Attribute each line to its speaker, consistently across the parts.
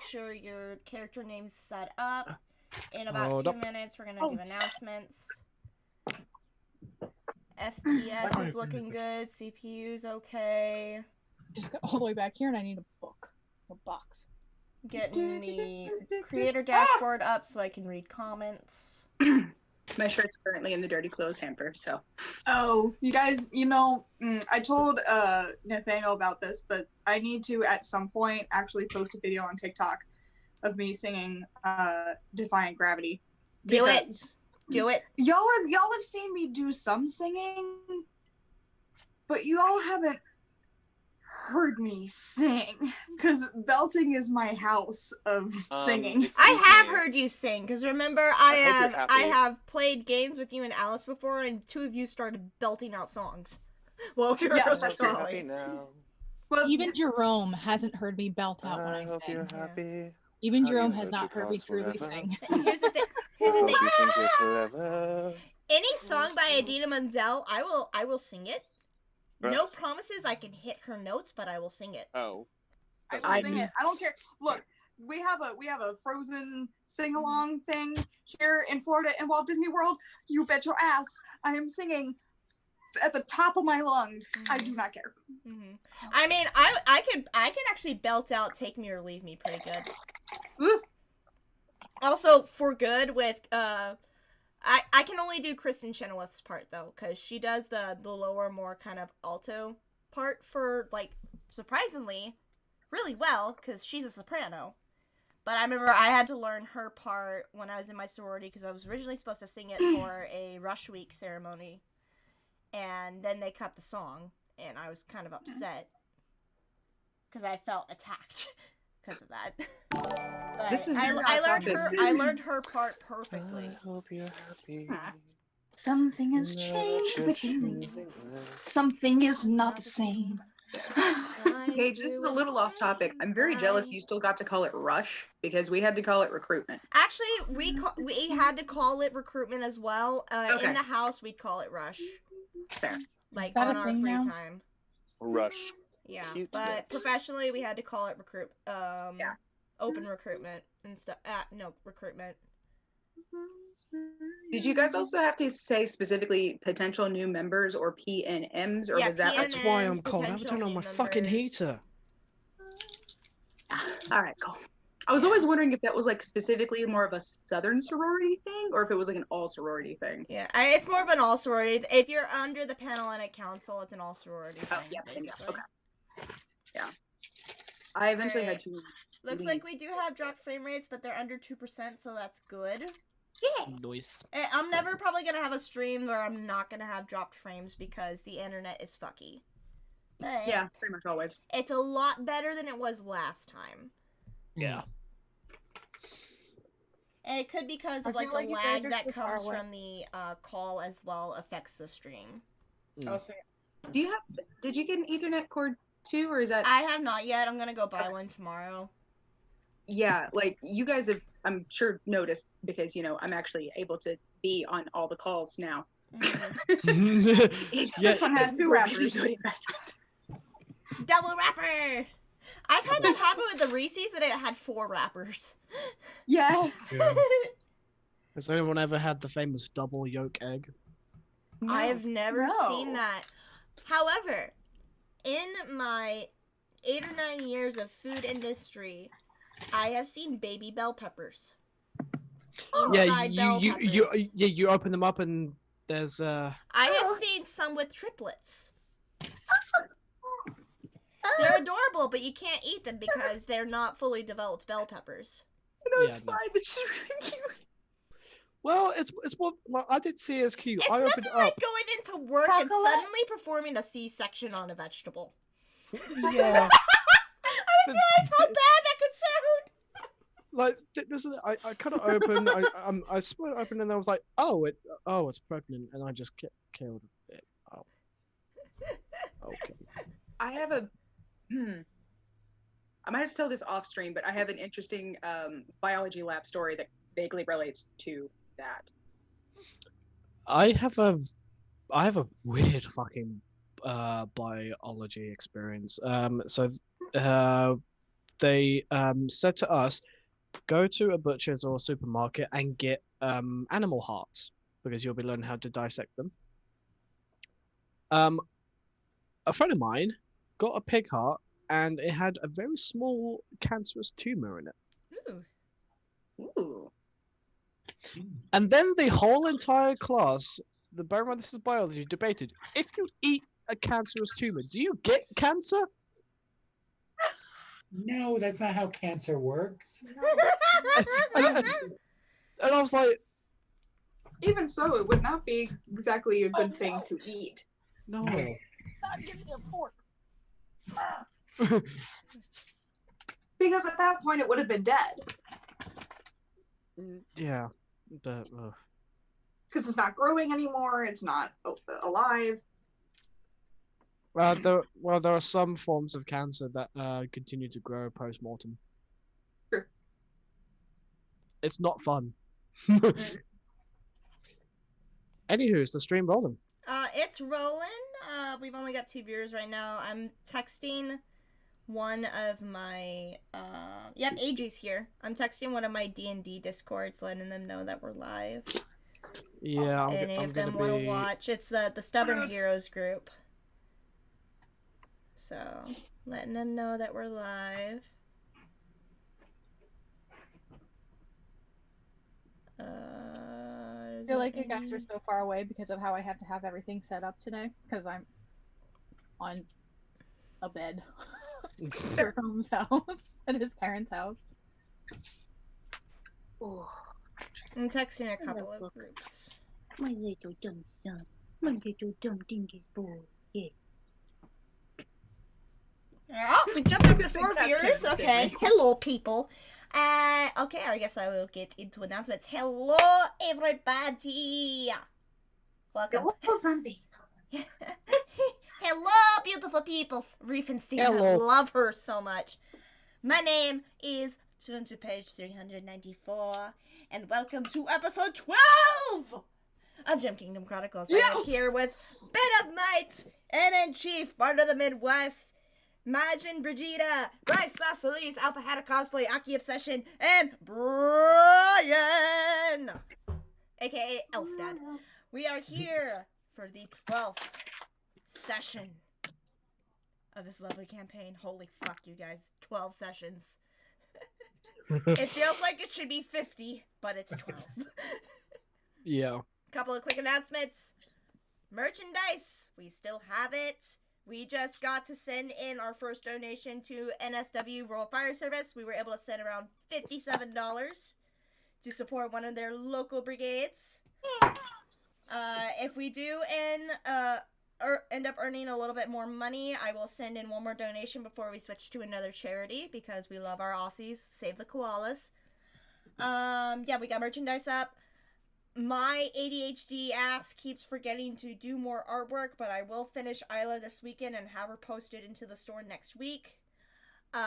Speaker 1: sure your character name's set up. In about 2 minutes, we're gonna do announcements. FPS is looking good. CPU's okay.
Speaker 2: Just got all the way back here, and I need a box.
Speaker 1: Getting the creator dashboard up so I can read comments.
Speaker 3: My shirt's currently in the dirty clothes hamper, so.
Speaker 2: Oh, you guys, I told Nathaniel about this, but I need to, at some point, actually post a video on TikTok of me singing Defiant Gravity.
Speaker 1: Do it.
Speaker 2: Y'all have seen me do some singing, but you all haven't heard me sing, because belting is my house of singing.
Speaker 1: I have heard you sing, because remember, I have played games with you and Alice before, and two of you started belting out songs. Well,
Speaker 2: yes, that's
Speaker 4: happy now.
Speaker 5: Well, even Jerome hasn't heard me belt out when I
Speaker 4: hope
Speaker 5: sing.
Speaker 4: you're happy.
Speaker 5: Even Jerome has not heard me truly sing.
Speaker 1: Here's the thing. Any song by Idina Menzel, I will sing it. No promises I can hit her notes, but I will sing it.
Speaker 4: Oh.
Speaker 2: I will sing it. I don't care. Look, we have a Frozen sing-along thing here in Florida in Walt Disney World. You bet your ass I am singing at the top of my lungs. Mm-hmm. I do not care.
Speaker 1: Mm-hmm. I mean, I can actually belt out "Take Me or Leave Me" pretty good.
Speaker 2: Ooh.
Speaker 1: Also, for good with I can only do Kristen Chenoweth's part though, because she does the lower, more kind of alto part for, like, surprisingly really well, because she's a soprano. But I remember I had to learn her part when I was in my sorority, because I was originally supposed to sing it for a Rush Week ceremony, and then they cut the song, and I was kind of upset because I felt attacked because of that. But
Speaker 3: This is
Speaker 1: I learned her part perfectly.
Speaker 4: I hope you're happy.
Speaker 2: Something has changed within me. Something is not the same.
Speaker 3: Hey, this is a little off topic. I'm very jealous you still got to call it Rush, because we had to call it recruitment.
Speaker 1: Actually, we had to call it recruitment as well.
Speaker 3: Okay.
Speaker 1: In the house, we'd call it Rush.
Speaker 3: Fair.
Speaker 1: Like, on our free
Speaker 5: now?
Speaker 1: time.
Speaker 4: Rush.
Speaker 1: Yeah,
Speaker 4: Cute
Speaker 1: but
Speaker 4: bit.
Speaker 1: professionally, we had to call it
Speaker 3: Yeah.
Speaker 1: open recruitment and stuff. No, recruitment.
Speaker 3: Did you guys also have to say specifically potential new members or PNMs, or
Speaker 1: Yeah,
Speaker 3: was that?
Speaker 1: PNMs,
Speaker 6: That's why I'm cold. I haven't
Speaker 1: potential
Speaker 6: turned on
Speaker 1: new
Speaker 6: my fucking
Speaker 1: members.
Speaker 6: heater.
Speaker 3: All right, cool. I was always wondering if that was like specifically more of a Southern sorority thing, or if it was like an all sorority thing.
Speaker 1: Yeah, it's more of an all sorority. If you're under the Panhellenic Council, it's an all sorority thing.
Speaker 3: Oh, yeah,
Speaker 1: basically.
Speaker 3: okay. Yeah. I eventually had to.
Speaker 1: Looks
Speaker 3: leave.
Speaker 1: like we do have dropped frame rates, but they're under 2%, so that's good.
Speaker 3: Yeah.
Speaker 6: Nice.
Speaker 1: I'm never probably gonna have a stream where I'm not gonna have dropped frames because the internet is fucky. But
Speaker 3: Yeah, pretty much always.
Speaker 1: it's a lot better than it was last time.
Speaker 6: Yeah.
Speaker 1: And it could be because of
Speaker 2: I
Speaker 1: like
Speaker 2: feel
Speaker 1: the
Speaker 2: like you guys
Speaker 1: lag
Speaker 2: are
Speaker 1: that
Speaker 2: too far
Speaker 1: comes
Speaker 2: away.
Speaker 1: from the call as well affects the stream.
Speaker 3: Do you have? Did you get an Ethernet cord too, or is that?
Speaker 1: I have not yet. I'm gonna go buy one tomorrow.
Speaker 3: Yeah, like you guys have, I'm sure, noticed, because I'm actually able to be on all the calls now.
Speaker 1: Mhm.
Speaker 2: This one had two
Speaker 3: We're
Speaker 2: rappers.
Speaker 3: really good investment.
Speaker 1: Double wrapper! I've had that happen with the Reese's that it had 4 wrappers.
Speaker 2: Yes.
Speaker 6: Yeah. Has anyone ever had the famous double yolk egg?
Speaker 1: I have never
Speaker 2: No.
Speaker 1: seen that. However, in my 8 or 9 years of food industry, I have seen baby bell peppers. Inside bell peppers.
Speaker 6: You open them up and there's
Speaker 1: I have seen some with triplets. They're adorable, but you can't eat them because they're not fully developed bell peppers.
Speaker 3: It's
Speaker 6: no.
Speaker 3: fine. This is really cute.
Speaker 6: Well, it's what like, I did see as cute.
Speaker 1: It's
Speaker 6: I
Speaker 1: nothing
Speaker 6: opened it
Speaker 1: like
Speaker 6: up.
Speaker 1: going into work and suddenly performing a C-section on a vegetable.
Speaker 6: Yeah.
Speaker 1: I just realized how bad that could sound.
Speaker 6: Like this is I kind of opened. I split it open and I was like, it's pregnant, and I just killed it. Oh. Okay.
Speaker 3: I have a. I might have to tell this off stream, but I have an interesting biology lab story that vaguely relates to that.
Speaker 6: I have a weird fucking biology experience. they said to us, go to a butcher's or a supermarket and get animal hearts because you'll be learning how to dissect them. A friend of mine got a pig heart and it had a very small cancerous tumor in it.
Speaker 1: Ooh.
Speaker 3: Ooh.
Speaker 6: And then the whole entire class, bear in mind this is biology, debated, if you eat a cancerous tumor, do you get cancer?
Speaker 7: No, that's not how cancer works.
Speaker 6: And I was like,
Speaker 3: Even so, it would not be exactly a good thing to eat.
Speaker 6: no.
Speaker 5: God, give me a fork.
Speaker 3: Because at that point, it would have been dead.
Speaker 6: Yeah, but
Speaker 3: Because it's not growing anymore. It's not alive.
Speaker 6: there are some forms of cancer that continue to grow post-mortem.
Speaker 3: Sure.
Speaker 6: It's not fun. Anywho, is the stream rolling?
Speaker 1: It's rolling. We've only got 2 viewers right now. I'm texting one of my yep, AJ's here. I'm texting one of my D&D discords, letting them know that we're live.
Speaker 6: Yeah,
Speaker 1: If any
Speaker 6: I'm
Speaker 1: of them
Speaker 6: gonna
Speaker 1: want to
Speaker 6: be.
Speaker 1: watch. It's the Stubborn Heroes group. So, letting them know that we're live.
Speaker 5: I feel like you guys are so far away because of how I have to have everything set up today. Because I'm on a bed at Holmes' house, at his parents' house.
Speaker 3: Oh,
Speaker 1: I'm texting a couple of groups.
Speaker 8: My little dumb son. My little dumb dingus boy. Yeah.
Speaker 1: Oh, we jumped up to 4
Speaker 3: Cat
Speaker 1: viewers.
Speaker 3: camera
Speaker 1: Okay,
Speaker 3: thing.
Speaker 1: hello, people. Okay, I guess I will get into announcements. Hello, everybody. Welcome.
Speaker 3: Hello, zombie.
Speaker 1: Hello, beautiful peoples. Riefenstein, I
Speaker 6: Hello.
Speaker 1: love her so much. My name is, turn to page 394, and welcome to episode 12 of Kingdom Chronicles. I am
Speaker 3: Yes!
Speaker 1: here with Bit of Might, and-in-chief, Bard of the Midwest, Majin Brigida, Bryce Sassolis, Alpha Had a Cosplay, Aki Obsession, and Brian, aka Elf Dad. We are here for the 12th session of this lovely campaign. Holy fuck, you guys. 12 sessions. It feels like it should be 50, but it's 12.
Speaker 6: Yeah.
Speaker 1: Couple of quick announcements. Merchandise. We still have it. We just got to send in our first donation to NSW Rural Fire Service. We were able to send around $57 to support one of their local brigades. If we do end up earning a little bit more money, I will send in one more donation before we switch to another charity because we love our Aussies. Save the koalas. Yeah, we got merchandise up. My ADHD ass keeps forgetting to do more artwork, but I will finish Isla this weekend and have her posted into the store next week. If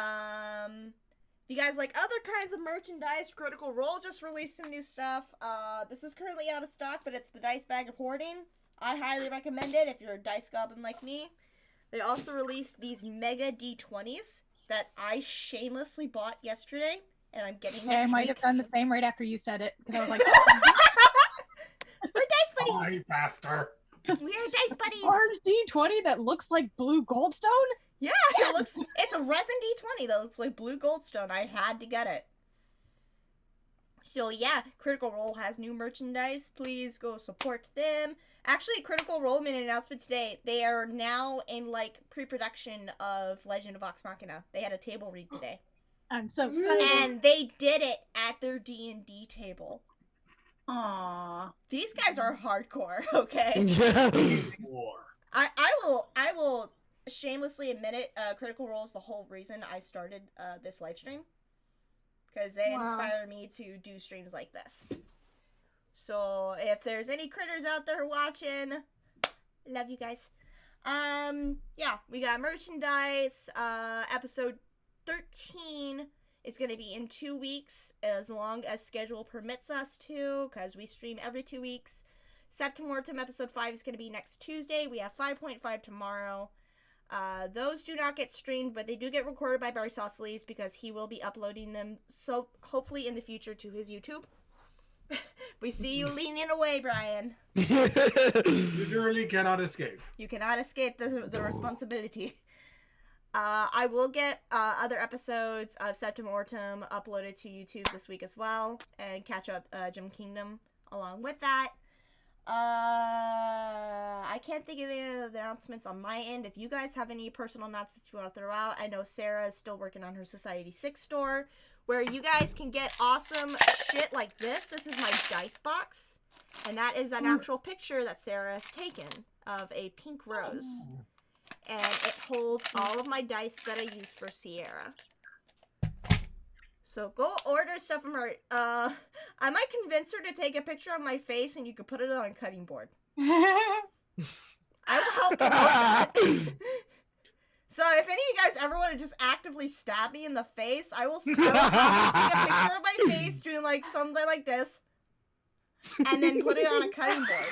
Speaker 1: you guys like other kinds of merchandise, Critical Role just released some new stuff. This is currently out of stock, but it's the Dice Bag of Hoarding. I highly recommend it if you're a dice goblin like me. They also released these Mega D20s that I shamelessly bought yesterday, and I'm getting
Speaker 5: Okay, I
Speaker 1: next
Speaker 5: might
Speaker 1: week.
Speaker 5: have done the same right after you said it because I was like,
Speaker 1: We're dice buddies!
Speaker 7: Die faster.
Speaker 1: We are dice buddies!
Speaker 5: orange D20 that looks like blue goldstone?
Speaker 1: Yeah, it's a resin D20 though. It's like blue goldstone. I had to get it. So yeah, Critical Role has new merchandise. Please go support them. Actually, Critical Role made an announcement today. They are now in like pre-production of Legend of Vox Machina. They had a table read today.
Speaker 5: I'm so excited.
Speaker 1: And they did it at their D&D table.
Speaker 3: Aww.
Speaker 1: These guys are hardcore, okay?
Speaker 6: Yeah.
Speaker 7: War.
Speaker 1: I will shamelessly admit it. Critical Role is the whole reason I started this live stream, because they
Speaker 3: Wow.
Speaker 1: inspire me to do streams like this. So if there's any critters out there watching, love you guys. Yeah, we got merchandise. Episode 13 is going to be in 2 weeks, as long as schedule permits us to, because we stream every 2 weeks. Septimortem episode 5 is going to be next Tuesday. We have 5.5 tomorrow. Those do not get streamed, but they do get recorded by Barry Sosceles because he will be uploading them, so hopefully in the future, to his YouTube. We see you leaning away, Brian.
Speaker 9: You literally cannot escape.
Speaker 1: You cannot escape the responsibility. I will get other episodes of Septum Ortum uploaded to YouTube this week as well, and catch up Gem Kingdom along with that. I can't think of any other announcements on my end. If you guys have any personal announcements you want to throw out, I know Sarah is still working on her Society 6 store, where you guys can get awesome shit like this. This is my dice box, and that is an actual picture that Sarah has taken of a pink rose. And it holds all of my dice that I use for Sierra. So go order stuff from her. I might convince her to take a picture of my face and you could put it on a cutting board. I will help promote that. So if any of you guys ever want to just actively stab me in the face, I will take a picture of my face doing like something like this. And then put it on a cutting board.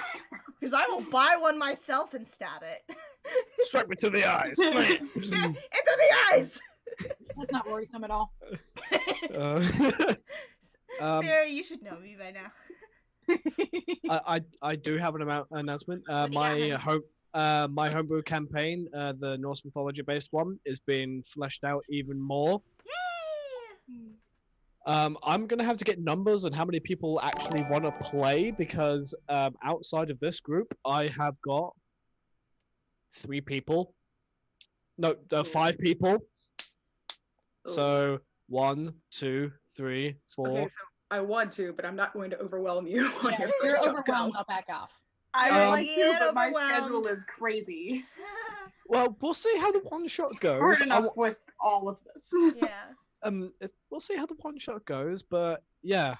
Speaker 1: Because I will buy one myself and stab it.
Speaker 6: Strike me to the eyes.
Speaker 1: Into the eyes!
Speaker 5: That's not worrisome at all.
Speaker 1: Sarah, you should know me by now.
Speaker 6: I do have an announcement.
Speaker 1: What do you got,
Speaker 6: My homebrew campaign, the Norse mythology based one, is being fleshed out even more.
Speaker 1: Yay!
Speaker 6: I'm gonna have to get numbers on how many people actually want to play, because outside of this group, I have got 3 people. No, 5 people. So 1, 2, 3, 4.
Speaker 3: Okay, so I want to, but I'm not going to overwhelm you. On
Speaker 5: Yeah,
Speaker 3: your
Speaker 5: if you're
Speaker 3: first
Speaker 5: overwhelmed, I'll back off.
Speaker 2: I would like to,
Speaker 1: Get
Speaker 2: but my
Speaker 1: overwhelmed.
Speaker 2: schedule is crazy.
Speaker 6: Well, we'll see how the one shot goes.
Speaker 2: Hard enough with all of this.
Speaker 1: Yeah.
Speaker 6: We'll see how the one shot goes, but yeah,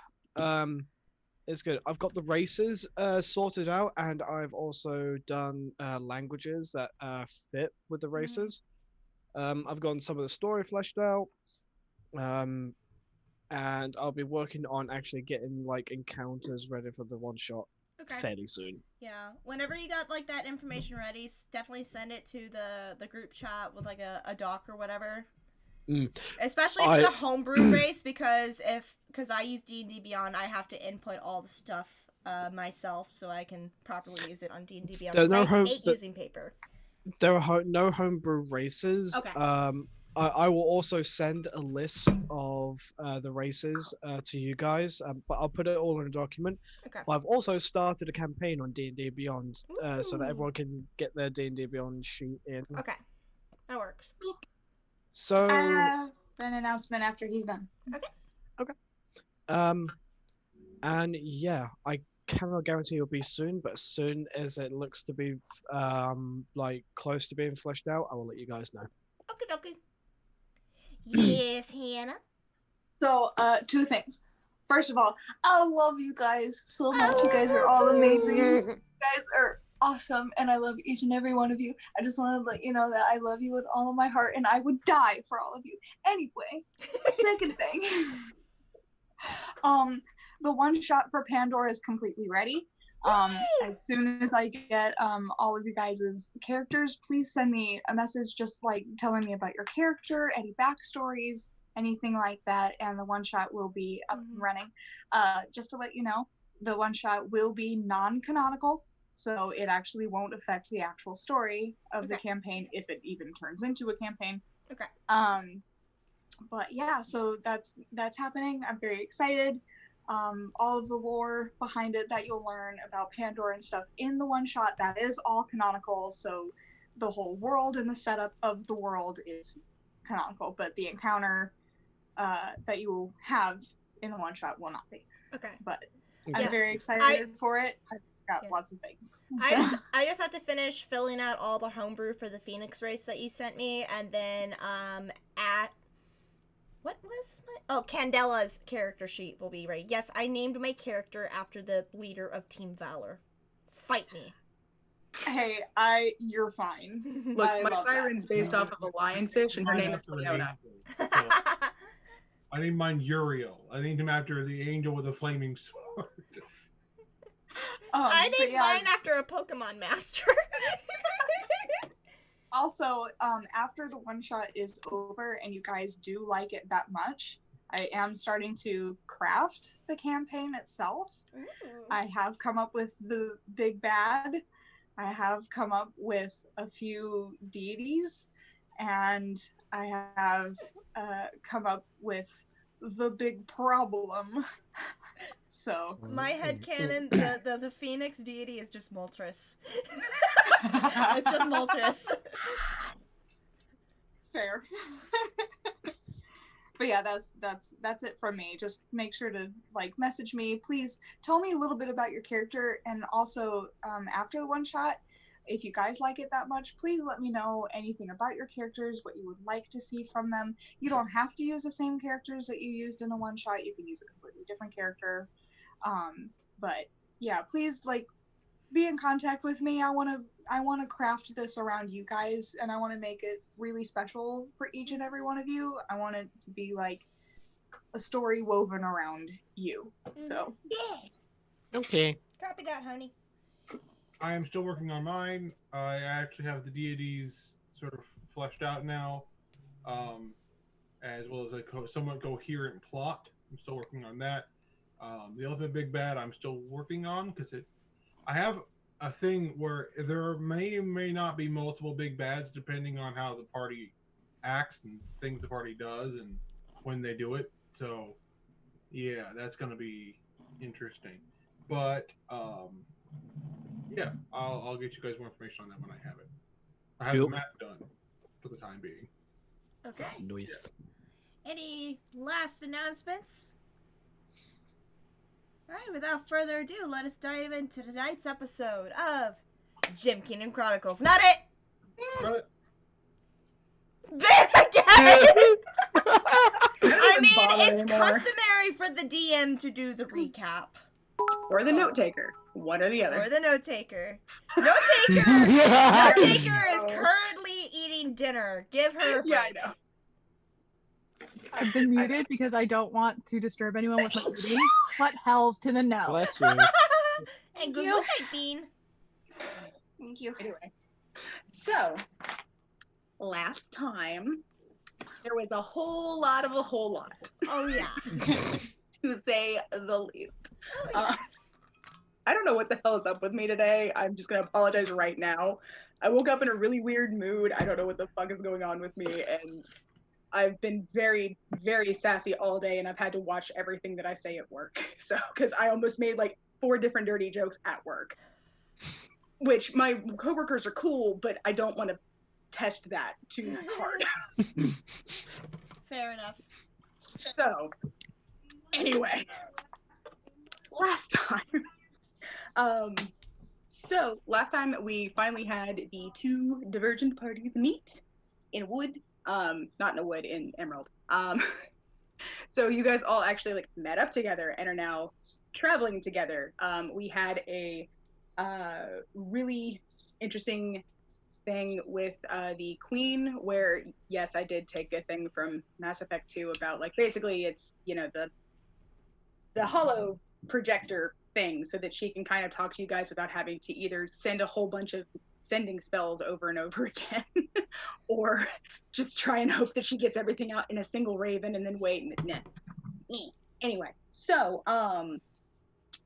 Speaker 6: it's good. I've got the races sorted out, and I've also done languages that fit with the races. I've gotten some of the story fleshed out, and I'll be working on actually getting like encounters ready for the one shot fairly soon.
Speaker 1: Yeah. Whenever you got like that information ready, definitely send it to the group chat with like a doc or whatever. Especially for the homebrew race, because I use D&D Beyond, I have to input all the stuff myself so I can properly use it on D&D Beyond.
Speaker 6: There's no
Speaker 1: I hate using paper.
Speaker 6: There are no homebrew races.
Speaker 1: Okay.
Speaker 6: I will also send a list of the races to you guys, but I'll put it all in a document.
Speaker 1: Okay.
Speaker 6: But I've also started a campaign on D&D Beyond, so that
Speaker 1: Ooh.
Speaker 6: everyone can get their D&D Beyond sheet in.
Speaker 1: Okay. That works.
Speaker 6: So.
Speaker 2: An announcement after he's done.
Speaker 1: Okay.
Speaker 6: And yeah, I cannot guarantee it'll be soon, but as soon as it looks to be like close to being fleshed out, I will let you guys know.
Speaker 1: Okay. Yes, Hannah.
Speaker 2: So, 2 things. First of all, I love you guys so much. You guys are all amazing. You guys are awesome, and I love each and every one of you. I just want to let you know that I love you with all of my heart, and I would die for all of you. Anyway, second thing. The one shot for Pandora is completely ready. As soon as I get all of you guys' characters, please send me a message just like telling me about your character, any backstories, anything like that, and the one shot will be up and running. Just to let you know, the one shot will be non-canonical, so it actually won't affect the actual story of the campaign if it even turns into a campaign.
Speaker 1: Okay.
Speaker 2: But yeah, so that's happening. I'm very excited. All of the lore behind it that you'll learn about Pandora and stuff in the one shot, that is all canonical, so the whole world and the setup of the world is canonical, but the encounter that you will have in the one shot will not be.
Speaker 1: Okay.
Speaker 2: But
Speaker 1: Yeah.
Speaker 2: I'm very excited for it. I've got lots of things.
Speaker 1: I just have to finish filling out all the homebrew for the Phoenix race that you sent me, and then Candela's character sheet will be ready. Yes, I named my character after the leader of Team Valor. Fight me.
Speaker 2: Hey, you're fine.
Speaker 3: Look,
Speaker 2: I
Speaker 3: my
Speaker 2: love
Speaker 3: siren's
Speaker 2: that.
Speaker 3: based off of a lionfish, and her name is Leona.
Speaker 9: I named mine Uriel. I named him after the angel with a flaming sword.
Speaker 1: I named mine after a Pokemon master.
Speaker 2: Also, after the one shot is over and you guys do like it that much, I am starting to craft the campaign itself.
Speaker 1: Ooh.
Speaker 2: I have come up with the big bad. I have come up with a few deities, and I have come up with the big problem. So
Speaker 1: My headcanon, the Phoenix deity is just Moltres. It's just Moltres.
Speaker 2: fair. But yeah, that's it from me. Just make sure to like message me. Please tell me a little bit about your character, and also after the one shot, if you guys like it that much, please let me know anything about your characters, what you would like to see from them. You don't have to use the same characters that you used in the one shot. You can use a completely different character. But yeah, please like be in contact with me. I want to craft this around you guys, and I want to make it really special for each and every one of you. I want it to be like a story woven around you. So
Speaker 8: Yeah.
Speaker 6: Okay.
Speaker 1: Copy that, honey.
Speaker 9: I am still working on mine. I actually have the deities sort of fleshed out now, as well as a somewhat coherent plot. I'm still working on that. The Elephant Big Bad I'm still working on because I have a thing where there may or may not be multiple big bads depending on how the party acts and things the party does and when they do it. So yeah, that's gonna be interesting. But yeah, I'll get you guys more information on that when I have it. I have the
Speaker 6: Cool.
Speaker 9: map done for the time being.
Speaker 1: Okay.
Speaker 6: Nice.
Speaker 1: Any last announcements? Alright, without further ado, let us dive into tonight's episode of Kingdom Chronicles. Not it!
Speaker 9: But
Speaker 1: Then again! I
Speaker 3: even
Speaker 1: mean,
Speaker 3: bother
Speaker 1: it's
Speaker 3: anymore.
Speaker 1: customary for the DM to do the recap.
Speaker 3: Or the note taker, one or the other.
Speaker 1: Or the note taker. Note taker! Note taker is currently eating dinner. Give her a break.
Speaker 3: Yeah, I know.
Speaker 5: I've been muted because I don't want to disturb anyone with my eating. What hell's to the no?
Speaker 6: Bless you.
Speaker 1: And Gesundheit, Bean.
Speaker 2: thank you.
Speaker 3: Anyway, so last time there was a whole lot.
Speaker 1: Oh, yeah.
Speaker 3: To say the least.
Speaker 1: Oh, yeah.
Speaker 3: I don't know what the hell is up with me today. I'm just gonna apologize right now. I woke up in a really weird mood. I don't know what the fuck is going on with me, and I've been very, very sassy all day, and I've had to watch everything that I say at work. So, because I almost made like 4 different dirty jokes at work, which my coworkers are cool, but I don't want to test that too hard.
Speaker 1: Fair enough.
Speaker 3: So, anyway, last time. So last time we finally had the 2 divergent parties meet in wood. Not in a wood, in Emerald. So you guys all actually like met up together and are now traveling together. We had a really interesting thing with the Queen, where yes, I did take a thing from Mass Effect 2 about like basically it's, you know, the hollow projector thing, so that she can kind of talk to you guys without having to either send a whole bunch of sending spells over and over again, or just try and hope that she gets everything out in a single raven and then wait and anyway. So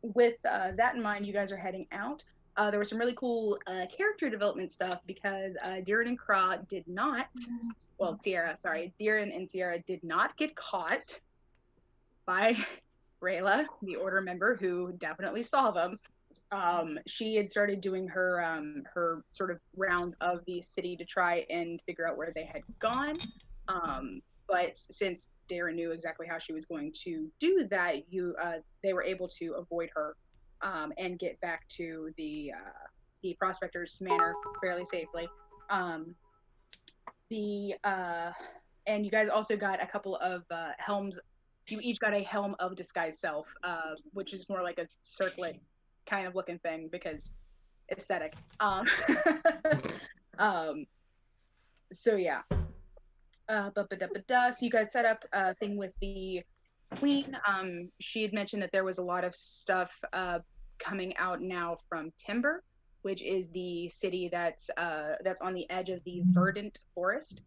Speaker 3: with that in mind, you guys are heading out. There was some really cool character development stuff because Diren and Kra did not, well, Diren and Sierra did not get caught by Rayla, the Order member, who definitely saw them. She had started doing her her sort of rounds of the city to try and figure out where they had gone. But since Diren knew exactly how she was going to do that, they were able to avoid her and get back to the Prospector's Manor fairly safely. And you guys also got a couple of helms. You each got a helm of disguised self, which is more like a circlet kind of looking thing because aesthetic. So yeah. So you guys set up a thing with the Queen. She had mentioned that there was a lot of stuff coming out now from Timber. which is the city that's on the edge of the verdant forest.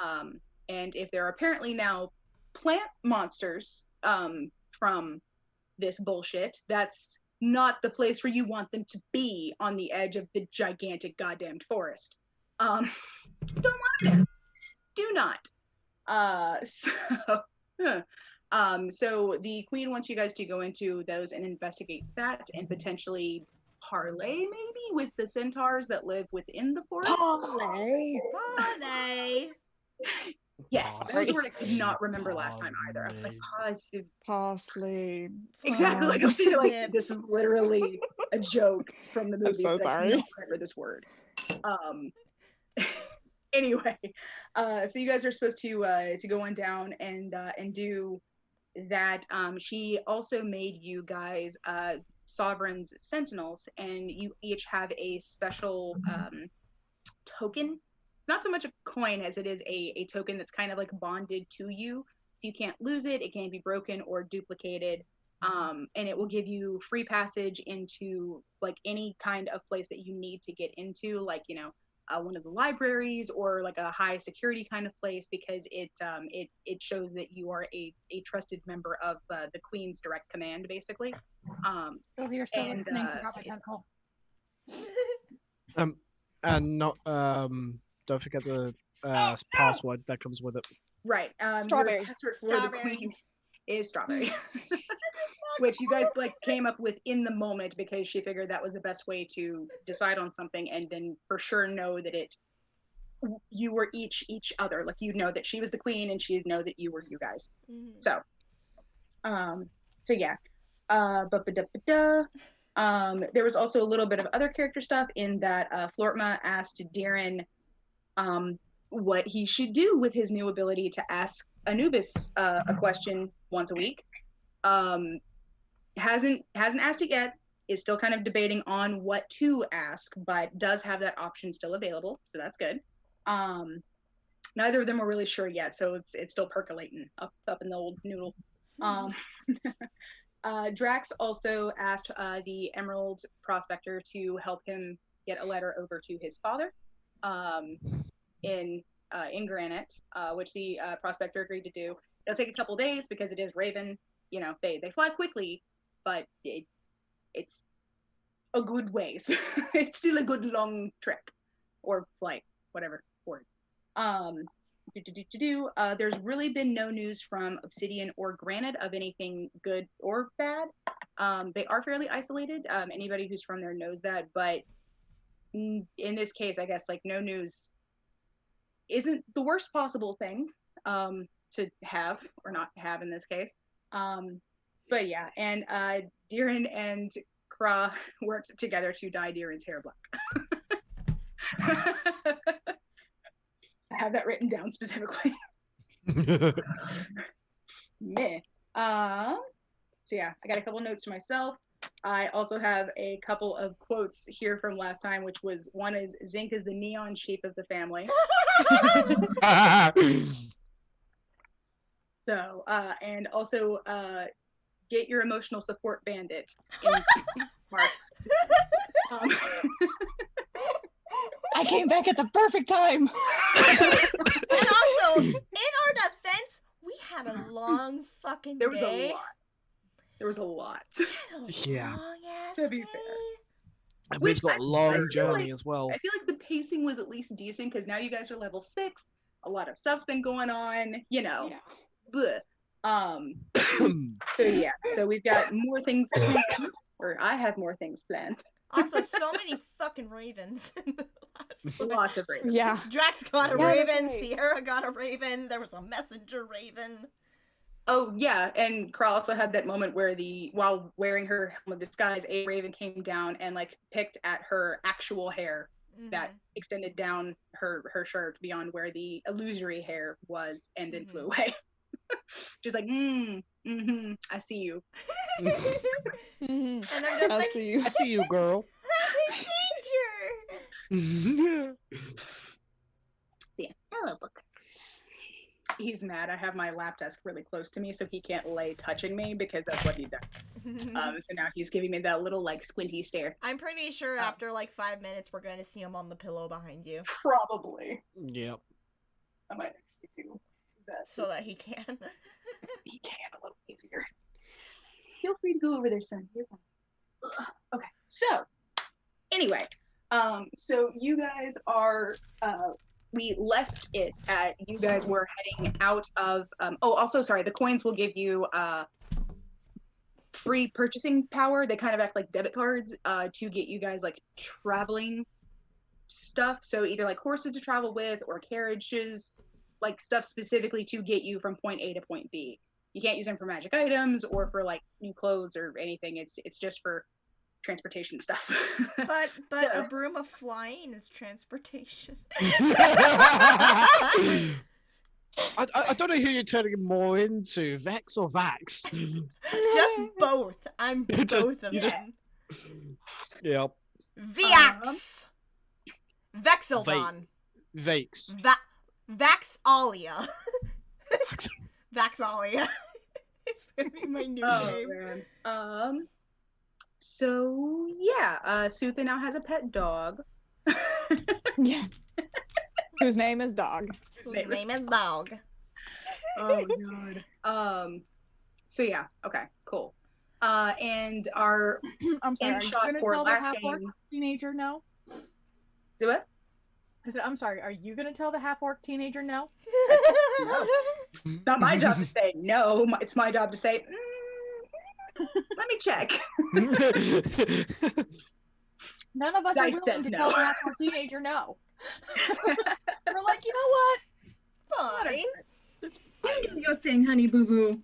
Speaker 3: And if there are apparently now plant monsters from this bullshit, that's not the place where you want them to be, on the edge of the gigantic goddamned forest. Don't want them. Do not. So the queen wants you guys to go into those and investigate that, and potentially parlay maybe with the centaurs that live within the forest.
Speaker 5: Parlay.
Speaker 1: Parlay.
Speaker 3: Yes, that was the word I could not remember last time either. I was like, positive.
Speaker 2: Parsley.
Speaker 3: Exactly. Like, I was thinking, like, this is literally a joke from the movie.
Speaker 2: I'm so
Speaker 3: but I
Speaker 2: sorry.
Speaker 3: cannot remember this word. Anyway, so you guys are supposed to go on down and do that. She also made you guys sovereign's sentinels, and you each have a special token. Not so much a coin as it is a token that's kind of like bonded to you, so you can't lose it. It can't be broken or duplicated, and it will give you free passage into like any kind of place that you need to get into, like, you know, one of the libraries or like a high security kind of place, because it shows that you are a trusted member of the Queen's direct command, basically.
Speaker 5: So you're still
Speaker 3: and,
Speaker 5: listening to Robert Pencil.
Speaker 6: And not don't forget the password that comes with it.
Speaker 3: Right.
Speaker 2: Strawberry.
Speaker 3: Your password for
Speaker 1: Strawberry.
Speaker 3: the Queen is strawberry, which you guys like came up with in the moment because she figured that was the best way to decide on something, and then for sure know that you were each other. Like, you know that she was the queen, and she'd know that you were you guys.
Speaker 1: Mhm.
Speaker 3: So yeah. There was also a little bit of other character stuff in that Flortma asked Darren what he should do with his new ability to ask Anubis a question once a week. Hasn't asked it yet, is still kind of debating on what to ask, but does have that option still available, so that's good. Neither of them are really sure yet, so it's still percolating up in the old noodle. Drax also asked the Emerald Prospector to help him get a letter over to his father in Granite, which the Prospector agreed to do. It'll take a couple days because it is Raven. You know, they fly quickly, but it's a good ways. It's still a good long trip or flight, whatever words. There's really been no news from Obsidian or Granite of anything good or bad. They are fairly isolated. Anybody who's from there knows that, but in this case, I guess, like, no news isn't the worst possible thing to have or not have in this case. But yeah, and Deeren and Kra worked together to dye Deeren's hair black. I have that written down specifically. Meh. So yeah, I got a couple notes to myself. I also have a couple of quotes here from last time, which was, one is, Zinc is the neon sheep of the family. So, and also, get your emotional support bandit in Marks.
Speaker 5: I came back at the perfect time.
Speaker 1: And also, in our defense, we had a long fucking day.
Speaker 3: There was a lot. There was a lot.
Speaker 6: Yeah.
Speaker 3: To be fair.
Speaker 6: And
Speaker 3: Which
Speaker 6: we've got
Speaker 3: I
Speaker 6: a long
Speaker 3: feel
Speaker 6: journey
Speaker 3: like-
Speaker 6: as well.
Speaker 3: I feel like the pacing was at least decent because now you guys are level 6. A lot of stuff's been going on, you know. Bleh. So yeah, so we've got more things planned, or I have more things planned.
Speaker 1: Also, so many fucking ravens in the last one.
Speaker 3: Lots of ravens.
Speaker 2: Yeah.
Speaker 1: Drax got a
Speaker 2: Yeah, that's
Speaker 1: raven,
Speaker 2: right.
Speaker 1: Sierra got a raven, there was a messenger raven.
Speaker 3: Oh yeah, and Kral also had that moment where while wearing her helmet of disguise, a raven came down and like picked at her actual hair that extended down her shirt beyond where the illusory hair was, and then flew away. She's like, I see you.
Speaker 1: And I'm just like,
Speaker 6: I see you, girl.
Speaker 1: danger!
Speaker 3: Yeah. Hello, book. He's mad. I have my lap desk really close to me, so he can't lay touching me because that's what he does. So now he's giving me that little like squinty stare.
Speaker 1: I'm pretty sure after like 5 minutes, we're gonna see him on the pillow behind you,
Speaker 3: Probably.
Speaker 6: Yep.
Speaker 3: I might actually do that
Speaker 1: so that he can.
Speaker 3: he can a little easier. Feel free to go over there, son. You're fine. Okay. So, anyway, so you guys are. We left it at you guys were heading out of also sorry, the coins will give you free purchasing power. They kind of act like debit cards to get you guys like traveling stuff, so either like horses to travel with or carriages, like stuff specifically to get you from point A to point B. You can't use them for magic items or for like new clothes or anything. It's just for transportation stuff.
Speaker 1: But
Speaker 3: So-
Speaker 1: a broom of flying is transportation.
Speaker 6: I don't know who you're turning more into, Vex or Vax.
Speaker 1: Just both. I'm both of
Speaker 6: you just-
Speaker 1: them.
Speaker 6: Yep.
Speaker 1: Vax. Vexildon.
Speaker 6: Vex.
Speaker 1: Vaxalia. Vaxalia. It's gonna be my new name.
Speaker 3: Man. So yeah, Sutha now has a pet dog.
Speaker 5: Yes. Whose name is Dog.
Speaker 1: His name is Dog.
Speaker 3: Oh god. So yeah, okay, cool. And our
Speaker 5: I'm sorry, are you
Speaker 3: shot
Speaker 5: gonna
Speaker 3: for
Speaker 5: tell the
Speaker 3: last
Speaker 5: half-orc
Speaker 3: game.
Speaker 5: teenager no?
Speaker 3: Do what?
Speaker 5: I said, I'm sorry, are you gonna tell the half-orc teenager no?
Speaker 3: No. Not my job to say no. It's my job to say, let me check.
Speaker 5: None of us
Speaker 3: Dice
Speaker 5: are willing
Speaker 3: says
Speaker 5: to
Speaker 3: no.
Speaker 5: tell the half-orc teenager no. We're like, you know what?
Speaker 1: Fine.
Speaker 8: You do your thing, honey boo boo.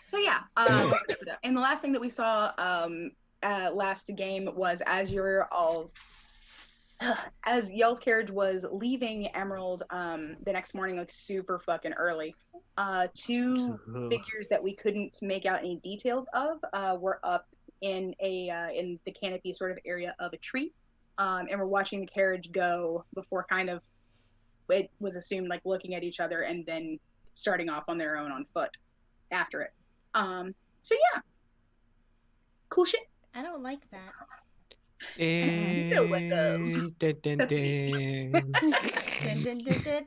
Speaker 3: So yeah, and the last thing that we saw last game was as y'all's carriage was leaving Emerald the next morning, like super fucking early. Two figures that we couldn't make out any details of were up in in the canopy sort of area of a tree, and we're watching the carriage go before kind of it was assumed like looking at each other and then starting off on their own on foot after it. So yeah, cool shit.
Speaker 1: I don't like that.
Speaker 3: No one does.
Speaker 6: Dun, dun, dun, dun.
Speaker 1: Dun, dun, dun, dun, dun,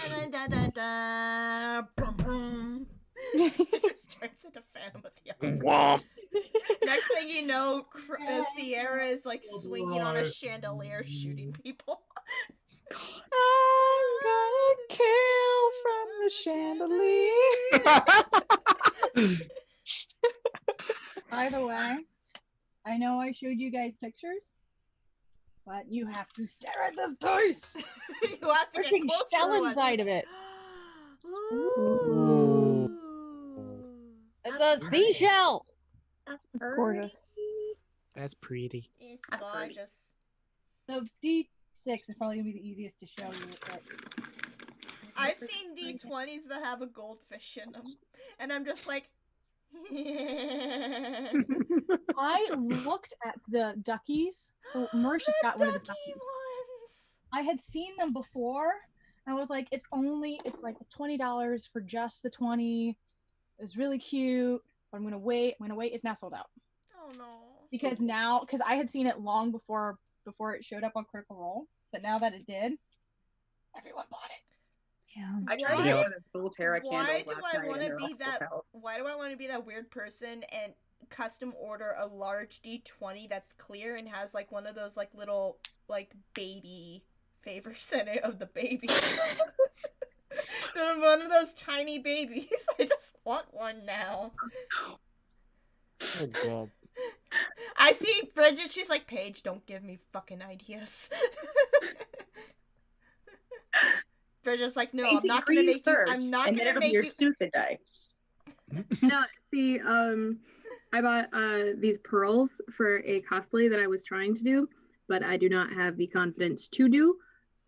Speaker 1: dun, dun, dun, dun. Brum, brum. It just turns into Phantom of the Opera.
Speaker 6: Womp.
Speaker 1: Next thing you know, Sierra is like swinging on a chandelier, shooting people.
Speaker 5: I'm gonna kill from the chandelier. By the way, I know I showed you guys pictures, but you have to stare at this dice.
Speaker 1: You have to get
Speaker 5: Freaking
Speaker 1: closer
Speaker 5: shell
Speaker 1: to us.
Speaker 5: inside of it.
Speaker 1: Ooh.
Speaker 5: It's a seashell.
Speaker 8: That's
Speaker 5: It's gorgeous.
Speaker 6: That's pretty.
Speaker 1: It's
Speaker 3: That's pretty.
Speaker 1: gorgeous.
Speaker 5: The D6 is probably gonna be the easiest to show you. But...
Speaker 1: I've seen D20s that have a goldfish in them, and I'm just like,
Speaker 5: I looked at the duckies. Well, Marisha's got one of the
Speaker 1: ducky
Speaker 5: duckies.
Speaker 1: ones.
Speaker 5: I had seen them before. I was like, it's like $20 for just the 20. It's really cute. But I'm gonna wait. It's now sold out.
Speaker 1: Oh no.
Speaker 5: Because I had seen it long before it showed up on Critical Role. But now that it did, everyone bought it. Yeah.
Speaker 3: I tried to
Speaker 1: Why-
Speaker 3: get one of those Solterra
Speaker 1: Why
Speaker 3: candles
Speaker 1: do
Speaker 3: last
Speaker 1: I
Speaker 3: night
Speaker 1: want
Speaker 3: and
Speaker 1: to
Speaker 3: they're all
Speaker 1: be
Speaker 3: still
Speaker 1: that?
Speaker 3: out.
Speaker 1: Why do I want to be that weird person and custom order a large D20 that's clear and has like one of those like little like baby favors in it of the baby? They're one of those tiny babies. I just want one now.
Speaker 6: Oh god.
Speaker 1: I see Bridget. She's like, Paige, don't give me fucking ideas. Bridget's like, no, I'm
Speaker 3: Painting
Speaker 1: not gonna
Speaker 3: green
Speaker 1: make you.
Speaker 3: first,
Speaker 1: I'm not
Speaker 3: and then
Speaker 1: gonna
Speaker 3: it'll
Speaker 1: make
Speaker 3: be your
Speaker 1: you.
Speaker 3: Sutha die.
Speaker 8: No, see, I bought these pearls for a cosplay that I was trying to do, but I do not have the confidence to do.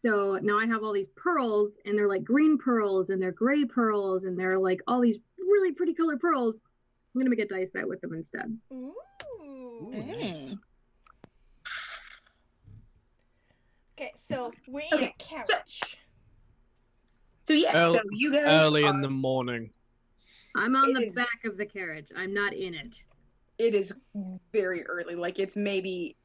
Speaker 8: So now I have all these pearls, and they're like green pearls, and they're gray pearls, and they're like all these really pretty colored pearls. I'm gonna make a dice set with them instead.
Speaker 1: Ooh.
Speaker 6: Ooh, nice.
Speaker 1: Okay, so we need
Speaker 3: Okay,
Speaker 1: a carriage.
Speaker 3: So yeah, so you guys
Speaker 6: Early
Speaker 3: are,
Speaker 6: in the morning.
Speaker 8: I'm on
Speaker 3: It
Speaker 8: the
Speaker 3: is-
Speaker 8: back of the carriage. I'm not in it.
Speaker 3: it is very early. Like it's maybe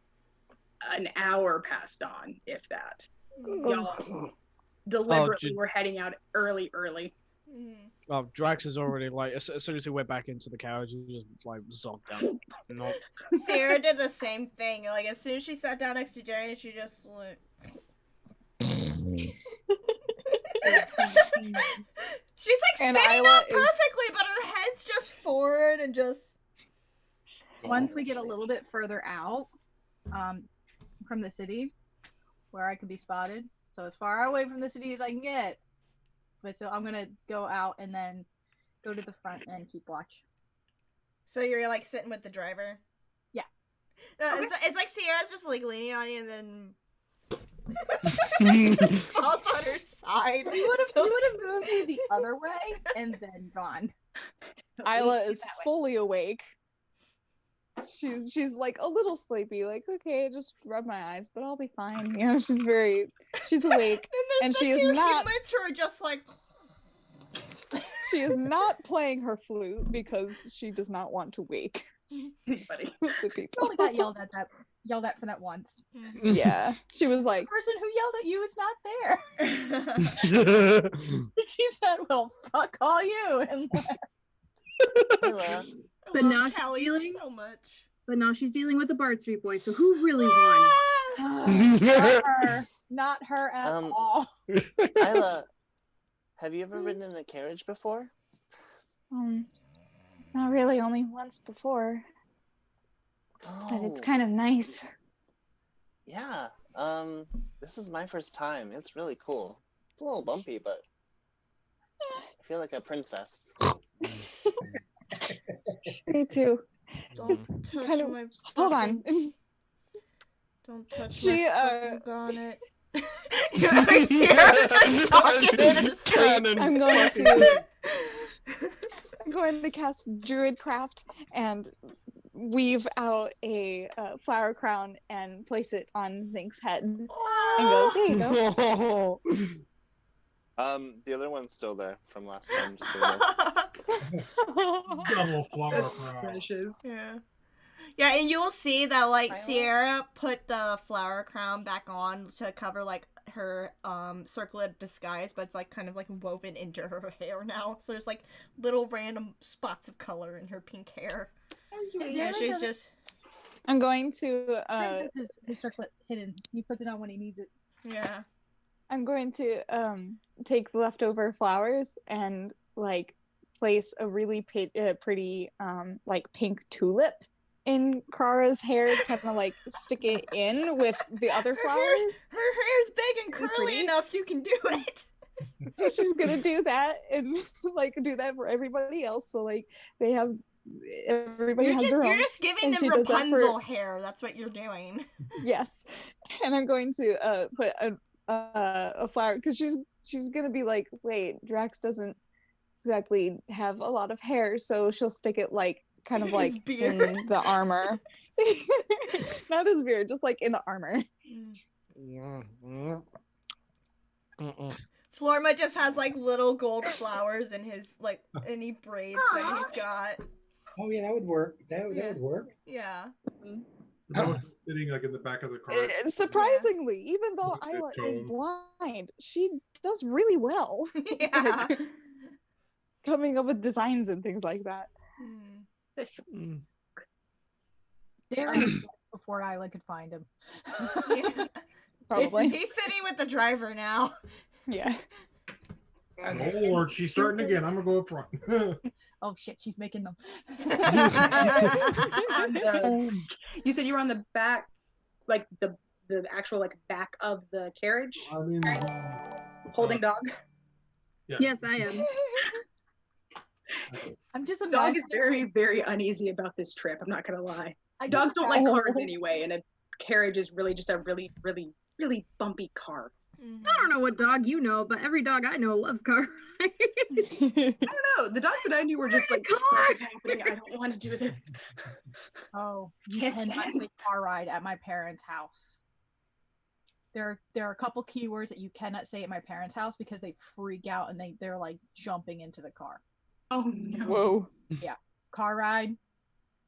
Speaker 3: an hour past dawn, if that. Y'all deliberately were heading out early.
Speaker 1: Mm.
Speaker 6: Well, Drax is already like as soon as he went back into the carriage, he just like zonked out. No.
Speaker 1: Sierra did the same thing. Like as soon as she sat down next to Jerry, she just went. She's like
Speaker 2: And
Speaker 1: sitting
Speaker 2: Isla
Speaker 1: up perfectly, but her head's just forward and just.
Speaker 5: Once we get a little bit further out from the city, where I could be spotted, so as far away from the city as I can get. But so I'm gonna go out and then go to the front and keep watch.
Speaker 1: So you're like sitting with the driver.
Speaker 5: Yeah.
Speaker 1: It's like Sierra's just like leaning on you and then falls on her side.
Speaker 5: You would have moved me the other way and then gone.
Speaker 2: Isla is
Speaker 5: That way.
Speaker 2: fully awake. She's like a little sleepy, like, okay, just rub my eyes, but I'll be fine. You know, she's awake.
Speaker 1: And there's
Speaker 2: And
Speaker 1: the
Speaker 2: she is
Speaker 1: two
Speaker 2: not-
Speaker 1: humans who are just like.
Speaker 2: She is not playing her flute because she does not want to wake
Speaker 3: Anybody.
Speaker 2: the
Speaker 5: I
Speaker 2: people.
Speaker 5: only got yelled at for that once.
Speaker 2: Yeah. She was like,
Speaker 5: The person who yelled at you is not there. She said, "Well, fuck all you." And
Speaker 8: But
Speaker 1: I
Speaker 8: now
Speaker 1: love
Speaker 8: she's
Speaker 1: Callie
Speaker 8: feeling-
Speaker 1: so much.
Speaker 8: But now she's dealing with the Bard Street boy, so who really won?
Speaker 5: not her at
Speaker 10: Um,
Speaker 5: all.
Speaker 10: Isla, have you ever ridden in a carriage before?
Speaker 2: not really, only once before, but it's
Speaker 10: Oh,
Speaker 2: kind of nice.
Speaker 10: yeah. This is my first time. It's really cool. It's a little bumpy, but I feel like a princess.
Speaker 2: Me too.
Speaker 1: Don't touch
Speaker 2: kind of-
Speaker 1: my.
Speaker 2: Hold
Speaker 1: fucking-
Speaker 2: on.
Speaker 1: Don't touch
Speaker 2: She,
Speaker 1: my fucking bonnet. You're like Sierra's just talking in her sleep.
Speaker 6: Cannon.
Speaker 2: I'm going to cast Druidcraft and weave out a flower crown and place it on Zink's head. And go, there you go.
Speaker 4: The other one's still there from last time. Just so you know.
Speaker 9: Double flower
Speaker 3: That's
Speaker 9: crown.
Speaker 3: precious.
Speaker 1: Yeah. Yeah, and you'll see that like
Speaker 5: Violet?
Speaker 1: Sierra put the flower crown back on to cover like her circlet disguise, but it's like kind of like woven into her hair now. So there's like little random spots of color in her pink hair. Yeah, she's just
Speaker 2: I'm going to
Speaker 5: Darren has his circlet hidden. He puts it on when he needs it.
Speaker 1: yeah.
Speaker 2: I'm going to take the leftover flowers and like place a really pretty like pink tulip in Kara's hair, kind of like stick it in with the other flowers.
Speaker 1: Her hair's big and curly
Speaker 2: Pretty.
Speaker 1: enough you can do it.
Speaker 2: She's gonna do that and like do that for everybody else. So like they have everybody has their
Speaker 1: You're
Speaker 2: own.
Speaker 1: just giving
Speaker 2: and
Speaker 1: them
Speaker 2: she does that for-
Speaker 1: Rapunzel hair. That's what you're doing.
Speaker 2: Yes, and I'm going to put a flower because she's gonna be like, wait, Drax doesn't exactly have a lot of hair, so she'll stick it like kind of
Speaker 1: His
Speaker 2: like
Speaker 1: beard.
Speaker 2: in the armor. Not his beard, just like in the armor.
Speaker 1: Florma just has like little gold flowers in his like any braids that he's got.
Speaker 7: Oh yeah, that would work. That
Speaker 1: Yeah.
Speaker 7: would work.
Speaker 1: Yeah.
Speaker 9: That was sitting like in the back of the car.
Speaker 2: Surprisingly, even though
Speaker 9: With the
Speaker 2: Isla is
Speaker 9: tone.
Speaker 2: blind, she does really well
Speaker 1: Yeah.
Speaker 2: coming up with designs and things like that.
Speaker 1: Hmm.
Speaker 5: Darren is dead before Isla could find him.
Speaker 1: Yeah.
Speaker 2: Probably.
Speaker 1: He's sitting with the driver now.
Speaker 2: Yeah.
Speaker 9: Oh Lord, she's starting again. I'm gonna go up front.
Speaker 5: Oh shit, she's making them.
Speaker 3: On the- you said you were on the back, like the actual like back of the carriage,
Speaker 9: I mean,
Speaker 3: holding dog.
Speaker 8: Yes, I am.
Speaker 5: I'm just
Speaker 3: Dog
Speaker 5: imagining.
Speaker 3: is very, very uneasy about this trip. I'm not gonna lie.
Speaker 5: I
Speaker 3: Dogs
Speaker 5: just
Speaker 3: don't like
Speaker 2: Oh.
Speaker 3: cars anyway, and a carriage is really just a really, really, really bumpy car.
Speaker 1: Mhm.
Speaker 8: I don't know what dog you know, but every dog I know loves car rides.
Speaker 3: I don't know. The dogs that I knew were just like, what is happening? I don't want to do this.
Speaker 5: Oh, you
Speaker 3: Can't
Speaker 5: cannot
Speaker 3: stand.
Speaker 5: take car ride at my parents' house. There are a couple keywords that you cannot say at my parents' house because they freak out and they're like jumping into the car.
Speaker 3: Oh no.
Speaker 6: Whoa.
Speaker 5: Yeah. Car ride,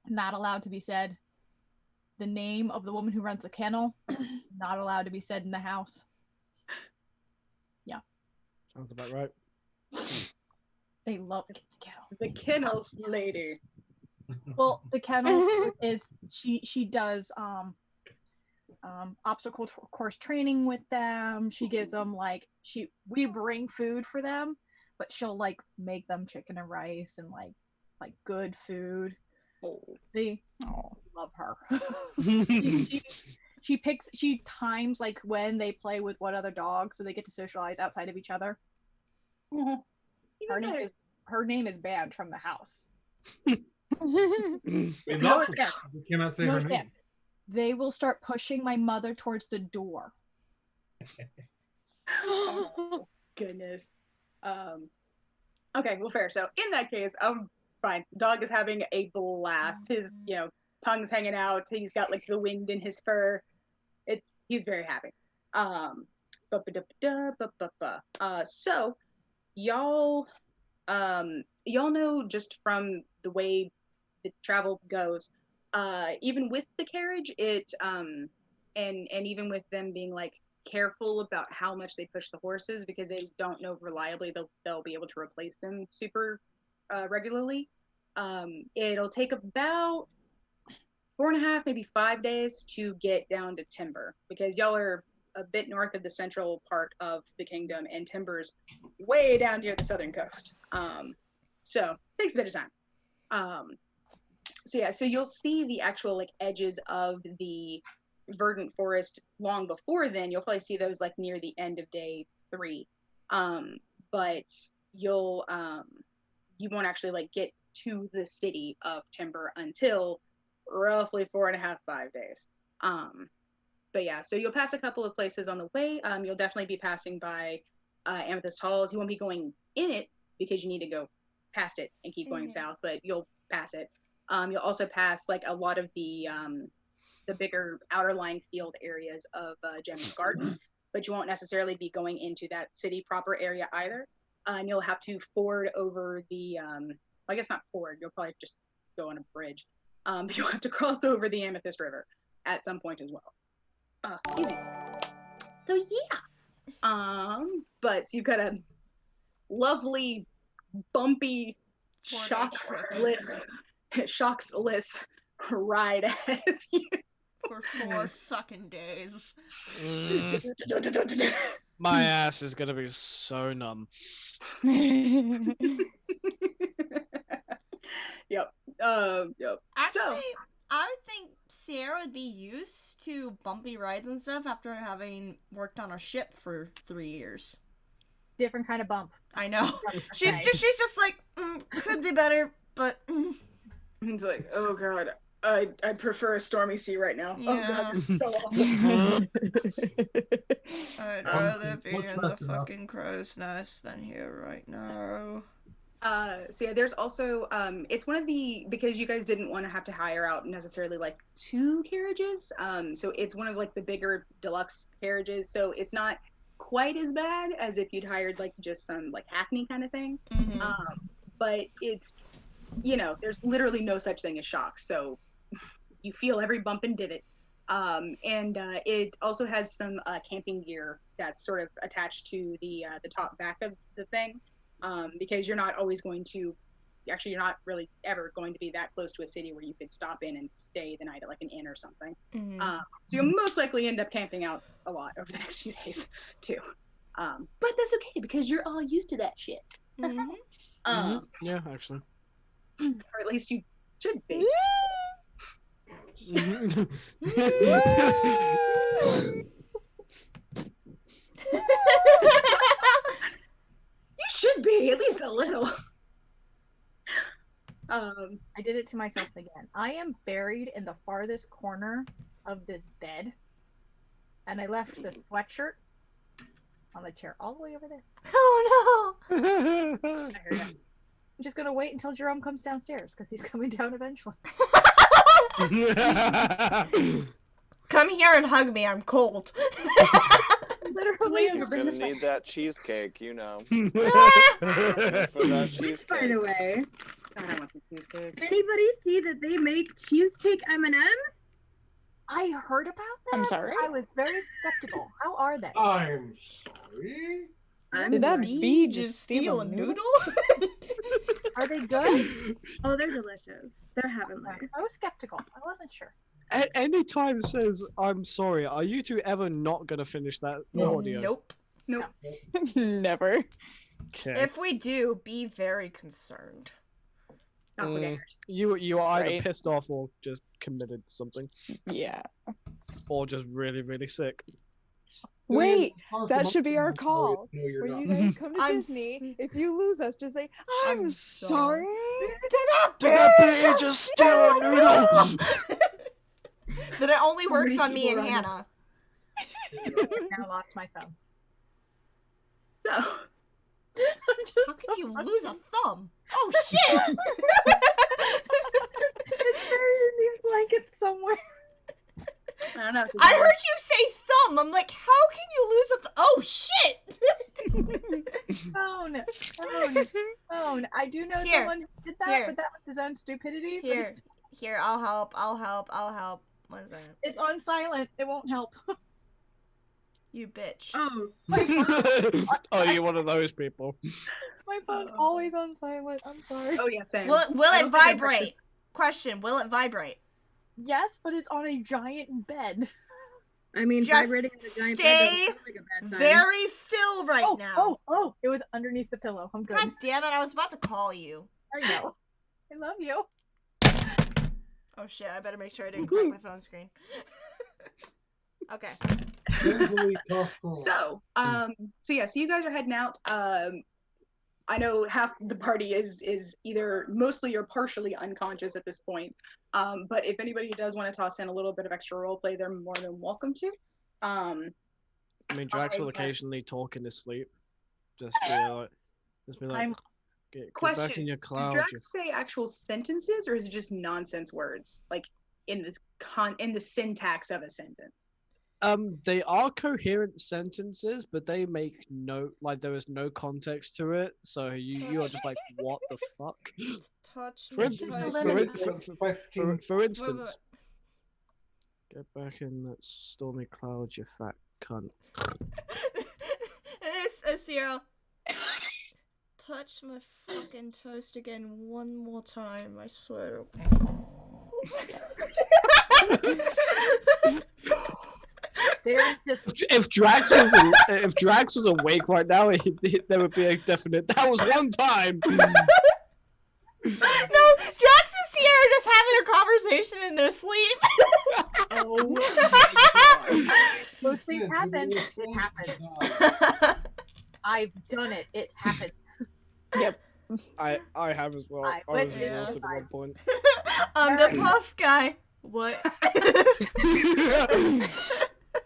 Speaker 5: not allowed to be said. The name of the woman who runs the kennel, not allowed to be said in the house. Yeah.
Speaker 6: Sounds about right.
Speaker 5: They love the kennel.
Speaker 3: The kennel lady.
Speaker 5: Well, the kennel is she does obstacle course training with them. She gives them we bring food for them, but she'll like make them chicken and rice and like good food. They love her. she times like when they play with what other dogs, so they get to socialize outside of each other. Her name is banned from the house.
Speaker 9: We cannot say her name.
Speaker 5: They will start pushing my mother towards the door.
Speaker 3: Oh, goodness. Okay, well, fair. So in that case, fine. Dog is having a blast. His, tongue's hanging out. He's got like the wind in his fur. He's very happy. So y'all know just from the way the travel goes, even with the carriage, and even with them being like careful about how much they push the horses because they don't know reliably they'll be able to replace them super regularly. It'll take about 4.5, maybe 5 days to get down to Timber because y'all are a bit north of the central part of the kingdom and Timber's way down near the southern coast. So it takes a bit of time. So you'll see the actual like edges of the verdant forest long before then. You'll probably see those like near the end of day 3. But you won't actually like get to the city of Timber until roughly 4.5, 5 days. But yeah, so you'll pass a couple of places on the way. You'll definitely be passing by Amethyst Halls. You won't be going in it because you need to go past it and keep going south, but you'll pass it. You'll also pass like a lot of the bigger outer lying field areas of Gem's Garden, but you won't necessarily be going into that city proper area either. And you'll have to ford over the, I guess not ford, you'll probably just go on a bridge. But you'll have to cross over the Amethyst River at some point as well. Excuse me. So yeah. But so you've got a lovely, bumpy, shockless ride ahead of you.
Speaker 1: For 4 fucking days.
Speaker 6: My ass is gonna be so numb.
Speaker 3: Yep.
Speaker 1: Actually, I would think Sierra would be used to bumpy rides and stuff after having worked on a ship for 3 years.
Speaker 5: Different kind of bump.
Speaker 1: I know. She's just like, could be better, but.
Speaker 3: It's like, oh god, I'd prefer a stormy sea right now.
Speaker 1: Yeah.
Speaker 3: Oh god, this is so awful.
Speaker 1: I'd rather be in the fucking crow's nest than here right now.
Speaker 3: So yeah, there's also it's one of the, because you guys didn't want to have to hire out necessarily like 2 carriages, so it's one of like the bigger deluxe carriages, so it's not quite as bad as if you'd hired like just some like hackney kind of thing. But it's, there's literally no such thing as shocks, so you feel every bump and divot. And it also has some camping gear that's sort of attached to the top back of the thing, because you're not always going to, actually you're not really ever going to be that close to a city where you could stop in and stay the night at like an inn or something. So you'll most likely end up camping out a lot over the next few days too. But that's okay because you're all used to that shit.
Speaker 6: Yeah, actually.
Speaker 3: Or at least you should be.
Speaker 1: You
Speaker 3: should be, at least a little.
Speaker 5: I did it to myself again. I am buried in the farthest corner of this bed, and I left the sweatshirt on the chair all the way over there.
Speaker 1: Oh no!
Speaker 5: I heard it. I'm just gonna wait until Jerome comes downstairs because he's coming down eventually.
Speaker 1: Because Come here and hug me. I'm cold.
Speaker 5: Literally,
Speaker 4: He's
Speaker 5: bring
Speaker 4: gonna
Speaker 5: this
Speaker 4: need that cheesecake, you know.
Speaker 6: Mm.
Speaker 4: For that cheesecake.
Speaker 8: By the way,
Speaker 3: God, I want some cheesecake.
Speaker 8: anybody see that they make cheesecake M&Ms?
Speaker 5: I heard about that.
Speaker 11: I'm sorry?
Speaker 5: I was very skeptical. How are they?
Speaker 9: I'm sorry.
Speaker 11: Did that
Speaker 1: Bee
Speaker 11: bee just steal a
Speaker 1: noodle?
Speaker 5: Are they good?
Speaker 8: Oh, they're delicious. They're heavenly.
Speaker 5: I was skeptical. I wasn't sure.
Speaker 6: At any time says, I'm sorry, are you two ever not gonna finish that audio?
Speaker 1: Nope.
Speaker 3: Nope.
Speaker 11: Never.
Speaker 6: Okay.
Speaker 1: If we do, be very concerned.
Speaker 6: You are either
Speaker 11: Right.
Speaker 6: pissed off or just committed something.
Speaker 11: Yeah.
Speaker 6: Or just really, really sick.
Speaker 11: Wait,
Speaker 9: Half
Speaker 11: that
Speaker 9: the
Speaker 11: should be our
Speaker 9: month,
Speaker 11: call.
Speaker 9: no, you're
Speaker 11: When you
Speaker 9: not.
Speaker 11: guys come to
Speaker 1: I'm
Speaker 11: Disney, if you lose us, just say, I'm,
Speaker 1: I'm
Speaker 11: sorry.
Speaker 1: Did that bitch just steal a noodle? That it only
Speaker 8: So
Speaker 1: works
Speaker 8: many
Speaker 1: on me
Speaker 8: people
Speaker 1: and
Speaker 8: around us.
Speaker 1: Hannah.
Speaker 5: Now lost my phone.
Speaker 3: So,
Speaker 5: I'm
Speaker 1: How
Speaker 5: just.
Speaker 1: can you lose a thumb? Oh shit!
Speaker 5: It's buried in these blankets somewhere.
Speaker 3: I don't know.
Speaker 1: I heard you say thumb. I'm like, how can you lose a oh shit!
Speaker 5: Phone. I do know
Speaker 1: Here.
Speaker 5: someone who did that,
Speaker 1: Here.
Speaker 5: but that was his own stupidity. But
Speaker 1: Here, here, I'll help. What is that?
Speaker 5: it's on silent. It won't help.
Speaker 1: You bitch.
Speaker 8: Oh,
Speaker 6: Oh, you're one of those people.
Speaker 5: My phone's always on silent. I'm sorry.
Speaker 3: Oh, yeah, same.
Speaker 1: Will
Speaker 3: I
Speaker 1: it
Speaker 3: don't think I've
Speaker 1: vibrate? Question: will it vibrate?
Speaker 5: Yes, but it's on a giant bed.
Speaker 8: I mean,
Speaker 1: Just
Speaker 8: vibrating on a giant
Speaker 1: stay
Speaker 8: bed doesn't sound like a bad time.
Speaker 1: Very still right now.
Speaker 5: Oh! It was underneath the pillow. I'm good.
Speaker 1: God damn it! I was about to call you.
Speaker 5: I know. I love you.
Speaker 1: Oh shit! I better make sure I didn't crack my phone screen. Okay.
Speaker 9: Mentally tough call.
Speaker 3: So yeah, so you guys are heading out. I know half the party is either mostly or partially unconscious at this point. But if anybody does want to toss in a little bit of extra role play, they're more than welcome to.
Speaker 6: I mean, Drax will occasionally talk in his sleep. Just be like, get back in
Speaker 3: Question:
Speaker 6: your
Speaker 3: Does
Speaker 6: cloud.
Speaker 3: Drax say actual sentences, or is it just nonsense words, like in the syntax of a sentence?
Speaker 6: They are coherent sentences, but they make there is no context to it. So you are just like, what the fuck?
Speaker 1: Touch
Speaker 6: For
Speaker 1: me.
Speaker 6: instance, for instance, get back in that stormy cloud, you fat cunt.
Speaker 1: There's a Sierra. Touch my fucking toast again one more time. I swear.
Speaker 6: If Drax was awake right now, there would be a definite. That was one time.
Speaker 1: No, Drax and Sierra just having a conversation in their sleep.
Speaker 5: Those things happen. It happens. I've done it. It happens.
Speaker 11: Yep.
Speaker 6: I have as well. I was exhausted at one point.
Speaker 1: I'm the puff guy. What?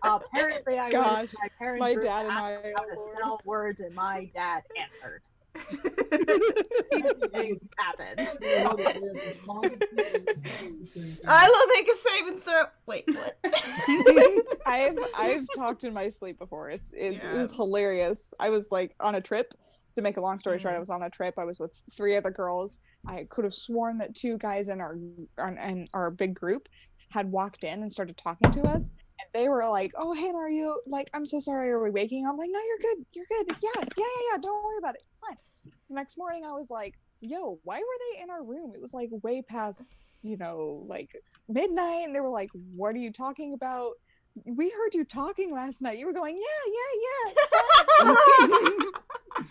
Speaker 5: Apparently, I
Speaker 11: Gosh,
Speaker 5: went to my parents'
Speaker 11: my
Speaker 5: room
Speaker 11: dad and
Speaker 5: to
Speaker 11: I
Speaker 5: ask them how to
Speaker 11: are-
Speaker 5: spell words, and my dad answered. These things happen.
Speaker 1: I will make a save and throw. Wait, what?
Speaker 11: I've talked in my sleep before. It was hilarious. I was like on a trip. To make a long story short, I was on a trip. I was with 3 other girls. I could have sworn that 2 guys in our big group had walked in and started talking to us. And they were like, "Oh, Hannah, are you like? I'm so sorry. Are we waking?" I'm like, "No, you're good. You're good. Yeah. Don't worry about it. It's fine." The next morning, I was like, "Yo, why were they in our room? It was like way past, like midnight." And they were like, "What are you talking about? We heard you talking last night. You were going, yeah. It's fine."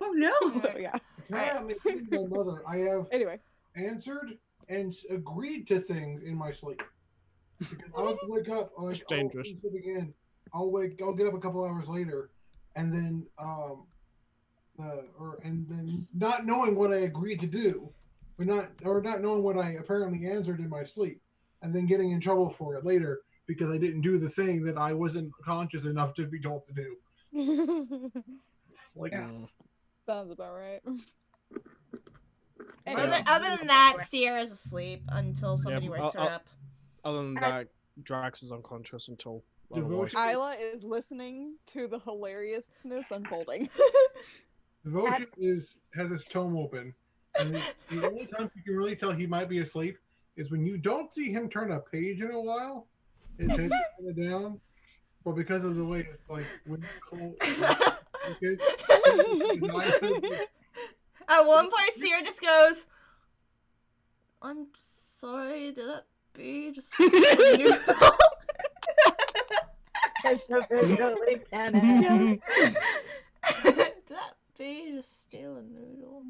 Speaker 3: Oh no!
Speaker 11: So yeah.
Speaker 9: My mother, I have
Speaker 11: Anyway.
Speaker 9: answered and agreed to things in my sleep. Because I'll wake up, like,
Speaker 6: It's dangerous.
Speaker 9: I'll sleep again. I'll get up a couple hours later, and then not knowing what I agreed to do, not knowing what I apparently answered in my sleep, and then getting in trouble for it later because I didn't do the thing that I wasn't conscious enough to be told to do. It's like,
Speaker 11: Sounds about right.
Speaker 1: Other than that, Sierra's asleep until somebody
Speaker 6: Yeah,
Speaker 1: wakes her up.
Speaker 6: Other than that, Drax is unconscious until
Speaker 9: Devotion.
Speaker 11: Isla is listening to the hilariousness unfolding.
Speaker 9: Devotion has his tome open, and the only time you can really tell he might be asleep is when you don't see him turn a page in a while. His head's kind of down, but because of the way it's like when cold.
Speaker 1: At one point, Sierra just goes, "I'm sorry, did that bee just steal a noodle?"
Speaker 5: It's officially canon.
Speaker 1: Did that bee just steal a noodle?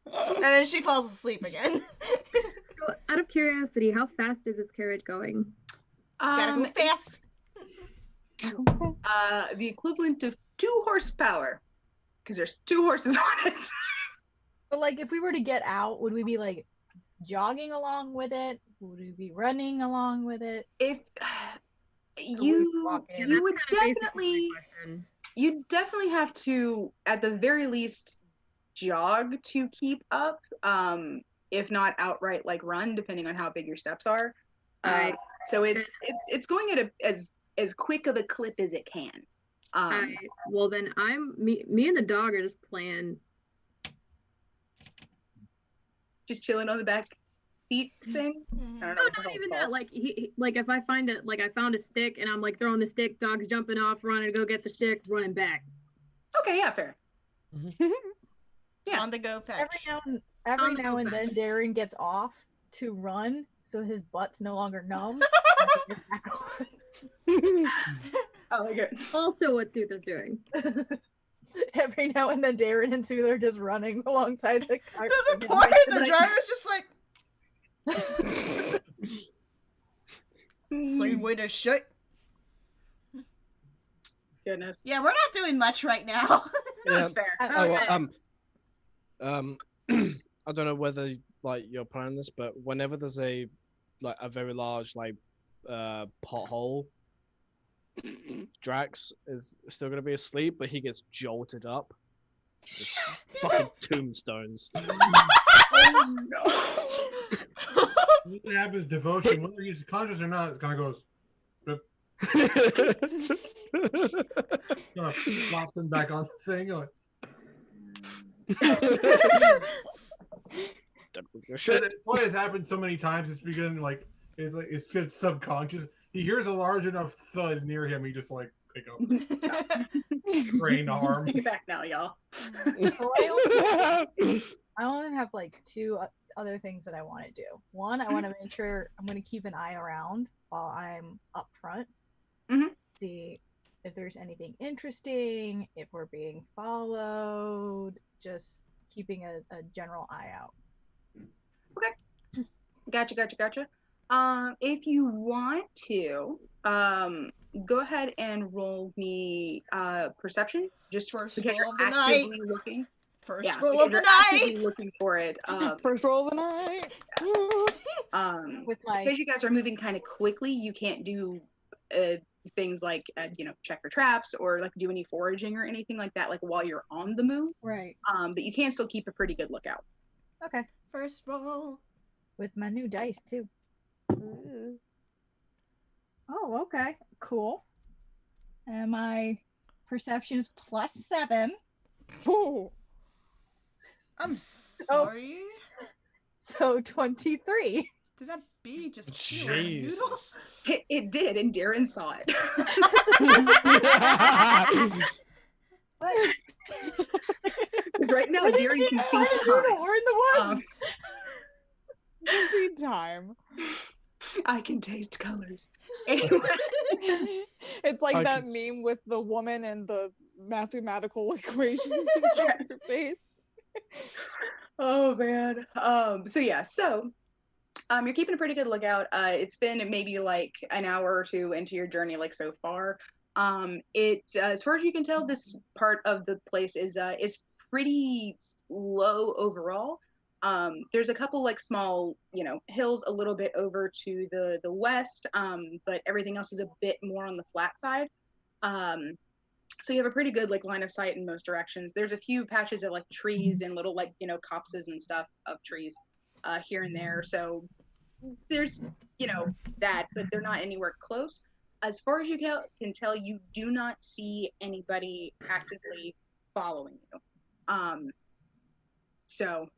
Speaker 1: And then she falls asleep again.
Speaker 8: So, out of curiosity, how fast is this carriage going?
Speaker 1: Gotta go fast.
Speaker 3: The equivalent of 2 horsepower, because there's 2 horses on it.
Speaker 5: But like, if we were to get out, would we be like jogging along with it? Would we be running along with it?
Speaker 3: If you would definitely have to, at the very least, jog to keep up. If not outright like run, depending on how big your steps are. So it's going at as quick of a clip as it can.
Speaker 8: Well, then me and the dog are just playing.
Speaker 3: Just chilling on the back seat thing. I don't know.
Speaker 8: No, not even that. Like like if I find it, like I found a stick and I'm like throwing the stick, dog's jumping off, running to go get the stick, running back.
Speaker 3: Okay, yeah, fair.
Speaker 1: Yeah. On the go fetch.
Speaker 5: Every now and then, Darren gets off to run, so his butt's no longer numb.
Speaker 3: I like it.
Speaker 8: Also, what Sutha's doing.
Speaker 5: Every now and then, Darren and Sutha are just running alongside the car.
Speaker 1: To the point the driver's just like, same way to shit.
Speaker 3: Goodness.
Speaker 1: Yeah, we're not doing much right now.
Speaker 3: That's fair.
Speaker 6: I don't know whether like you're planning this, but whenever there's a very large pothole, Drax is still gonna be asleep, but he gets jolted up. Just fucking tombstones.
Speaker 9: Oh, no. What happens? Devotion, whether he's conscious or not, it kind of goes. Gonna flop him back on the thing. Like, what has happened so many times? It's because it's subconscious. He hears a large enough thud near him. He just pick up, train arm.
Speaker 3: Take it back now, y'all.
Speaker 5: I only have 2 other things that I want to do. One, I want to make sure I'm going to keep an eye around while I'm up front. See if there's anything interesting, if we're being followed, just keeping a general eye out.
Speaker 3: Okay. Gotcha. If you want to, go ahead and roll me perception, just
Speaker 1: First
Speaker 3: because
Speaker 1: roll
Speaker 3: you're
Speaker 1: of the
Speaker 3: actively
Speaker 1: night.
Speaker 3: looking.
Speaker 1: First roll of the night.
Speaker 3: Looking for it.
Speaker 11: First roll of the night.
Speaker 3: Because you guys are moving kind of quickly, you can't do things like check for traps or do any foraging or anything like that while you're on the move.
Speaker 5: Right.
Speaker 3: But you can still keep a pretty good lookout.
Speaker 5: Okay.
Speaker 1: First roll
Speaker 5: with my new dice too. Oh, okay. Cool. And my perception is +7.
Speaker 11: Ooh.
Speaker 1: I'm sorry.
Speaker 5: So 23.
Speaker 1: Did that bee just steal a noodle?
Speaker 6: Jesus.
Speaker 3: It did, and Darren saw it. Right now, Darren can see time.
Speaker 5: We're in the woods.
Speaker 11: You see time.
Speaker 3: I can taste colors.
Speaker 11: Anyway. It's like that
Speaker 6: can
Speaker 11: meme with the woman and the mathematical equations in her face.
Speaker 3: Oh man. You're keeping a pretty good lookout. It's been maybe an hour or 2 into your journey so far. As far as you can tell, this part of the place is pretty low overall. There's a couple small, hills a little bit over to the west, but everything else is a bit more on the flat side. So you have a pretty good line of sight in most directions. There's a few patches of trees and little copses and stuff of trees here and there. So there's that, but they're not anywhere close. As far as you can tell, you do not see anybody actively following you. So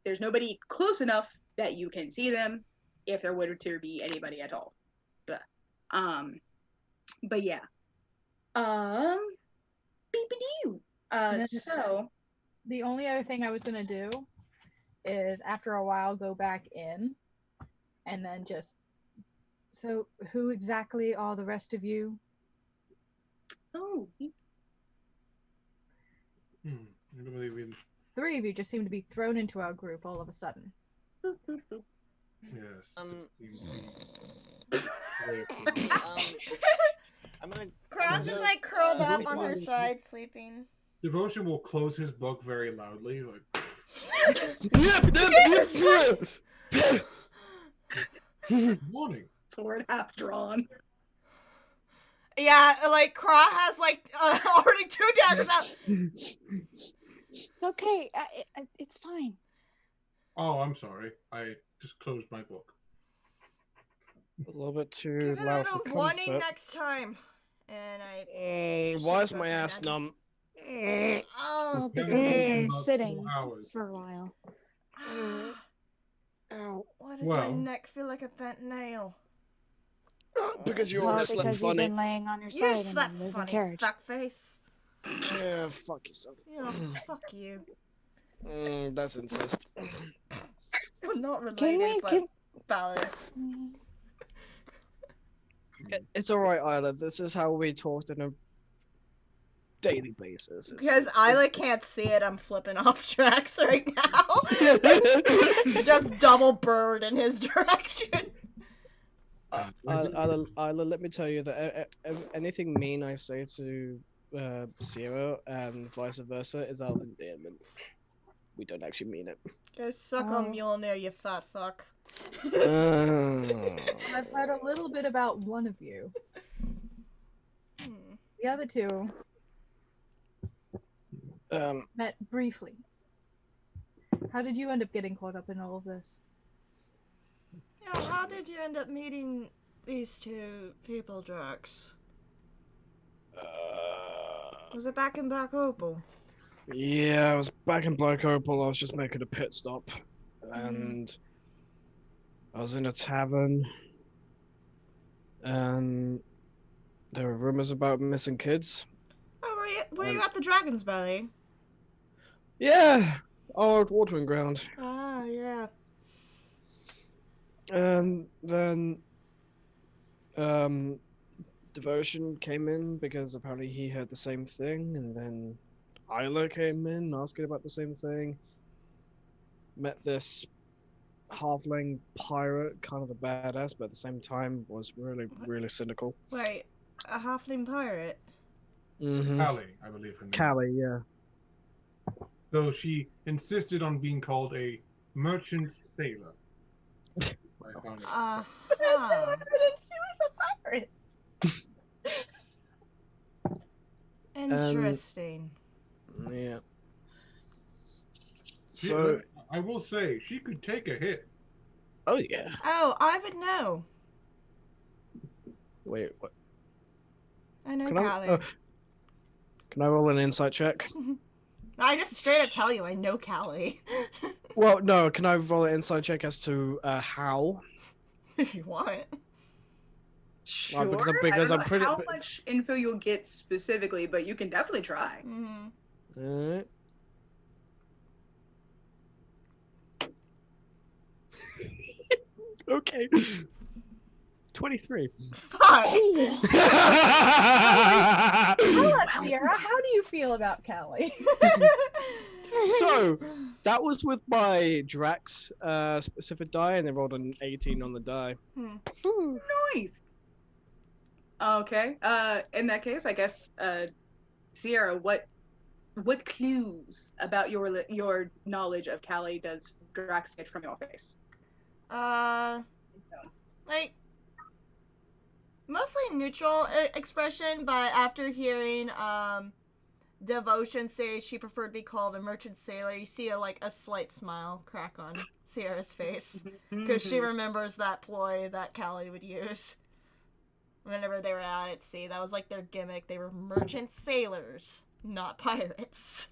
Speaker 3: there's nobody close enough that you can see them, if there were to be anybody at all. But yeah. Beep-a-doo. So
Speaker 5: the only other thing I was gonna do is after a while go back in and then just, so who exactly are the rest of you?
Speaker 3: Oh.
Speaker 9: I don't believe we.
Speaker 5: 3 of you just seem to be thrown into our group all of a sudden.
Speaker 9: Yes.
Speaker 10: I'm gonna.
Speaker 1: Cross was like curled up on her side, sleeping.
Speaker 9: Devotion will close his book very loudly, like. Morning.
Speaker 3: Sword half drawn.
Speaker 1: Yeah, like Craw has like already 2 daggers out.
Speaker 11: It's okay. It's fine.
Speaker 9: Oh, I'm sorry. I just closed my book.
Speaker 6: A little bit too
Speaker 1: Give
Speaker 6: loud
Speaker 1: it
Speaker 6: for
Speaker 1: a warning
Speaker 6: comfort.
Speaker 1: next time. And I.
Speaker 6: Why is my ass numb?
Speaker 11: Oh, because you've been sitting for a while.
Speaker 6: Ow.
Speaker 1: Why does my neck feel like a bent nail?
Speaker 6: Because you're
Speaker 11: Well,
Speaker 6: slept
Speaker 11: because
Speaker 6: funny.
Speaker 11: you've been laying on your
Speaker 1: You
Speaker 11: side in
Speaker 1: slept
Speaker 11: a living
Speaker 1: funny,
Speaker 11: carriage.
Speaker 1: fuckface.
Speaker 6: Yeah, fuck yourself.
Speaker 1: Yeah, fuck you.
Speaker 6: That's incest.
Speaker 1: Well, not related, but valid.
Speaker 6: It's alright, Isla. This is how we talked on a daily basis.
Speaker 1: Because Isla can't see it, I'm flipping off tracks right now. Just double bird in his direction.
Speaker 6: Isla, let me tell you that anything mean I say to Sierra and vice versa is out of endearment. We don't actually mean it.
Speaker 1: Go suck on Mjolnir, you fat fuck.
Speaker 5: I've heard a little bit about one of you. The other 2 met briefly. How did you end up getting caught up in all of this?
Speaker 1: Yeah, how did you end up meeting these 2 people, Drax? Was it back in Black Opal?
Speaker 6: Yeah, I was back in Black Opal. I was just making a pit stop, and I was in a tavern, and there were rumors about missing kids.
Speaker 1: Oh, were you at the Dragon's Belly?
Speaker 6: Yeah, old watering ground.
Speaker 1: Ah, yeah.
Speaker 6: And then, Devotion came in because apparently he heard the same thing, and then Isla came in asking about the same thing. Met this halfling pirate, kind of a badass, but at the same time was really, really cynical.
Speaker 1: Wait, a halfling pirate?
Speaker 6: Mm-hmm.
Speaker 9: Callie, I believe her name.
Speaker 6: Callie, yeah.
Speaker 9: Though she insisted on being called a merchant sailor.
Speaker 5: I evidence she was a pirate.
Speaker 1: Interesting.
Speaker 6: Yeah.
Speaker 9: So I will say she could take a hit.
Speaker 6: Oh yeah.
Speaker 1: Oh, I would know.
Speaker 6: Wait, what?
Speaker 1: I know
Speaker 6: Can
Speaker 1: Callie.
Speaker 6: Can I roll an insight check?
Speaker 1: I just straight up tell you I know Callie.
Speaker 6: Well, no. Can I roll an insight check as to how?
Speaker 1: If you want.
Speaker 3: Sure.
Speaker 6: Because I'm
Speaker 3: I don't know
Speaker 6: pretty.
Speaker 3: how much info you'll get specifically, but you can definitely try.
Speaker 6: Alright. Okay. 23.
Speaker 5: Fuck! Sierra, how do you feel about Callie?
Speaker 6: So, that was with my Drax specific die, and they rolled an 18 on the die.
Speaker 3: Ooh, nice. Okay. In that case, I guess, Sierra, what clues about your knowledge of Callie does Drax get from your face?
Speaker 1: Like mostly neutral expression, but after hearing Devotion says she preferred to be called a merchant sailor. You see a slight smile crack on Sierra's face because she remembers that ploy that Callie would use whenever they were out at sea. That was like their gimmick. They were merchant sailors, not pirates.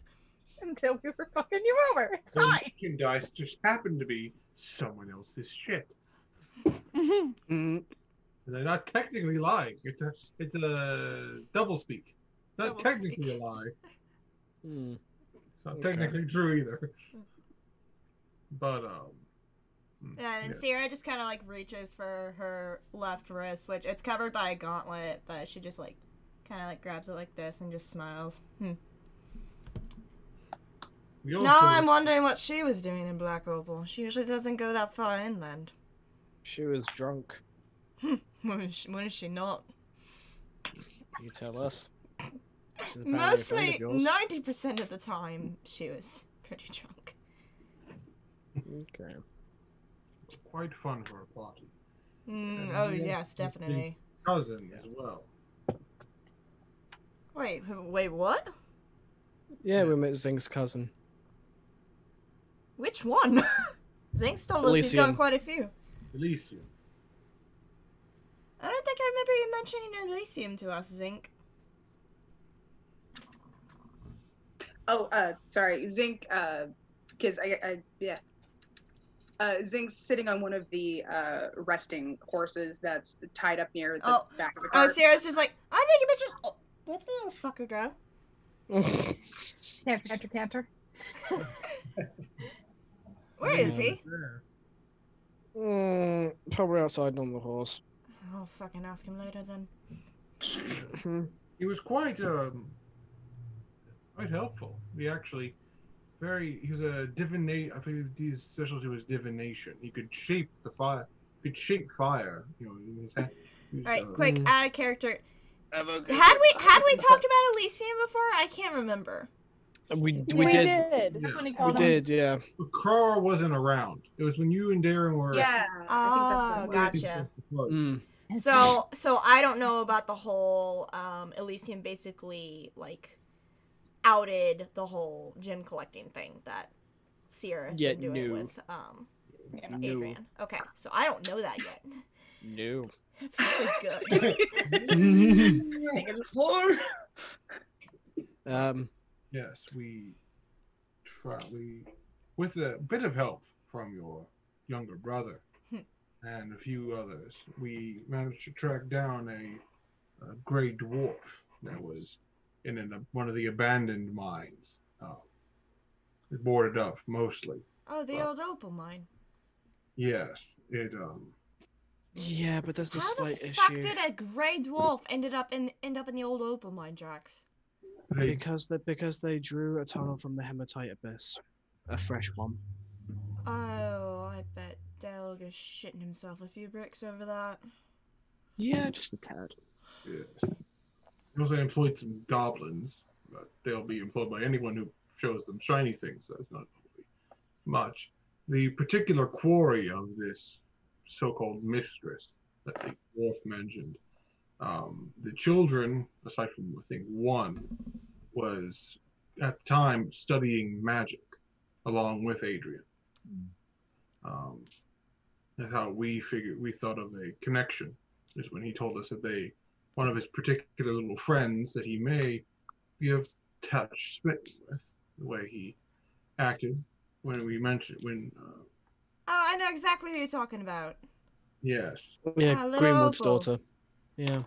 Speaker 5: Until we were fucking you over. It's
Speaker 9: The
Speaker 5: fine.
Speaker 9: merchandise just happened to be someone else's shit.
Speaker 6: Mm,
Speaker 9: They're not technically lying. It's a double speak. Not
Speaker 1: Double
Speaker 9: technically
Speaker 1: speak.
Speaker 9: a lie.
Speaker 6: mm.
Speaker 9: It's not
Speaker 6: Okay.
Speaker 9: technically true either. But
Speaker 1: Yeah, and Sierra just kind of reaches for her left wrist, which it's covered by a gauntlet, but she just kind of grabs it like this and just smiles.
Speaker 9: we also,
Speaker 1: Now I'm wondering what she was doing in Black Opal. She usually doesn't go that far inland.
Speaker 6: She was drunk.
Speaker 1: When is she not?
Speaker 6: You tell us. She's apparently a friend
Speaker 1: Mostly,
Speaker 6: of yours.
Speaker 1: 90% of the time, she was pretty drunk.
Speaker 6: Okay.
Speaker 9: quite fun for a party.
Speaker 1: Oh, yes, definitely.
Speaker 9: Cousin as well.
Speaker 1: Wait, what?
Speaker 6: Yeah, we met Zing's cousin.
Speaker 1: Which one? Zink told us he's got
Speaker 6: Elysium.
Speaker 1: quite a few.
Speaker 9: Elysium.
Speaker 1: I don't think I remember you mentioning Elysium to us, Zink.
Speaker 3: Oh, sorry, Zink. Because yeah. Zink's sitting on one of the resting horses that's tied up near the back of the
Speaker 1: Oh,
Speaker 3: cart.
Speaker 1: Sarah's just like, I think you mentioned. Oh, where'd the little fucker go?
Speaker 5: Canter.
Speaker 1: Where is he?
Speaker 6: Probably outside on the horse.
Speaker 1: I'll fucking ask him later then.
Speaker 9: He was quite helpful. He actually he was a divinate. I believe his specialty was divination. He could shape the fire. Could shape fire. You know, in his hand.
Speaker 1: All right, quick, add a character. Had we talked about Elysium before? I can't remember.
Speaker 6: We did.
Speaker 5: That's when he called
Speaker 6: We did,
Speaker 5: us.
Speaker 6: yeah.
Speaker 9: But Carl wasn't around. It was when you and Darren were.
Speaker 3: Yeah.
Speaker 1: Oh, gotcha. So I don't know about the whole Elysium basically outed the whole gem collecting thing that Sierra has been doing with Adrian. Okay, so I don't know that yet.
Speaker 6: No.
Speaker 1: That's really good.
Speaker 9: Yes, we, with a bit of help from your younger brother and a few others, we managed to track down a gray dwarf that was in one of the abandoned mines. It boarded up mostly.
Speaker 1: Oh, the old opal mine.
Speaker 9: Yes, it.
Speaker 6: Yeah, but there's a slight
Speaker 1: Fuck
Speaker 6: issue.
Speaker 1: did a gray dwarf end up in the old opal mine, Drax?
Speaker 6: Because they drew a tunnel from the hematite abyss, a fresh one.
Speaker 1: Oh, I bet Dale is shitting himself a few bricks over that.
Speaker 6: Yeah, just a tad.
Speaker 9: Yes. He also employed some goblins, but they'll be employed by anyone who shows them shiny things, so it's not really much. The particular quarry of this so-called mistress that the dwarf mentioned, the children, aside from I think one, was at the time studying magic along with Adrian. That's how we thought of a connection, is when he told us that one of his particular little friends that he may be of touch smitten with, the way he acted when
Speaker 1: Oh, I know exactly who you're talking about.
Speaker 9: yes.
Speaker 6: Yeah,
Speaker 1: little
Speaker 6: Greenwood's
Speaker 1: opal.
Speaker 6: daughter. Yeah.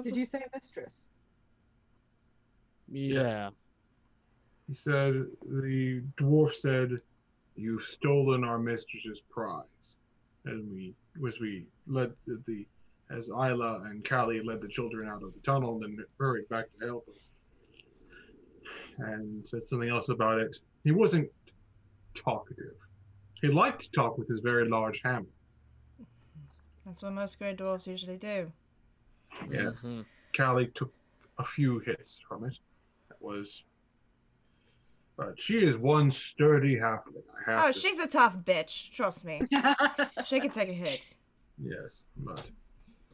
Speaker 5: Did you say mistress?
Speaker 6: Yeah.
Speaker 9: He said, the dwarf said, "You've stolen our mistress's prize." As we led as Isla and Callie led the children out of the tunnel and hurried back to help us. And said something else about it. He wasn't talkative. He liked to talk with his very large hammer.
Speaker 1: That's what most gray dwarves usually do.
Speaker 9: Yeah. Callie took a few hits from it. But she is one sturdy halfling.
Speaker 1: She's a tough bitch. Trust me. She can take a hit.
Speaker 9: Yes, but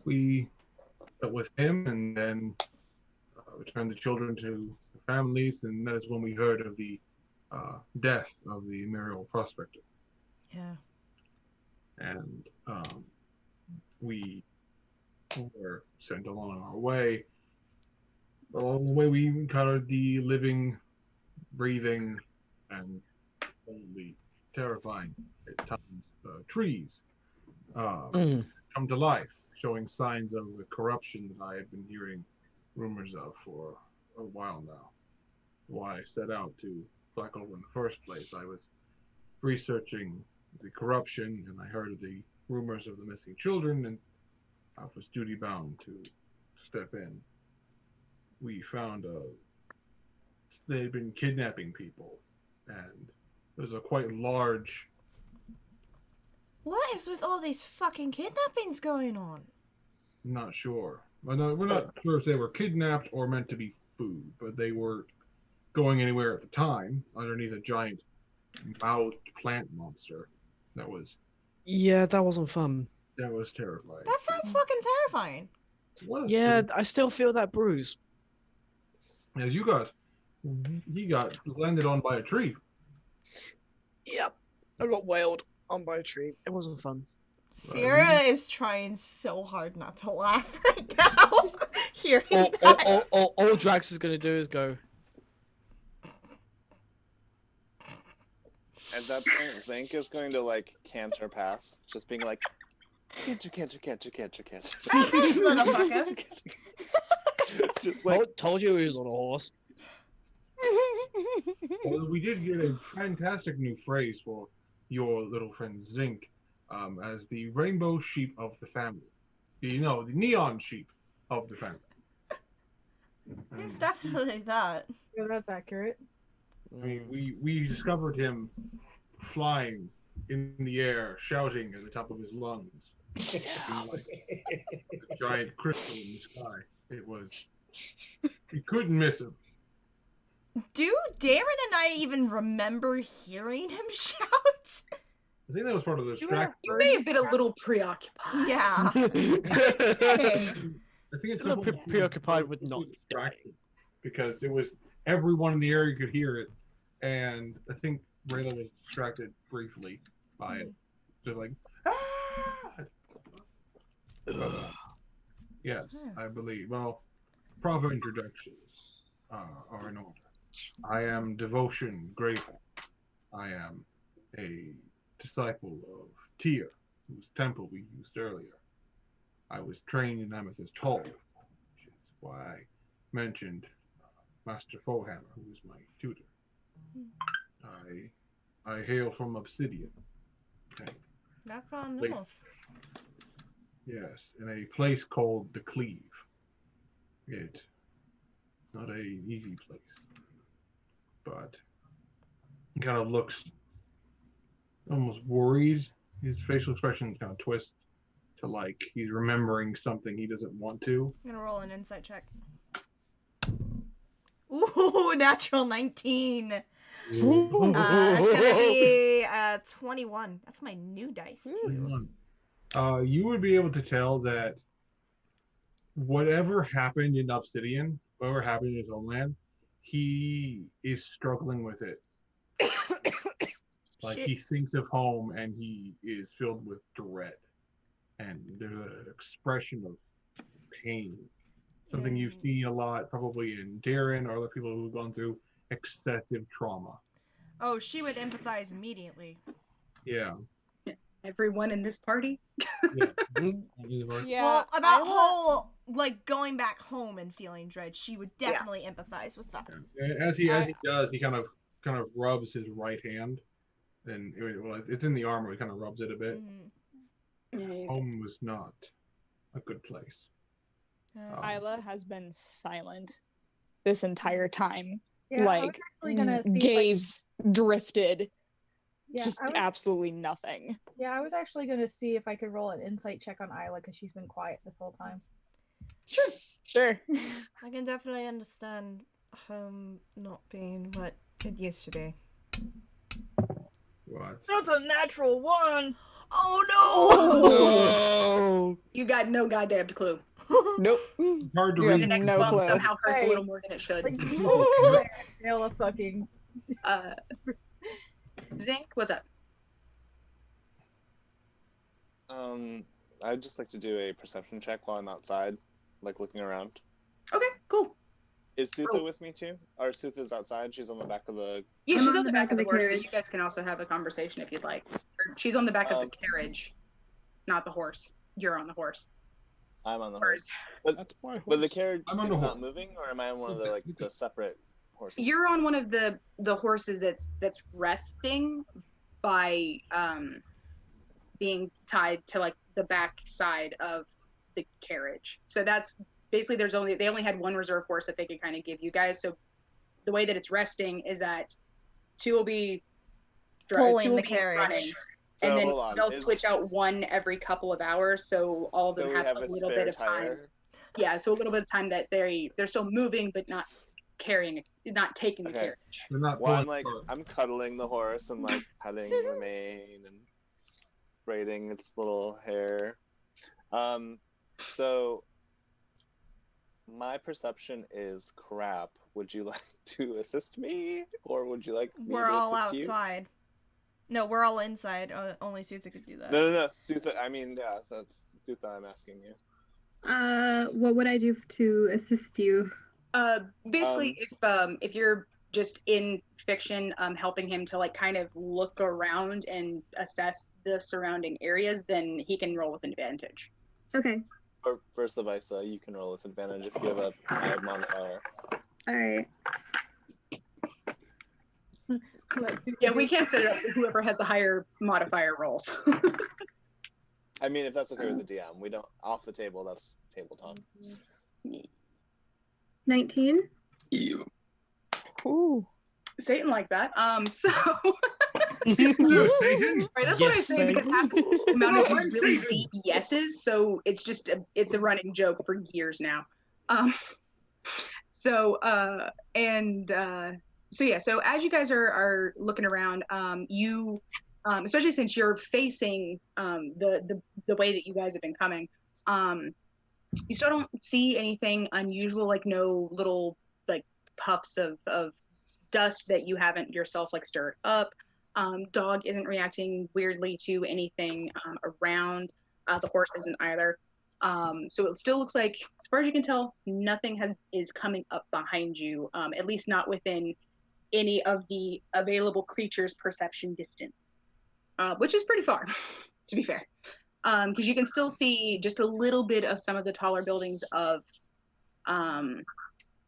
Speaker 9: we dealt with him and then returned the children to the families, and that is when we heard of the death of the Muriel prospector.
Speaker 1: Yeah.
Speaker 9: And we were sent along our way. Along the way, we encountered the living, breathing, and only terrifying at times trees come to life, showing signs of the corruption that I had been hearing rumors of for a while now. Why I set out to Black Over in the first place. I was researching the corruption, and I heard of the rumors of the missing children, and I was duty bound to step in. We found they had been kidnapping people, and there's a quite large.
Speaker 1: What is with all these fucking kidnappings going on?
Speaker 9: Not sure. Well, no, we're not sure if they were kidnapped or meant to be food, but they were going anywhere at the time underneath a giant mouthed plant monster. That was.
Speaker 6: Yeah, that wasn't fun.
Speaker 9: That was terrifying.
Speaker 1: That sounds fucking terrifying.
Speaker 6: Yeah, I still feel that bruise.
Speaker 9: As he got landed on by a tree.
Speaker 6: Yep, I got wailed on by a tree. It wasn't fun.
Speaker 1: Sierra is trying so hard not to laugh right now. Hearing that.
Speaker 6: All Drax is gonna do is go.
Speaker 4: At that point, Zink is going to like canter past, just being like, canter.
Speaker 1: This motherfucker.
Speaker 4: Just like,
Speaker 6: Told you he was on a horse.
Speaker 9: Well, we did get a fantastic new phrase for your little friend Zink, as the rainbow sheep of the family. The neon sheep of the family.
Speaker 1: It's definitely that.
Speaker 5: Yeah, that's accurate.
Speaker 9: I mean, we discovered him flying in the air, shouting at the top of his lungs. Like a giant crystal in the sky. It was. You couldn't miss him.
Speaker 1: Do Darren and I even remember hearing him shout?
Speaker 9: I think that was part of the distraction.
Speaker 3: You may have been a little preoccupied.
Speaker 1: Yeah.
Speaker 9: I think it's
Speaker 6: a little preoccupied with not
Speaker 9: distraction because it was everyone in the area could hear it, and I think Rayla was distracted briefly by it, just like yes, I believe. Well, proper introductions are in order. I am Devotion Graven. I am a disciple of Tyr, whose temple we used earlier. I was trained in Amethyst Hall, which is why I mentioned Master Foehammer, who was my tutor. I hail from Obsidian.
Speaker 1: That's on north.
Speaker 9: Yes, in a place called the Cleave. It's not a easy place, but he kind of looks almost worried. His facial expression kind of twists to like he's remembering something he doesn't want to.
Speaker 1: I'm gonna roll an insight check. Ooh, natural 19. It's gonna be 21. That's my new dice too.
Speaker 9: You would be able to tell that whatever happened in Obsidian, whatever happened in his homeland, he is struggling with it. Like he thinks of home and he is filled with dread. And there's an expression of pain. Something you've seen a lot probably in Darren or other people who've gone through excessive trauma.
Speaker 1: Oh, she would empathize immediately.
Speaker 9: Yeah.
Speaker 3: Everyone in this party?
Speaker 11: Yeah.
Speaker 1: Well, about whole, like, going back home and feeling dread, she would definitely empathize with that.
Speaker 9: As he does, he kind of rubs his right hand. And it's in the armor, he kind of rubs it a bit. Home was not a good place.
Speaker 11: Isla has been silent this entire time.
Speaker 5: Yeah,
Speaker 11: like, gaze drifted.
Speaker 5: Yeah,
Speaker 11: just absolutely nothing.
Speaker 5: Yeah, I was actually going to see if I could roll an insight check on Isla because she's been quiet this whole time.
Speaker 11: Sure.
Speaker 1: I can definitely understand home not being what it used to be.
Speaker 9: What?
Speaker 5: That's a natural one.
Speaker 1: Oh no!
Speaker 3: You got no goddamn clue.
Speaker 11: Nope.
Speaker 9: It's hard to
Speaker 11: You have
Speaker 9: read.
Speaker 3: The next
Speaker 11: no
Speaker 3: bump
Speaker 11: clue.
Speaker 3: somehow hurts a
Speaker 5: Hey.
Speaker 3: little more than it should.
Speaker 5: Like, fail a fucking.
Speaker 3: Zinc, what's up?
Speaker 4: I'd just like to do a perception check while I'm outside, like looking around.
Speaker 3: Okay, cool.
Speaker 4: Is Sutha with me too? Or Sutha's outside? She's on the back of the.
Speaker 3: Yeah,
Speaker 8: I'm
Speaker 3: she's on the back of the horse, so
Speaker 8: carriage.
Speaker 3: you guys can also have a conversation if you'd like. Or she's on the back of the carriage, not the horse. You're on the horse.
Speaker 4: I'm on the
Speaker 3: Birds.
Speaker 4: horse.
Speaker 6: That's my horse.
Speaker 4: But the carriage
Speaker 9: I'm on
Speaker 4: is
Speaker 9: the
Speaker 4: not
Speaker 9: horse.
Speaker 4: moving, or am I on one of the like the separate horses?
Speaker 3: You're on one of the horses that's resting by being tied to like the back side of the carriage. So that's basically they only had one reserve horse that they could kind of give you guys. So the way that it's resting is that two will be
Speaker 1: Pulling the
Speaker 3: be
Speaker 1: carriage.
Speaker 3: running,
Speaker 4: So,
Speaker 3: and then
Speaker 4: hold on,
Speaker 3: they'll
Speaker 4: is-
Speaker 3: switch out one every couple of hours, so all of them
Speaker 4: So we
Speaker 3: have
Speaker 4: have
Speaker 3: a
Speaker 4: a
Speaker 3: little
Speaker 4: spare
Speaker 3: bit of time.
Speaker 4: tire?
Speaker 3: Yeah, so a little bit of time that they're still moving but not not taking the
Speaker 4: Okay.
Speaker 3: carriage.
Speaker 9: They're not
Speaker 4: Well, I'm
Speaker 9: pulling
Speaker 4: like,
Speaker 9: apart.
Speaker 4: I'm cuddling the horse and like petting the mane and braiding its little hair. So my perception is crap. Would you like to assist me, or would you like me
Speaker 1: We're
Speaker 4: to
Speaker 1: all
Speaker 4: assist you?
Speaker 1: outside. No, we're all inside. Only Sutha could do that.
Speaker 4: No. Sutha, I mean, yeah, that's Sutha I'm asking you.
Speaker 8: What would I do to assist you?
Speaker 3: Basically, if you're just in fiction, helping him to like kind of look around and assess the surrounding areas, then he can roll with advantage.
Speaker 8: Okay.
Speaker 4: Or first Levisa, you can roll with advantage if you have a high modifier.
Speaker 8: All right.
Speaker 3: Yeah, we can't set it up so whoever has the higher modifier rolls.
Speaker 4: I mean, if that's okay with the DM, we don't off the table. That's table talk.
Speaker 8: 19.
Speaker 11: Ooh.
Speaker 3: Satan like that. So right, that's what I
Speaker 6: Yes,
Speaker 3: say because
Speaker 6: Satan.
Speaker 3: half the amount of these really deep yeses, so it's just it's a running joke for years now. So as you guys are looking around, you especially since you're facing the way that you guys have been coming, you still don't see anything unusual, like no little like puffs of dust that you haven't yourself like stirred up. Dog isn't reacting weirdly to anything around. The horse isn't either. So it still looks like, as far as you can tell, nothing is coming up behind you, at least not within any of the available creatures' perception distance, which is pretty far, to be fair. Because you can still see just a little bit of some of the taller buildings of, I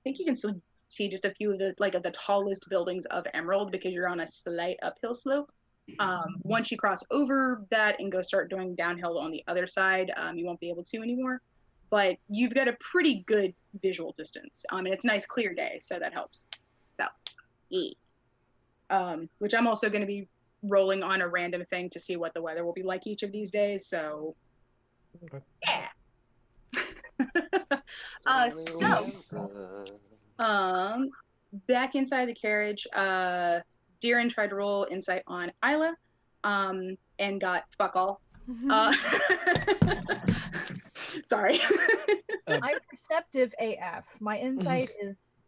Speaker 3: think you can still see just a few of the tallest buildings of Emerald because you're on a slight uphill slope. Once you cross over that and go start doing downhill on the other side, you won't be able to anymore. But you've got a pretty good visual distance. And it's a nice clear day, so that helps. So, yeah. Which I'm also going to be rolling on a random thing to see what the weather will be like each of these days. So,
Speaker 6: Okay.
Speaker 3: Yeah. Back inside the carriage, Deeren tried to roll insight on Isla, and got fuck all. Sorry.
Speaker 5: I'm perceptive AF. My insight is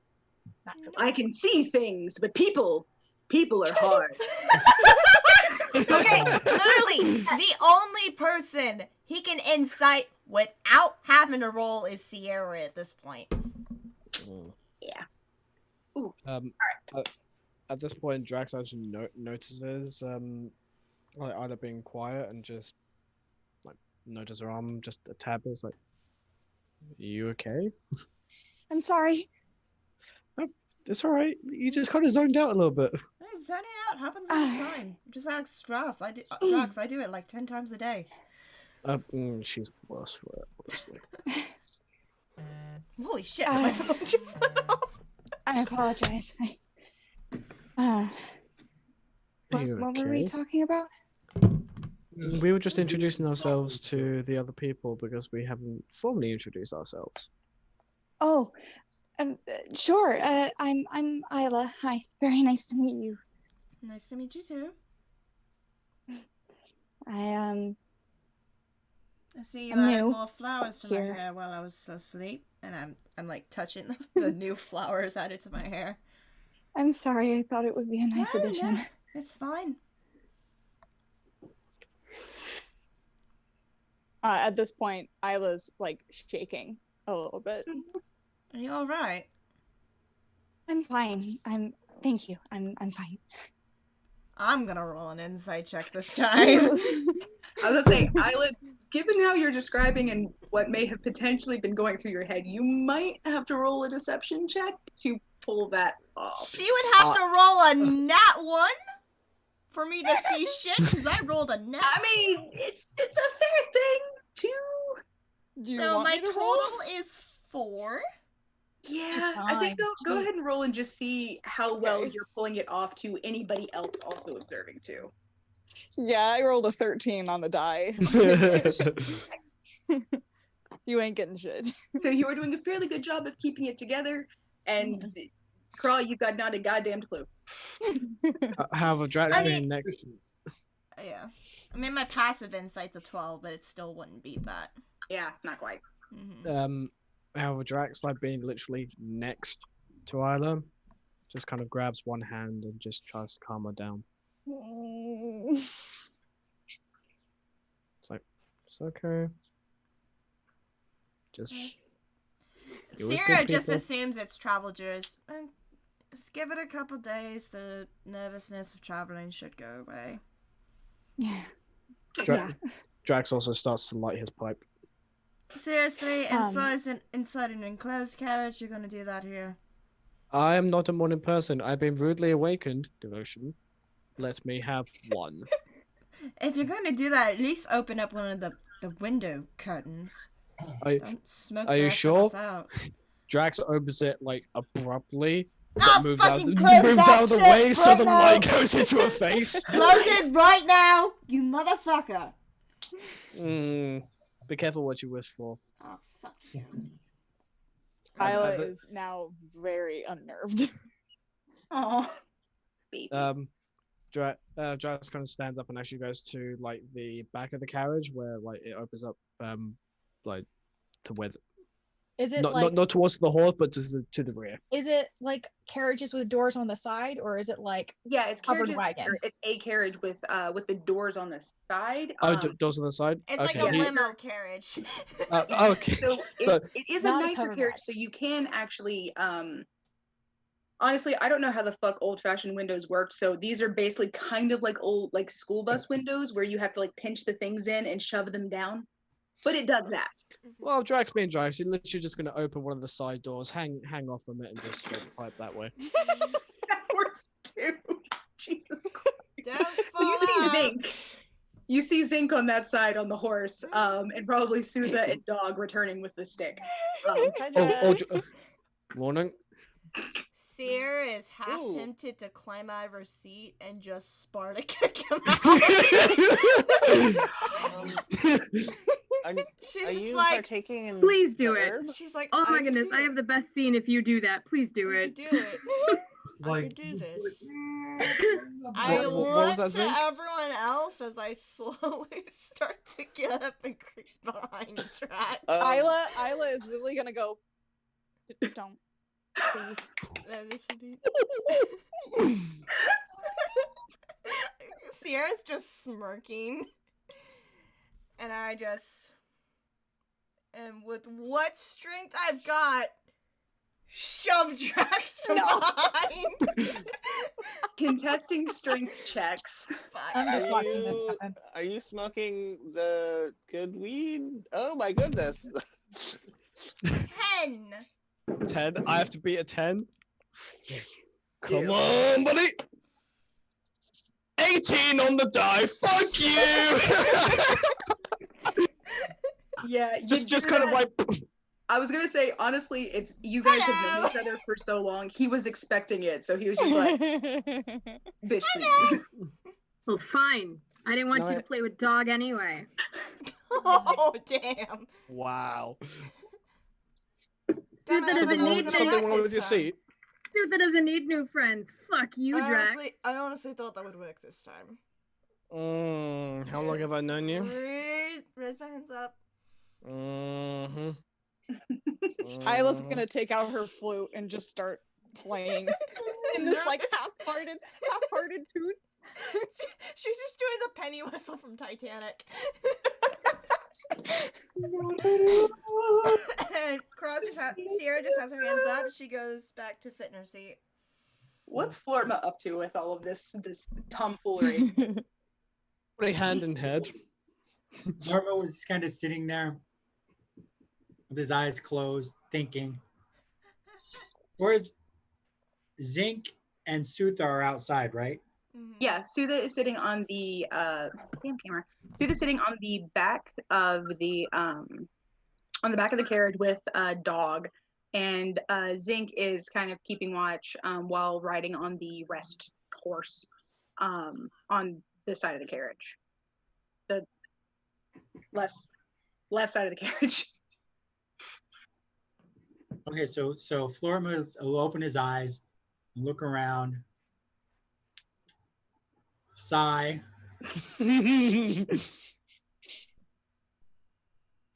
Speaker 5: not so
Speaker 3: I can see things, but people are hard.
Speaker 1: Okay, literally, the only person he can insight without having to roll is Sierra at this point.
Speaker 3: Yeah. Ooh.
Speaker 6: At this point, Drax actually notices like either being quiet and just like notice her arm just a tad bit. It's like, you okay?
Speaker 11: I'm sorry.
Speaker 6: It's all right. You just kind of zoned out a little bit.
Speaker 1: Zoning out happens all the time. Just ask Strauss. Drax, I do it like 10 times a day.
Speaker 6: She's worse for it, honestly.
Speaker 1: Holy shit, my phone just went off.
Speaker 11: I apologize. What were we talking about?
Speaker 6: We were just introducing ourselves to the other people because we haven't formally introduced ourselves.
Speaker 11: Oh, sure. I'm Isla. Hi. Very nice to meet you.
Speaker 1: Nice to meet you too.
Speaker 11: I
Speaker 1: I see you
Speaker 11: I'm
Speaker 1: added
Speaker 11: new
Speaker 1: more flowers to my
Speaker 11: here.
Speaker 1: hair while I was asleep, and I'm like touching the new flowers added to my hair.
Speaker 11: I'm sorry. I thought it would be a nice addition.
Speaker 1: No, it's fine.
Speaker 11: At this point, Isla's like shaking a little bit.
Speaker 1: Are you all right?
Speaker 11: I'm fine. Thank you. I'm fine.
Speaker 1: I'm gonna roll an insight check this time.
Speaker 3: I was gonna say, Isla, given how you're describing and what may have potentially been going through your head, you might have to roll a deception check to pull that off.
Speaker 1: She would have to roll a nat 1 for me to see shit, because I rolled a nat.
Speaker 3: I mean, it's a fair thing, too.
Speaker 1: So my total is 4.
Speaker 3: Yeah, I think go ahead and roll and just see how well you're pulling it off to anybody else also observing too.
Speaker 11: Yeah, I rolled a 13 on the die. You ain't getting shit.
Speaker 3: So you were doing a fairly good job of keeping it together, and Crawl, you got not a goddamn clue.
Speaker 6: However, Drax being next.
Speaker 1: Yeah. I mean, my passive insight's a 12, but it still wouldn't beat that.
Speaker 3: Yeah, not quite.
Speaker 6: However, Drax, like being literally next to Isla, just kind of grabs one hand and just tries to calm her down. It's like, it's okay. Just.
Speaker 1: Sierra just assumes it's travel juice. Just give it a couple days. The nervousness of traveling should go away.
Speaker 11: Yeah.
Speaker 6: Drax also starts to light his pipe.
Speaker 1: Seriously, inside an enclosed carriage, you're gonna do that here?
Speaker 6: I am not a morning person. I've been rudely awakened, devotion. Let me have one.
Speaker 1: If you're gonna do that, at least open up one of the window curtains. Don't smoke
Speaker 6: are
Speaker 1: the
Speaker 6: you
Speaker 1: rest
Speaker 6: sure?
Speaker 1: of us out.
Speaker 6: Drax opens it like abruptly.
Speaker 1: No,
Speaker 6: moves out,
Speaker 1: fucking close
Speaker 6: moves
Speaker 1: that
Speaker 6: out of the
Speaker 1: shit
Speaker 6: way so
Speaker 1: right
Speaker 6: the
Speaker 1: now.
Speaker 6: light goes into her face.
Speaker 1: Close it right now, you motherfucker!
Speaker 6: Be careful what you wish for.
Speaker 1: Oh, fuck you.
Speaker 11: Isla is now very unnerved.
Speaker 3: Oh, baby.
Speaker 6: Drax kind of stands up and actually goes to like the back of the carriage where like it opens up like to where
Speaker 5: Is it
Speaker 6: not towards the horse but to the rear.
Speaker 5: Is it like carriages with doors on the side, or is it like
Speaker 3: it's
Speaker 5: covered
Speaker 3: carriages,
Speaker 5: wagon?
Speaker 3: or it's a carriage with the doors on the side.
Speaker 6: Doors on the side.
Speaker 1: It's like a limo carriage.
Speaker 6: Okay.
Speaker 3: So it is a nicer carriage, so you can actually honestly, I don't know how the fuck old-fashioned windows worked. So these are basically kind of like old like school bus windows where you have to like pinch the things in and shove them down. But it does that.
Speaker 6: Well, Drax being Drax, he's literally just going to open one of the side doors, hang off from it, and just smoke the pipe that way.
Speaker 3: That works too. Jesus Christ. So you see Zinc. You see Zinc on that side on the horse, and probably Suza and Dog returning with the stick.
Speaker 6: Morning.
Speaker 1: Seer is half tempted to climb out of her seat and just Sparta kick him out. She's
Speaker 10: are
Speaker 1: just
Speaker 10: you
Speaker 1: like,
Speaker 10: partaking in
Speaker 8: Please do it.
Speaker 10: herb?
Speaker 1: She's like,
Speaker 8: Oh
Speaker 1: I
Speaker 8: my
Speaker 1: can
Speaker 8: goodness,
Speaker 1: do
Speaker 8: I
Speaker 1: it.
Speaker 8: have the best scene if you do that. Please do
Speaker 1: I
Speaker 8: it.
Speaker 1: can do it. I
Speaker 9: Like,
Speaker 1: can do this.
Speaker 6: What
Speaker 1: I
Speaker 6: was
Speaker 1: look
Speaker 6: that,
Speaker 1: to
Speaker 6: Zinc?
Speaker 1: everyone else as I slowly start to get up and creep behind Drax.
Speaker 11: Isla is literally gonna go. Don't, please.
Speaker 1: No, this would be... Sierra's just smirking. And I just... And with what strength I've got, shove Drax from behind.
Speaker 3: Contesting strength checks.
Speaker 5: I'm just watching this happen.
Speaker 10: Are you smoking the good weed? Oh my goodness.
Speaker 1: 10.
Speaker 6: 10. I have to beat a 10. Come on, buddy. 18 on the die. Fuck you.
Speaker 3: Yeah,
Speaker 6: just kind of like.
Speaker 3: I was gonna say, honestly, it's you guys have known each other for so long. He was expecting it, so he was just like, "Bitch, please."
Speaker 8: Well, fine. I didn't want you to play with Dog anyway.
Speaker 1: Oh, damn.
Speaker 6: Wow.
Speaker 8: Dude that doesn't need
Speaker 6: something wrong with your seat.
Speaker 8: Dude that doesn't need new friends. Fuck you, Drax.
Speaker 1: I honestly thought that would work this time.
Speaker 6: How long have I known you?
Speaker 1: Raise my hands up.
Speaker 6: Mm-hmm.
Speaker 11: Isla's gonna take out her flute and just start playing in this like half-hearted toots.
Speaker 1: She's just doing the penny whistle from Titanic. And Sierra just has her hands up. She goes back to sit in her seat.
Speaker 3: What's Florma up to with all of this tomfoolery?
Speaker 6: Pretty hand in head.
Speaker 7: Norma was kind of sitting there with his eyes closed, thinking. Whereas Zinc and Sutha are outside, right?
Speaker 3: Yeah, Sutha is sitting on the damn camera. Sutha's sitting on the back of the carriage with a dog, and Zinc is kind of keeping watch while riding on the rest horse on this side of the carriage, the left side of the carriage.
Speaker 7: Okay, so Florma will open his eyes and look around, sigh,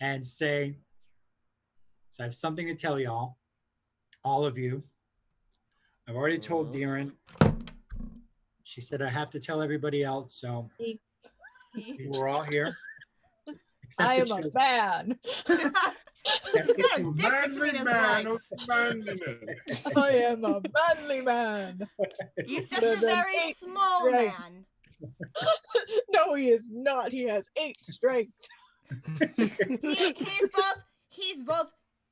Speaker 7: and say, so I have something to tell y'all, all of you. I've already told Deeren. She said I have to tell everybody else, so we're all here. Except
Speaker 5: I
Speaker 7: the
Speaker 5: am a
Speaker 7: children.
Speaker 5: man.
Speaker 1: He's got a dick between his legs.
Speaker 5: I am a manly man.
Speaker 1: He's just a very small man.
Speaker 5: No, he is not. He has 8 strength.
Speaker 1: He's both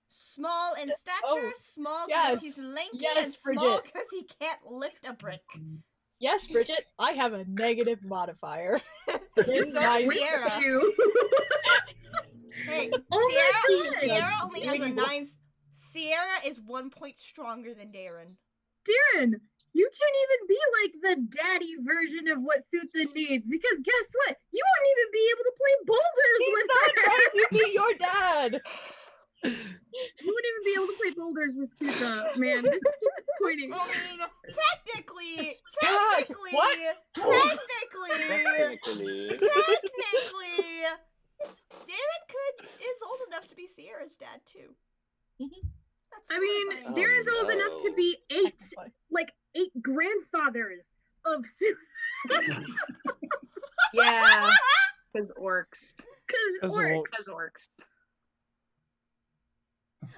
Speaker 1: small in stature, small because he's lanky, and small
Speaker 5: Bridget.
Speaker 1: because he can't lift a brick.
Speaker 5: Yes, Bridget, I have a negative modifier.
Speaker 1: So does Sierra. Hey, Sierra only has a 9. Sierra is 1 point stronger than Deeren.
Speaker 8: Deeren, you can't even be like the daddy version of what Sutha needs, because guess what? You won't even be able to play boulders with her.
Speaker 5: Trying to be your dad.
Speaker 8: You wouldn't even be able to play boulders with Sutha, man. This is disappointing.
Speaker 1: I mean, technically, Deeren is old enough to be Sierra's dad too.
Speaker 8: I mean, Deeren's old enough to be 8 grandfathers of Sutha.
Speaker 3: Yeah, because orcs.
Speaker 8: Because
Speaker 3: orcs.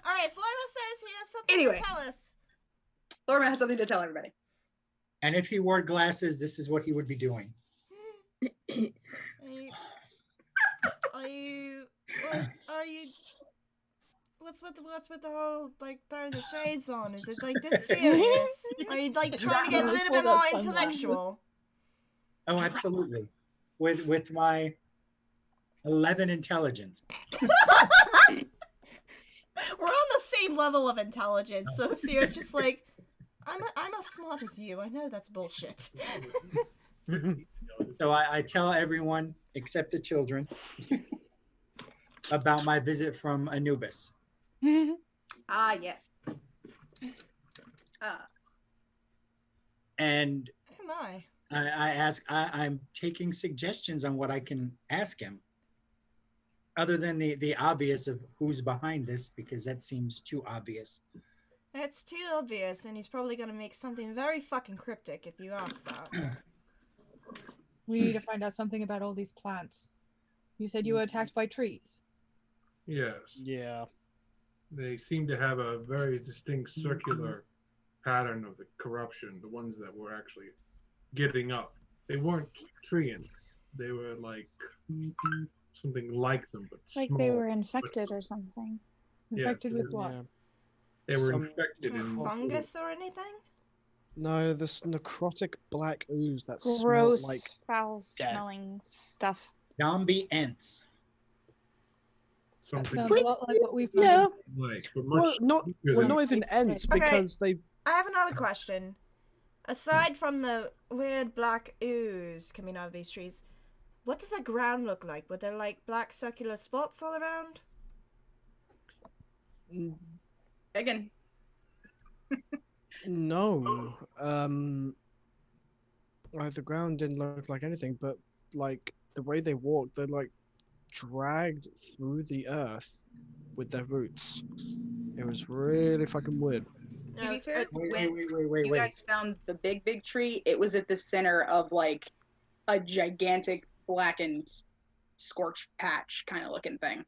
Speaker 1: All right, Florma says he has something to tell us.
Speaker 3: Florma has something to tell everybody.
Speaker 7: And if he wore glasses, this is what he would be doing.
Speaker 1: Are you? What's with the whole like throwing the shades on? Is it like this serious? Are you like trying to get a little bit more intellectual?
Speaker 7: Oh, absolutely. With my 11 intelligence.
Speaker 1: We're on the same level of intelligence, so Sierra's just like, I'm as smart as you. I know that's bullshit.
Speaker 7: So I tell everyone except the children about my visit from Anubis.
Speaker 3: Ah, yes.
Speaker 7: And
Speaker 1: am I
Speaker 7: ask, I'm taking suggestions on what I can ask him. Other than the obvious of who's behind this, because that seems too obvious.
Speaker 1: It's too obvious, and he's probably gonna make something very fucking cryptic if you ask that.
Speaker 5: We need to find out something about all these plants. You said you were attacked by trees.
Speaker 9: Yes.
Speaker 6: Yeah.
Speaker 9: They seem to have a very distinct circular pattern of the corruption, the ones that were actually getting up. They weren't treants. They were like something like them, but
Speaker 11: like
Speaker 9: small,
Speaker 11: they were infected or something.
Speaker 5: Infected with what?
Speaker 9: Yeah. They were infected in
Speaker 1: fungus or anything?
Speaker 6: No, this necrotic black ooze that
Speaker 11: gross,
Speaker 6: smelled like
Speaker 11: foul-smelling stuff.
Speaker 7: Zombie ants.
Speaker 5: That
Speaker 9: something
Speaker 5: sounds a lot like what we've done.
Speaker 6: Yeah.
Speaker 9: like, but
Speaker 6: Well,
Speaker 9: much
Speaker 6: not
Speaker 9: weaker than-
Speaker 6: not even ents
Speaker 1: Okay.
Speaker 6: because they.
Speaker 1: I have another question. Aside from the weird black ooze coming out of these trees, what does the ground look like? Were there like black circular spots all around?
Speaker 3: Again.
Speaker 6: No. Like, the ground didn't look like anything, but like the way they walked, they're like dragged through the earth with their roots. It was really fucking weird.
Speaker 3: To be fair, when
Speaker 7: wait.
Speaker 3: you guys found the big tree, it was at the center of like a gigantic blackened scorched patch kind of looking thing.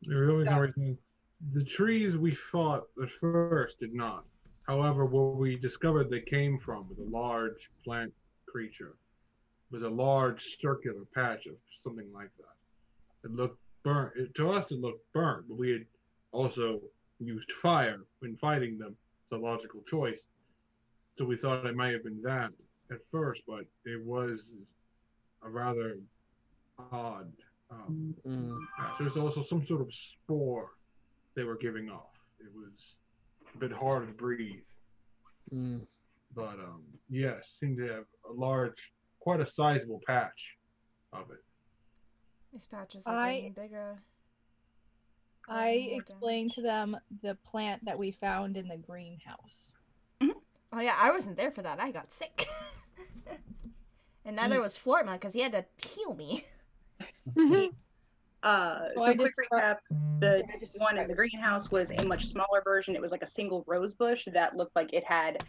Speaker 9: The trees we fought at first did not. However, where we discovered they came from was a large plant creature. It was a large circular patch of something like that. It looked burnt. To us, it looked burnt, but we had also used fire when fighting them. It's a logical choice. So we thought it might have been that at first, but it was a rather odd. There's also some sort of spore they were giving off. It was a bit hard to breathe. But yes, seemed to have a large, quite a sizable patch of it.
Speaker 1: These patches are getting bigger.
Speaker 5: I explained to them the plant that we found in the greenhouse.
Speaker 1: Oh yeah, I wasn't there for that. I got sick. And neither was Florma because he had to heal me.
Speaker 3: So quick recap, the one in the greenhouse was a much smaller version. It was like a single rose bush that looked like it had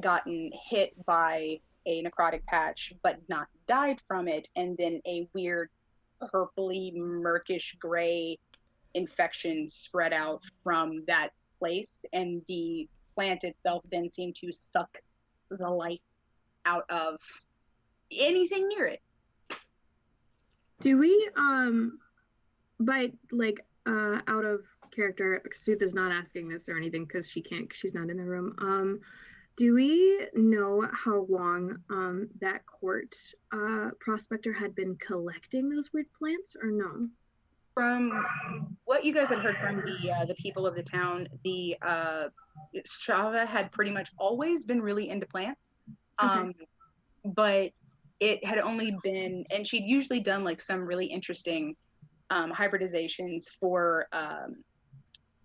Speaker 3: gotten hit by a necrotic patch but not died from it, and then a weird purpley murkish gray infection spread out from that place, and the plant itself then seemed to suck the life out of anything near it.
Speaker 8: Do we, by like, out of character, Sooth is not asking this or anything because she can't, she's not in the room. Do we know how long that court prospector had been collecting those weird plants, or no?
Speaker 3: From what you guys had heard from the people of the town, the Shava had pretty much always been really into plants, but it had only been, and she'd usually done like some really interesting hybridizations for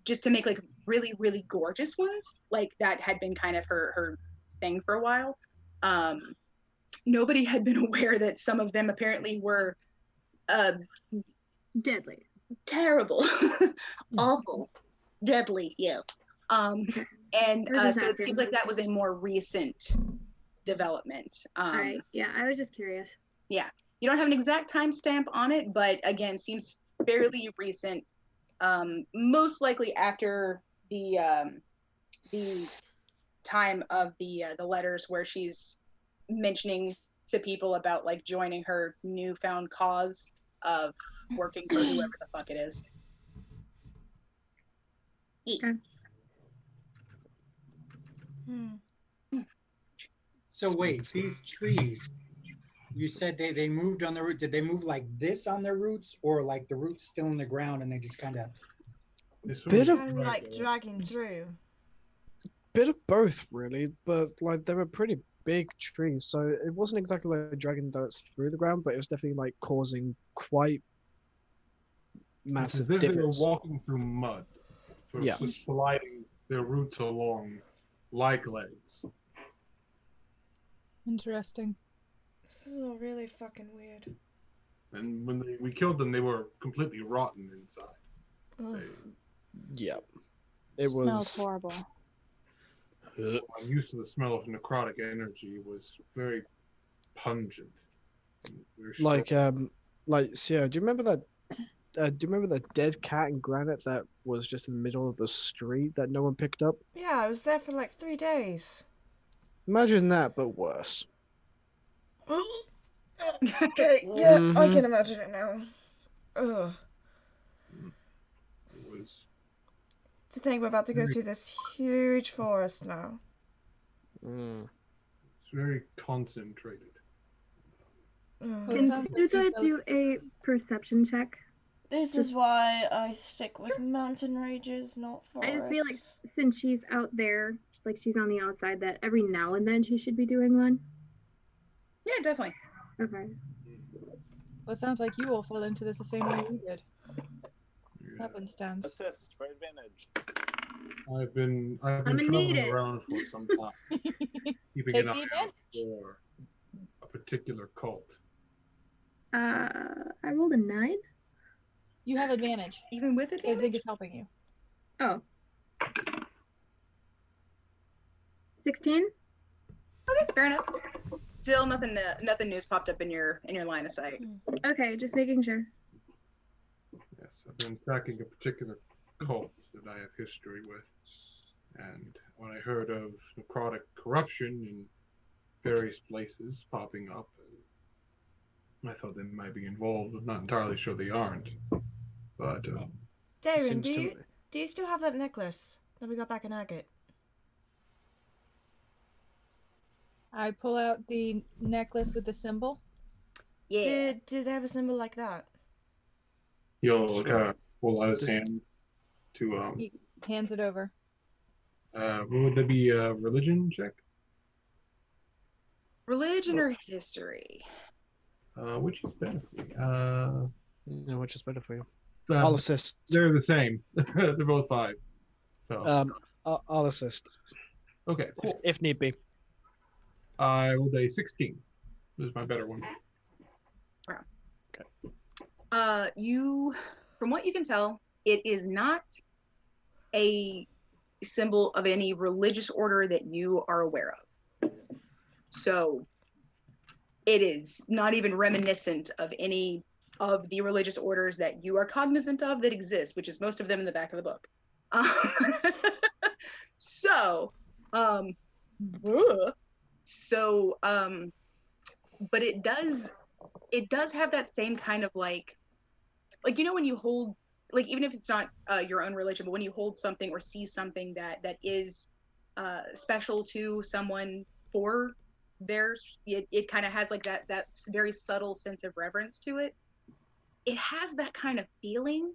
Speaker 3: just to make like really, really gorgeous ones. Like that had been kind of her thing for a while. Nobody had been aware that some of them apparently were
Speaker 8: deadly,
Speaker 3: terrible, awful, deadly, yeah. And so it seems like that was a more recent development.
Speaker 8: Right. Yeah, I was just curious.
Speaker 3: Yeah, you don't have an exact timestamp on it, but again, seems fairly recent. Most likely after the time of the letters where she's mentioning to people about like joining her newfound cause of working for whoever the fuck it is.
Speaker 8: Okay.
Speaker 7: So wait, these trees, you said they moved on the root. Did they move like this on their roots, or like the roots still in the ground and they just kind of
Speaker 6: bit of
Speaker 1: like dragging through?
Speaker 6: Bit of both, really. But like they were pretty big trees, so it wasn't exactly like dragging those through the ground, but it was definitely like causing quite massive
Speaker 9: As if they were
Speaker 6: divots.
Speaker 9: walking through mud, sort of sliding their roots along like legs.
Speaker 5: Interesting.
Speaker 1: This is all really fucking weird.
Speaker 9: And when we killed them, they were completely rotten inside.
Speaker 6: Yeah, it
Speaker 11: smells horrible.
Speaker 9: I'm used to the smell of necrotic energy. It was very pungent.
Speaker 6: Like Sierra, do you remember that? Do you remember that dead cat in granite that was just in the middle of the street that no one picked up?
Speaker 1: Yeah, I was there for like 3 days.
Speaker 6: Imagine that, but worse.
Speaker 1: Okay, yeah, I can imagine it now. Ugh. To think we're about to go through this huge forest now.
Speaker 9: It's very concentrated.
Speaker 8: Can Suza do a perception check?
Speaker 1: This is why I stick with mountain ranges, not forests.
Speaker 8: I just feel like since she's out there, like she's on the outside, that every now and then she should be doing one.
Speaker 3: Yeah, definitely.
Speaker 8: Okay.
Speaker 5: Well, it sounds like you all fell into this the same way we did. Happenstance.
Speaker 10: Assist for advantage.
Speaker 9: I've been traveling around for some time, keeping an eye out for a particular cult.
Speaker 8: I rolled a 9.
Speaker 5: You have advantage.
Speaker 3: Even with
Speaker 5: Zig
Speaker 3: advantage?
Speaker 5: is helping you.
Speaker 8: Oh. 16?
Speaker 3: Okay, fair enough. Still nothing new's popped up in your line of sight.
Speaker 8: Okay, just making sure.
Speaker 9: Yes, I've been tracking a particular cult that I have history with. And when I heard of necrotic corruption in various places popping up, I thought they might be involved. I'm not entirely sure they aren't. But
Speaker 1: Darren, do you still have that necklace that we got back in Agate?
Speaker 5: I pull out the necklace with the symbol.
Speaker 3: Yeah.
Speaker 1: Did they have a symbol like that?
Speaker 9: he'll kind of pull out his hand to
Speaker 5: He hands it over.
Speaker 9: would there be a religion check?
Speaker 3: Religion or history?
Speaker 9: Which is better for you?
Speaker 6: No, which is better for you?
Speaker 9: Uh,
Speaker 6: I'll assist.
Speaker 9: They're the same. They're both 5. So
Speaker 6: I'll assist.
Speaker 9: okay, cool.
Speaker 6: If need be.
Speaker 9: I rolled a 16. This is my better one.
Speaker 3: Okay. You, from what you can tell, it is not a symbol of any religious order that you are aware of. So it is not even reminiscent of any of the religious orders that you are cognizant of that exist, which is most of them in the back of the book. But it does have that same kind of like you know when you hold, like, even if it's not your own religion, but when you hold something or see something that is special to someone for theirs, it kind of has like that very subtle sense of reverence to it. It has that kind of feeling,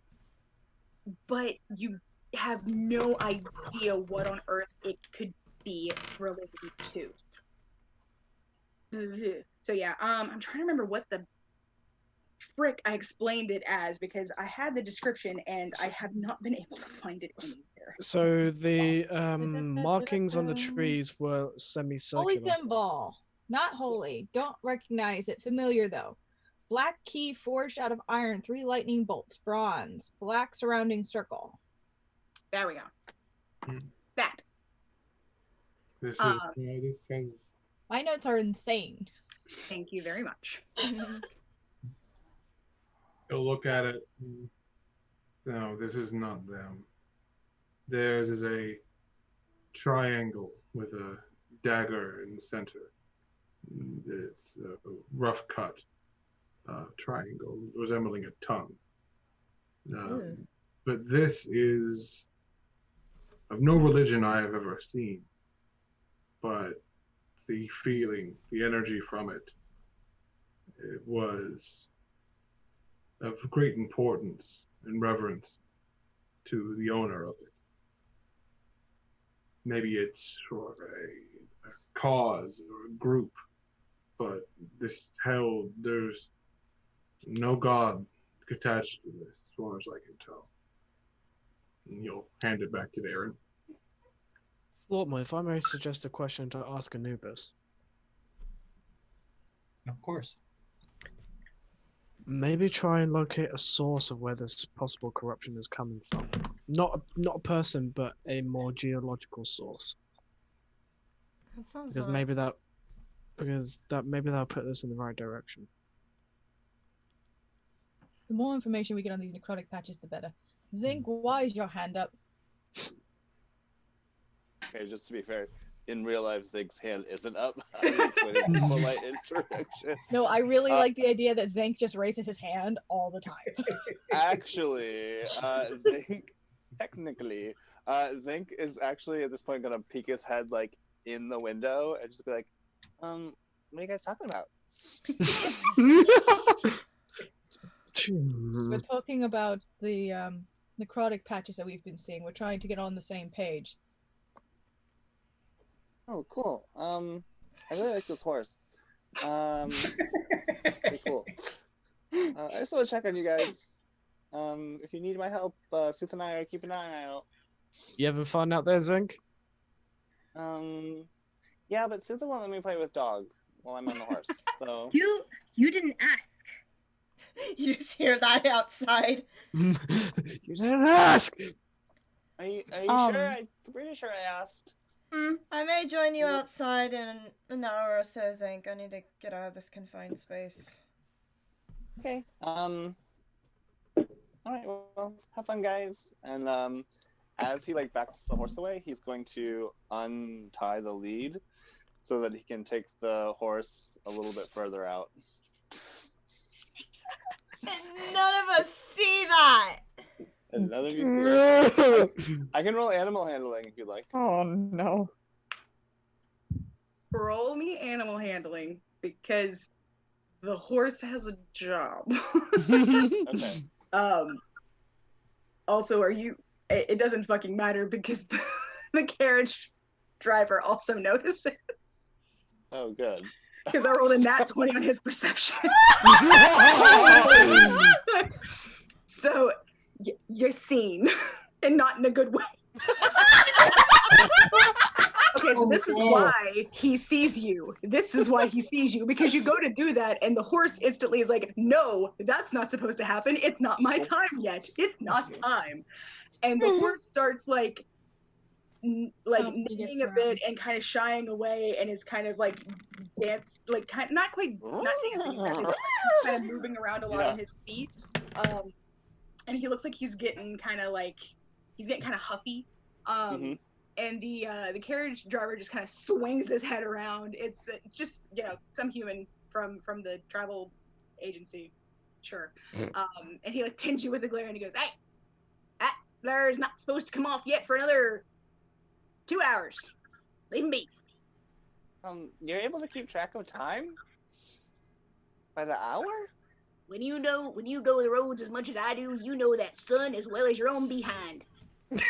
Speaker 3: but you have no idea what on earth it could be related to. So yeah, I'm trying to remember what the frick I explained it as, because I had the description and I have not been able to find it anywhere.
Speaker 6: So the markings on the trees were semicircular.
Speaker 5: Holy symbol, not holy. Don't recognize it. Familiar though. Black key forged out of iron, 3 lightning bolts, bronze, black surrounding circle.
Speaker 3: There we go. That.
Speaker 9: This is this has.
Speaker 5: My notes are insane.
Speaker 3: Thank you very much.
Speaker 9: He'll look at it. No, this is not them. Theirs is a triangle with a dagger in the center. It's a rough cut triangle resembling a tongue. But this is of no religion I have ever seen. But the feeling, the energy from it, it was of great importance and reverence to the owner of it. Maybe it's for a cause or a group, but this held, there's no god attached to this, as far as I can tell. And you'll hand it back to Darren.
Speaker 6: Lortma, if I may suggest a question to ask Anubis.
Speaker 7: Of course.
Speaker 6: Maybe try and locate a source of where this possible corruption is coming from. Not a person, but a more geological source.
Speaker 1: That sounds
Speaker 6: Because maybe that'll put us in the right direction.
Speaker 5: The more information we get on these necrotic patches, the better. Zinc, why is your hand up?
Speaker 4: Okay, just to be fair, in real life, Zig's hand isn't up. I'm just waiting for polite introduction.
Speaker 5: No, I really like the idea that Zinc just raises his hand all the time.
Speaker 4: Actually, Zink, technically, Zink is actually at this point gonna peek his head like in the window and just be like, what are you guys talking about?
Speaker 5: We're talking about the necrotic patches that we've been seeing. We're trying to get on the same page.
Speaker 4: Oh, cool. I really like this horse. Pretty cool. I just want to check on you guys. If you need my help, Sooth and I are keeping an eye out.
Speaker 6: You having fun out there, Zink?
Speaker 4: Yeah, but Sooth won't let me play with Dog while I'm on the horse. So
Speaker 8: You didn't ask.
Speaker 1: You just hear that outside.
Speaker 6: You didn't ask.
Speaker 10: Are you sure? I'm pretty sure I asked.
Speaker 1: I may join you outside in an hour or so, Zank. I need to get out of this confined space.
Speaker 10: Okay. All right. Well, have fun, guys. And as he like backs the horse away, he's going to untie the lead so that he can take the horse a little bit further out.
Speaker 1: And none of us see that.
Speaker 10: And none of you see it. I can roll animal handling if you'd like.
Speaker 11: Oh no.
Speaker 3: Roll me animal handling because the horse has a job.
Speaker 10: Okay.
Speaker 3: Also, it doesn't fucking matter because the carriage driver also notices.
Speaker 10: Oh, good.
Speaker 3: Because I rolled a nat 20 on his perception. So, you're seen, and not in a good way. Okay, so this is why he sees you. This is why he sees you, because you go to do that, and the horse instantly is like, no, that's not supposed to happen. It's not my time yet. It's not time. And the horse starts like moving a bit and kind of shying away, and is kind of like dance, like not dancing exactly, but kind of moving around a lot on his feet. And he looks like he's getting kind of huffy. And the carriage driver just kind of swings his head around. It's just some human from the travel agency, sure. And he like pins you with a glare, and he goes, "Hey, that blare's not supposed to come off yet for another 2 hours. Leave me."
Speaker 10: You're able to keep track of time by the hour?
Speaker 3: When you go the roads as much as I do, you know that sun as well as your own behind.
Speaker 10: Okay.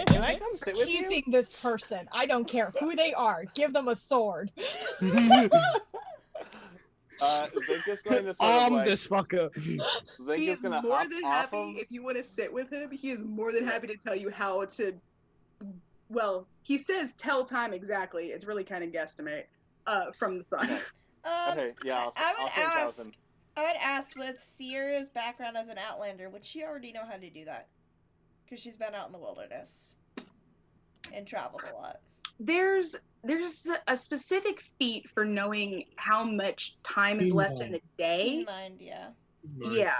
Speaker 10: Can I come sit with you?
Speaker 5: Keeping this person. I don't care who they are. Give them a sword.
Speaker 10: Zink is going to sort of
Speaker 6: this fucker.
Speaker 10: Zink
Speaker 3: He
Speaker 10: is
Speaker 3: is
Speaker 10: going to
Speaker 3: more
Speaker 10: hop
Speaker 3: than
Speaker 10: off
Speaker 3: happy
Speaker 10: of...
Speaker 3: if you want to sit with him. He is more than happy to tell you how to. Well, he says tell time exactly. It's really kind of guesstimate from the sun.
Speaker 10: Okay, yeah,
Speaker 1: I would ask, with Sierra's background as an Outlander, would she already know how to do that? Because she's been out in the wilderness and traveled a lot.
Speaker 3: There's a specific feat for knowing how much time is left in the day.
Speaker 1: Keen mind, yeah.
Speaker 3: Yeah.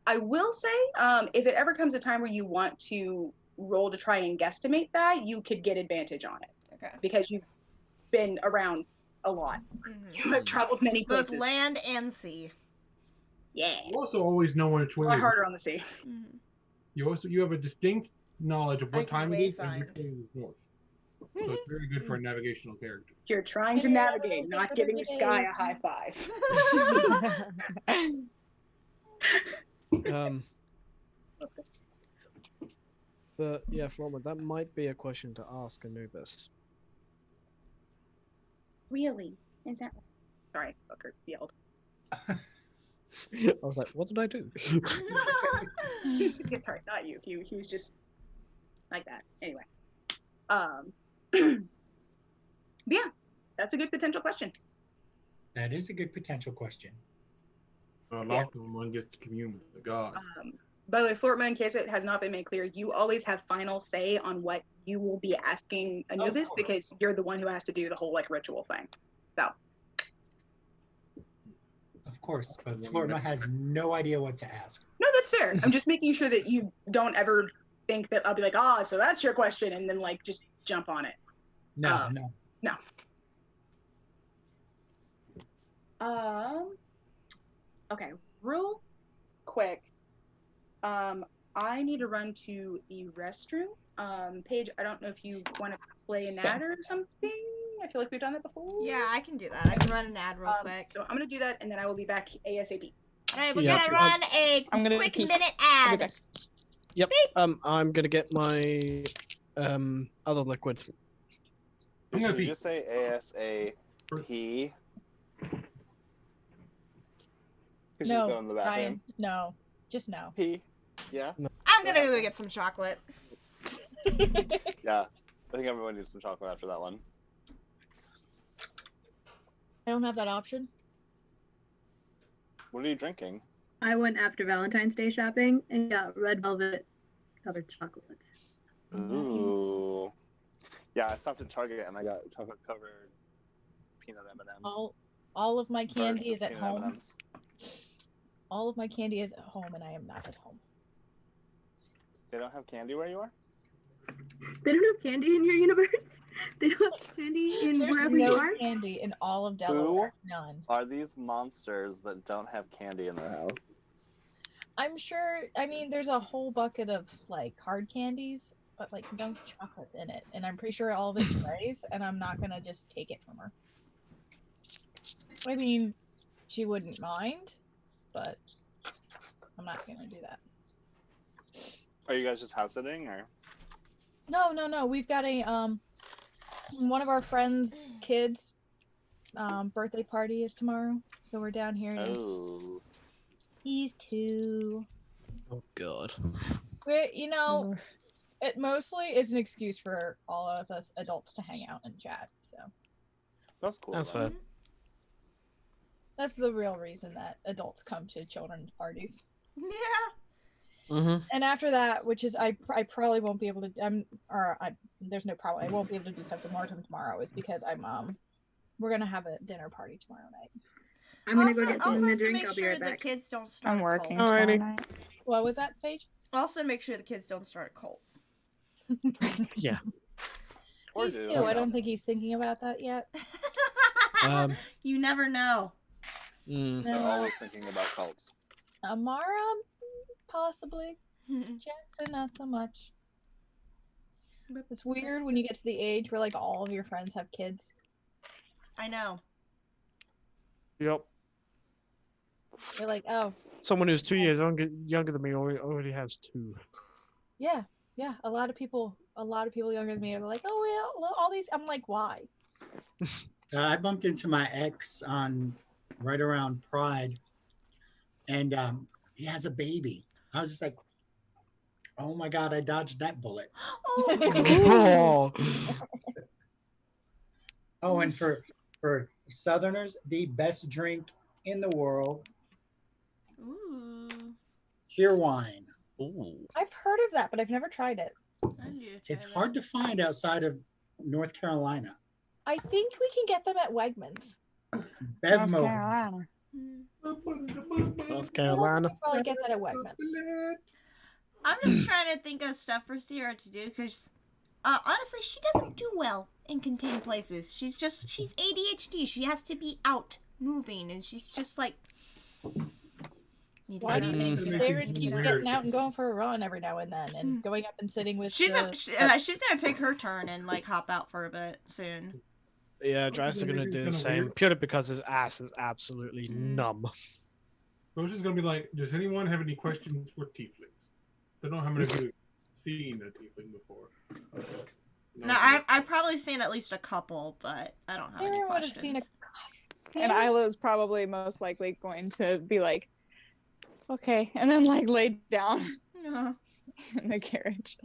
Speaker 3: I will say, if it ever comes a time where you want to roll to try and guesstimate that, you could get advantage on it.
Speaker 1: Okay.
Speaker 3: Because you've been around a lot. You have traveled many places.
Speaker 1: Both land and sea.
Speaker 3: Yeah.
Speaker 9: You also always know which way.
Speaker 3: A lot harder on the sea.
Speaker 9: You have a distinct knowledge of what time it is and which
Speaker 1: wayfind.
Speaker 9: way is north. So it's very good for a navigational character.
Speaker 3: You're trying to navigate, not giving the sky a high five.
Speaker 6: But yeah, Florma, that might be a question to ask Anubis.
Speaker 3: Really? Is that? Sorry, Booker yelled.
Speaker 6: I was like, what did I do?
Speaker 3: Sorry, not you. He was just like that. Anyway. Yeah, that's a good potential question.
Speaker 7: That is a good potential question.
Speaker 9: A lot of them one gets to commune with the god.
Speaker 3: By the way, Flortma, in case it has not been made clear, you always have final say on what you will be asking Anubis because you're the one who has to do the whole like ritual thing. So.
Speaker 7: Of course, but Flortma has no idea what to ask.
Speaker 3: No, that's fair. I'm just making sure that you don't ever think that I'll be like, so that's your question, and then like just jump on it.
Speaker 7: No.
Speaker 3: Okay, real quick. I need to run to the restroom. Paige, I don't know if you want to play an ad or something. I feel like we've done that before.
Speaker 1: Yeah, I can do that. I can run an ad real quick.
Speaker 3: So I'm gonna do that, and then I will be back ASAP.
Speaker 1: All right, we're gonna run a quick minute ad.
Speaker 6: Yep. I'm gonna get my other liquid.
Speaker 10: Did you just say ASAP?
Speaker 5: No,
Speaker 10: go in the bathroom.
Speaker 5: Ryan, no. Just no.
Speaker 10: P. Yeah.
Speaker 1: I'm gonna go get some chocolate.
Speaker 10: Yeah. I think everyone needs some chocolate after that one.
Speaker 5: I don't have that option.
Speaker 10: What are you drinking?
Speaker 8: I went after Valentine's Day shopping and got red velvet covered chocolates.
Speaker 10: Ooh. Yeah, I stopped at Target and I got chocolate covered peanut M&Ms.
Speaker 5: All of my
Speaker 10: Or
Speaker 5: candy
Speaker 10: just
Speaker 5: is at
Speaker 10: peanut
Speaker 5: home.
Speaker 10: M&Ms.
Speaker 5: All of my candy is at home, and I am not at home.
Speaker 10: They don't have candy where you are?
Speaker 8: They don't have candy in your universe? They don't have candy in
Speaker 5: There's
Speaker 8: wherever you
Speaker 5: no
Speaker 8: are?
Speaker 5: candy in all of
Speaker 10: Who
Speaker 5: Delaware. None.
Speaker 10: are these monsters that don't have candy in their house?
Speaker 5: I'm sure. I mean, there's a whole bucket of like hard candies, but like no chocolate in it, and I'm pretty sure all of it's Ray's, and I'm not gonna just take it from her. I mean, she wouldn't mind, but I'm not gonna do that.
Speaker 10: Are you guys just house sitting or?
Speaker 5: No. We've got a one of our friends' kids' birthday party is tomorrow, so we're down here.
Speaker 10: Oh.
Speaker 5: He's 2.
Speaker 6: Oh god.
Speaker 5: It mostly is an excuse for all of us adults to hang out and chat. So
Speaker 10: that's cool.
Speaker 6: That's fair.
Speaker 5: That's the real reason that adults come to children's parties.
Speaker 1: Yeah.
Speaker 6: Mm-hmm.
Speaker 5: And after that, which is I probably won't be able to. There's no problem. I won't be able to do something more tomorrow. Is because we're gonna have a dinner party tomorrow night.
Speaker 8: I'm gonna go get
Speaker 1: Also,
Speaker 8: something to
Speaker 1: to
Speaker 8: drink.
Speaker 1: make
Speaker 8: I'll be
Speaker 1: sure
Speaker 8: right
Speaker 1: the
Speaker 8: back.
Speaker 1: kids don't start
Speaker 11: I'm
Speaker 1: a
Speaker 11: working
Speaker 1: cult.
Speaker 11: tomorrow
Speaker 6: Alrighty.
Speaker 11: night.
Speaker 5: What was that, Paige?
Speaker 1: Also, make sure the kids don't start a cult.
Speaker 6: Yeah.
Speaker 10: Or
Speaker 5: He's
Speaker 10: do.
Speaker 5: 2. I don't think he's thinking about that yet.
Speaker 1: You never know.
Speaker 10: They're always thinking about cults.
Speaker 5: Amara, possibly. Jackson, not so much. It's weird when you get to the age where like all of your friends have kids.
Speaker 1: I know.
Speaker 6: Yep.
Speaker 5: You're like, oh,
Speaker 6: Someone who's 2 years younger than me already has 2.
Speaker 5: yeah. A lot of people younger than me are like, oh well, all these. I'm like, why?
Speaker 7: I bumped into my ex on right around Pride, and he has a baby. I was just like, oh my god, I dodged that bullet.
Speaker 6: Oh.
Speaker 7: Oh, and for Southerners, the best drink in the world,
Speaker 1: Ooh.
Speaker 7: pure wine.
Speaker 6: Ooh.
Speaker 5: I've heard of that, but I've never tried it.
Speaker 7: It's hard to find outside of North Carolina.
Speaker 5: I think we can get them at Wegmans.
Speaker 7: Bevmo.
Speaker 11: Carolina.
Speaker 6: North Carolina.
Speaker 5: Probably get that at Wegmans.
Speaker 1: I'm just trying to think of stuff for Sierra to do because, honestly, she doesn't do well in contained places. She's ADHD. She has to be out moving, and she's just like.
Speaker 5: Why do you think
Speaker 9: It makes
Speaker 5: Darren
Speaker 9: it
Speaker 5: keeps
Speaker 9: weird.
Speaker 5: getting out and going for a run every now and then, and going up and sitting with?
Speaker 1: She's gonna take her turn and like hop out for a bit soon.
Speaker 6: Yeah, Drax is gonna do the
Speaker 9: Kinda
Speaker 6: same,
Speaker 9: weird.
Speaker 6: purely because his ass is absolutely numb.
Speaker 9: So she's gonna be like, does anyone have any questions for tieflings? I don't know how many of you have seen a tiefling before.
Speaker 1: No, I've probably seen at least a couple, but I don't have any
Speaker 5: Darren would have
Speaker 1: questions.
Speaker 5: seen a.
Speaker 11: And Isla's probably most likely going to be like, okay, and then like lay down in the carriage.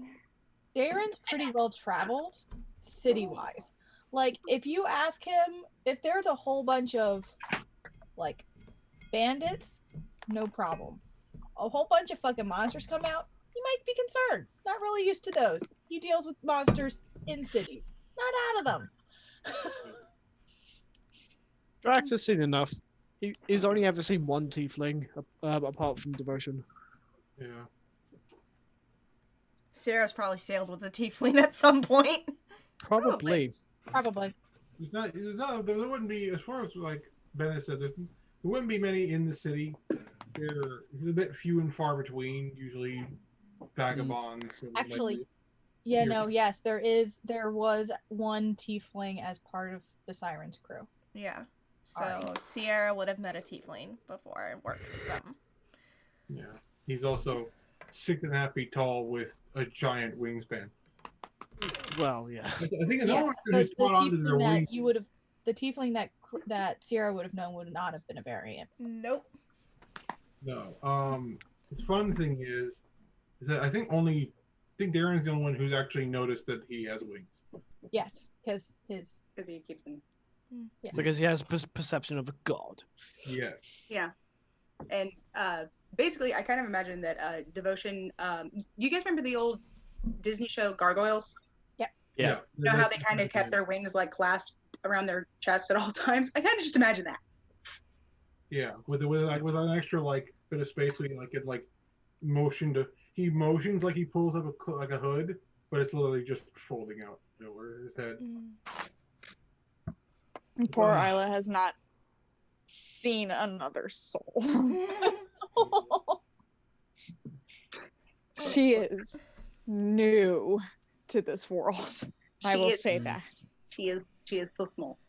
Speaker 5: Darren's pretty well traveled, city-wise. Like, if you ask him if there's a whole bunch of like bandits, no problem. A whole bunch of fucking monsters come out, he might be concerned. Not really used to those. He deals with monsters in cities, not out of them.
Speaker 6: Drax has seen enough. He's only ever seen one tiefling, apart from Devotion.
Speaker 9: Yeah.
Speaker 1: Sarah's probably sailed with a tiefling at some point.
Speaker 6: Probably.
Speaker 9: There wouldn't be, as far as like Bennett said, there wouldn't be many in the city. They're a bit few and far between, usually vagabonds.
Speaker 5: Actually, there was one tiefling as part of the Sirens crew.
Speaker 1: Yeah. So Sierra would have met a tiefling before and worked with them.
Speaker 9: Yeah. He's also 6.5 feet tall with a giant wingspan.
Speaker 6: Well, yeah.
Speaker 9: I think it's
Speaker 5: Yeah,
Speaker 9: almost
Speaker 5: the
Speaker 9: spot on to their
Speaker 5: tiefling
Speaker 9: wings.
Speaker 5: that you would have, the tiefling that Sierra would have known would not have been a variant.
Speaker 1: Nope.
Speaker 9: No. The fun thing is that I think Darren's the only one who's actually noticed that he has wings.
Speaker 5: Yes, because his.
Speaker 3: Because he keeps them.
Speaker 5: Yeah.
Speaker 6: Because he has perception of a god.
Speaker 9: Yes.
Speaker 3: Yeah. And basically, I kind of imagine that devotion. You guys remember the old Disney show Gargoyles?
Speaker 6: Yeah.
Speaker 3: You know how they kind of kept their wings like clasped around their chests at all times? I kind of just imagine that.
Speaker 9: Yeah, with an extra like bit of space, so he could he motions like he pulls up a hood, but it's literally just folding out over his head.
Speaker 11: Poor Isla has not seen another soul. She is new to this world. I will say that.
Speaker 3: She is so small.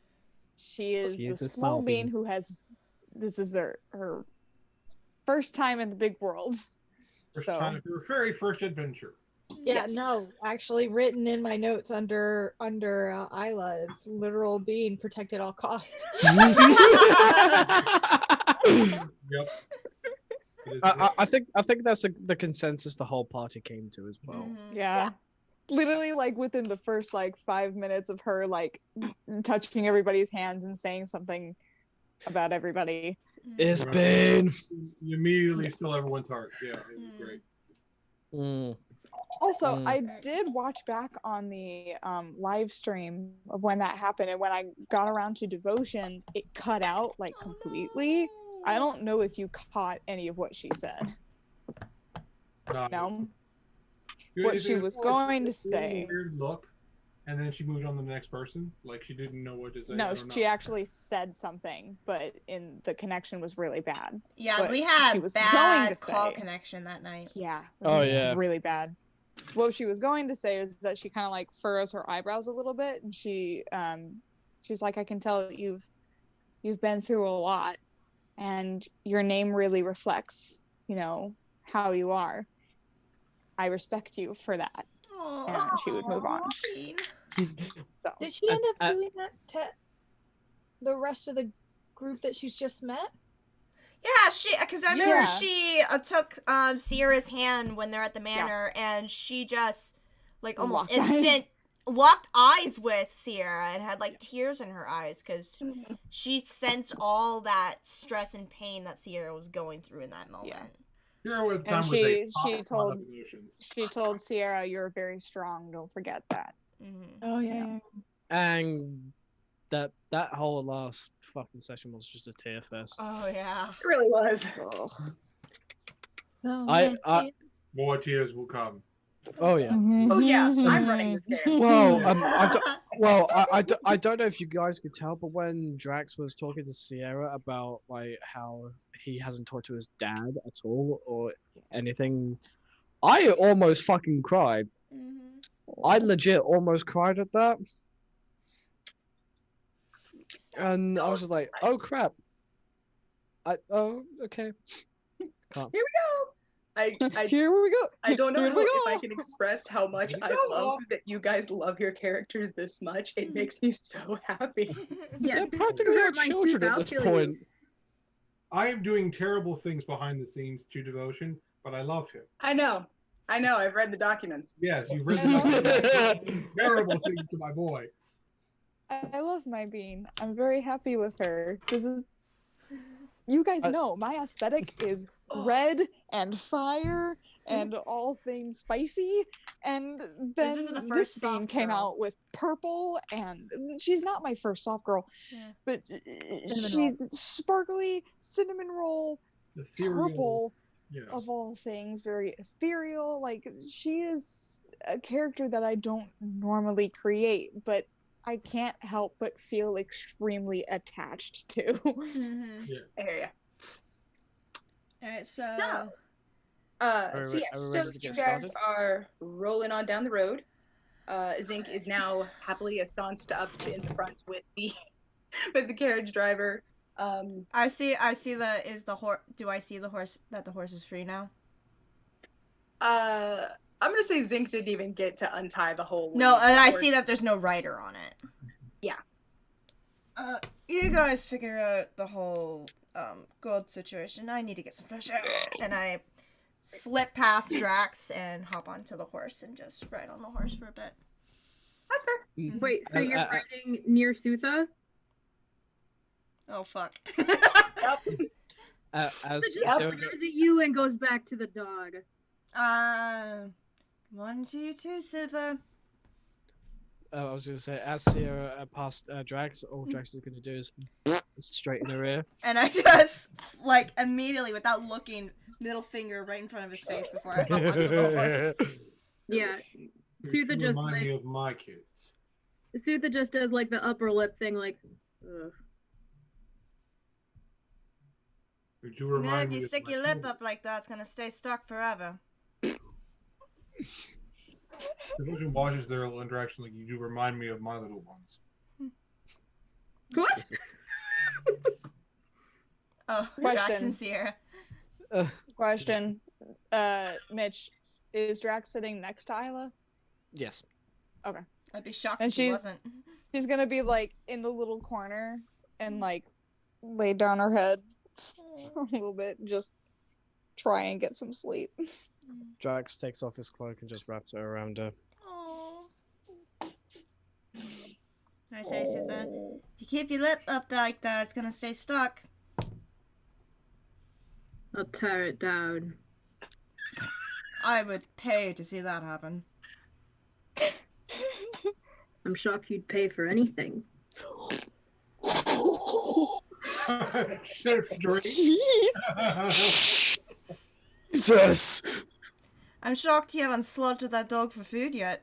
Speaker 11: She is the small being who has this is her first time in the big world.
Speaker 9: Her very first adventure.
Speaker 5: Yeah,
Speaker 11: Yes.
Speaker 5: no, actually written in my notes under Isla is literal being protected at all costs.
Speaker 9: Yep.
Speaker 6: I think that's the consensus the whole party came to as well.
Speaker 11: Yeah. Literally, like within the first 5 minutes of her touching everybody's hands and saying something about everybody.
Speaker 6: It's been.
Speaker 9: You immediately stole everyone's heart. Yeah, it was great.
Speaker 11: Also, I did watch back on the live stream of when that happened, and when I got around to devotion, it cut out completely. I don't know if you caught any of what she said. No. What she was going to say.
Speaker 9: Weird look, and then she moved on to the next person, like she didn't know what to say.
Speaker 11: No, she actually said something, but the connection was really bad.
Speaker 1: Yeah,
Speaker 11: But
Speaker 1: we had
Speaker 11: she was
Speaker 1: bad
Speaker 11: going to
Speaker 1: call
Speaker 11: say,
Speaker 1: connection that night.
Speaker 11: Yeah.
Speaker 6: Oh, yeah.
Speaker 11: Really bad. What she was going to say is that she kind of furrows her eyebrows a little bit, and she's like, I can tell that you've been through a lot, and your name really reflects, how you are. I respect you for that.
Speaker 1: Aww.
Speaker 11: And she would move on.
Speaker 5: So. Did she end up doing that to the rest of the group that she's just met?
Speaker 1: Yeah, because I remember she took Sierra's hand when they're at the manor, and she just almost locked eyes with Sierra and had tears in her eyes because she sensed all that stress and pain that Sierra was going through in that moment.
Speaker 11: And she told Sierra, "You're very strong. Don't forget that."
Speaker 5: Oh yeah.
Speaker 6: And that whole last fucking session was just a tear fest.
Speaker 1: Oh yeah,
Speaker 3: it really was.
Speaker 9: More tears will come.
Speaker 6: Oh yeah.
Speaker 3: Oh yeah, I'm running this game.
Speaker 6: Well, I don't know if you guys could tell, but when Drax was talking to Sierra about how he hasn't talked to his dad at all or anything, I almost fucking cried. I legit almost cried at that. And I was just like, oh crap. Okay. Can't.
Speaker 3: Here we go.
Speaker 11: Here we go.
Speaker 3: I don't know if I can express how much I love that you guys love your characters this much. It makes me so happy.
Speaker 6: They're practically our children at this point.
Speaker 9: I am doing terrible things behind the scenes to Devotion, but I love him.
Speaker 3: I know. I've read the documents.
Speaker 9: Yes, you've read the documents. Terrible things to my boy.
Speaker 11: I love my bean. I'm very happy with her. You guys know my aesthetic is red and fire and all things spicy, and then this bean came out with purple, and she's not my first soft girl, but she's sparkly cinnamon roll, purple, of all things, very ethereal. She is a character that I don't normally create, but I can't help but feel extremely attached to.
Speaker 3: I hear ya.
Speaker 1: Alright, so
Speaker 3: you guys are rolling on down the road. Zinc is now happily ensconced up in the front with the carriage driver.
Speaker 1: I see the horse. Do I see the horse that the horse is free now?
Speaker 3: I'm gonna say Zinc didn't even get to untie the whole.
Speaker 1: No, and I see that there's no rider on it.
Speaker 3: Yeah.
Speaker 1: You guys figure out the whole gold situation. I need to get some fresh air, and I slip past Drax and hop onto the horse and just ride on the horse for a bit.
Speaker 3: That's fair.
Speaker 8: Wait, so you're fighting near Sutha?
Speaker 1: Oh fuck.
Speaker 6: As
Speaker 8: It just glares at you and goes back to the dog.
Speaker 1: 1, 2, 2, Sutha.
Speaker 6: I was going to say, as Sierra passed Drax, all Drax is going to do is straight in her ear.
Speaker 1: And I just, like, immediately, without looking, middle finger right in front of his face before I hop onto the horse.
Speaker 8: Yeah. Sutha just
Speaker 9: remind
Speaker 8: like
Speaker 9: me of my kids.
Speaker 8: Sutha just does like the upper lip thing, like. Ugh.
Speaker 9: Would you
Speaker 1: You know,
Speaker 9: remind
Speaker 1: if
Speaker 9: me
Speaker 1: you
Speaker 9: of
Speaker 1: stick
Speaker 9: my
Speaker 1: your lip
Speaker 9: children?
Speaker 1: up like that, it's gonna stay stuck forever.
Speaker 9: The person watches their little interaction like you do remind me of my little ones.
Speaker 8: What?
Speaker 1: Oh,
Speaker 11: Question.
Speaker 1: Drax and Sierra.
Speaker 11: Question. Mitch, is Drax sitting next to Isla?
Speaker 6: Yes.
Speaker 11: Okay.
Speaker 1: I'd be shocked
Speaker 11: And
Speaker 1: if she wasn't.
Speaker 11: She's gonna be like in the little corner and like lay down her head a little bit and just try and get some sleep.
Speaker 6: Drax takes off his cloak and just wraps it around her.
Speaker 1: Aww. I say, Sutha, if you keep your lip up like that, it's gonna stay stuck.
Speaker 8: I'll tear it down.
Speaker 1: I would pay to see that happen.
Speaker 8: I'm shocked you'd pay for anything.
Speaker 9: Shut straight.
Speaker 6: Jesus!
Speaker 1: I'm shocked you haven't slaughtered that dog for food yet.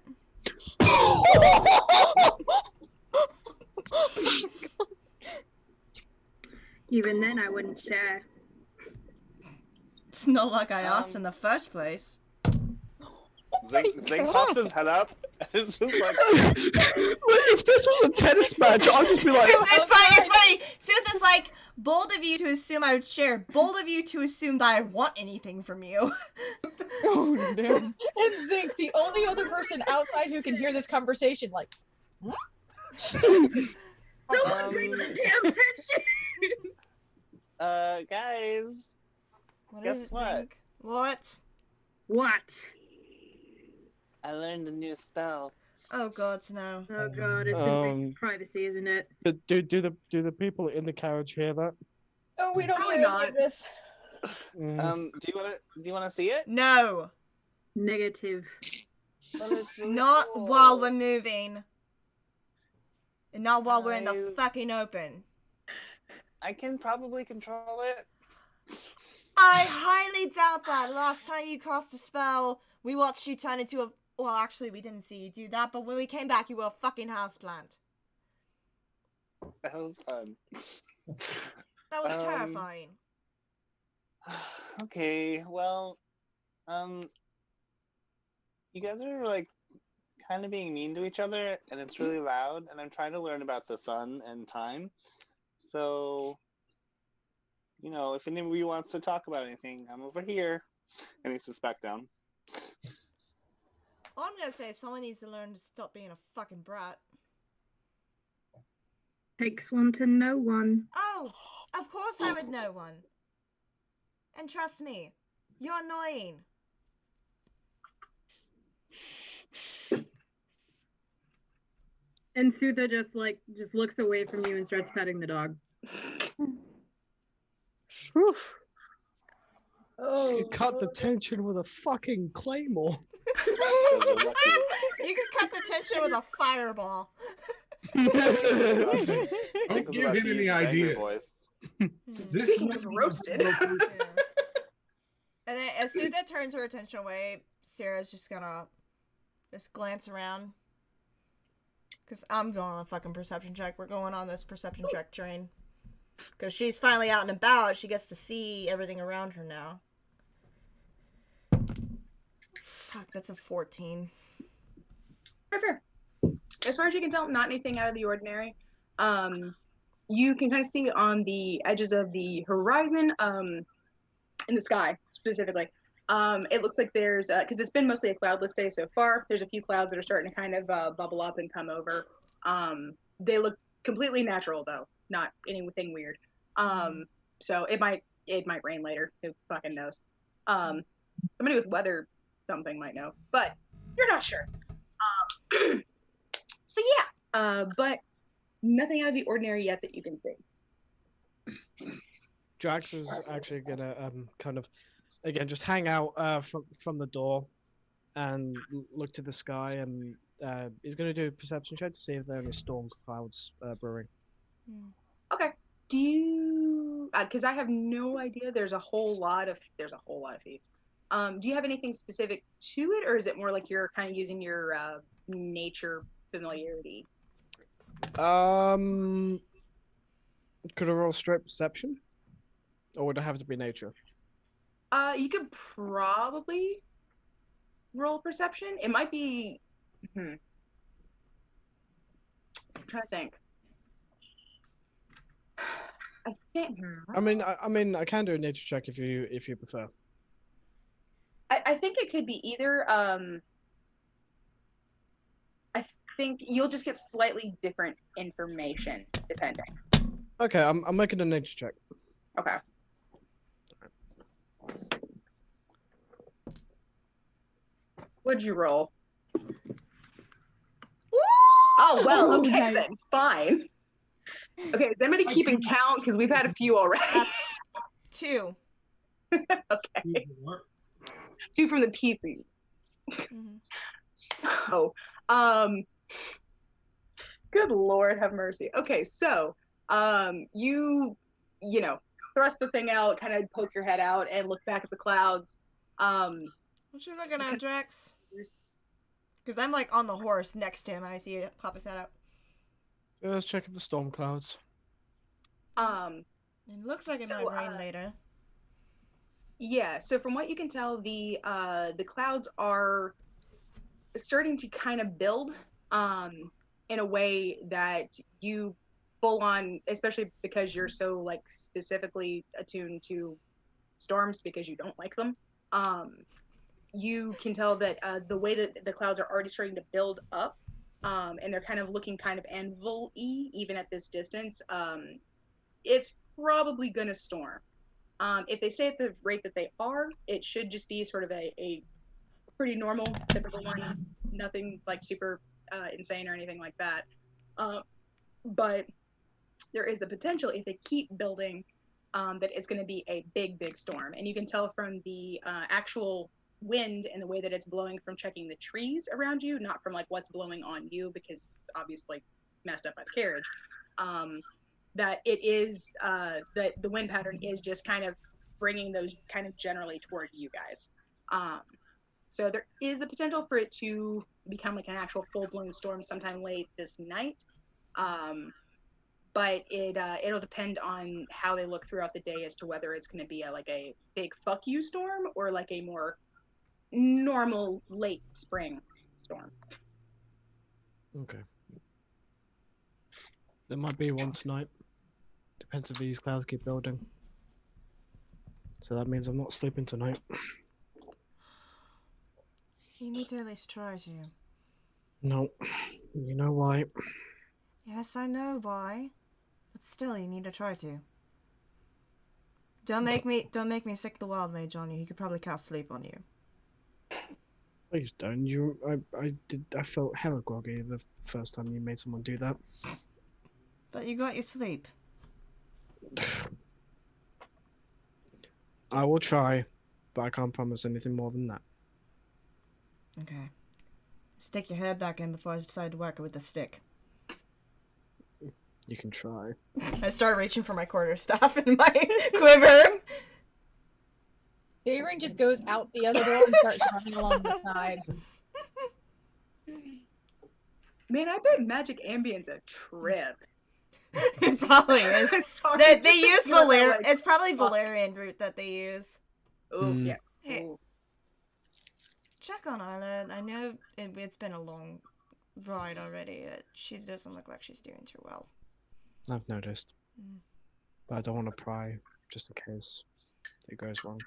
Speaker 8: Even then, I wouldn't share.
Speaker 1: It's not like I asked in the first place.
Speaker 10: Zing pops his head up. And it's just like.
Speaker 6: If this was a tennis match, I'd just be like.
Speaker 1: It's funny. Sutha's like, bold of you to assume I would share. Bold of you to assume that I want anything from you.
Speaker 11: Oh, damn.
Speaker 5: And Zink, the only other person outside who can hear this conversation, like,
Speaker 8: Someone bring the damn tension!
Speaker 10: Guys.
Speaker 1: What
Speaker 10: Guess
Speaker 1: is it,
Speaker 10: what?
Speaker 1: Zink? What?
Speaker 8: What?
Speaker 10: I learned a new spell.
Speaker 1: Oh god, no.
Speaker 8: Oh god, it's invasive privacy, isn't it?
Speaker 6: Do the people in the carriage hear that?
Speaker 5: oh, we don't
Speaker 8: Probably
Speaker 5: hear any
Speaker 8: not.
Speaker 5: of this.
Speaker 10: Do you wanna see it?
Speaker 1: No.
Speaker 8: Negative.
Speaker 10: Well, it's really
Speaker 1: Not
Speaker 10: cool.
Speaker 1: while we're moving. And not while we're in the fucking open.
Speaker 10: I can probably control it.
Speaker 1: I highly doubt that. Last time you cast a spell, we watched you turn into a... Well, actually, we didn't see you do that, but when we came back, you were a fucking houseplant.
Speaker 10: That was fun.
Speaker 1: That was terrifying.
Speaker 10: Okay, well, you guys are like kind of being mean to each other, and it's really loud, and I'm trying to learn about the sun and time. So, you know, if any of you wants to talk about anything, I'm over here. And he sits back down.
Speaker 1: All I'm gonna say is someone needs to learn to stop being a fucking brat.
Speaker 8: Takes one to know one.
Speaker 1: Oh, of course I would know one. And trust me, you're annoying.
Speaker 8: And Sutha just looks away from you and starts petting the dog.
Speaker 5: Oh,
Speaker 6: You cut the tension with a fucking claymore.
Speaker 1: You could cut the tension with a fireball.
Speaker 9: Don't
Speaker 10: Nick was
Speaker 9: give
Speaker 10: about
Speaker 9: him
Speaker 10: to use
Speaker 9: any
Speaker 10: his angry
Speaker 9: ideas.
Speaker 10: voice.
Speaker 9: This
Speaker 5: He's roasted.
Speaker 1: And then as Sutha turns her attention away, Sarah's just gonna just glance around. Because I'm going on a fucking perception check. We're going on this perception check train. Because she's finally out and about. She gets to see everything around her now. Fuck, that's a 14.
Speaker 3: Fair. As far as you can tell, not anything out of the ordinary. You can kind of see on the edges of the horizon, in the sky specifically. It looks like there's, because it's been mostly a cloudless day so far, there's a few clouds that are starting to kind of bubble up and come over. They look completely natural though, not anything weird. So it might rain later. Who fucking knows? Somebody with weather something might know, but you're not sure. So yeah, But nothing out of the ordinary yet that you can see.
Speaker 6: Drax is actually gonna kind of again just hang out from the door and look to the sky, and he's gonna do a perception check to see if there are any storm clouds brewing.
Speaker 3: Okay. Do you? Because I have no idea. There's a whole lot of feats. Do you have anything specific to it, or is it more like you're kind of using your nature familiarity?
Speaker 6: Could I roll straight perception, or would it have to be nature?
Speaker 3: You could probably roll perception. It might be. I'm trying to think. I think.
Speaker 6: I mean, I can do a nature check if you prefer.
Speaker 3: I think it could be either. I think you'll just get slightly different information depending.
Speaker 6: Okay, I'm making a nature check.
Speaker 3: Okay. What'd you roll? Oh well,
Speaker 11: Ooh,
Speaker 3: okay
Speaker 11: nice.
Speaker 3: then, fine. Okay, is anybody keeping count? Because we've had a few already.
Speaker 1: That's 2.
Speaker 3: Okay. 2 from the PC. So, good Lord, have mercy. Okay, so, you know, thrust the thing out, kind of poke your head out, and look back at the clouds.
Speaker 1: What you looking at, Drax? Because I'm like on the horse next to him, and I see it pop his head out.
Speaker 6: Let's check the storm clouds.
Speaker 1: It looks like it might rain later.
Speaker 3: Yeah, so from what you can tell, the clouds are starting to kind of build in a way that you full on, especially because you're so like specifically attuned to storms because you don't like them. You can tell that the way that the clouds are already starting to build up, and they're kind of looking kind of anvil-y even at this distance. It's probably gonna storm. If they stay at the rate that they are, it should just be sort of a pretty normal, typical one. Nothing like super insane or anything like that. But there is the potential, if they keep building, that it's going to be a big, big storm. And you can tell from the actual wind and the way that it's blowing from checking the trees around you, not from like what's blowing on you, because obviously messed up by the carriage. That it is that the wind pattern is just kind of bringing those kind of generally toward you guys. So there is the potential for it to become like an actual full-blown storm sometime late this night. But it'll depend on how they look throughout the day as to whether it's going to be like a big fuck you storm or like a more normal late spring storm.
Speaker 6: Okay. There might be one tonight. Depends if these clouds keep building. So that means I'm not sleeping tonight.
Speaker 1: You need to at least try to.
Speaker 6: No. You know why?
Speaker 1: Yes, I know why. But still, you need to try to. Don't make me sick the wild mage on you. He could probably cast sleep on you.
Speaker 6: Please don't. I felt hella groggy the first time you made someone do that.
Speaker 1: But you got your sleep.
Speaker 6: I will try, but I can't promise anything more than that.
Speaker 1: Okay. Stick your head back in before I decide to whack it with the stick.
Speaker 6: You can try.
Speaker 1: I start reaching for my quarterstaff in my quiver.
Speaker 5: Daring just goes out the other door and starts running along the side.
Speaker 3: Man, I bet magic ambient's a trip.
Speaker 1: It probably is. They use Valerian. It's probably Valerian root that they use.
Speaker 3: Oh, yeah.
Speaker 1: Hey, check on Isla. I know it's been a long ride already. She doesn't look like she's doing too well.
Speaker 6: I've noticed. But I don't want to pry, just in case it goes wrong.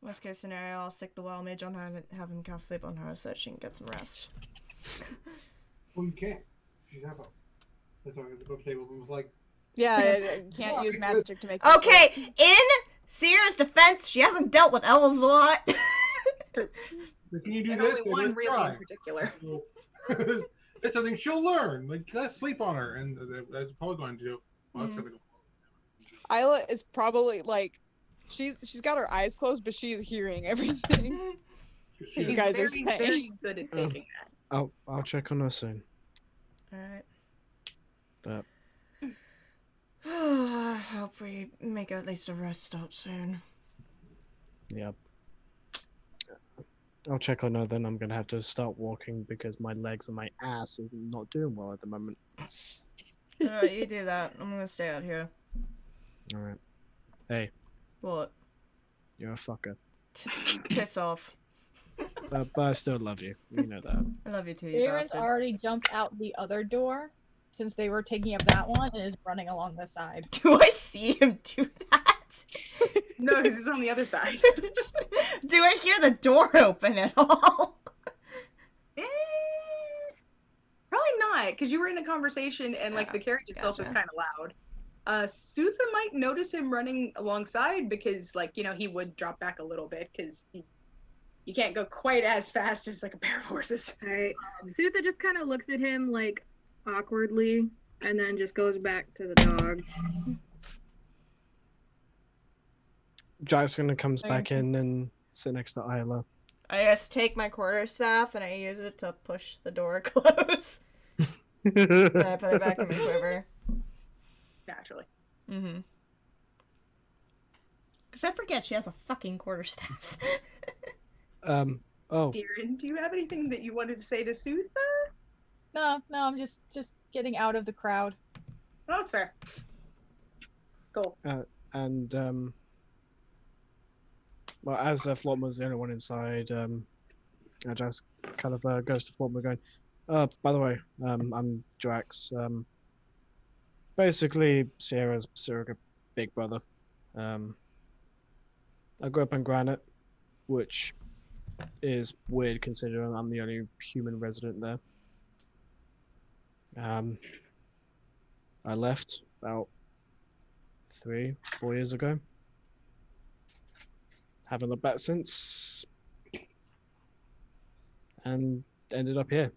Speaker 1: Worst case scenario, I'll stick the wild mage on her and have him cast sleep on her so that she can get some rest.
Speaker 9: Well, you can't. She's half up. That's why the book table was like.
Speaker 11: Yeah, I can't use magic to make.
Speaker 1: Okay, in Sierra's defense, she hasn't dealt with elves a lot.
Speaker 9: But can you do
Speaker 3: And
Speaker 9: this?
Speaker 3: only one really in particular.
Speaker 9: It's something she'll learn. Like, let's sleep on her, and that's probably going to. Well, that's gonna go.
Speaker 11: Isla is probably like, she's got her eyes closed, but she's hearing everything that you
Speaker 3: He's
Speaker 11: guys are
Speaker 3: very,
Speaker 11: saying.
Speaker 3: very good at taking that.
Speaker 6: I'll check on her soon.
Speaker 1: All right.
Speaker 6: But
Speaker 1: I hope we make at least a rest stop soon.
Speaker 6: Yep. I'll check on her, then I'm gonna have to start walking because my legs and my ass is not doing well at the moment.
Speaker 1: Alright, you do that. I'm gonna stay out here.
Speaker 6: Alright. Hey.
Speaker 1: What?
Speaker 6: You're a fucker.
Speaker 1: Piss off.
Speaker 6: But I still love you. You know that.
Speaker 1: I love you too, you
Speaker 5: Aaron's
Speaker 1: bastard.
Speaker 5: already jumped out the other door since they were taking up that one and is running along the side.
Speaker 1: Do I see him do that?
Speaker 3: No, because he's on the other side.
Speaker 1: Do I hear the door open at all?
Speaker 3: Probably not, because you were in a conversation and like the carriage itself is
Speaker 1: gotcha.
Speaker 3: kind of loud. Sutha might notice him running alongside because, like, he would drop back a little bit because you can't go quite as fast as like a pair of horses.
Speaker 8: All right. Sutha just kind of looks at him like awkwardly, and then just goes back to the dog.
Speaker 6: Jack's gonna comes back in and sit next to Isla.
Speaker 1: I just take my quarterstaff and I use it to push the door close. And I put it back in my quiver.
Speaker 3: Naturally.
Speaker 1: Mm-hmm. Because I forget she has a fucking quarterstaff.
Speaker 6: Oh.
Speaker 3: Darren, do you have anything that you wanted to say to Sutha?
Speaker 5: No, I'm just getting out of the crowd.
Speaker 3: Oh, that's fair. Cool.
Speaker 6: And well, as Flortman's the only one inside, Jax kind of goes to Flortman going, by the way, I'm Drax. Basically, Sierra's surrogate big brother. I grew up in Granite, which is weird considering I'm the only human resident there. I left about 3-4 years ago. Haven't looked back since, and ended up here.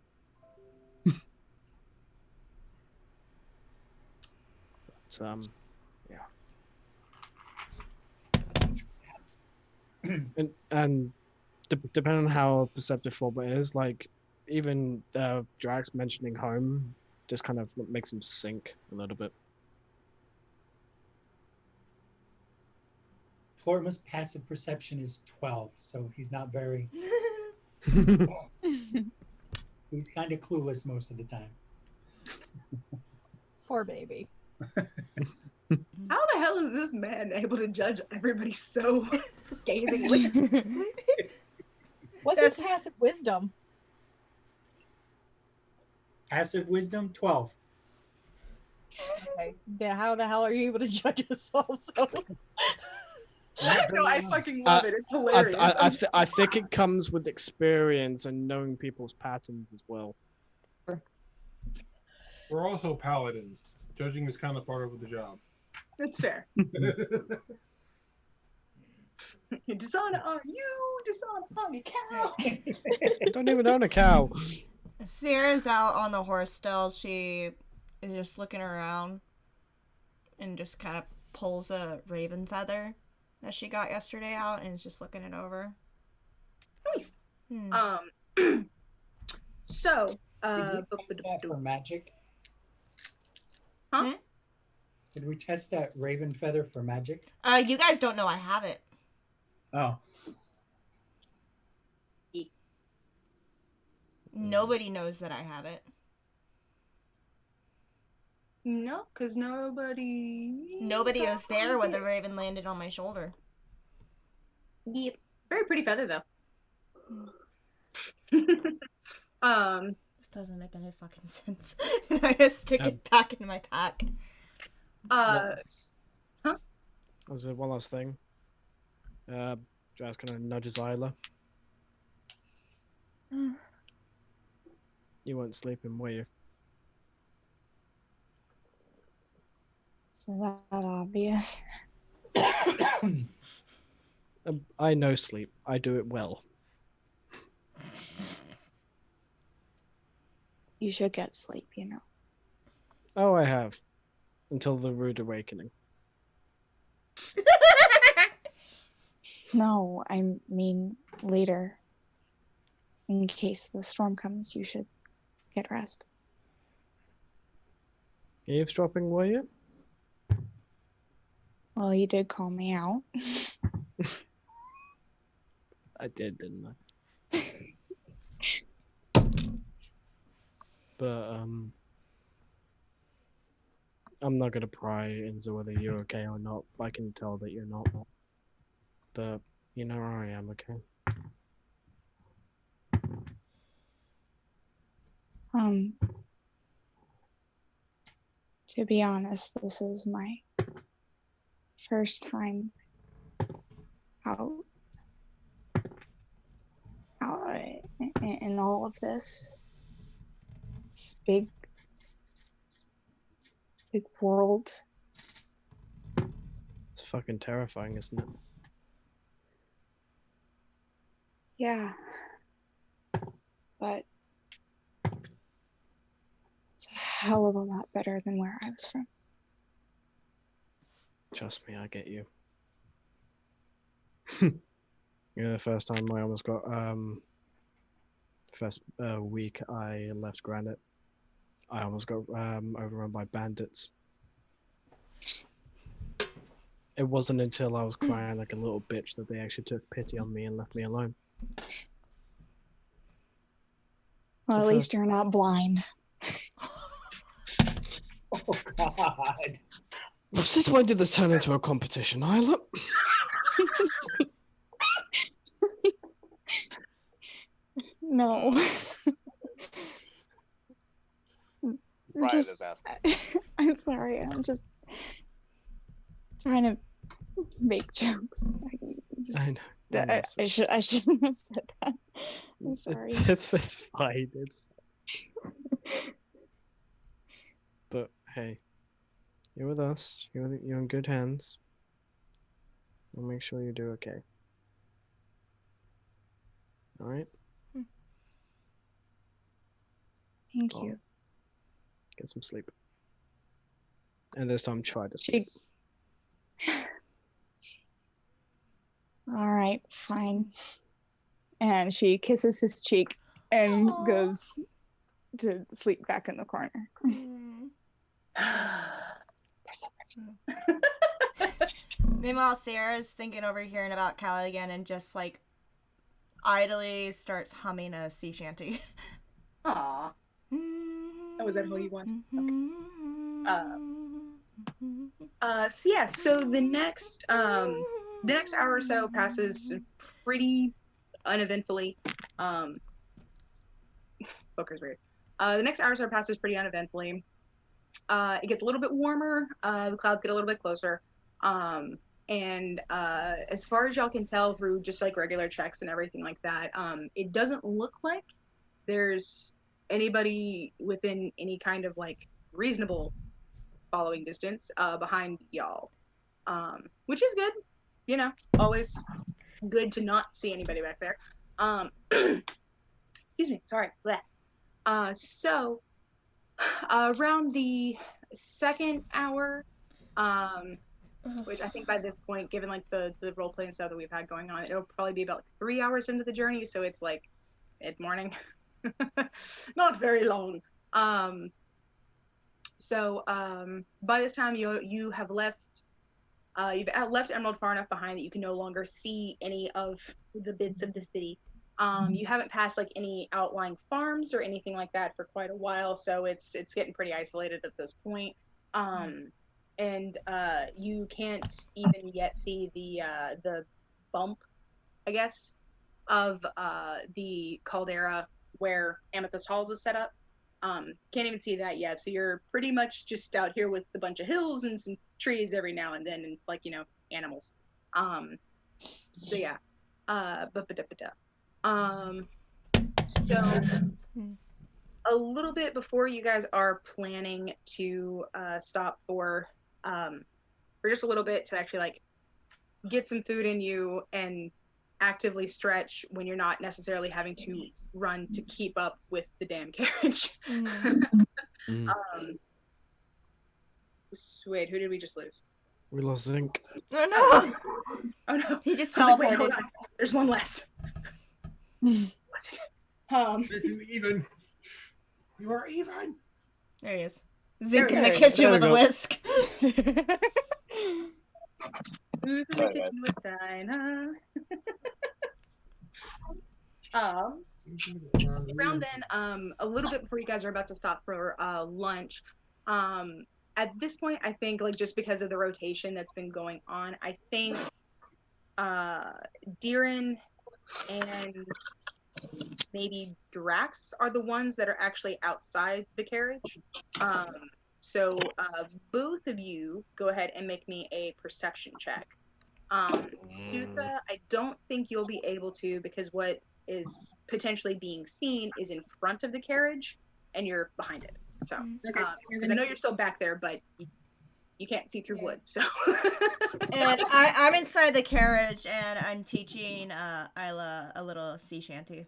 Speaker 6: But, yeah. and depending on how perceptive Fulbert is, like even Drax mentioning home just kind of makes him sink a little bit.
Speaker 7: Flortman's passive perception is 12, so he's not very. He's kind of clueless most of the time.
Speaker 5: Poor baby.
Speaker 3: How the hell is this man able to judge everybody so scathingly?
Speaker 5: What's his passive wisdom?
Speaker 7: Passive wisdom 12.
Speaker 5: Okay. Yeah, how the hell are you able to judge us also?
Speaker 3: No, I fucking love it. It's hilarious.
Speaker 6: I think it comes with experience and knowing people's patterns as well.
Speaker 9: We're also paladins. Judging is kind of part of the job.
Speaker 3: That's fair. Dishonor on you, dishonor on your cow.
Speaker 6: I don't even own a cow.
Speaker 1: Sierra's out on the horse still. She is just looking around and just kind of pulls a raven feather that she got yesterday out and is just looking it over.
Speaker 3: Nice. So,
Speaker 7: Did we test that for magic?
Speaker 3: Huh?
Speaker 7: Did we test that raven feather for magic?
Speaker 1: You guys don't know I have it.
Speaker 7: Oh.
Speaker 1: Nobody knows that I have it.
Speaker 3: No, because nobody
Speaker 1: was there when the raven landed on my shoulder.
Speaker 3: Yep. Very pretty feather though.
Speaker 1: This doesn't make any fucking sense. And I just stick it back in my pack.
Speaker 6: Was there one last thing? Jazz kind of nudges Isla. You weren't sleeping, were you?
Speaker 11: Is that obvious?
Speaker 6: I know sleep. I do it well.
Speaker 11: you should get sleep, you know.
Speaker 6: Oh, I have. Until the rude awakening.
Speaker 11: No, I mean later. In case the storm comes, you should get rest.
Speaker 6: Eavesdropping, were you?
Speaker 11: Well, you did call me out.
Speaker 6: I did, didn't I? But, I'm not gonna pry into whether you're okay or not. I can tell that you're not. But, you know where I am, okay?
Speaker 11: To be honest, this is my first time out in all of this. It's big world.
Speaker 6: It's fucking terrifying, isn't it?
Speaker 11: Yeah. But it's a hell of a lot better than where I was from.
Speaker 6: Trust me, I get you. Yeah, the first time I almost got, first week I left Granite, I almost got overrun by bandits. It wasn't until I was crying like a little bitch that they actually took pity on me and left me alone.
Speaker 11: Well, at least you're not blind.
Speaker 7: Oh God.
Speaker 6: Well, since when did this turn into a competition, Isla?
Speaker 11: No.
Speaker 10: Brian is asking.
Speaker 11: I'm sorry. I'm just trying to make jokes.
Speaker 6: I know.
Speaker 11: I shouldn't have said that. I'm sorry.
Speaker 6: It's fine. It's. But hey, you're with us. You're in good hands. We'll make sure you do okay. All right.
Speaker 11: Thank you.
Speaker 6: Get some sleep. And this time, try to sleep.
Speaker 11: All right, fine. And she kisses his cheek and goes to sleep back in the corner.
Speaker 1: Meanwhile, Sarah's thinking over hearing about Callie again and just like idly starts humming a sea shanty.
Speaker 3: Aww. Oh, was that who you want? Okay. So yeah, so the next hour or so passes pretty uneventfully. Booker's weird. The next hour or so passes pretty uneventfully. It gets a little bit warmer. The clouds get a little bit closer. And as far as y'all can tell through just like regular checks and everything like that, it doesn't look like there's anybody within any kind of like reasonable following distance behind y'all, which is good. You know, always good to not see anybody back there. Excuse me, sorry. So around the second hour, which I think by this point, given like the role play and stuff that we've had going on, it'll probably be about like 3 hours into the journey. So it's like mid-morning, not very long. So by this time you have left. You've left Emerald far enough behind that you can no longer see any of the bits of the city. You haven't passed like any outlying farms or anything like that for quite a while, so it's getting pretty isolated at this point. And you can't even yet see the bump, I guess, of the caldera where Amethyst Halls is set up. Can't even see that yet, so you're pretty much just out here with a bunch of hills and some trees every now and then, and like, you know, animals. So yeah. So a little bit before you guys are planning to stop for just a little bit to actually like get some food in you and actively stretch when you're not necessarily having to run to keep up with the damn carriage.
Speaker 6: Mm.
Speaker 3: Wait, who did we just lose?
Speaker 6: We lost Zinc.
Speaker 1: Oh no!
Speaker 3: Oh no!
Speaker 1: He just
Speaker 3: I was like, wait, hold
Speaker 1: teleported.
Speaker 3: on. There's one less.
Speaker 9: This is even. You are even.
Speaker 1: There he is. Zinc in
Speaker 3: There
Speaker 1: the
Speaker 3: we
Speaker 1: kitchen
Speaker 6: go.
Speaker 1: with a
Speaker 6: There we go.
Speaker 1: whisk.
Speaker 3: Who's in the kitchen with Dinah? Around then, a little bit before you guys are about to stop for lunch, at this point, I think, like, just because of the rotation that's been going on, I think Deeren and maybe Drax are the ones that are actually outside the carriage. So both of you go ahead and make me a perception check. Sutha, I don't think you'll be able to, because what is potentially being seen is in front of the carriage and you're behind it. So, because I know you're still back there, but you can't see through wood. So,
Speaker 1: And I'm inside the carriage and I'm teaching Isla a little sea shanty.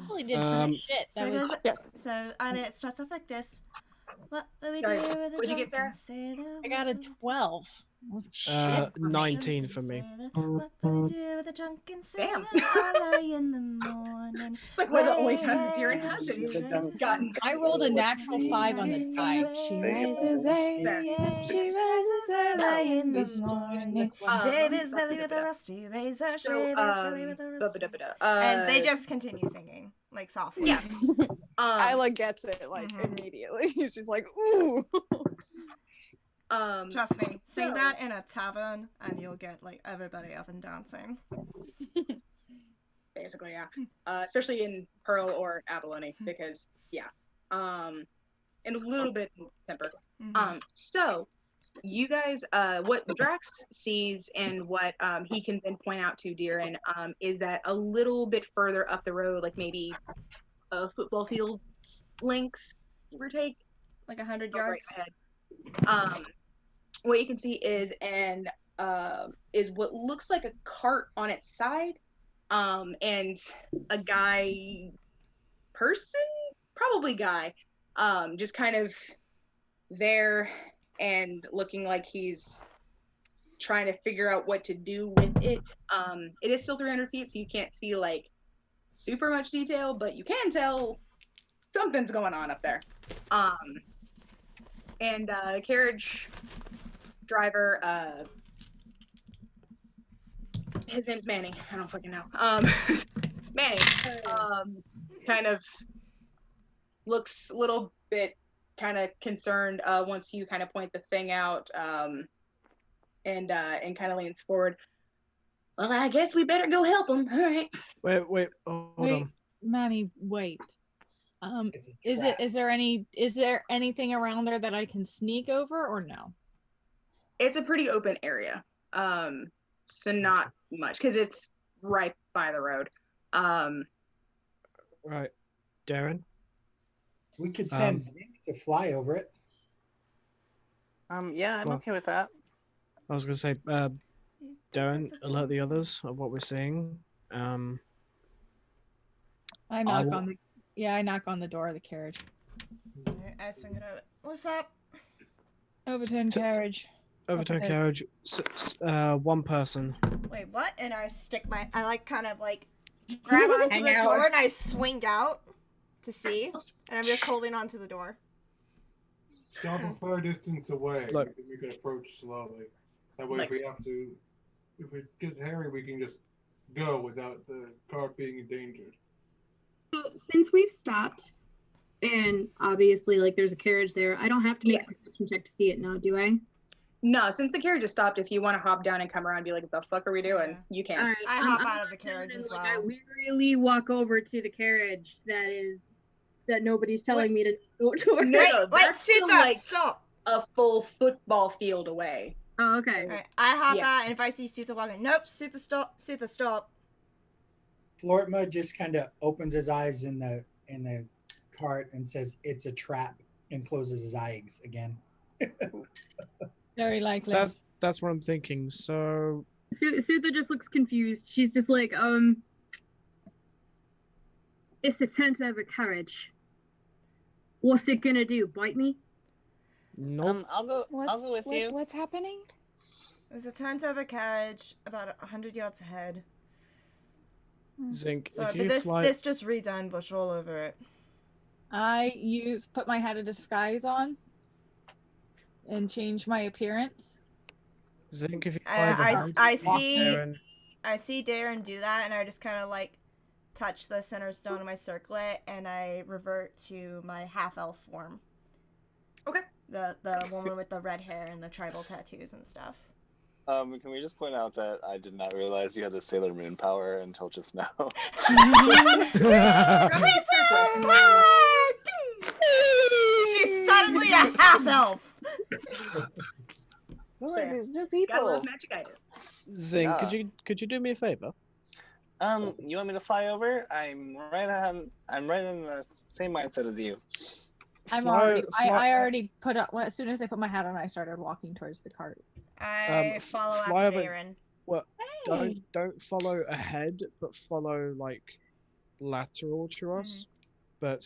Speaker 5: Really did pretty shit.
Speaker 1: So,
Speaker 5: That was
Speaker 1: and it starts off like this. What do we
Speaker 3: Sorry,
Speaker 1: do with the
Speaker 3: what'd you get, Sarah?
Speaker 5: I got a 12. That was shit.
Speaker 6: 19 for me.
Speaker 1: What do we do with the drunken sailor early in the morning?
Speaker 3: It's like one of the only times that Deeren hasn't gotten.
Speaker 5: I rolled a natural 5 on the die.
Speaker 11: She rises
Speaker 1: early in the morning.
Speaker 5: This one.
Speaker 1: Shave his belly with a rusty razor. Shave his belly with a rusty. And they just continue singing like softly.
Speaker 3: Yeah.
Speaker 11: Isla gets it like immediately. She's like, ooh.
Speaker 1: Trust me, sing that in a tavern and you'll get like everybody up and dancing.
Speaker 3: Basically, yeah. Especially in Pearl or Abalone, because and a little bit temper. So you guys, what Drax sees and what he can then point out to Deeren is that a little bit further up the road, like maybe a football field length, give or take,
Speaker 1: like 100 yards.
Speaker 3: What you can see is is what looks like a cart on its side, and a probably guy, just kind of there and looking like he's trying to figure out what to do with it. It is still 300 feet, so you can't see like super much detail, but you can tell something's going on up there. And the carriage driver, his name's Manny. I don't fucking know. Manny, kind of looks a little bit kind of concerned once you kind of point the thing out, and kind of leans forward. Well, I guess we better go help him. All right.
Speaker 6: Wait, hold on.
Speaker 5: Manny, wait. Is there anything around there that I can sneak over or no?
Speaker 3: It's a pretty open area. So not much because it's right by the road.
Speaker 6: Right. Deeren?
Speaker 7: We could send Zink to fly over it.
Speaker 10: Yeah, I'm okay with that.
Speaker 6: I was gonna say, Deeren, alert the others of what we're seeing.
Speaker 5: I knock on the door of the carriage.
Speaker 1: I swing it over. What's up?
Speaker 5: Overturn carriage.
Speaker 6: Overturn carriage. One person.
Speaker 1: Wait, what? And I kind of grab onto the door and I swing out to see. And I'm just holding onto the door.
Speaker 9: Jump a far distance away.
Speaker 6: Look.
Speaker 9: We can approach slowly. That way, if it gets hairy, we can just go without the car being endangered.
Speaker 8: So since we've stopped, and obviously, there's a carriage there, I don't have to make a perception check to see it now, do I?
Speaker 3: No, since the carriage has stopped, if you want to hop down and come around and be like, what the fuck are we doing? You can.
Speaker 8: All right,
Speaker 1: I hop out of the carriage as well.
Speaker 8: I wearily walk over to the carriage that nobody's telling me to go towards.
Speaker 1: Wait, stop.
Speaker 3: A full football field away.
Speaker 8: Oh, okay.
Speaker 1: Right, I hop out, and if I see Sutha walking, nope, Sutha, stop.
Speaker 7: Flortma just kind of opens his eyes in the cart and says, "It's a trap," and closes his eyes again.
Speaker 5: Very likely.
Speaker 6: That's what I'm thinking. So
Speaker 8: Sutha just looks confused. She's just like, it's a tent of a carriage. What's it gonna do? Bite me?
Speaker 6: Nope.
Speaker 10: I'll go with you.
Speaker 11: What's happening?
Speaker 1: There's a tent of a carriage about 100 yards ahead.
Speaker 6: Zinc,
Speaker 1: So,
Speaker 6: if you
Speaker 1: but
Speaker 6: fly...
Speaker 1: this just reads ambush all over it.
Speaker 5: I put my hat of disguise on and change my appearance.
Speaker 6: Zinc, if you fly behind,
Speaker 1: I see
Speaker 6: Darren,
Speaker 1: I see Darren do that, and I just kind of like touch the center stone of my circlet, and I revert to my half elf form.
Speaker 3: Okay.
Speaker 1: The woman with the red hair and the tribal tattoos and stuff.
Speaker 10: Can we just point out that I did not realize you had the Sailor Moon power until just now?
Speaker 1: She's suddenly a half elf.
Speaker 10: Who are these new people?
Speaker 3: Gotta love magic items.
Speaker 6: Zinc,
Speaker 10: Yeah.
Speaker 6: could you do me a favor?
Speaker 10: You want me to fly over? I'm right in the same mindset as you.
Speaker 5: I already put up. Well, as soon as I put my hat on, I started walking towards the cart.
Speaker 1: I follow
Speaker 6: fly
Speaker 1: after
Speaker 6: over-
Speaker 1: Darren.
Speaker 6: Well,
Speaker 5: Hey.
Speaker 6: don't follow ahead, but follow like lateral to us, but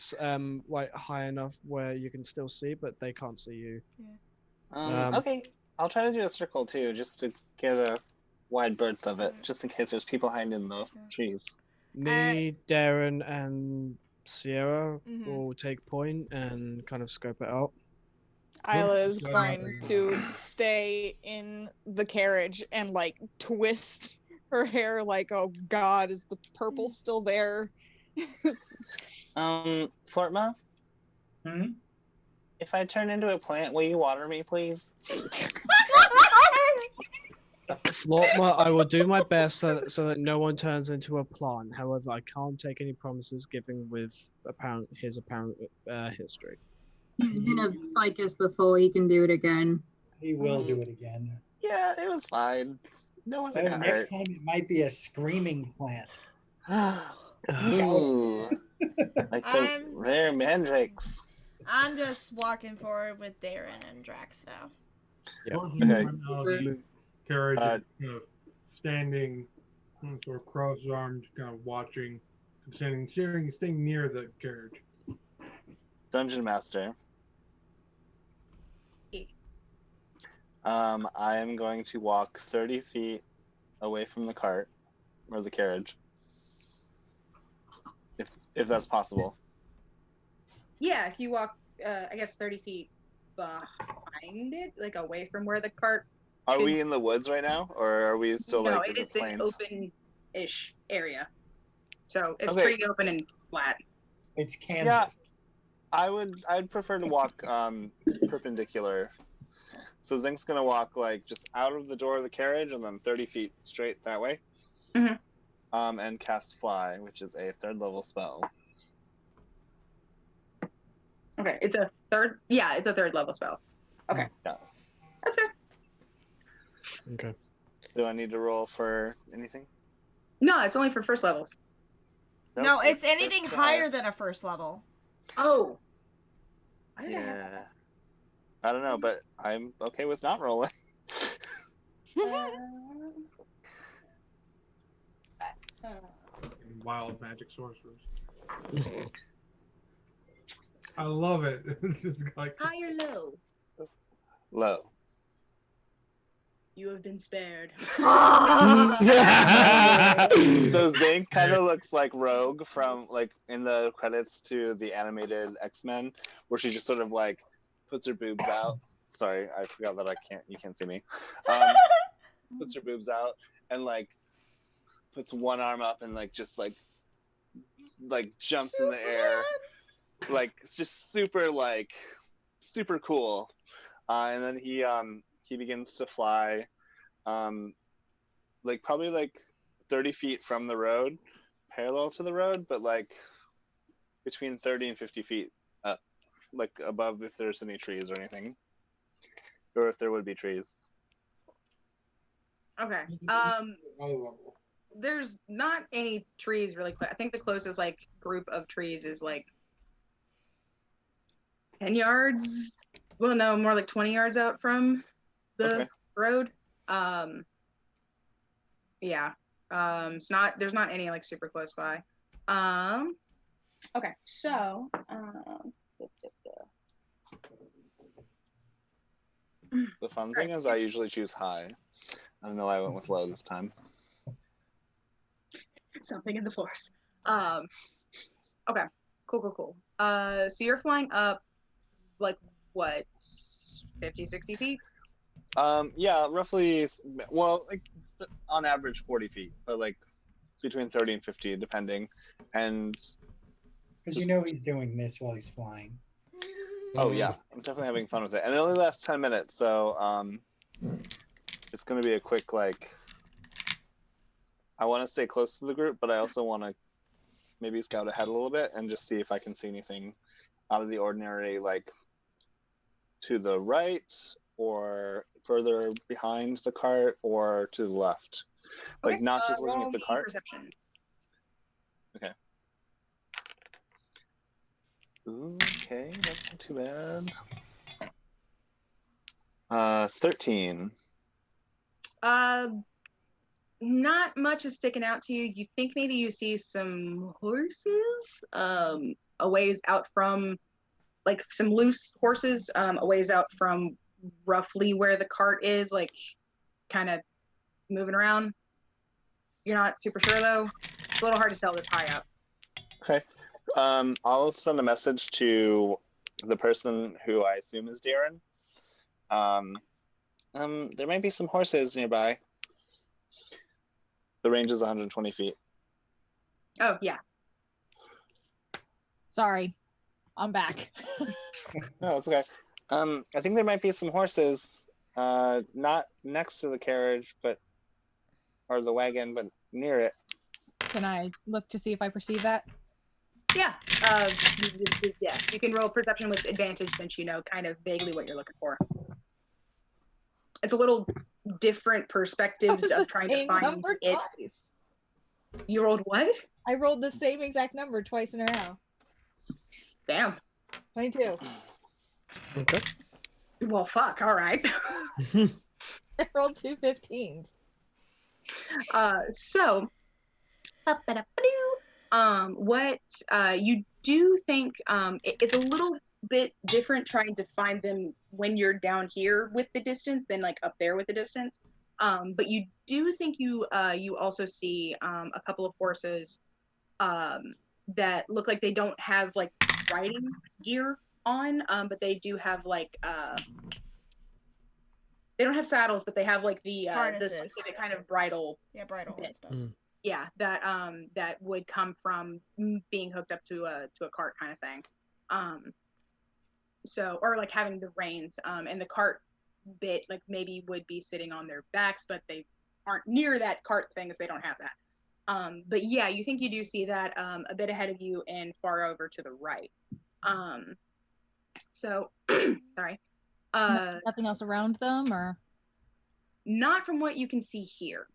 Speaker 6: like high enough where you can still see, but they can't see you.
Speaker 10: Okay, I'll try to do a circle too, just to get a wide berth of it, just in case there's people hiding in the trees.
Speaker 6: Me, Darren, and Sierra will take point and kind of scope it out.
Speaker 11: Isla is going to stay in the carriage and like twist her hair like, oh god, is the purple still there?
Speaker 10: Flortma? If I turn into a plant, will you water me, please?
Speaker 6: Flortma, I will do my best so that no one turns into a plant. However, I can't take any promises given with his apparent history.
Speaker 8: He's been a ficus before. He can do it again.
Speaker 7: He will do it again.
Speaker 10: Yeah, it was fine. No one got
Speaker 7: Next
Speaker 10: hurt.
Speaker 7: time it might be a screaming plant.
Speaker 10: Ooh, like the rare mandrakes.
Speaker 1: I'm just walking forward with Darren and Drax now.
Speaker 10: Okay.
Speaker 9: The carriage is kind of standing, sort of cross-armed, kind of watching, staying near the carriage.
Speaker 10: Dungeon Master. I am going to walk 30 feet away from the cart or the carriage, if that's possible.
Speaker 3: Yeah, if you walk, I guess 30 feet behind it, like away from where the cart.
Speaker 10: Are we in the woods right now, or are we still
Speaker 3: No,
Speaker 10: like in
Speaker 3: it
Speaker 10: the
Speaker 3: is an
Speaker 10: plains?
Speaker 3: open-ish area, so it's
Speaker 10: Okay.
Speaker 3: pretty open and flat.
Speaker 7: It's Kansas.
Speaker 10: I'd prefer to walk perpendicular. So Zink's gonna walk like just out of the door of the carriage and then 30 feet straight that way. And cast Fly, which is a 3rd level spell.
Speaker 3: Okay, it's a third. Yeah, it's a 3rd level spell. Okay,
Speaker 10: Yeah.
Speaker 3: that's fair.
Speaker 6: Okay.
Speaker 10: Do I need to roll for anything?
Speaker 3: No, it's only for 1st levels.
Speaker 1: No, it's anything
Speaker 10: that's
Speaker 1: higher than a 1st level.
Speaker 3: Oh.
Speaker 10: Yeah. I don't know, but I'm okay with not rolling.
Speaker 9: Wild magic sorcerers. I love it. It's just like
Speaker 3: High or low?
Speaker 10: Low.
Speaker 3: You have been spared.
Speaker 10: So Zink kind of looks like Rogue from like in the credits to the animated X-Men, where she just sort of like puts her boobs out. Sorry, I forgot that you can't see me. Puts her boobs out and like puts one arm up and like just like jumps in the air. Like it's just super cool. And then he begins to fly like probably like 30 feet from the road, parallel to the road, but like between 30 and 50 feet up, like above if there's any trees or anything, or if there would be trees.
Speaker 3: Okay. There's not any trees really close. I think the closest like group of trees is like 10 yards. Well, no, more like 20 yards out from the road. Yeah. There's not any like super close by. Okay, so
Speaker 10: The fun thing is I usually choose high. I don't know why I went with low this time.
Speaker 3: something in the force. Okay, cool. So you're flying up like what, 50, 60 feet?
Speaker 10: Yeah, roughly. Well, like on average 40 feet, but like between 30 and 50, depending. And
Speaker 7: Because you know he's doing this while he's flying.
Speaker 10: oh yeah, I'm definitely having fun with it, and it only lasts 10 minutes, so it's gonna be a quick like. I want to stay close to the group, but I also want to maybe scout ahead a little bit and just see if I can see anything out of the ordinary, like to the right or further behind the cart or to the left. Like
Speaker 3: Okay,
Speaker 10: not just looking
Speaker 3: roll
Speaker 10: at the
Speaker 3: me
Speaker 10: cart.
Speaker 3: Perception.
Speaker 10: Okay. Okay, that's not too bad. 13.
Speaker 3: Not much is sticking out to you. You think maybe you see some horses, a ways out from, like some loose horses, a ways out from roughly where the cart is, like kind of moving around. You're not super sure though. It's a little hard to tell this high up.
Speaker 10: Okay. I'll send a message to the person who I assume is Darren. There might be some horses nearby. The range is 120 feet.
Speaker 3: Oh yeah.
Speaker 5: Sorry, I'm back.
Speaker 10: No, it's okay. I think there might be some horses, not next to the carriage, or the wagon, but near it.
Speaker 5: Can I look to see if I perceive that?
Speaker 3: Yeah. Yeah. You can roll perception with advantage since you know kind of vaguely what you're looking for. It's a little different perspectives of trying to find
Speaker 5: number
Speaker 3: it.
Speaker 5: Twice.
Speaker 3: You rolled what?
Speaker 5: I rolled the same exact number twice in a row.
Speaker 3: Damn.
Speaker 5: 22.
Speaker 6: Okay.
Speaker 3: Well, fuck. All right.
Speaker 5: I rolled 2 15s.
Speaker 3: So, what you do think it's a little bit different trying to find them when you're down here with the distance than like up there with the distance. But you do think you also see a couple of horses that look like they don't have like riding gear on, but they do have like they don't have saddles, but they have like the specific kind of bridle.
Speaker 1: Yeah, bridle and stuff.
Speaker 3: Yeah, that would come from being hooked up to a cart kind of thing. So, or like having the reins, and the cart bit like maybe would be sitting on their backs, but they aren't near that cart thing as they don't have that. But yeah, you think you do see that a bit ahead of you and far over to the right. So, sorry.
Speaker 5: Nothing else around them, or
Speaker 3: not from what you can see here.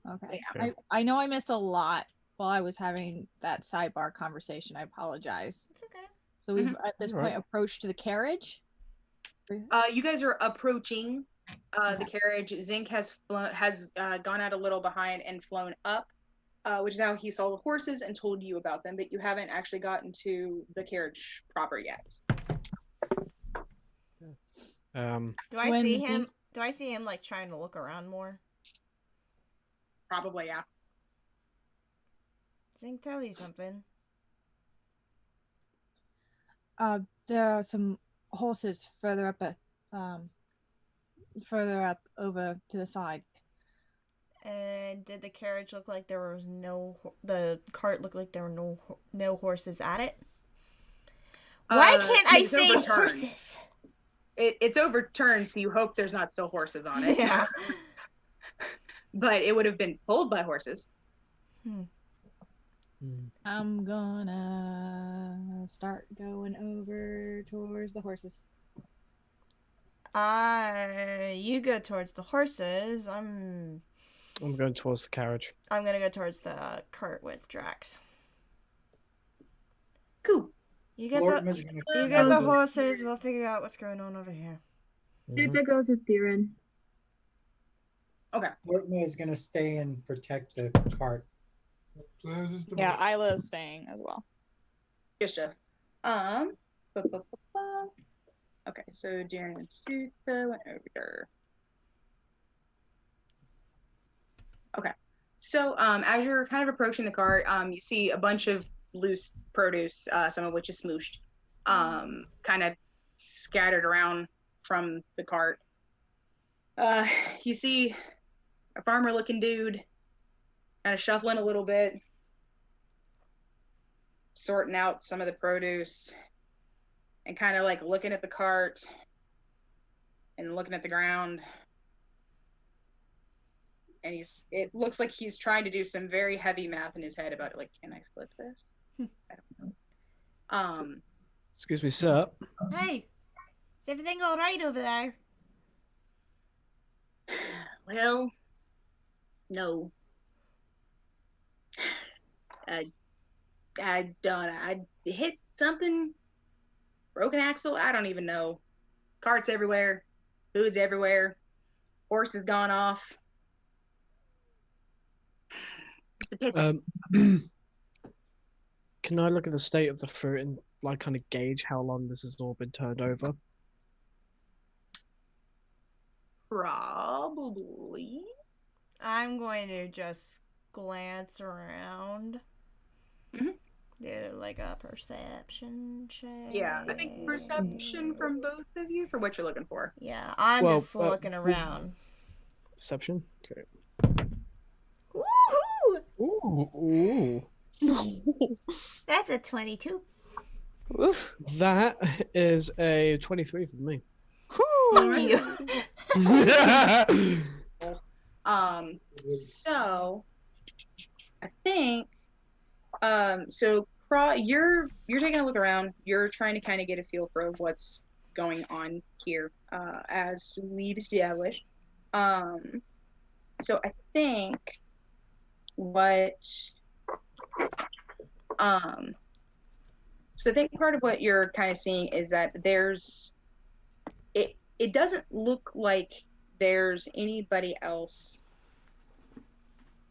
Speaker 5: okay.
Speaker 3: Yeah.
Speaker 5: I know I missed a lot while I was having that sidebar conversation. I apologize.
Speaker 1: It's okay.
Speaker 5: So we've at this point approached the carriage.
Speaker 3: You guys are approaching the carriage. Zinc has gone out a little behind and flown up, which is how he saw the horses and told you about them, but you haven't actually gotten to the carriage proper yet.
Speaker 1: Do I see him? Do I see him like trying to look around more?
Speaker 3: Probably, yeah.
Speaker 1: Zink, tell you something.
Speaker 5: There are some horses further up over to the side.
Speaker 1: And did the carriage look like there was the cart looked like there were no horses at it? Why can't I say horses?
Speaker 3: It's overturned, so you hope there's not still horses on it.
Speaker 1: Yeah.
Speaker 3: But it would have been pulled by horses.
Speaker 5: I'm gonna start going over towards the horses.
Speaker 1: You go towards the horses. I'm
Speaker 6: going towards the carriage.
Speaker 1: I'm gonna go towards the cart with Drax.
Speaker 3: Cool.
Speaker 1: You get the horses. We'll figure out what's going on over here.
Speaker 8: Did they go to Theron?
Speaker 3: Okay.
Speaker 7: Courtney is gonna stay and protect the cart.
Speaker 11: Yeah, Isla is staying as well.
Speaker 3: Gisha. ba, ba, ba, ba. Okay, so Darren and Sutha went over there. Okay. So as you're kind of approaching the cart, you see a bunch of loose produce, some of which is smooshed, kind of scattered around from the cart. You see a farmer-looking dude kind of shuffling a little bit, sorting out some of the produce, and kind of like looking at the cart and looking at the ground. And it looks like he's trying to do some very heavy math in his head about it. Like, can I flip this? I don't know.
Speaker 6: Excuse me, sir.
Speaker 1: Hey, is everything all right over there?
Speaker 3: Well, no. I don't. I hit something. Broken axle. I don't even know. Carts everywhere. Food's everywhere. Horse has gone off.
Speaker 6: Can I look at the state of the fruit and like kind of gauge how long this has all been turned over?
Speaker 3: Probably.
Speaker 1: I'm going to just glance around. Do like a perception check.
Speaker 3: Yeah, I think perception from both of you for what you're looking for.
Speaker 1: Yeah, I'm just looking around.
Speaker 6: Perception? Okay.
Speaker 1: Woohoo!
Speaker 6: Ooh.
Speaker 1: That's a 22.
Speaker 11: Oof.
Speaker 6: That is a 23 for me.
Speaker 1: Thank you.
Speaker 3: So I think so you're taking a look around, you're trying to kind of get a feel for what's going on here, as we've established. So I think what so I think part of what you're kind of seeing is that it doesn't look like there's anybody else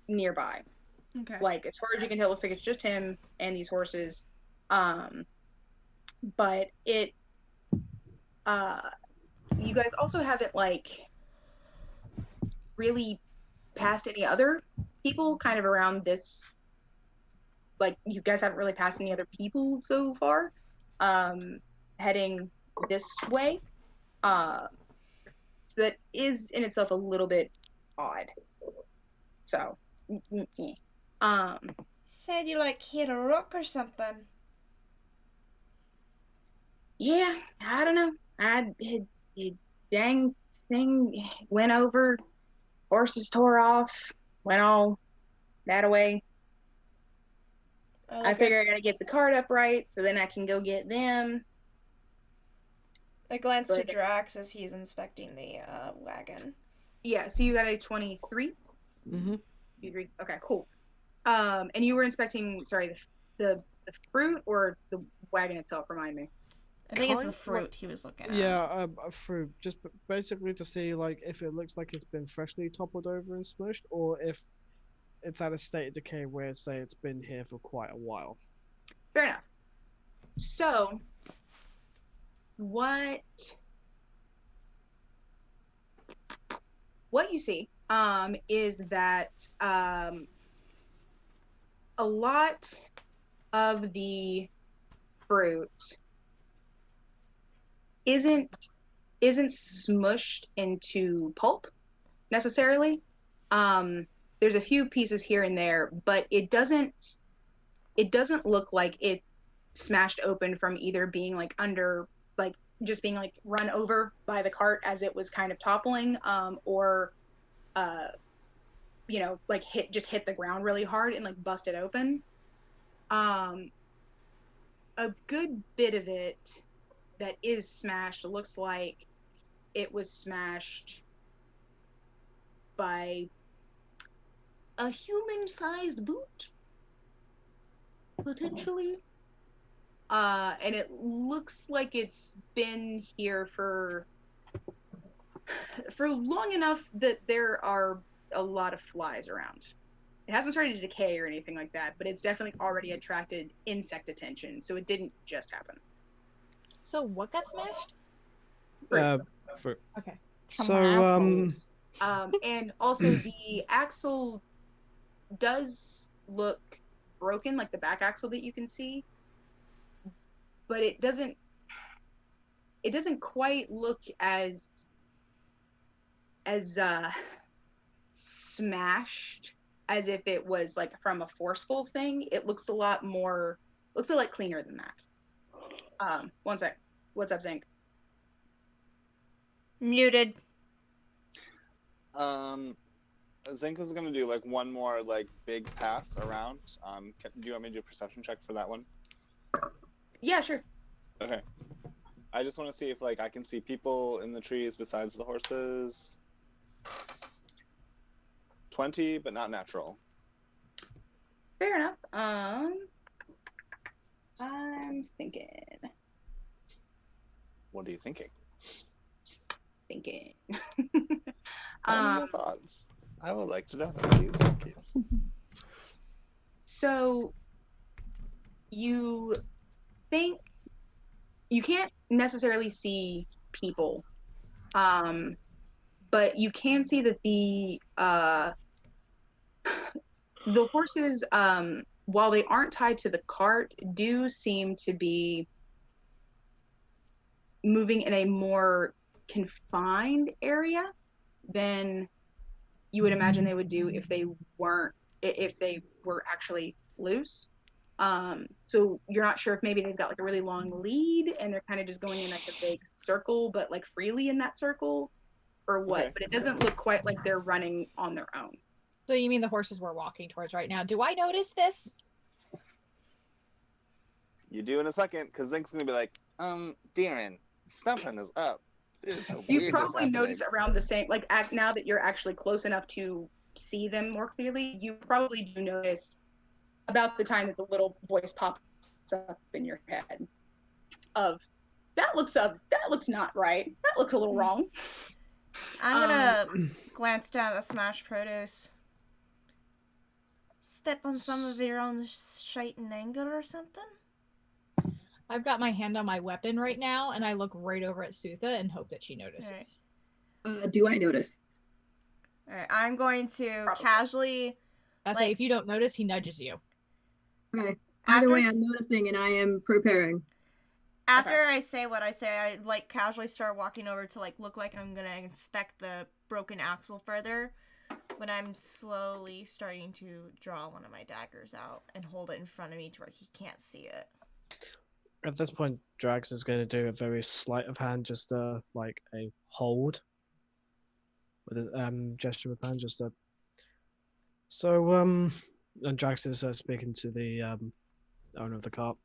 Speaker 3: nearby.
Speaker 1: Okay.
Speaker 3: Like, as far as you can tell, it looks like it's just him and these horses. But you guys also haven't like really passed any other people kind of around this. Like, you guys haven't really passed any other people so far, heading this way. So that is in itself a little bit odd. So,
Speaker 1: said you like hit a rock or something.
Speaker 3: Yeah, I don't know. Dang thing went over, horses tore off, went all that away. I figure I gotta get the cart upright so then I can go get them.
Speaker 1: I glance to Drax as he's inspecting the wagon.
Speaker 3: Yeah, so you got a 23?
Speaker 6: Mm-hmm.
Speaker 3: You agree? Okay, cool. And you were inspecting, sorry, the fruit or the wagon itself, remind me?
Speaker 1: I think it's the fruit he was looking at.
Speaker 6: Yeah, fruit. Just basically to see like if it looks like it's been freshly toppled over and smushed, or if it's at a state of decay where, say, it's been here for quite a while.
Speaker 3: Fair enough. So, what you see is that a lot of the fruit isn't smushed into pulp necessarily. There's a few pieces here and there, but it doesn't look like it smashed open from either being like under, like just being like run over by the cart as it was kind of toppling, or you know, like hit the ground really hard and like busted open. A good bit of it that is smashed looks like it was smashed by a human-sized boot, potentially. And it looks like it's been here for long enough that there are a lot of flies around. It hasn't started to decay or anything like that, but it's definitely already attracted insect attention, so it didn't just happen.
Speaker 5: So what got smashed?
Speaker 6: Fruit.
Speaker 5: Okay.
Speaker 6: So,
Speaker 3: and also the axle does look broken, like the back axle that you can see, but it doesn't quite look as smashed as if it was like from a forceful thing. It looks a lot cleaner than that. One sec. What's up, Zinc?
Speaker 1: Muted.
Speaker 10: Zinc is gonna do like one more like big pass around. Do you want me to do a perception check for that one?
Speaker 3: Yeah, sure.
Speaker 10: Okay. I just want to see if like I can see people in the trees besides the horses. 20, but not natural.
Speaker 3: Fair enough. I'm thinking.
Speaker 10: What are you thinking?
Speaker 3: Tell
Speaker 10: me your thoughts. I would like to know them, please.
Speaker 3: So you think you can't necessarily see people, but you can see that the horses, while they aren't tied to the cart, do seem to be moving in a more confined area than you would imagine they would do if they were actually loose. So you're not sure if maybe they've got like a really long lead and they're kind of just going in like a big circle, but like freely in that circle, or what. Okay. But it doesn't look quite like they're running on their own.
Speaker 5: So you mean the horses we're walking towards right now? Do I notice this?
Speaker 10: You do in a second, because Zink's gonna be like, Darren, something is up.
Speaker 3: You probably notice around the same, like now that you're actually close enough to see them more clearly, you probably do notice about the time that the little voice pops up in your head of that looks not right. That looks a little wrong.
Speaker 1: I'm gonna glance down at Smash Produce. Step on some of your own shite and anger or something?
Speaker 5: I've got my hand on my weapon right now, and I look right over at Sutha and hope that she notices.
Speaker 8: Right. Do I notice?
Speaker 1: Alright, I'm going to casually...
Speaker 5: I say, if you don't notice, he nudges you.
Speaker 8: Okay. Either way, I'm noticing, and I am preparing.
Speaker 1: After I say what I say, I like casually start walking over to like look like I'm gonna inspect the broken axle further, when I'm slowly starting to draw one of my daggers out and hold it in front of me to where he can't see it.
Speaker 6: At this point, Drax is going to do a very sleight of hand, just like a hold with a gesture with hand, just a. So and Drax is speaking to the owner of the cart.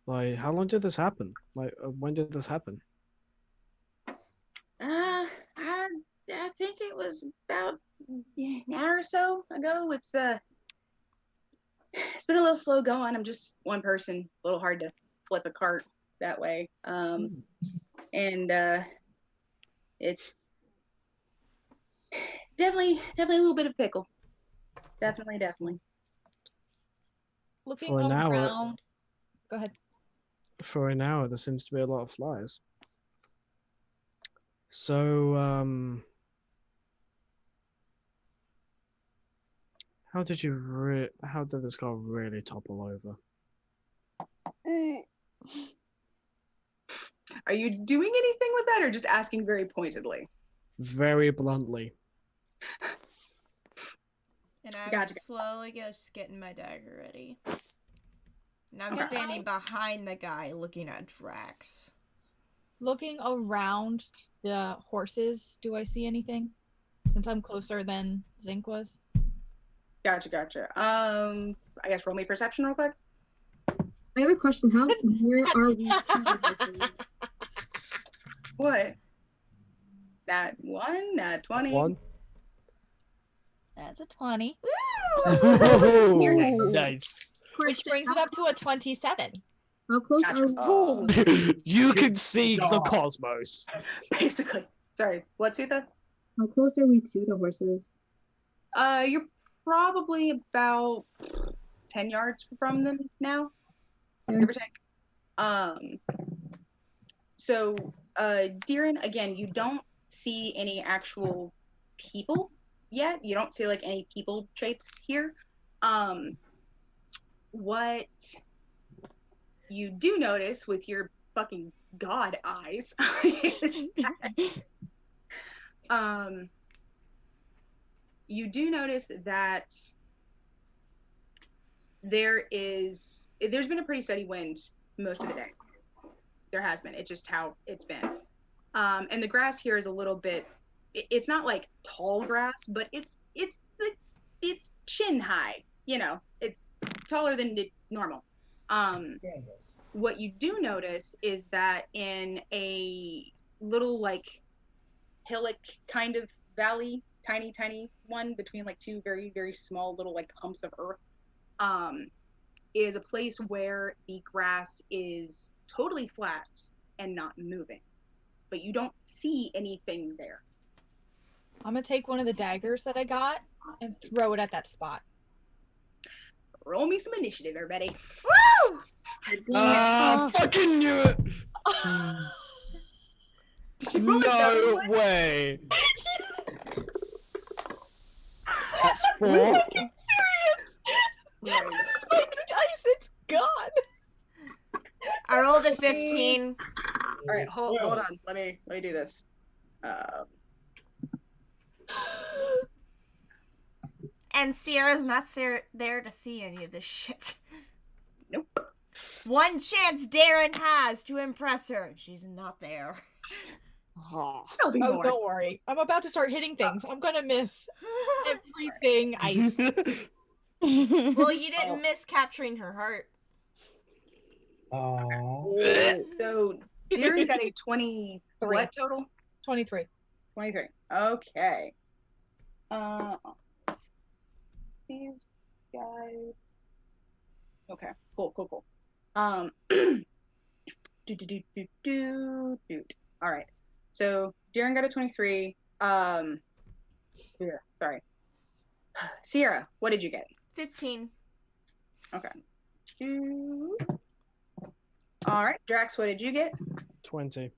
Speaker 6: Like, how long did this happen? Like, when did this happen?
Speaker 3: I think it was about an hour or so ago. It's been a little slow going. I'm just one person. A little hard to flip a cart that way. And it's definitely a little bit of pickle. Definitely.
Speaker 5: Looking around. Go ahead.
Speaker 6: For an hour, there seems to be a lot of flies. So, how did this car really topple over?
Speaker 3: Are you doing anything with that, or just asking very pointedly?
Speaker 6: Very bluntly.
Speaker 1: And I'm slowly just getting my dagger ready. And I'm standing behind the guy looking at Drax.
Speaker 5: Looking around the horses, do I see anything? Since I'm closer than Zink was.
Speaker 3: Gotcha. I guess roll me perception real quick.
Speaker 8: I have a question. How near are we?
Speaker 3: What? That 1? That 20?
Speaker 6: 1?
Speaker 5: That's a 20.
Speaker 6: Nice.
Speaker 5: Which brings it up to a 27.
Speaker 8: How close are we?
Speaker 6: You can see the cosmos.
Speaker 3: Basically. Sorry, what's Sutha?
Speaker 8: How close are we to the horses?
Speaker 3: You're probably about 10 yards from them now, give or take. So, Deeren, again, you don't see any actual people yet. You don't see like any people shapes here. What you do notice with your fucking god eyes is that, you do notice that there's been a pretty steady wind most of the day. There has been. It's just how it's been. And the grass here is a little bit. It's not like tall grass, but it's chin high. You know, it's taller than normal.
Speaker 7: Kansas.
Speaker 3: What you do notice is that in a little like hillock kind of valley, tiny one between like two very very small little like humps of earth, is a place where the grass is totally flat and not moving, but you don't see anything there.
Speaker 5: I'm gonna take one of the daggers that I got and throw it at that spot.
Speaker 3: Roll me some initiative, everybody.
Speaker 1: Woo!
Speaker 6: I fucking knew it! No way! That's 4.
Speaker 5: Are you serious?
Speaker 3: Nice.
Speaker 5: My new dice, it's gone.
Speaker 1: I rolled a 15.
Speaker 3: All right, hold on. Let me do this.
Speaker 1: And Sierra's not there to see any of this shit.
Speaker 3: Nope.
Speaker 1: One chance Darren has to impress her. She's not there.
Speaker 3: There'll be
Speaker 5: Oh,
Speaker 3: more.
Speaker 5: don't worry. I'm about to start hitting things. I'm gonna miss everything I see.
Speaker 1: Well, you didn't miss capturing her heart.
Speaker 7: Oh.
Speaker 3: So Darren got a 20. What total?
Speaker 5: 23.
Speaker 3: 23. Okay. These guys. Okay. Cool. All right. So Darren got a 23. Here, sorry. Sierra, what did you get?
Speaker 1: 15.
Speaker 3: Okay. All right. Drax, what did you get?
Speaker 6: 20.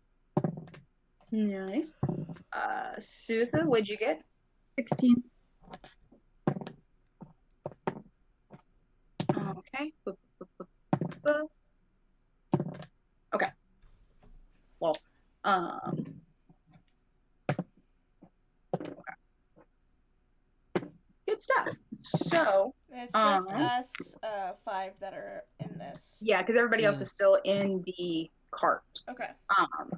Speaker 3: Nice. Sutha, what'd you get?
Speaker 8: 16.
Speaker 3: Okay. Okay. Well, good stuff. So
Speaker 1: It's just us 5 that are in this.
Speaker 3: yeah, because everybody else is still in the cart.
Speaker 1: Okay. Damn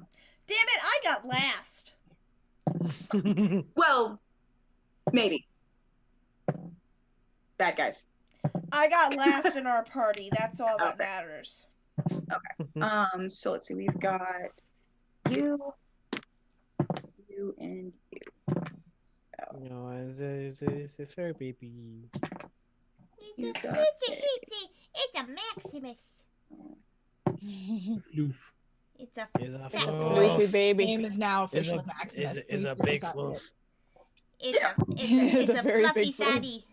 Speaker 1: it, I got last.
Speaker 3: Well, maybe. Bad guys.
Speaker 1: I got last in our party. That's all that matters.
Speaker 3: Okay. So let's see. We've got you, and you.
Speaker 6: No, it's a fair baby.
Speaker 1: It's a Maximus.
Speaker 9: Floof.
Speaker 1: It's a
Speaker 6: Is a
Speaker 11: Loopy baby.
Speaker 5: Name is now
Speaker 6: Is
Speaker 5: officially
Speaker 6: a
Speaker 5: Maximus.
Speaker 6: is a big floof.
Speaker 1: It's a
Speaker 11: very
Speaker 1: fluffy
Speaker 11: big floof.
Speaker 1: fatty.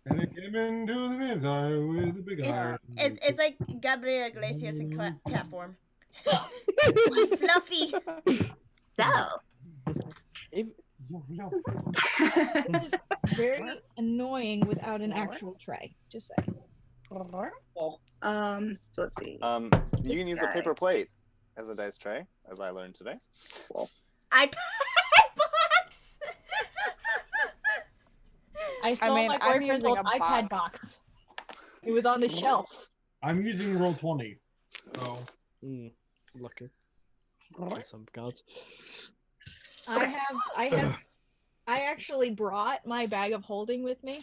Speaker 9: And it came into the man's eye with a big eye.
Speaker 1: It's like Gabriel Iglesias in cat form. Fluffy.
Speaker 3: So.
Speaker 5: This is very annoying without an actual tray. Just saying.
Speaker 3: So let's see.
Speaker 10: You can use a paper plate as a dice tray, as I learned today.
Speaker 1: iPad box.
Speaker 5: I stole
Speaker 11: mean,
Speaker 5: my
Speaker 11: I'm
Speaker 5: boyfriend's
Speaker 11: using
Speaker 5: old
Speaker 11: a
Speaker 5: iPad
Speaker 11: box.
Speaker 5: box. It was on the shelf.
Speaker 9: I'm using roll 20. So
Speaker 6: Lucky. For some gods.
Speaker 5: I actually brought my bag of holding with me.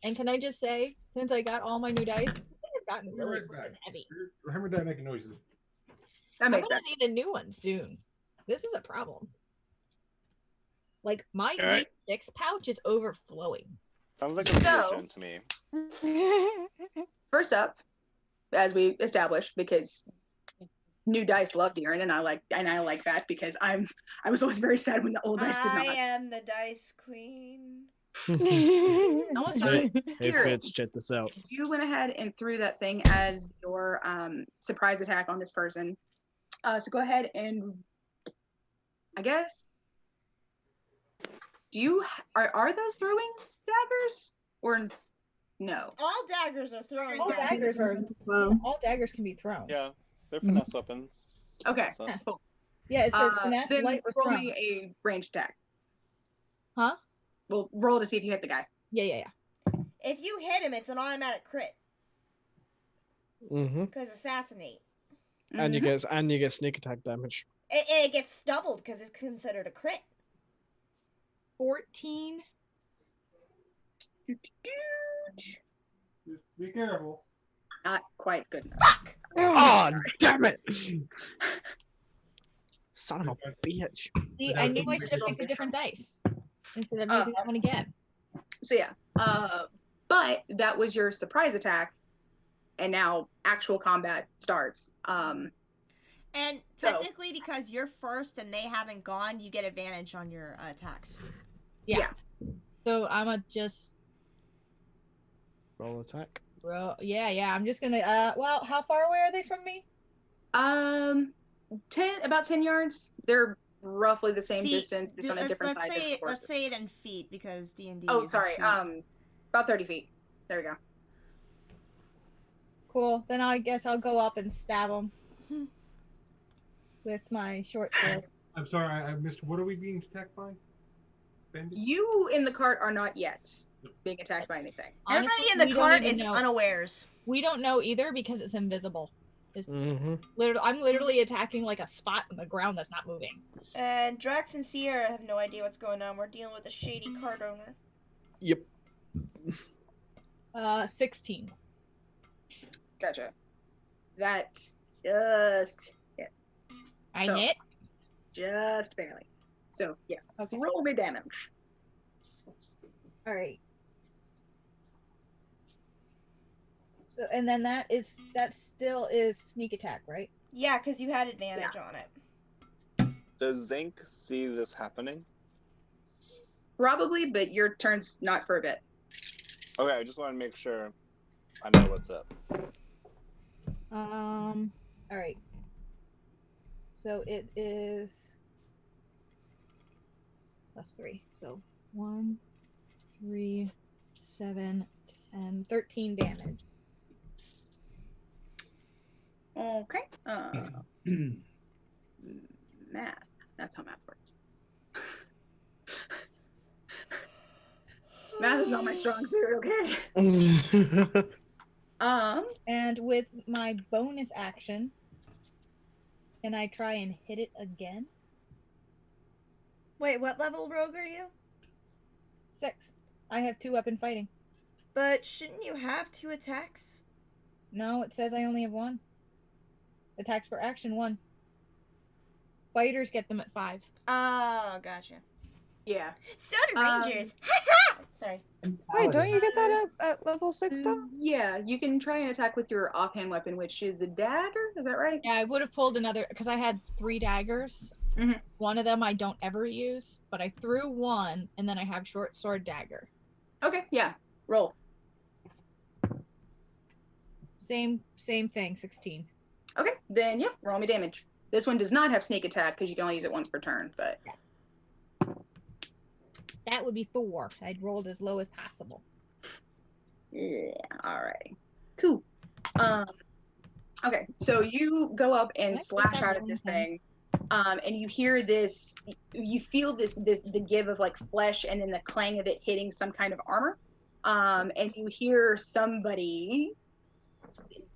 Speaker 5: And can I just say, since I got all my new dice, this thing has gotten really heavy.
Speaker 9: Remember that making noises.
Speaker 3: That
Speaker 5: I'm
Speaker 3: makes
Speaker 5: gonna
Speaker 3: sense.
Speaker 5: need a new one soon. This is a problem. Like my
Speaker 10: Alright.
Speaker 5: D6 pouch is overflowing.
Speaker 10: Sounds like a
Speaker 3: So-
Speaker 10: solution to me.
Speaker 3: First up, as we established, because new dice love Deeren, and I like that because I was always very sad when the old dice did
Speaker 1: I
Speaker 3: not.
Speaker 1: am the dice queen.
Speaker 3: No, it's not.
Speaker 6: Hey,
Speaker 3: Deeren,
Speaker 6: Fitz, check this out.
Speaker 3: you went ahead and threw that thing as your surprise attack on this person. So go ahead and, I guess, are those throwing daggers or no?
Speaker 1: All daggers are throwing
Speaker 5: All
Speaker 1: daggers.
Speaker 5: daggers are.
Speaker 8: Well,
Speaker 5: All daggers can be thrown.
Speaker 10: Yeah, they're finesse weapons.
Speaker 3: Okay.
Speaker 10: So.
Speaker 5: Yes.
Speaker 3: Cool.
Speaker 5: Yeah, it says
Speaker 3: Then
Speaker 5: finesse, light, or
Speaker 3: roll
Speaker 5: thrown.
Speaker 3: me a ranged attack.
Speaker 5: Huh?
Speaker 3: Well, roll to see if you hit the guy.
Speaker 5: Yeah.
Speaker 1: If you hit him, it's an automatic crit.
Speaker 6: Mm-hmm.
Speaker 1: Because assassinate.
Speaker 6: And you get sneak attack damage.
Speaker 1: It gets doubled because it's considered a crit.
Speaker 5: 14.
Speaker 9: Just be careful.
Speaker 3: Not quite good enough.
Speaker 1: Fuck!
Speaker 6: Oh, damn it! Son of a bitch.
Speaker 5: See, I knew I should have picked a different dice instead of using that one again.
Speaker 3: So yeah, but that was your surprise attack, and now actual combat starts.
Speaker 1: And technically, because you're first and they haven't gone, you get advantage on your attacks.
Speaker 5: Yeah. So I'm just
Speaker 6: Roll attack.
Speaker 5: yeah. I'm just gonna well, how far away are they from me?
Speaker 3: About 10 yards. They're roughly the same
Speaker 1: Feet.
Speaker 3: distance, just on a different
Speaker 1: let's
Speaker 3: side.
Speaker 1: say let's say it in feet because D&D.
Speaker 3: Oh,
Speaker 1: uses
Speaker 3: sorry.
Speaker 1: feet.
Speaker 3: About 30 feet. There we go.
Speaker 5: Cool. Then I guess I'll go up and stab them with my short sword.
Speaker 9: I'm sorry, I missed. What are we being attacked by? Bandits?
Speaker 3: You in the cart are not yet being attacked by anything.
Speaker 1: Everybody
Speaker 5: Honestly,
Speaker 1: in the
Speaker 5: we don't
Speaker 1: cart
Speaker 5: even
Speaker 1: is
Speaker 5: know.
Speaker 1: unawares.
Speaker 5: We don't know either because it's invisible.
Speaker 6: Mm-hmm.
Speaker 5: I'm literally attacking like a spot on the ground that's not moving.
Speaker 1: And Drax and Sierra have no idea what's going on. We're dealing with a shady cart owner.
Speaker 6: Yep.
Speaker 5: 16.
Speaker 3: Gotcha. That just hit.
Speaker 5: I
Speaker 3: So-
Speaker 5: hit.
Speaker 3: Just barely. So yes.
Speaker 5: Okay.
Speaker 3: Roll me damage.
Speaker 5: All right. So and then that still is sneak attack, right?
Speaker 1: Yeah, because you had advantage on it.
Speaker 10: Does Zinc see this happening?
Speaker 3: Probably, but your turn's not for a bit.
Speaker 10: Okay, I just want to make sure I know what's up.
Speaker 5: All right. So it is +3. So 1, 3, 7, 10, 13 damage.
Speaker 3: Okay. Math. That's how math works. Math is not my strong suit, okay?
Speaker 5: And with my bonus action, can I try and hit it again?
Speaker 1: Wait, what level rogue are you?
Speaker 5: 6. I have 2 weapon fighting.
Speaker 1: But shouldn't you have 2 attacks?
Speaker 5: No, it says I only have 1. Attacks per action 1. Fighters get them at 5.
Speaker 1: Oh, gotcha.
Speaker 3: Yeah.
Speaker 1: So do rangers. Ha! Sorry.
Speaker 11: Wait, don't you get that at level 6 though?
Speaker 3: Yeah, you can try and attack with your offhand weapon, which is a dagger. Is that right?
Speaker 5: Yeah, I would have pulled another because I had 3 daggers.
Speaker 3: Mhm.
Speaker 5: One of them I don't ever use, but I threw one, and then I have short sword dagger.
Speaker 3: Okay, yeah. Roll.
Speaker 5: Same thing, 16.
Speaker 3: Okay, then yeah, roll me damage. This one does not have sneak attack because you can only use it once per turn, but
Speaker 5: That would be 4. I'd rolled as low as possible.
Speaker 3: yeah, alrighty. Cool. Okay, so you go up and
Speaker 5: Let's
Speaker 3: slash
Speaker 5: just
Speaker 3: out
Speaker 5: have
Speaker 3: at this
Speaker 5: one
Speaker 3: thing, and you hear this, you feel the give of like flesh and then the clang of it hitting some kind of armor, and you hear somebody,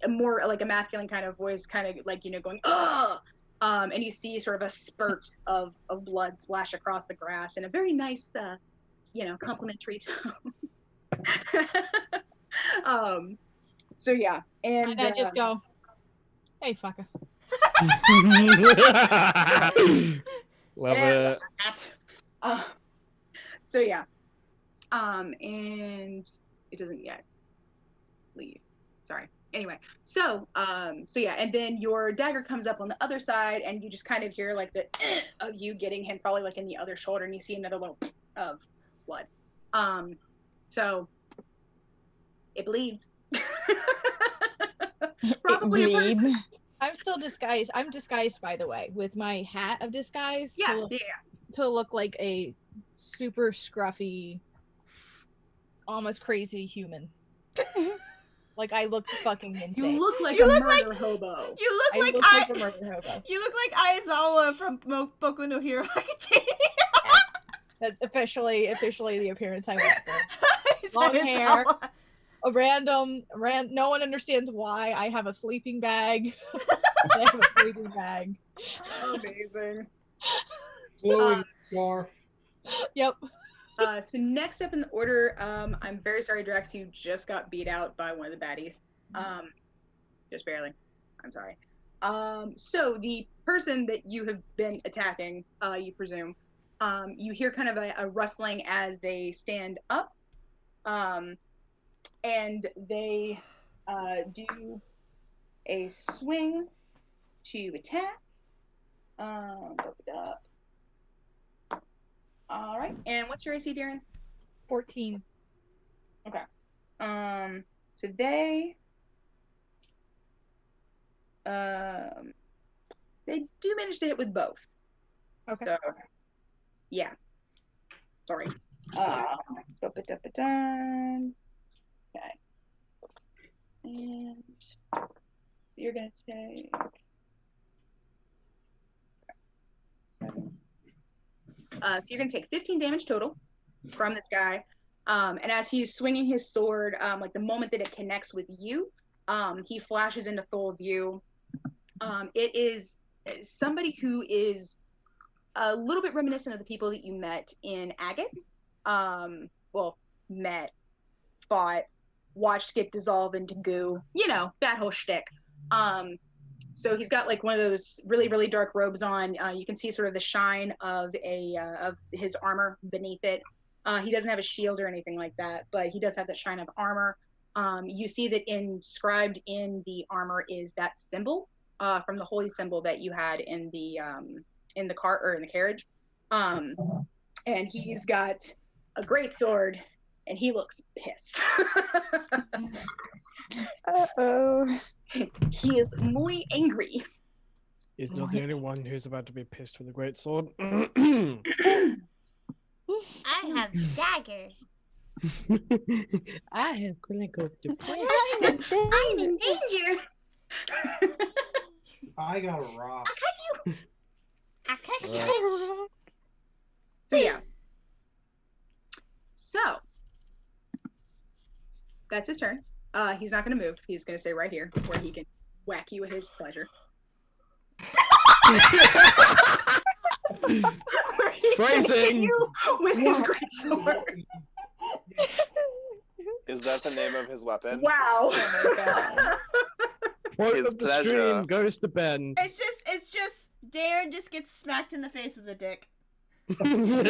Speaker 3: a more like a masculine kind of voice, kind of like, you know, going, ugh! And you see sort of a spurt of blood splash across the grass in a very nice, you know, complimentary tone. So yeah, and
Speaker 5: I just go, hey, fucker.
Speaker 6: Love
Speaker 3: and
Speaker 6: it.
Speaker 3: that. So yeah, and it doesn't yet leave. Sorry. Anyway, so yeah, and then your dagger comes up on the other side, and you just kind of hear like the of you getting him probably like in the other shoulder, and you see another little of blood. So it bleeds. Probably a person.
Speaker 5: I'm still disguised. I'm disguised, by the way, with my hat of disguise.
Speaker 3: Yeah,
Speaker 5: to look like a super scruffy, almost crazy human. Like I look fucking insane.
Speaker 3: You look like a murder hobo.
Speaker 1: You look like
Speaker 5: a murder hobo.
Speaker 1: You look like Aizawa from Boku no Hero Academia.
Speaker 5: That's officially the appearance I went for. Long hair. A random. No one understands why I have a sleeping bag. I have a sleeping bag.
Speaker 3: Amazing.
Speaker 9: Glowing scarf.
Speaker 5: Yep.
Speaker 3: So next up in the order, I'm very sorry, Drax, you just got beat out by one of the baddies. Just barely. I'm sorry. So the person that you have been attacking, you presume, you hear kind of a rustling as they stand up, and they do a swing to attack. All right, and what's your AC, Darren?
Speaker 5: 14.
Speaker 3: Okay. So they do manage to hit with both.
Speaker 5: Okay.
Speaker 3: So, yeah. Sorry. Okay. And so you're gonna take 7. So you're gonna take 15 damage total from this guy. And as he's swinging his sword, like the moment that it connects with you, he flashes into full view. It is somebody who is a little bit reminiscent of the people that you met in Agate. Well, met, fought, watched get dissolved into goo. You know, that whole shtick. So he's got like one of those really, really dark robes on. You can see sort of the shine of his armor beneath it. He doesn't have a shield or anything like that, but he does have that shine of armor. You see that inscribed in the armor is that symbol from the holy symbol that you had in the cart or in the carriage. And he's got a great sword, and he looks pissed.
Speaker 11: Uh-oh.
Speaker 3: He is muy angry.
Speaker 6: He's not the only one who's about to be pissed with a great sword.
Speaker 1: I have dagger.
Speaker 6: I have clinical depression.
Speaker 3: I'm in danger.
Speaker 9: I got a rock.
Speaker 1: I cut you.
Speaker 3: So yeah. So that's his turn. He's not going to move. He's going to stay right here where he can whack you at his pleasure.
Speaker 6: Phrasing.
Speaker 3: With his great sword.
Speaker 10: Is that the name of his weapon?
Speaker 3: Wow.
Speaker 11: Oh my god.
Speaker 6: Quote
Speaker 10: His
Speaker 6: of the
Speaker 10: pleasure.
Speaker 6: stream goes to Ben.
Speaker 1: It's just Darren just gets smacked in the face with a dick.
Speaker 9: This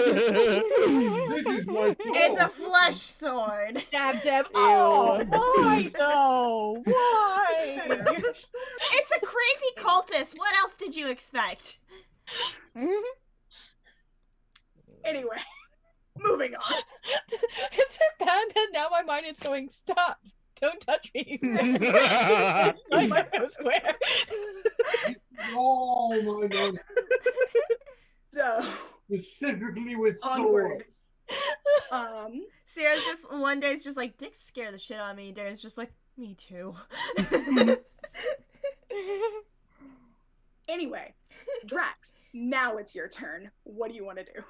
Speaker 9: is my
Speaker 1: It's a flesh sword.
Speaker 5: Dab. Oh, why though? Why?
Speaker 1: It's a crazy cultist. What else did you expect?
Speaker 3: Anyway, moving on.
Speaker 5: Is it bad that now my mind is going, stop, don't touch me. Like my square.
Speaker 9: Oh my god.
Speaker 3: So
Speaker 9: Specifically with
Speaker 3: onward.
Speaker 9: sword.
Speaker 1: Sarah's just one day is just like, dicks scare the shit out of me. Darren's just like, me too.
Speaker 3: Anyway, Drax, now it's your turn. What do you want to do?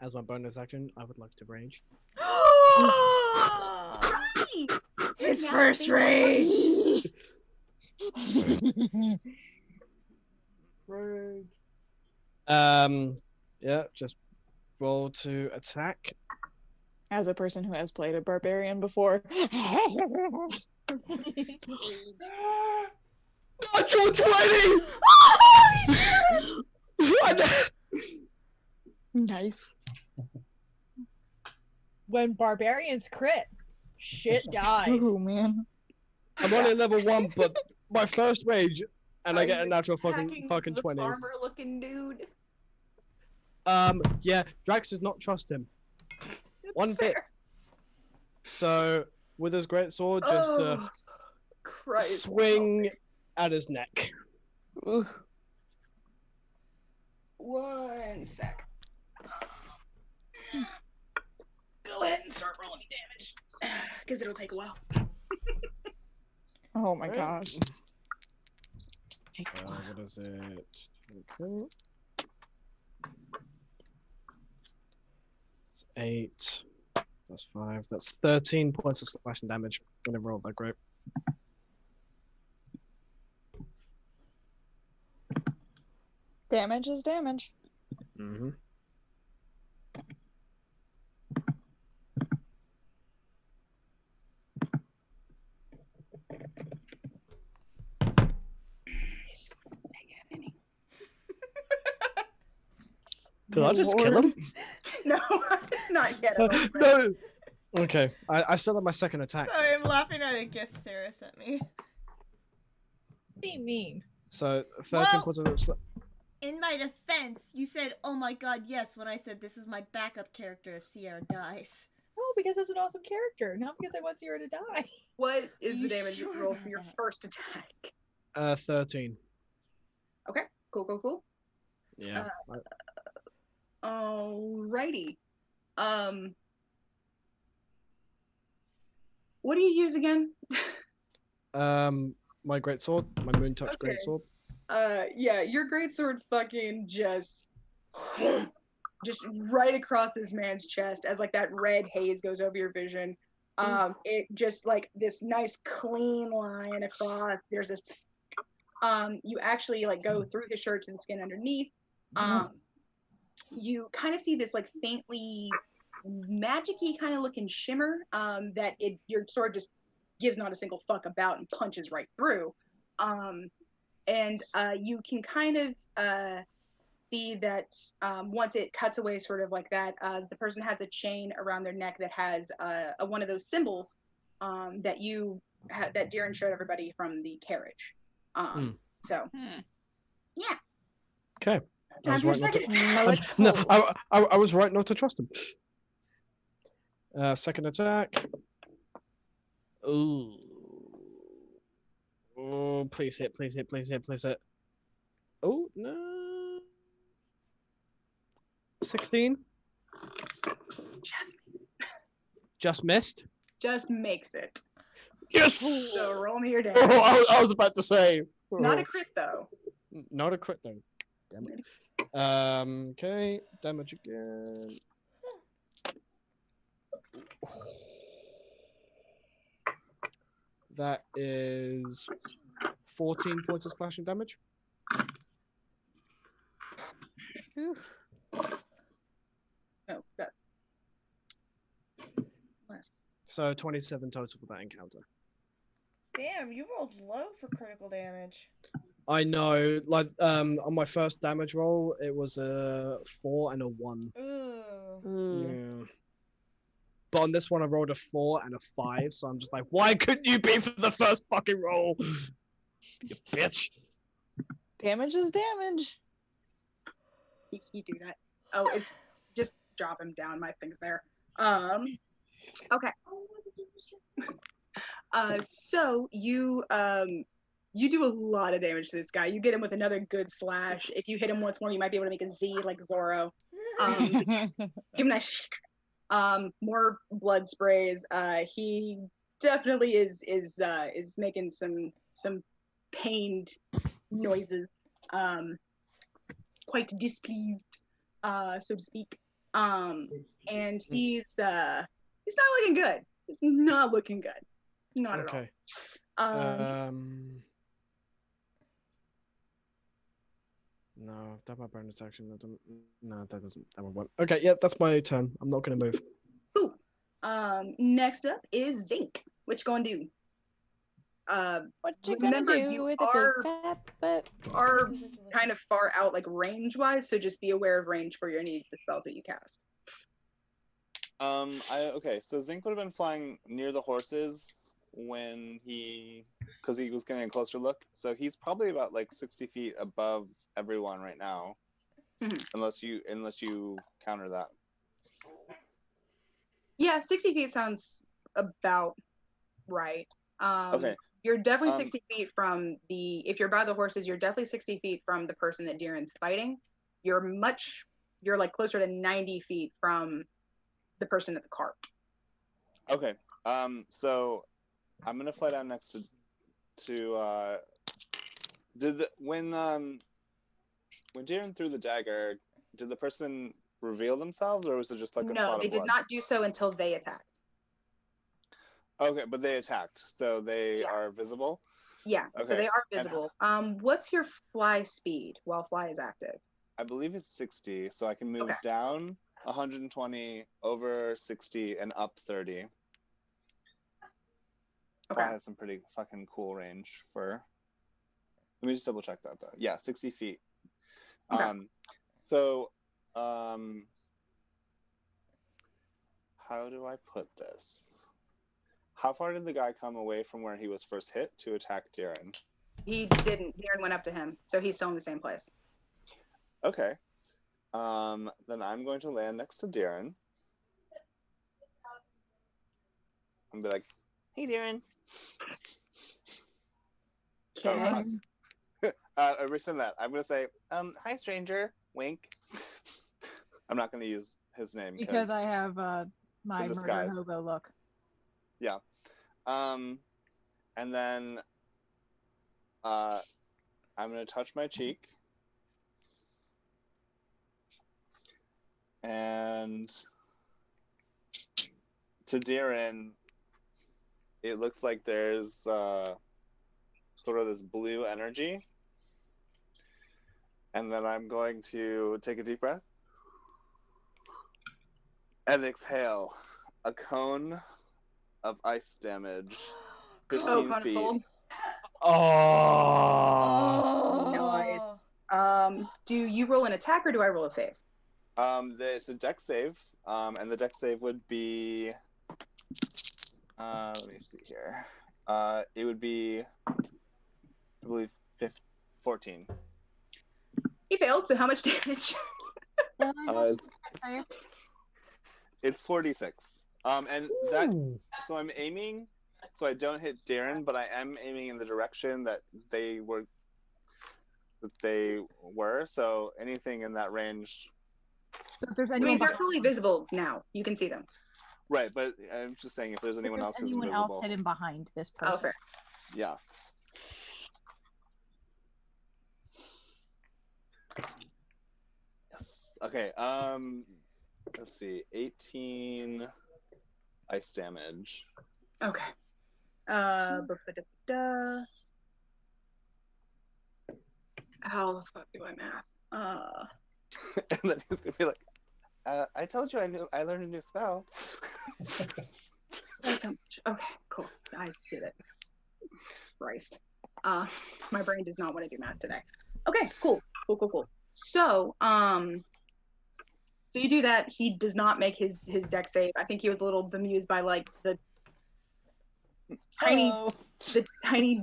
Speaker 6: As my bonus action, I would like to rage.
Speaker 1: His first rage.
Speaker 9: Rage.
Speaker 6: Yeah, just roll to attack.
Speaker 11: As a person who has played a barbarian before.
Speaker 6: Natural 20! What?
Speaker 11: Nice.
Speaker 5: When barbarians crit, shit dies.
Speaker 11: Ooh, man.
Speaker 6: I'm only at level 1, but my first rage, and I get a natural
Speaker 3: Attacking
Speaker 6: fucking
Speaker 3: the
Speaker 6: 20.
Speaker 3: farmer-looking dude.
Speaker 6: Yeah, Drax does not trust him. One bit. So, with his great sword, just
Speaker 3: Christ.
Speaker 6: swing at his neck.
Speaker 11: Ooh.
Speaker 3: 1 sec. Go ahead and start rolling damage, because it'll take a while.
Speaker 11: Oh my
Speaker 6: Right.
Speaker 11: gosh.
Speaker 6: What is it? Okay. It's 8 plus 5. That's 13 points of slashing damage. I never rolled that great.
Speaker 11: Damage is damage.
Speaker 6: Mm-hmm. Did I just kill him?
Speaker 3: No, not yet.
Speaker 6: No. Okay, I still have my second attack.
Speaker 1: Sorry, I'm laughing at a gift Sarah sent me.
Speaker 5: Be mean.
Speaker 6: So 13
Speaker 1: Whoa!
Speaker 6: points of sla-
Speaker 1: In my defense, you said, "Oh my God, yes," when I said this is my backup character if Sierra dies.
Speaker 5: Oh, because it's an awesome character, not because I want Sierra to die.
Speaker 3: What is
Speaker 1: You
Speaker 3: the damage you
Speaker 1: sure
Speaker 3: roll
Speaker 1: about
Speaker 3: for your
Speaker 1: that?
Speaker 3: first attack?
Speaker 6: 13.
Speaker 3: Okay, cool.
Speaker 6: Yeah.
Speaker 3: Alrighty. What do you use again?
Speaker 6: My great sword, my moon touch great sword.
Speaker 3: Yeah, your greatsword fucking just right across this man's chest as like that red haze goes over your vision. It just like this nice clean line across. There's this you actually like go through his shirt to the skin underneath. You kind of see this like faintly magic-y kind of looking shimmer that your sword just gives not a single fuck about and punches right through. And you can kind of see that once it cuts away sort of like that, the person has a chain around their neck that has one of those symbols that that Darren showed everybody from the carriage. So, yeah.
Speaker 6: Okay.
Speaker 3: Time for your second.
Speaker 6: I was right not to trust him. Second attack. Ooh. Oh, please hit. Oh, no. 16? Just missed?
Speaker 3: Just makes it.
Speaker 6: Yes!
Speaker 3: So roll me your damage.
Speaker 6: Oh, I was about to say.
Speaker 3: Not a crit though.
Speaker 6: Not a crit though. Damn it. Okay, damage again. That is 14 points of slashing damage.
Speaker 3: No, that.
Speaker 6: So 27 total for that encounter.
Speaker 1: Damn, you rolled low for critical damage.
Speaker 6: I know, like on my first damage roll, it was a 4 and a 1.
Speaker 1: Ooh.
Speaker 6: Yeah. But on this one, I rolled a 4 and a 5, so I'm just like, why couldn't you be for the first fucking roll? You bitch.
Speaker 11: Damage is damage.
Speaker 3: He do that. Oh, it's just drop him down. My thing's there. Okay. So you do a lot of damage to this guy. You get him with another good slash. If you hit him once more, you might be able to make a Z like Zoro. Give him that. More blood sprays. He definitely is making some pained noises. Quite displeased, so to speak. And he's not looking good. It's not looking good. Not
Speaker 6: Okay.
Speaker 3: at all.
Speaker 6: No, that my bonus action. That won't work. Okay, yeah, that's my turn. I'm not gonna move.
Speaker 3: Ooh. Next up is Zinc. What you gonna do?
Speaker 11: What you
Speaker 3: remember,
Speaker 11: gonna do
Speaker 3: you
Speaker 11: with
Speaker 3: are,
Speaker 11: a big fat butt?
Speaker 3: are kind of far out, like range wise, so just be aware of range for any of the spells that you cast.
Speaker 10: Okay, so Zinc would have been flying near the horses when because he was getting a closer look. So he's probably about like 60 feet above everyone right now, unless you counter that.
Speaker 3: Yeah, 60 feet sounds about right.
Speaker 10: Okay.
Speaker 3: You're definitely 60 feet from if you're by the horses, you're definitely 60 feet from the person that Darren's fighting. You're like closer to 90 feet from the person at the cart.
Speaker 10: Okay. So I'm gonna fly down next to when Darren threw the dagger, did the person reveal themselves, or was it just like a spot of blood?
Speaker 3: No, they did not do so until they attacked.
Speaker 10: Okay, but they attacked, so they are visible?
Speaker 3: Yeah,
Speaker 10: okay.
Speaker 3: So they are visible. What's your fly speed while fly is active?
Speaker 10: I believe it's 60, so I can move down 120, over 60, and up 30. Fly has some pretty fucking cool range for... Let me just double check that, though. Yeah, 60 feet.
Speaker 3: Okay.
Speaker 10: How do I put this? How far did the guy come away from where he was first hit to attack Darren?
Speaker 3: He didn't. Darren went up to him, so he's still in the same place.
Speaker 10: Okay. Then I'm going to land next to Darren. And be like, hey, Darren.
Speaker 3: Okay.
Speaker 10: I rescind that. I'm going to say, hi, stranger. Wink. I'm not going to use his name.
Speaker 5: Because I have my murder hobo look.
Speaker 10: Yeah. And then I'm going to touch my cheek. And to Darren, it looks like there's sort of this blue energy. And then I'm going to take a deep breath and exhale a cone of ice damage, 15 feet.
Speaker 3: Cold.
Speaker 5: Oh.
Speaker 3: Nice. Do you roll an attack or do I roll a save?
Speaker 10: It's a dex save, and the dex save would be. Let me see here. It would be, I believe, 14.
Speaker 3: He failed. So how much damage?
Speaker 10: It's 46. And that. So I'm aiming. So I don't hit Darren, but I am aiming in the direction that they were. So anything in that range.
Speaker 5: So if there's anyone,
Speaker 3: they're fully visible now. You can see them.
Speaker 10: Right, but I'm just saying if there's anyone else who's invisible.
Speaker 5: Anyone else hidden behind this person?
Speaker 3: Oh, fair.
Speaker 10: Yeah. Yes. Okay. Let's see. 18 ice damage.
Speaker 3: Okay. How the fuck do I math?
Speaker 10: And then he's gonna be like, I told you I learned a new spell.
Speaker 3: That's how much. Okay, cool. I did it. Christ. My brain does not want to do math today. Okay, cool. So, so you do that. He does not make his dex save. I think he was a little bemused by like the tiny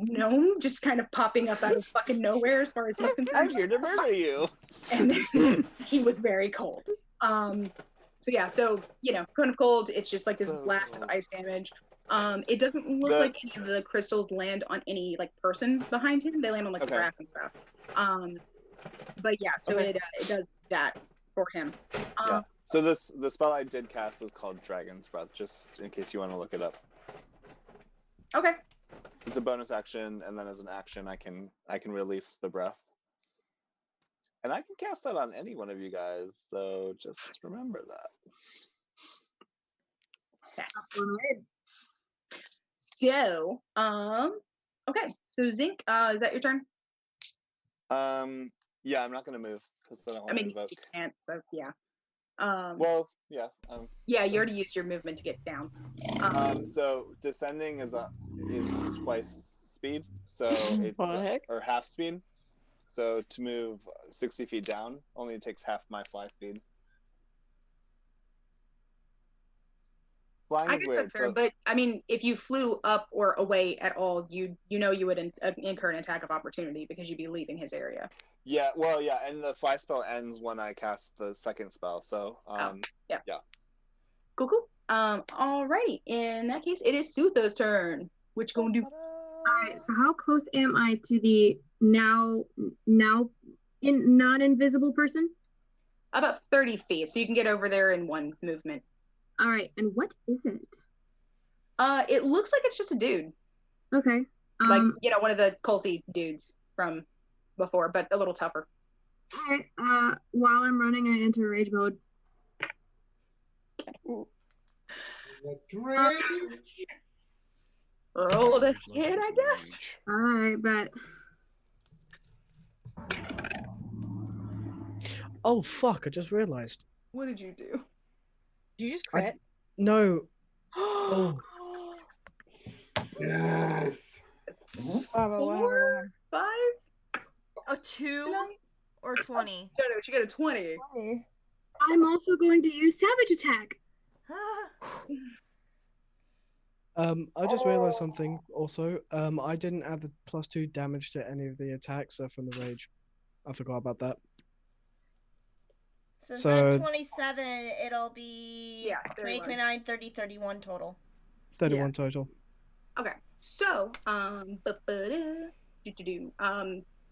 Speaker 3: gnome just kind of popping up out of fucking nowhere as far as he's concerned.
Speaker 10: I'm here to murder you.
Speaker 3: And then he was very cold. So yeah, so cone of cold, it's just like this blast of ice damage. It doesn't look like any of the crystals land on any like person behind him. They land on like the grass and stuff. But yeah, so it does that for him.
Speaker 10: Yeah. So the spell I did cast is called Dragon's Breath, just in case you want to look it up.
Speaker 3: Okay.
Speaker 10: It's a bonus action, and then as an action, I can release the breath, and I can cast that on any one of you guys. So just remember that.
Speaker 3: So, okay. So Zinc, is that your turn?
Speaker 10: Yeah, I'm not gonna move because I don't want to invoke.
Speaker 3: You can't. So yeah.
Speaker 10: Well, yeah.
Speaker 3: Yeah, you already used your movement to get down.
Speaker 10: So descending is twice speed, so it's or half speed. So to move 60 feet down only takes half my fly speed. Flying
Speaker 3: I
Speaker 10: is
Speaker 3: guess
Speaker 10: weird.
Speaker 3: that's fair,
Speaker 10: So
Speaker 3: but I mean, if you flew up or away at all, you would incur an attack of opportunity because you'd be leaving his area.
Speaker 10: yeah, well, yeah, and the fly spell ends when I cast the second spell. So
Speaker 3: Yeah.
Speaker 10: yeah.
Speaker 3: Cool. Alrighty. In that case, it is Sutho's turn. What you gonna do?
Speaker 8: All right. So how close am I to the now not invisible person?
Speaker 3: About 30 feet, so you can get over there in one movement.
Speaker 8: All right. And what is it?
Speaker 3: It looks like it's just a dude.
Speaker 8: Okay.
Speaker 3: Like, one of the culty dudes from before, but a little tougher.
Speaker 8: All right. While I'm running, I enter rage mode.
Speaker 3: Roll the hit, I guess.
Speaker 8: All right, but
Speaker 6: Oh fuck! I just realized.
Speaker 3: What did you do?
Speaker 5: Did you just crit?
Speaker 6: No. Oh.
Speaker 9: Yes.
Speaker 3: 4, 5?
Speaker 1: A 2 or 20?
Speaker 3: No, she got a 20.
Speaker 8: I'm also going to use savage attack.
Speaker 6: I just realized something also. I didn't add the +2 damage to any of the attacks from the rage. I forgot about that.
Speaker 1: So instead of 27, it'll be 20,
Speaker 3: 31.
Speaker 1: 29, 30, 31 total.
Speaker 6: 31 total.
Speaker 3: Okay, so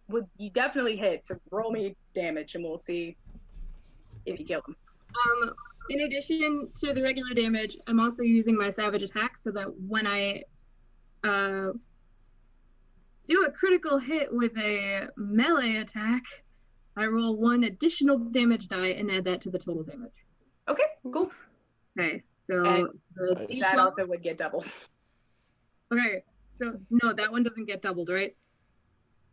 Speaker 3: would you definitely hit? So roll me damage, and we'll see if you kill him.
Speaker 8: In addition to the regular damage, I'm also using my savage attack so that when I do a critical hit with a melee attack, I roll 1 additional damage die and add that to the total damage.
Speaker 3: Okay, cool.
Speaker 8: Okay, so
Speaker 3: And that also would get double.
Speaker 8: Okay, so no, that one doesn't get doubled, right?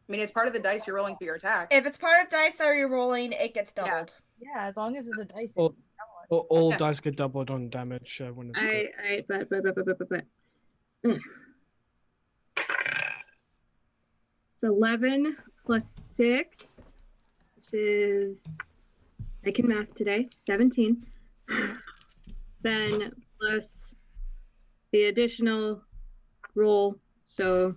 Speaker 3: I mean, it's part of the dice you're rolling for your attack.
Speaker 1: If it's part of dice that you're rolling, it gets doubled.
Speaker 5: Yeah, as long as it's a dice.
Speaker 6: All dice get doubled on damage when it's crit.
Speaker 8: It's 11 plus 6, which is, I can math today, 17. Then plus the additional roll, so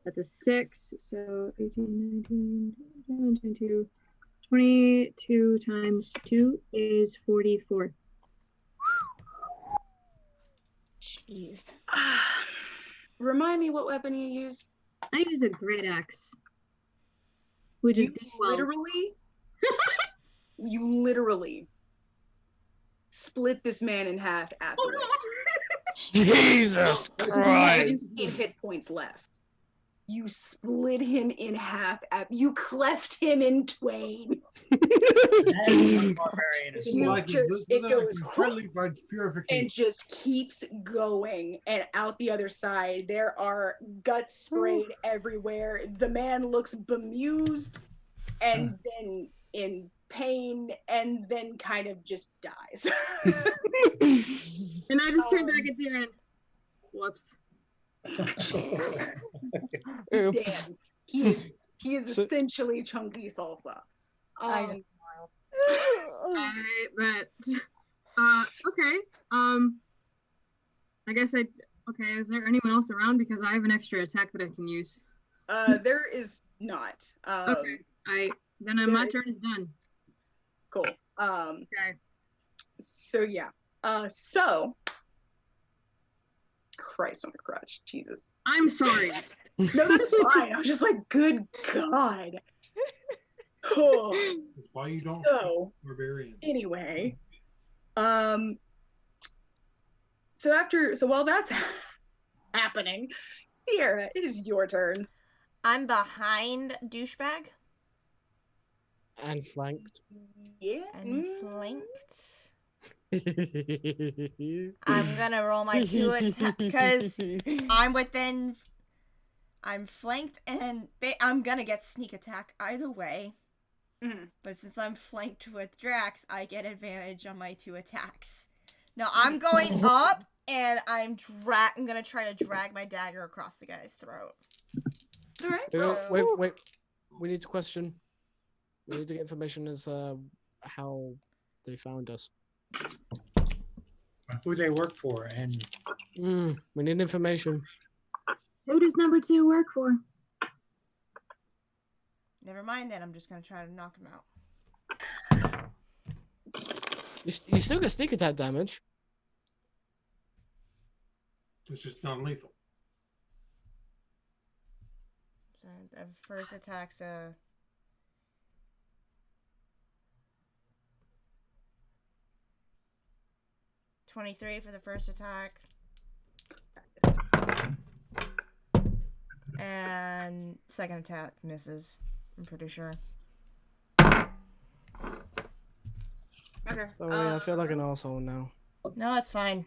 Speaker 8: that's a 6, so 18, 19, 22, 22 times 2 is 44.
Speaker 3: Jeez. Remind me what weapon you used.
Speaker 8: I use a great axe, which is
Speaker 3: you literally split this man in half after
Speaker 6: Jesus Christ!
Speaker 3: 8 hit points left. You split him in half. You cleft him in twain.
Speaker 7: Barbarian is
Speaker 3: It goes
Speaker 9: incredibly by purification.
Speaker 3: and just keeps going. And out the other side, there are guts sprayed everywhere. The man looks bemused and then in pain and then kind of just dies.
Speaker 8: And I just turned back at Darren. Whoops.
Speaker 3: Damn. He is essentially chunky salsa.
Speaker 8: Alright, but okay. I guess okay, is there anyone else around? Because I have an extra attack that I can use.
Speaker 3: There is not.
Speaker 8: Okay. Then my turn is done.
Speaker 3: Cool.
Speaker 8: Okay.
Speaker 3: So yeah. So Christ on the crutch. Jesus.
Speaker 8: I'm sorry.
Speaker 3: No, that's fine. I was just like, good God. Oh.
Speaker 9: That's why you don't
Speaker 3: So,
Speaker 9: barbarian.
Speaker 3: anyway. So while that's happening, Sierra, it is your turn.
Speaker 1: I'm behind douchebag.
Speaker 6: And flanked.
Speaker 3: Yeah.
Speaker 1: And flanked. I'm gonna roll my 2 attack because I'm flanked and I'm gonna get sneak attack either way.
Speaker 3: Mm-hmm.
Speaker 1: But since I'm flanked with Drax, I get advantage on my 2 attacks. Now I'm going up and I'm gonna try to drag my dagger across the guy's throat.
Speaker 3: All right.
Speaker 6: Wait. We need to question. We need to get information as how they found us.
Speaker 7: who they work for, and
Speaker 6: We need information.
Speaker 8: Who does number 2 work for?
Speaker 1: Never mind then. I'm just gonna try to knock him out.
Speaker 6: You still get sneak attack damage.
Speaker 9: It's just non-lethal.
Speaker 1: So the first attack's 23 for the first attack. And second attack misses. I'm pretty sure.
Speaker 3: Okay.
Speaker 6: Sorry, I feel like an asshole now.
Speaker 1: No, it's fine.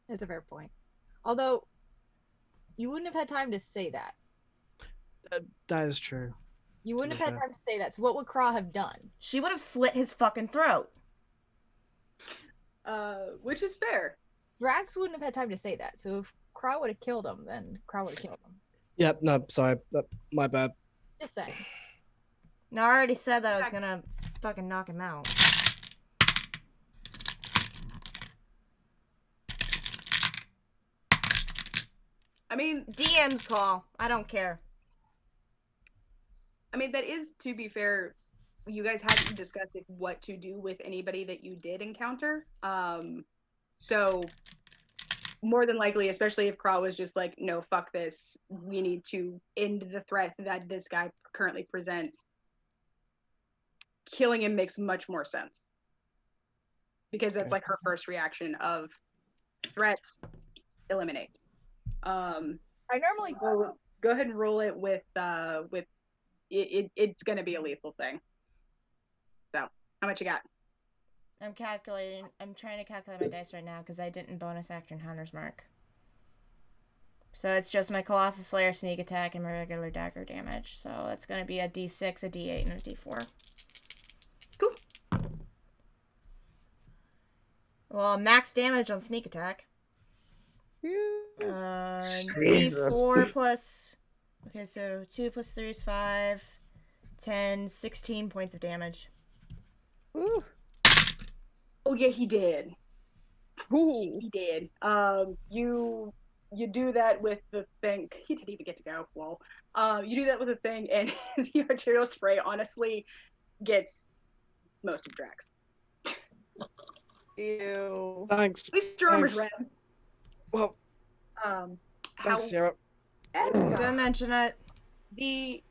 Speaker 5: It's a fair point. Although, you wouldn't have had time to say that.
Speaker 6: That is true.
Speaker 5: You wouldn't have had
Speaker 6: Okay.
Speaker 5: time to say that. So what would Kra have done?
Speaker 1: She would have slit his fucking throat.
Speaker 3: Which is fair.
Speaker 5: Drax wouldn't have had time to say that. So if Kra would have killed him, then Kra would have killed him.
Speaker 6: Yep, no, sorry. My bad.
Speaker 5: Just saying.
Speaker 1: No, I already said that I was gonna fucking knock him out.
Speaker 3: I mean,
Speaker 1: DM's call. I don't care.
Speaker 3: I mean, that is, to be fair, you guys hadn't discussed what to do with anybody that you did encounter. So more than likely, especially if Kra was just like, no, fuck this, we need to end the threat that this guy currently presents, killing him makes much more sense. Because that's like her first reaction of threat, eliminate.
Speaker 5: I normally
Speaker 3: go ahead and roll it with it's gonna be a lethal thing. So how much you got?
Speaker 1: I'm calculating. I'm trying to calculate my dice right now because I didn't bonus action Hunter's Mark. So it's just my Colossus Slayer sneak attack and my regular dagger damage. So it's gonna be a D6, a D8, and a D4.
Speaker 3: Cool.
Speaker 1: Well, max damage on sneak attack.
Speaker 6: Jesus.
Speaker 1: D4 plus... Okay, so 2 plus 3 is 5, 10, 16 points of damage.
Speaker 11: Ooh.
Speaker 3: Oh yeah, he did.
Speaker 11: Ooh.
Speaker 3: He did. You do that with the thing. He didn't even get to go. Well, you do that with the thing, and the arterial spray honestly gets most of Drax.
Speaker 11: Ew.
Speaker 6: Thanks.
Speaker 3: At least your armor's
Speaker 6: Thanks.
Speaker 3: red.
Speaker 6: Well,
Speaker 3: How
Speaker 6: thanks, Sarah.
Speaker 1: Don't mention it.
Speaker 3: the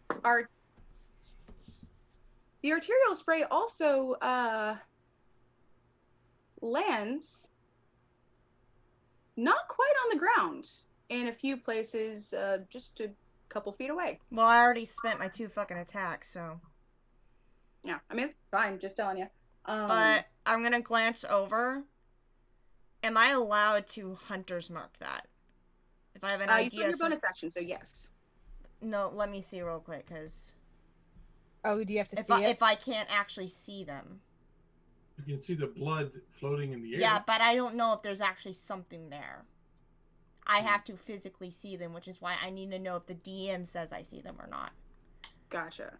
Speaker 3: arterial spray also lands not quite on the ground, in a few places, just a couple feet away.
Speaker 1: Well, I already spent my 2 fucking attacks, so...
Speaker 3: Yeah, I mean, it's fine, just telling you.
Speaker 1: But I'm gonna glance over. Am I allowed to Hunter's Mark that? If I have an
Speaker 3: you
Speaker 1: idea...
Speaker 3: still have your bonus action, so yes.
Speaker 1: No, let me see real quick, because...
Speaker 5: Oh, do you have to
Speaker 1: if
Speaker 5: see it?
Speaker 1: If I can't actually see them.
Speaker 9: You can see the blood floating in the air.
Speaker 1: Yeah, but I don't know if there's actually something there. I have to physically see them, which is why I need to know if the DM says I see them or not.
Speaker 3: Gotcha.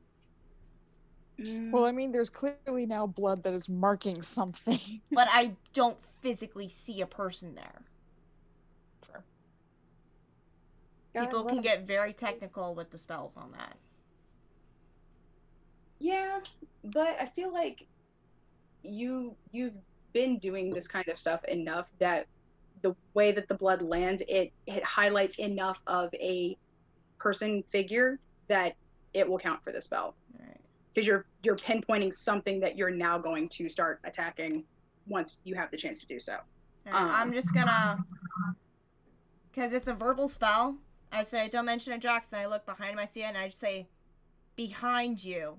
Speaker 11: Well, I mean, there's clearly now blood that is marking something.
Speaker 1: But I don't physically see a person there.
Speaker 11: Sure.
Speaker 1: People can get very technical with the spells on that.
Speaker 3: Yeah, but I feel like you've been doing this kind of stuff enough that the way that the blood lands, it highlights enough of a person figure that it will count for the spell.
Speaker 1: Right.
Speaker 3: Because you're pinpointing something that you're now going to start attacking once you have the chance to do so.
Speaker 1: Right, I'm just gonna... Because it's a verbal spell, I say, don't mention it, Drax, and I look behind him, I see it, and I just say, behind you.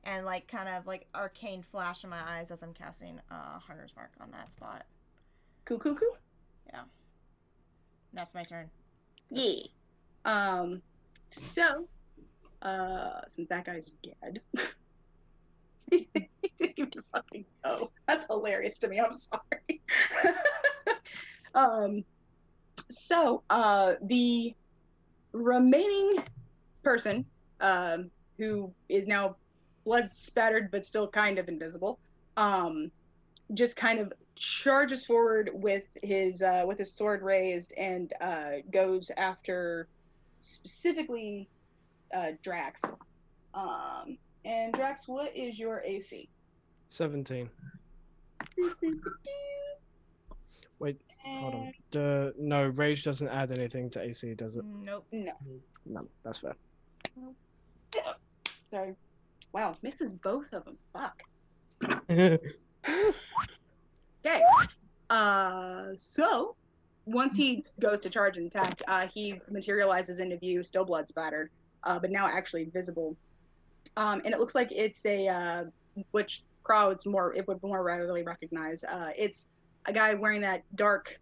Speaker 1: And, like, kind of, like, arcane flash in my eyes as I'm casting Hunter's Mark on that spot.
Speaker 3: Cool.
Speaker 1: Yeah. That's my turn.
Speaker 3: Yeah. So, since that guy's dead, he didn't even fucking go. That's hilarious to me. I'm sorry. So, the remaining person, who is now blood spattered but still kind of invisible, just kind of charges forward with his sword raised and goes after specifically Drax. And Drax, what is your AC?
Speaker 6: 17. Wait, hold on. No, rage doesn't add anything to AC, does it?
Speaker 1: Nope.
Speaker 3: No.
Speaker 6: No, that's fair.
Speaker 3: Sorry. Wow, misses both of them. Fuck. Okay. So once he goes to charge and attack, he materializes into view, still blood spattered, but now actually visible. And it looks like it's a which crowds it would more readily recognize. It's a guy wearing that dark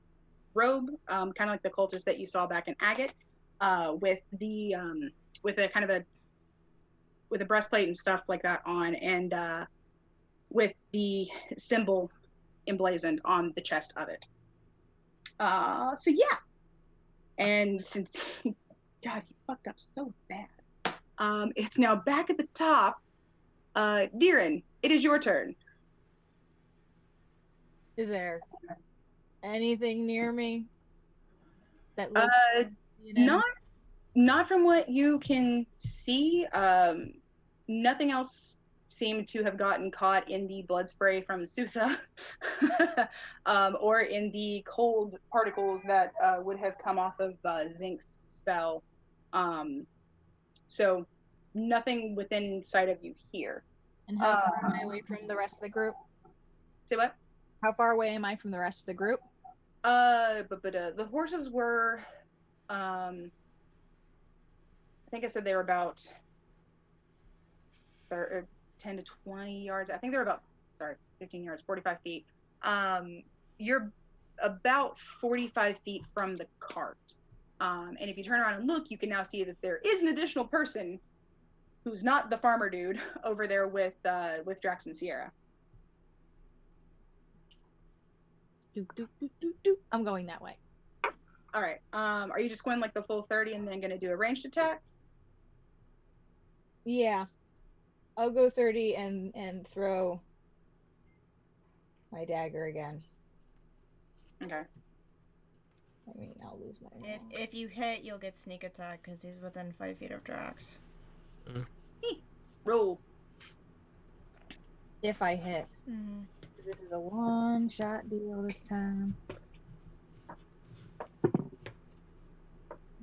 Speaker 3: robe, kind of like the cultist that you saw back in Agate, with a kind of with a breastplate and stuff like that on, and with the symbol emblazoned on the chest of it. So yeah, and since God, he fucked up so bad, it's now back at the top. Deeran, it is your turn.
Speaker 5: Is there anything near me that looks
Speaker 3: Not from what you can see. Nothing else seemed to have gotten caught in the blood spray from Sutha, or in the cold particles that would have come off of Zinc's spell. So nothing within sight of you here.
Speaker 5: And how far am I away from the rest of the group?
Speaker 3: Say what?
Speaker 5: How far away am I from the rest of the group?
Speaker 3: The horses were, I think I said they were about 10 to 20 yards. I think they're about, 15 yards, 45 feet. You're about 45 feet from the cart. And if you turn around and look, you can now see that there is an additional person who's not the farmer dude over there with Drax and Sierra.
Speaker 5: I'm going that way.
Speaker 3: All right. Are you just going like the full 30 and then going to do a ranged attack?
Speaker 5: Yeah. I'll go 30 and throw my dagger again.
Speaker 3: Okay.
Speaker 5: I mean, I'll lose my roll.
Speaker 1: If you hit, you'll get sneak attack because he's within 5 feet of Drax.
Speaker 3: Roll.
Speaker 5: If I hit.
Speaker 1: Mm-hmm.
Speaker 5: This is a one-shot deal this time.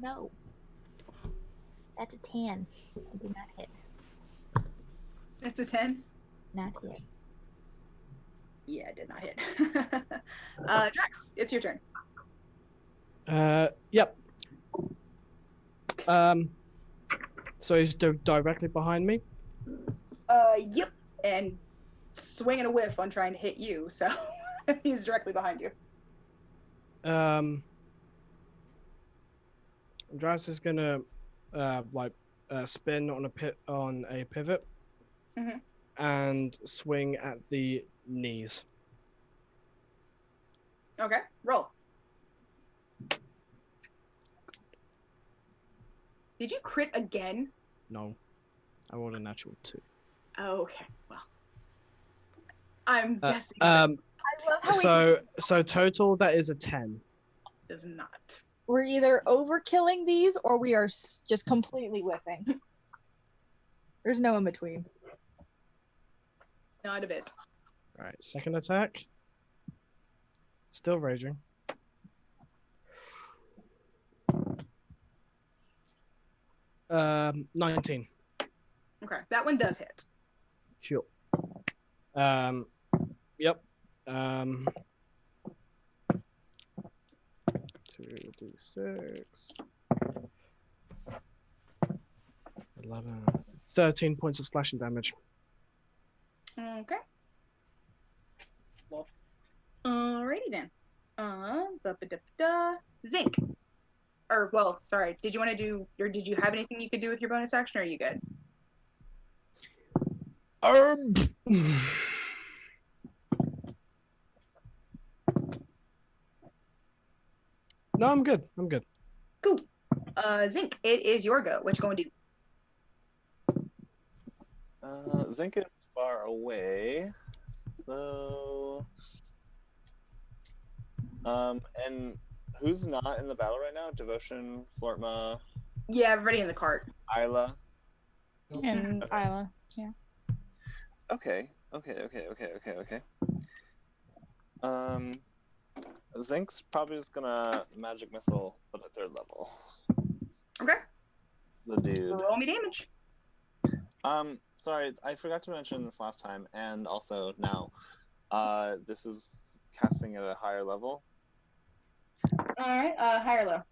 Speaker 5: No. That's a 10. I did not hit.
Speaker 3: That's a 10?
Speaker 5: Not hit.
Speaker 3: Yeah, I did not hit. Drax, it's your turn.
Speaker 6: Yep. So he's directly behind me?
Speaker 3: Yep. And swinging a whiff on trying to hit you, so he's directly behind you.
Speaker 6: Drax is gonna spin on a pivot and swing at the knees.
Speaker 3: Okay, roll. Did you crit again?
Speaker 6: No, I rolled a natural 2.
Speaker 3: Oh, okay, well, I'm guessing.
Speaker 5: I love how
Speaker 6: So total that is a 10.
Speaker 3: Does not.
Speaker 5: We're either overkilling these or we are just completely whiffing. There's no in between.
Speaker 3: Not a bit.
Speaker 6: All right, second attack. Still raging. Um, 19.
Speaker 3: Okay, that one does hit.
Speaker 6: Sure. Yep. 2d6. 11. 13 points of slashing damage.
Speaker 3: Okay. Well, alrighty then. Zinc. Or, well, sorry. Did you want to do, or did you have anything you could do with your bonus action, or are you good?
Speaker 6: No, I'm good. I'm good.
Speaker 3: Cool. Zinc, it is your go. What you going to do?
Speaker 10: Zinc is far away, so And who's not in the battle right now? Devotion, Flortma,
Speaker 3: Yeah, everybody in the cart.
Speaker 10: Isla.
Speaker 11: And
Speaker 10: Okay.
Speaker 11: Isla. Yeah.
Speaker 10: Okay. Zink's probably just gonna magic missile, but at 3rd level.
Speaker 3: Okay.
Speaker 10: The dude.
Speaker 3: Roll me damage.
Speaker 10: Sorry, I forgot to mention this last time, and also now. This is casting at a higher level.
Speaker 3: All right. High or low?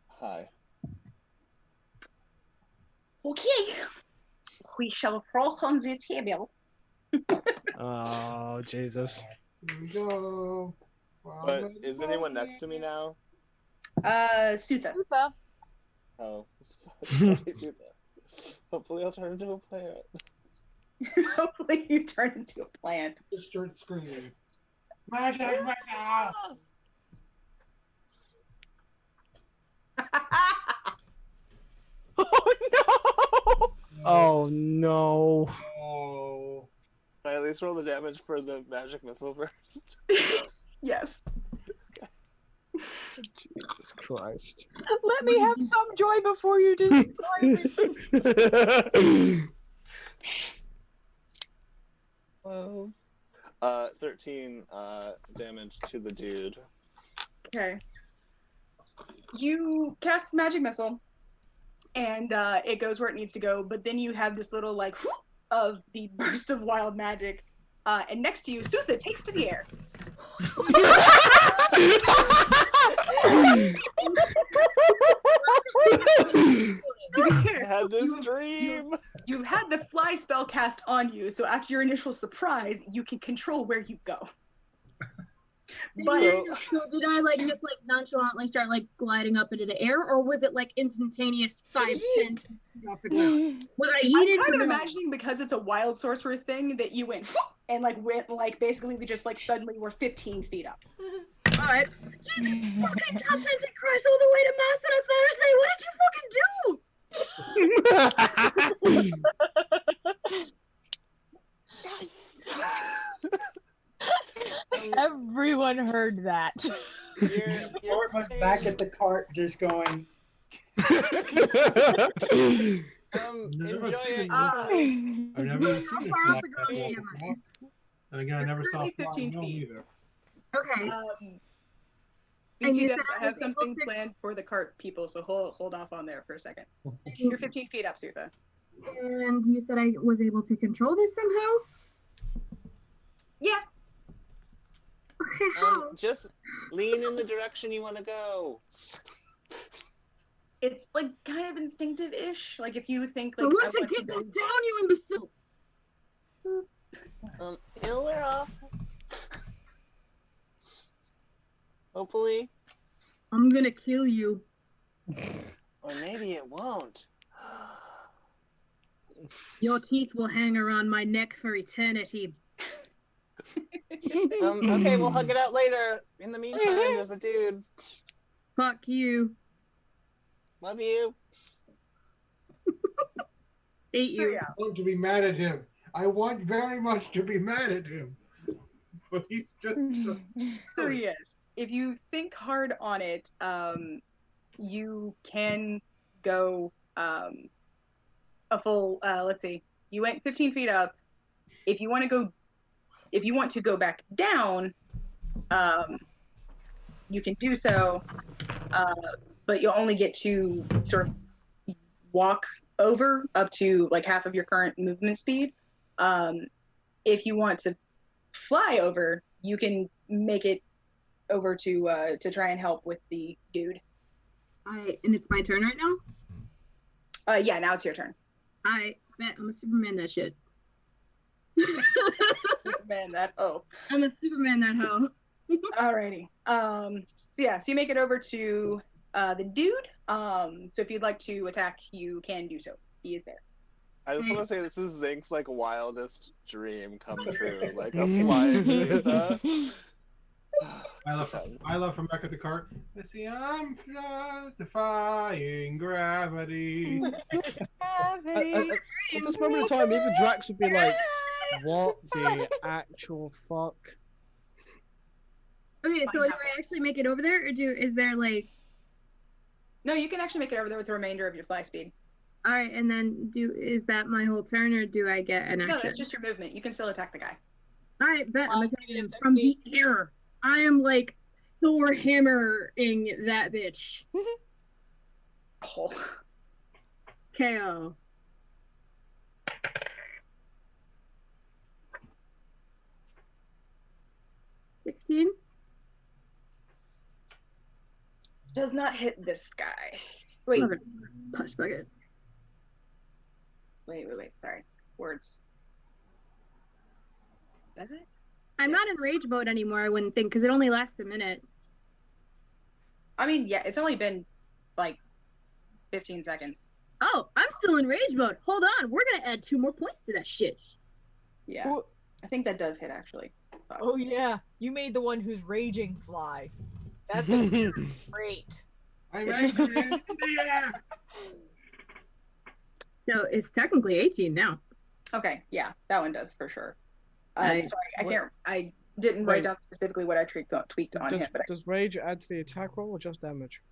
Speaker 10: High.
Speaker 3: Okay. We shall roll on the table.
Speaker 6: Oh, Jesus.
Speaker 9: Here we go.
Speaker 10: But is anyone next to me now?
Speaker 3: Sutha.
Speaker 10: Oh. Hopefully I'll turn into a plant.
Speaker 3: Hopefully you turn into a plant.
Speaker 9: Just start screaming. Magic missile!
Speaker 3: Oh no!
Speaker 6: Oh no.
Speaker 9: Oh.
Speaker 10: Can I at least roll the damage for the magic missile first?
Speaker 3: Yes.
Speaker 6: Jesus Christ.
Speaker 11: Let me have some joy before you destroy me.
Speaker 10: Well, 13 damage to the dude.
Speaker 3: Okay. You cast magic missile, and it goes where it needs to go. But then you have this little like whoop of the burst of wild magic, and next to you, Sutha takes to the air. To be fair,
Speaker 10: I had this dream.
Speaker 3: You've had the fly spell cast on you, so after your initial surprise, you can control where you go. But
Speaker 8: So did I like just like nonchalantly start like gliding up into the air, or was it like instantaneous 5, 10 off the ground? Was I
Speaker 3: I'm
Speaker 8: yeeted?
Speaker 3: kind
Speaker 8: or
Speaker 3: of
Speaker 8: no?
Speaker 3: imagining, because it's a wild sorcerer thing, that you went and like went like basically we just like suddenly were 15 feet up.
Speaker 8: All right. Jesus fucking tuppence and Christ all the way to Mass on a Thursday. What did you fucking do?
Speaker 11: Everyone heard that.
Speaker 7: Flortma's back at the cart, just going.
Speaker 10: Enjoy it.
Speaker 9: I've never seen
Speaker 8: How
Speaker 9: it
Speaker 8: far
Speaker 9: fly
Speaker 8: off the ground
Speaker 9: that
Speaker 8: am I?
Speaker 9: well. And again, I never saw
Speaker 3: currently
Speaker 9: a flying
Speaker 3: 15
Speaker 9: gnome
Speaker 3: feet.
Speaker 9: either.
Speaker 8: Okay.
Speaker 3: BT
Speaker 8: And you
Speaker 3: does,
Speaker 8: said
Speaker 3: I
Speaker 8: I
Speaker 3: have
Speaker 8: was able
Speaker 3: something
Speaker 8: to-
Speaker 3: planned for the cart people, so hold off on there for a second. You're 15 feet up, Sutha.
Speaker 8: And you said I was able to control this somehow?
Speaker 3: Yeah.
Speaker 8: Okay, how?
Speaker 10: Just lean in the direction you want to go.
Speaker 3: It's like kind of instinctive-ish. Like if you think
Speaker 8: I
Speaker 3: like
Speaker 8: want
Speaker 3: I
Speaker 8: to
Speaker 3: want to
Speaker 8: get
Speaker 3: go.
Speaker 8: that down, you imbecile!
Speaker 10: It'll wear off. Hopefully.
Speaker 8: I'm gonna kill you.
Speaker 10: Or maybe it won't.
Speaker 8: Your teeth will hang around my neck for eternity.
Speaker 10: Okay, we'll hug it out later. In the meantime, there's a dude.
Speaker 8: Fuck you.
Speaker 10: Love you.
Speaker 8: Hate you.
Speaker 3: yeah.
Speaker 9: I want to be mad at him. I want very much to be mad at him. But he's just
Speaker 3: So yes, if you think hard on it, you can go a full. Let's see. You went 15 feet up. If you want to go back down, you can do so. But you'll only get to sort of walk over up to like half of your current movement speed. If you want to fly over, you can make it over to try and help with the dude.
Speaker 8: And it's my turn right now?
Speaker 3: Yeah, now it's your turn.
Speaker 8: I bet I'm a Superman that shit.
Speaker 3: Man, that
Speaker 8: I'm a Superman that hoe.
Speaker 3: Alrighty. So you make it over to the dude. So if you'd like to attack, you can do so. He is there.
Speaker 10: I just want to say this is Zink's like wildest dream come true. Like a flying Sutha.
Speaker 9: I love from back at the cart. Let's see, I'm defying gravity.
Speaker 6: At this moment in time, even Drax would be like, what the actual fuck?
Speaker 8: Okay, so
Speaker 3: Fine,
Speaker 8: do
Speaker 3: have
Speaker 8: I actually make it over there, or is there like?
Speaker 3: No, you can actually make it over there with the remainder of your fly speed.
Speaker 8: All right, and then is that my whole turn, or do I get an action?
Speaker 3: No, that's just your movement. You can still attack the guy.
Speaker 8: All right, bet I'm
Speaker 5: Well,
Speaker 8: attacking him
Speaker 5: negative
Speaker 8: from the
Speaker 5: 60.
Speaker 8: air. I am like Thor hammering that bitch.
Speaker 3: Oh.
Speaker 8: KO. $16.
Speaker 3: Does not hit this guy. Wait,
Speaker 8: Okay. Push bucket.
Speaker 3: wait. Sorry. Words. Does it?
Speaker 8: I'm not in rage mode anymore, I wouldn't think, because it only lasts a minute.
Speaker 3: I mean, yeah, it's only been like 15 seconds.
Speaker 8: Oh, I'm still in rage mode. Hold on, we're gonna add 2 more points to that shit.
Speaker 3: Yeah. I think that does hit actually.
Speaker 5: Oh yeah, you made the one who's raging fly. That's gonna be great.
Speaker 9: I'm angry in the air.
Speaker 8: So it's technically 18 now.
Speaker 3: Okay, yeah, that one does for sure.
Speaker 8: Nice.
Speaker 3: Sorry, I didn't write down specifically what I tweaked on him, but
Speaker 6: Does rage add to the attack roll or just damage?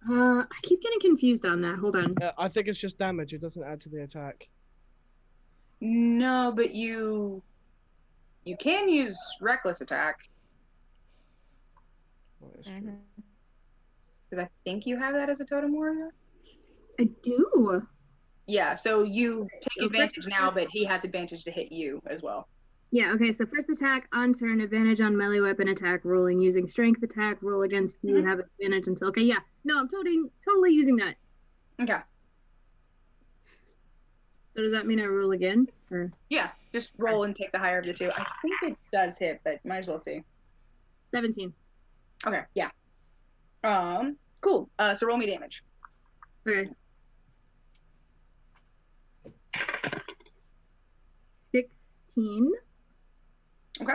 Speaker 8: I keep getting confused on that. Hold on.
Speaker 6: I think it's just damage. It doesn't add to the attack.
Speaker 3: no, but you can use reckless attack
Speaker 6: Mm-hmm.
Speaker 3: because I think you have that as a totem warrior.
Speaker 8: I do.
Speaker 3: Yeah, so you take
Speaker 8: So
Speaker 3: advantage
Speaker 8: first-
Speaker 3: now, but he has advantage to hit you as well.
Speaker 8: Yeah, okay, so first attack on turn, advantage on melee weapon attack rolling. Using strength attack, roll against you, have advantage until. Okay, yeah. No, I'm totally using that.
Speaker 3: Okay.
Speaker 8: So does that mean I roll again? Or
Speaker 3: Yeah, just roll and take the higher of the two. I think it does hit, but might as well see.
Speaker 8: 17.
Speaker 3: Okay, yeah. Cool. So roll me damage.
Speaker 8: Okay. 16.
Speaker 3: Okay.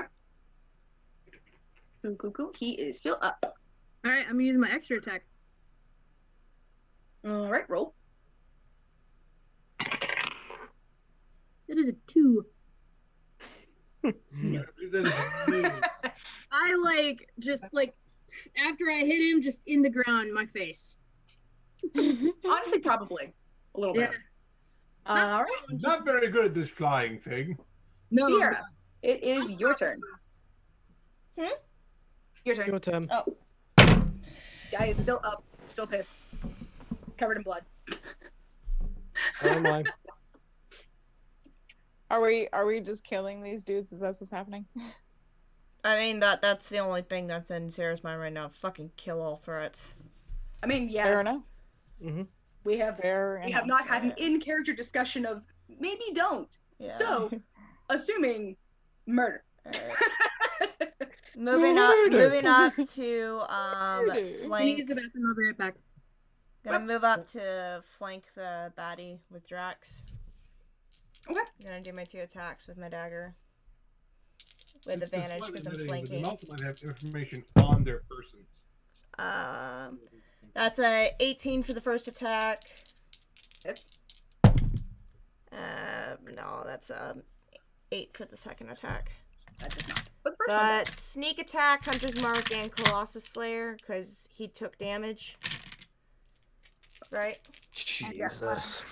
Speaker 3: Cool. He is still up.
Speaker 8: Alright, I'm using my extra attack.
Speaker 3: All right, roll.
Speaker 8: That is a 2.
Speaker 9: That is me.
Speaker 8: I just after I hit him, just in the ground, my face.
Speaker 3: Honestly, probably a little bit. All right,
Speaker 9: He's not very good at this flying thing.
Speaker 8: No.
Speaker 3: Sierra, it is your turn. Your turn.
Speaker 6: Your turn.
Speaker 1: Oh.
Speaker 3: Guy is still up, still pissed, covered in blood.
Speaker 6: So am I.
Speaker 11: Are we just killing these dudes? Is that what's happening?
Speaker 1: I mean, that's the only thing that's in Sarah's mind right now. Fucking kill all threats.
Speaker 3: I mean, yeah.
Speaker 11: Fair enough.
Speaker 6: Mm-hmm.
Speaker 3: We have not had an in-character discussion of maybe don't.
Speaker 1: Yeah.
Speaker 3: So, assuming murder.
Speaker 1: Moving up to flank.
Speaker 8: Use the bathroom, I'll be right back.
Speaker 1: Gonna move up to flank the baddie with Drax.
Speaker 3: Okay.
Speaker 1: Gonna do my 2 attacks with my dagger. With advantage because I'm flanking.
Speaker 9: They also might have information on their persons.
Speaker 1: That's a 18 for the first attack.
Speaker 3: Yep.
Speaker 1: No, that's a 8 for the second attack.
Speaker 3: That does not. But the first one
Speaker 1: But sneak attack, Hunter's Mark, and Colossus Slayer because he took damage. Right?
Speaker 6: Jesus.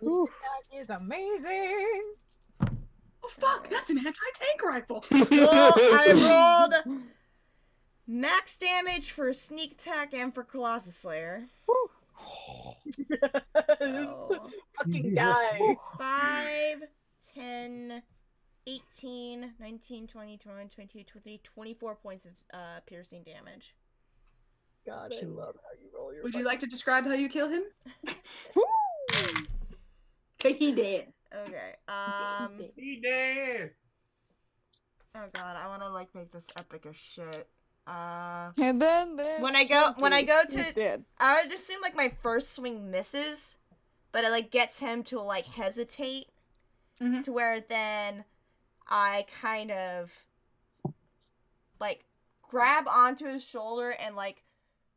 Speaker 5: That is amazing.
Speaker 3: Oh fuck! That's an anti-tank rifle.
Speaker 1: Well, I rolled max damage for sneak attack and for Colossus Slayer. So,
Speaker 5: Fucking guy.
Speaker 1: 5, 10, 18, 19, 20, 21, 22, 23, 24 points of piercing damage.
Speaker 5: God, I love how you roll your.
Speaker 3: Would you like to describe how you kill him? He did.
Speaker 1: Okay.
Speaker 9: He did.
Speaker 1: Oh god, I want to make this epic as shit.
Speaker 11: And then
Speaker 1: when I go
Speaker 11: he's
Speaker 1: to,
Speaker 11: dead.
Speaker 1: I would assume my first swing misses, but it gets him to hesitate, to where then I kind of grab onto his shoulder and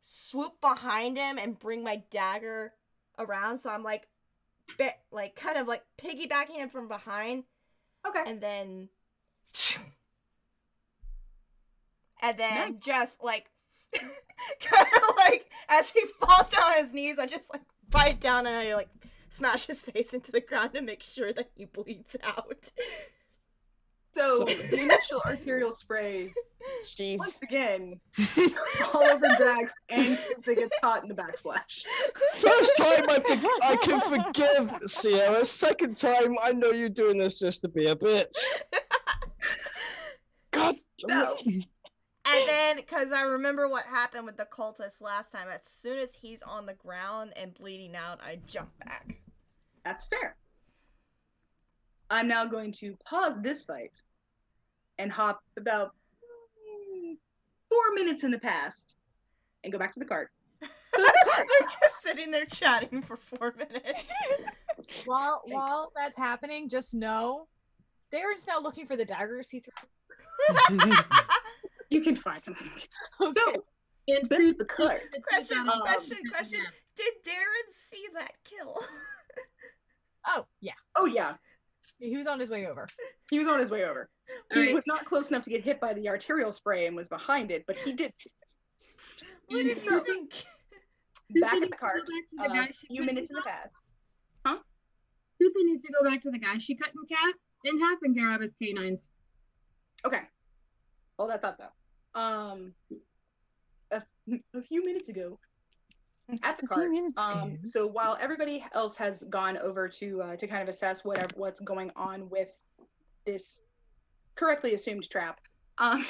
Speaker 1: swoop behind him and bring my dagger around, so I'm kind of piggybacking him from behind.
Speaker 3: Okay.
Speaker 1: And then and then
Speaker 3: Nice.
Speaker 1: just like kind of like as he falls down on his knees, I just like bite down and I like smash his face into the ground to make sure that he bleeds out.
Speaker 3: So the initial arterial spray,
Speaker 11: Jeez.
Speaker 3: once again, all over Drax and simply gets caught in the backsplash.
Speaker 6: First time I can forgive Sierra. Second time, I know you're doing this just to be a bitch. God.
Speaker 3: No.
Speaker 1: And then, because I remember what happened with the cultist last time, as soon as he's on the ground and bleeding out, I jump back.
Speaker 3: That's fair. I'm now going to pause this fight and hop about 4 minutes in the past and go back to the cart. So the cart.
Speaker 1: They're just sitting there chatting for 4 minutes.
Speaker 5: While that's happening, just know Darren's now looking for the daggers he threw.
Speaker 3: You can find them.
Speaker 5: Okay.
Speaker 3: So, back to the cart.
Speaker 1: Question. Did Darren see that kill?
Speaker 5: Oh, yeah.
Speaker 3: Oh, yeah.
Speaker 5: He was on his way over.
Speaker 3: He was on his way over. He
Speaker 8: Alright.
Speaker 3: was not close enough to get hit by the arterial spray and was behind it, but he did see it.
Speaker 1: What did you think?
Speaker 3: Back at the cart. A few minutes in the past.
Speaker 8: Susan needs to go back to the guy she cut in half and grab his canines.
Speaker 3: Okay. Hold that thought though. A few minutes ago, at the cart. So while everybody else has gone over to kind of assess what's going on with this correctly assumed trap, back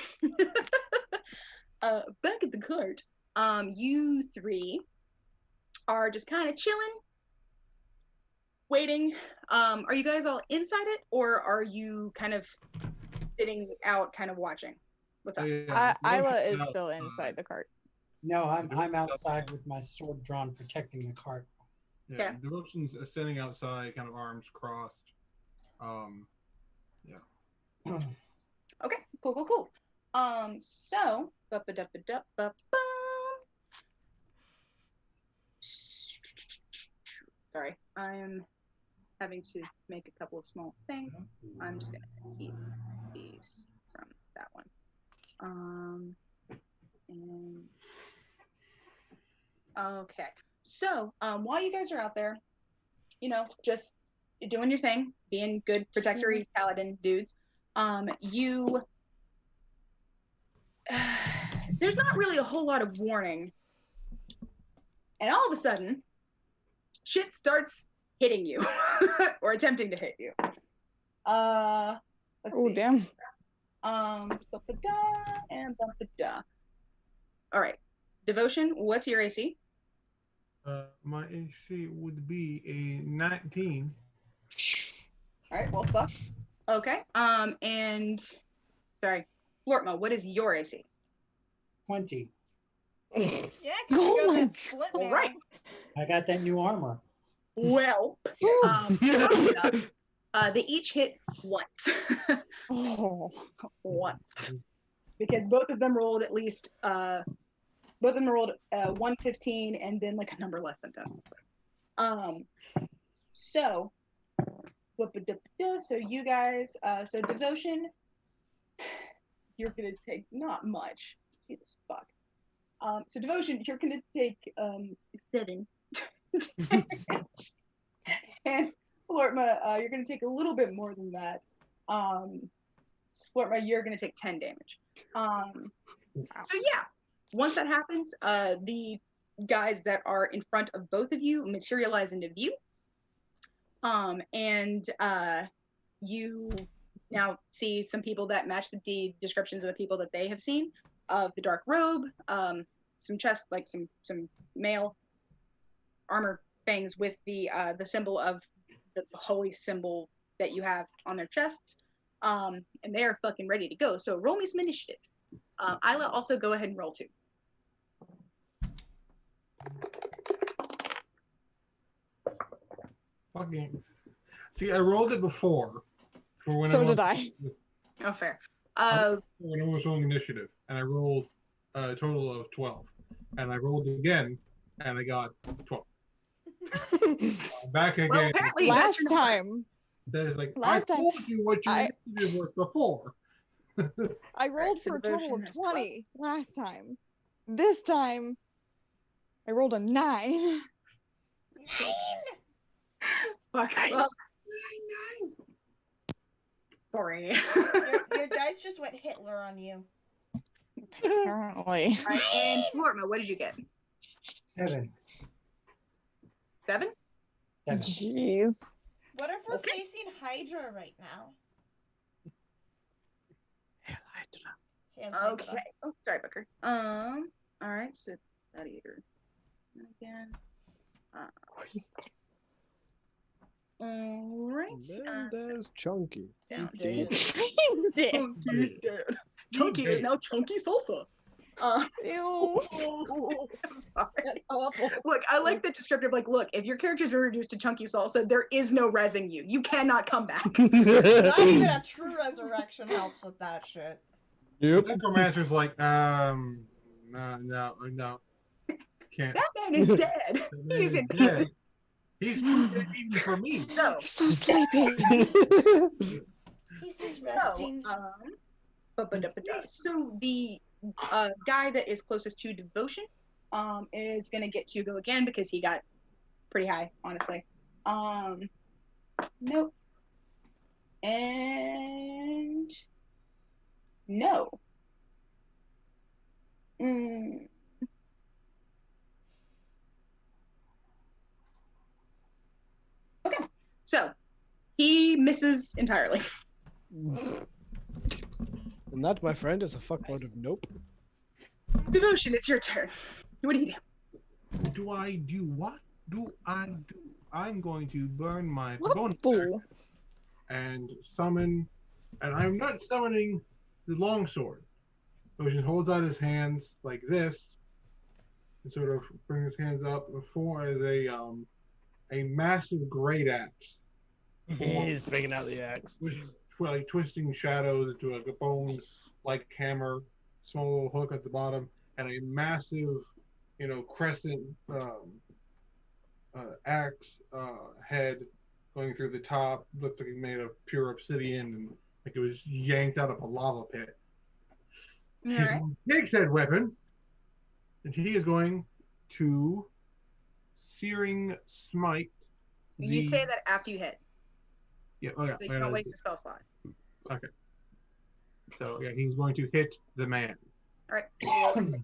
Speaker 3: at the cart, you three are just kind of chilling, waiting. Are you guys all inside it, or are you kind of sitting out, kind of watching? What's up?
Speaker 11: Isla is still inside the cart.
Speaker 7: No, I'm outside with my sword drawn, protecting the cart.
Speaker 9: Yeah, Devotion's standing outside, kind of arms crossed. Yeah.
Speaker 3: Okay, cool. So, sorry, I am having to make a couple of small things. I'm just gonna keep these from that one. And okay. So, while you guys are out there, just doing your thing, being good protectory paladin dudes, there's not really a whole lot of warning. And all of a sudden, shit starts hitting you or attempting to hit you. Let's see.
Speaker 11: Damn.
Speaker 3: And all right, Devotion, what's your AC?
Speaker 9: My AC would be a 19.
Speaker 3: All right, well, fuck. Okay. And sorry, Flortma, what is your AC?
Speaker 7: 20.
Speaker 1: Yeah, because you got that split,
Speaker 3: All
Speaker 1: man.
Speaker 3: right.
Speaker 7: I got that new armor.
Speaker 3: Well, they each hit once. Once. Because both of them rolled at least, both of them rolled 115 and then like a number less than 10. So you guys, so Devotion, you're gonna take not much. Jesus fuck. So Devotion, you're gonna take 7. And Flortma, you're gonna take a little bit more than that. Flortma, you're gonna take 10 damage. So yeah, once that happens, the guys that are in front of both of you materialize into view. And you now see some people that match the descriptions of the people that they have seen, of the dark robe, some chest, like some male armor things with the symbol of the holy symbol that you have on their chests. And they are fucking ready to go. So roll me some initiative. Isla, also go ahead and roll 2.
Speaker 9: Fucking. See, I rolled it before. For when
Speaker 11: So did I.
Speaker 3: Oh, fair.
Speaker 9: When I was rolling initiative, and I rolled a total of 12. And I rolled again, and I got 12. Back again.
Speaker 3: Well, apparently
Speaker 11: Last time.
Speaker 9: That is like,
Speaker 11: Last
Speaker 9: I
Speaker 11: time,
Speaker 9: told you what your initiative was before.
Speaker 11: I rolled
Speaker 3: so
Speaker 11: for a
Speaker 3: the
Speaker 11: total
Speaker 3: potion
Speaker 11: of
Speaker 3: has
Speaker 11: 20 last time. This time, I rolled a 9.
Speaker 3: Fuck.
Speaker 5: Well,
Speaker 3: Sorry.
Speaker 1: Your dice just went Hitler on you.
Speaker 11: Apparently.
Speaker 3: Alright, and Florma, what did you get?
Speaker 7: 7.
Speaker 3: 7?
Speaker 7: 7.
Speaker 11: Jeez.
Speaker 1: What if we're
Speaker 3: Okay.
Speaker 1: facing Hydra right now? Hail Hydra.
Speaker 3: Okay. Oh, sorry, Booker. Alright, so that either. Again. Alright.
Speaker 6: Then there's Chunky.
Speaker 1: He's
Speaker 3: dead.
Speaker 11: He's dead.
Speaker 3: Chunky's dead. Chunky is now Chunky Salsa.
Speaker 11: Ew.
Speaker 3: I'm sorry.
Speaker 5: that's awful.
Speaker 3: Look, I like the descriptive. Like, look, if your character's been reduced to Chunky Salsa, there is no resing you. You cannot come back.
Speaker 1: Not even a true resurrection helps with that shit.
Speaker 6: Yep.
Speaker 9: Necromancer's like, no. Can't.
Speaker 3: That man is dead.
Speaker 9: That man
Speaker 3: He's
Speaker 9: is
Speaker 3: in
Speaker 9: dead.
Speaker 3: pieces.
Speaker 9: He's too dead even for me.
Speaker 3: So,
Speaker 11: So sleepy.
Speaker 1: He's just resting.
Speaker 3: So the guy that is closest to devotion is gonna get to go again because he got pretty high, honestly. Nope. And no. Okay, so he misses entirely.
Speaker 6: And that, my friend, is a fuckload of nope.
Speaker 3: Devotion, it's your turn. What do you do?
Speaker 9: Do I do what? Do I do? I'm going to burn my
Speaker 11: What a
Speaker 9: bonus
Speaker 11: fool.
Speaker 9: and summon, and I'm not summoning the longsword. Ocean holds out his hands like this, and sort of brings his hands up before as a massive great axe.
Speaker 6: He's bringing out the axe.
Speaker 9: Like twisting shadows into like a bone-like hammer, small little hook at the bottom, and a massive, crescent axe head going through the top. Looks like it's made of pure obsidian and like it was yanked out of a lava pit. He takes that weapon, and he is going to searing smite.
Speaker 3: You say that after you hit.
Speaker 9: Yeah,
Speaker 3: So you don't waste a spell slot.
Speaker 9: Okay. So yeah, he's going to hit the man.
Speaker 3: All right.
Speaker 9: Okay.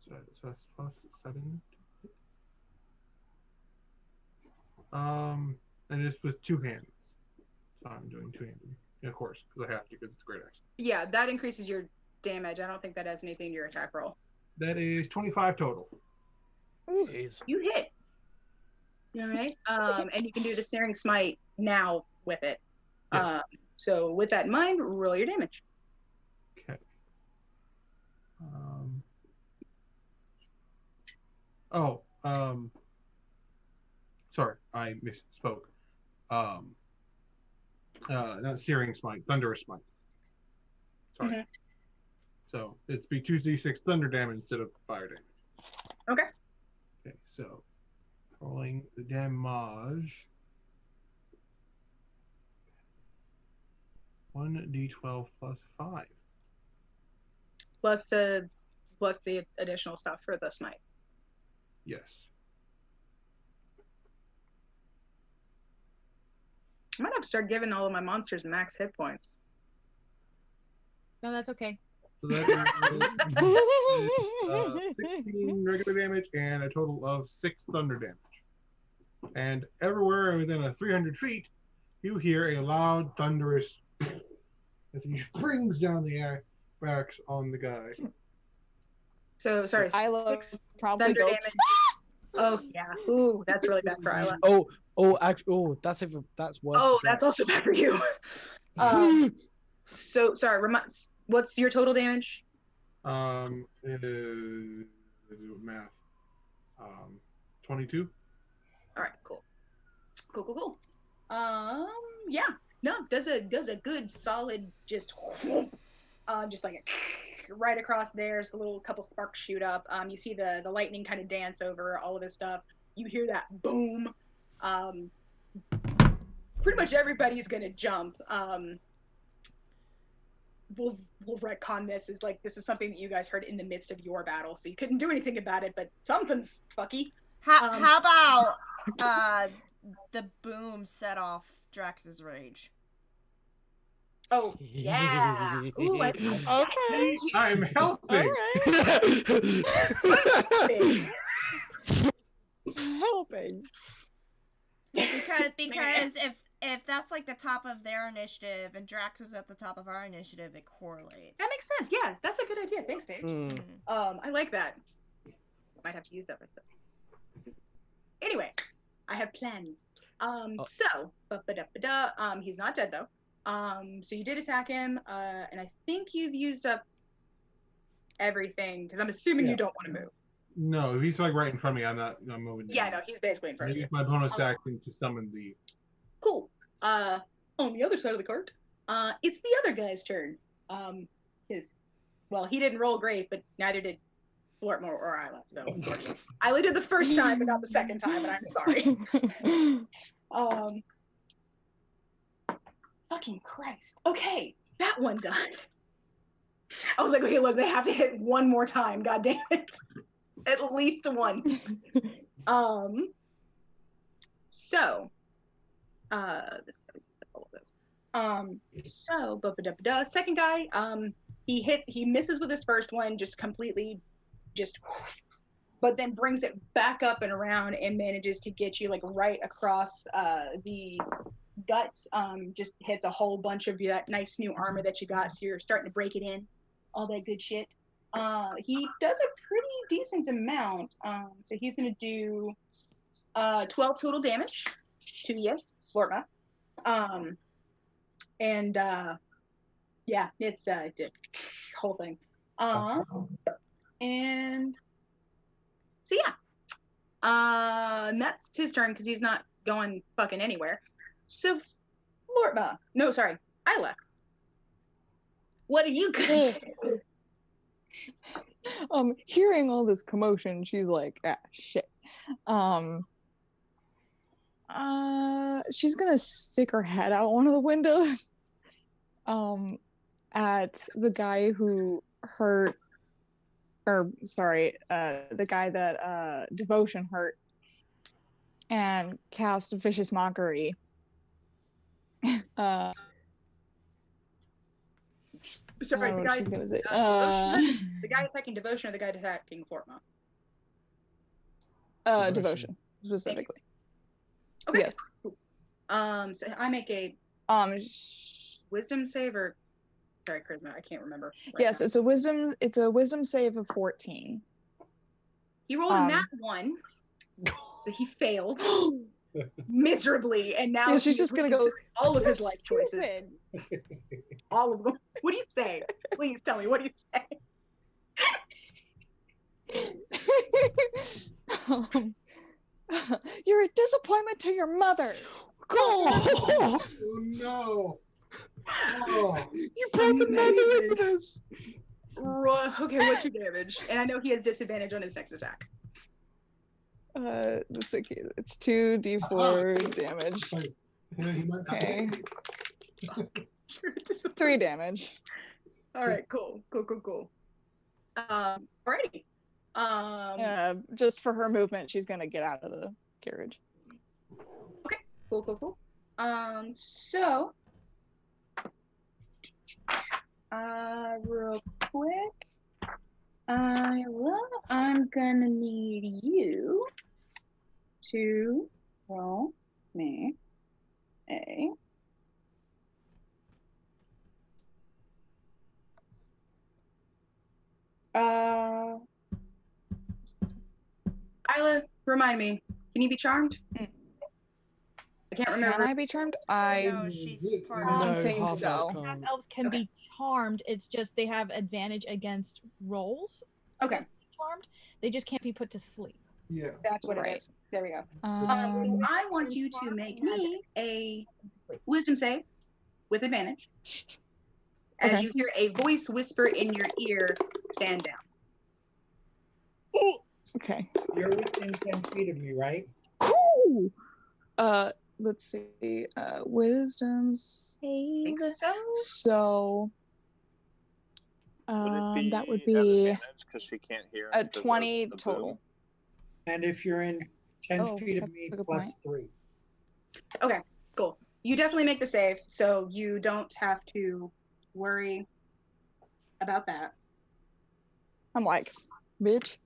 Speaker 9: So that's +7. And it's with 2 hands. So I'm doing 2-handed. Yeah, of course, because I have to, because it's a great axe.
Speaker 3: Yeah, that increases your damage. I don't think that has anything to your attack roll.
Speaker 9: That is 25 total.
Speaker 6: Jeez.
Speaker 3: You hit. All right. And you can do the snaring smite now with it.
Speaker 9: Yeah.
Speaker 3: So with that in mind, roll your damage.
Speaker 9: Okay. Sorry, I misspoke. Not searing smite, thunderous smite. Sorry.
Speaker 3: Mhm.
Speaker 9: So it's be 2d6 thunder damage instead of fire damage.
Speaker 3: Okay.
Speaker 9: Okay, so rolling the damage. 1d12 plus 5.
Speaker 3: Plus the additional stuff for the smite.
Speaker 9: Yes.
Speaker 3: I might have to start giving all of my monsters max hit points.
Speaker 5: No, that's okay.
Speaker 9: So that is 16 regular damage and a total of 6 thunder damage. And everywhere within a 300 feet, you hear a loud, thunderous as he springs down the axe on the guy.
Speaker 3: So sorry,
Speaker 11: Isla
Speaker 3: 6
Speaker 11: probably
Speaker 3: thunder
Speaker 11: goes.
Speaker 3: damage. Oh yeah. Ooh, that's really bad for Isla.
Speaker 6: That's worse.
Speaker 3: Oh, that's also bad for you. So sorry, what's your total damage?
Speaker 9: It is math. 22.
Speaker 3: All right, cool. Yeah, no, does a good solid just like right across there. So a little couple sparks shoot up. You see the lightning kind of dance over all of his stuff. You hear that boom. Pretty much everybody's gonna jump. We'll retcon this as like this is something that you guys heard in the midst of your battle, so you couldn't do anything about it, but something's fucky.
Speaker 1: How about the boom set off Drax's rage?
Speaker 3: Oh yeah. Ooh,
Speaker 11: Okay.
Speaker 9: I'm helping.
Speaker 11: Helping.
Speaker 1: Because if that's like the top of their initiative and Drax is at the top of our initiative, it correlates.
Speaker 3: That makes sense. Yeah, that's a good idea. Thanks, Dave. I like that. Might have to use that for stuff. Anyway, I have plans. So, he's not dead though. So you did attack him, and I think you've used up everything because I'm assuming you don't want to move.
Speaker 9: No, if he's like right in front of me, I'm moving.
Speaker 3: Yeah, no, he's basically in front of you.
Speaker 9: I use my bonus action to summon the.
Speaker 3: Cool. On the other side of the card, it's the other guy's turn. He didn't roll great, but neither did Flortmore or Isla. So unfortunately, Isla did the first time, but not the second time, and I'm sorry. Fucking Christ. Okay, that one done. I was like, okay, look, they have to hit one more time. God damn it. At least one. Second guy, he misses with his first one, just completely but then brings it back up and around and manages to get you like right across the guts. Just hits a whole bunch of that nice new armor that you got, so you're starting to break it in, all that good shit. He does a pretty decent amount, so he's gonna do 12 total damage to you, Florma. It's a whole thing. And so and that's his turn because he's not going fucking anywhere. So Florma, no, sorry, Isla. What are you gonna do?
Speaker 11: Hearing all this commotion, she's like, shit. She's gonna stick her head out one of the windows at the guy who hurt, the guy that Devotion hurt, and cast Vicious Mockery.
Speaker 3: Sorry, the guy attacking Devotion or the guy attacking Florma?
Speaker 11: Devotion, specifically.
Speaker 3: Okay.
Speaker 11: Yes.
Speaker 3: Cool. So I make a wisdom save or charisma. I can't remember.
Speaker 11: Yes, now. It's a wisdom save of 14.
Speaker 3: He rolled a nat 1, so he failed miserably, and now
Speaker 11: she's just gonna go
Speaker 3: all of his life choices. All of them. What do you say? Please tell me. What do you say?
Speaker 11: You're a disappointment to your mother.
Speaker 9: Oh no! Oh.
Speaker 11: You brought the mother into this.
Speaker 3: Okay, what's your damage? And I know he has disadvantage on his next attack.
Speaker 11: It's 2d4 damage. Okay. 3 damage.
Speaker 3: All right, cool. Alrighty.
Speaker 11: Just for her movement, she's gonna get out of the carriage.
Speaker 3: Okay, cool. So, real quick, I'm gonna need you to roll me a Isla, remind me, can you be charmed? I can't remember.
Speaker 11: Can I be charmed?
Speaker 1: No, she's part of
Speaker 11: I think so.
Speaker 5: Half elves can be charmed. It's just they have advantage against rolls.
Speaker 3: Okay.
Speaker 5: Charmed. They just can't be put to sleep.
Speaker 9: Yeah.
Speaker 3: That's what it is. There we go. So I want you to make me a wisdom save with advantage. as
Speaker 11: Okay.
Speaker 3: you hear a voice whisper in your ear, stand down.
Speaker 11: Okay.
Speaker 7: You're within 10 feet of me, right?
Speaker 11: Ooh. Let's see. Wisdom
Speaker 3: I
Speaker 11: save.
Speaker 3: think so.
Speaker 11: So,
Speaker 10: Would it be
Speaker 11: that would
Speaker 10: at
Speaker 11: be
Speaker 10: advantage because she can't hear him
Speaker 11: a
Speaker 10: because of
Speaker 11: 20
Speaker 10: the
Speaker 11: total.
Speaker 10: boom?
Speaker 7: And if you're in 10
Speaker 11: Oh,
Speaker 7: feet of
Speaker 11: that's
Speaker 7: me,
Speaker 11: a good
Speaker 7: plus 3.
Speaker 3: Okay, cool. You definitely make the save, so you don't have to worry about that.
Speaker 11: I'm like, bitch.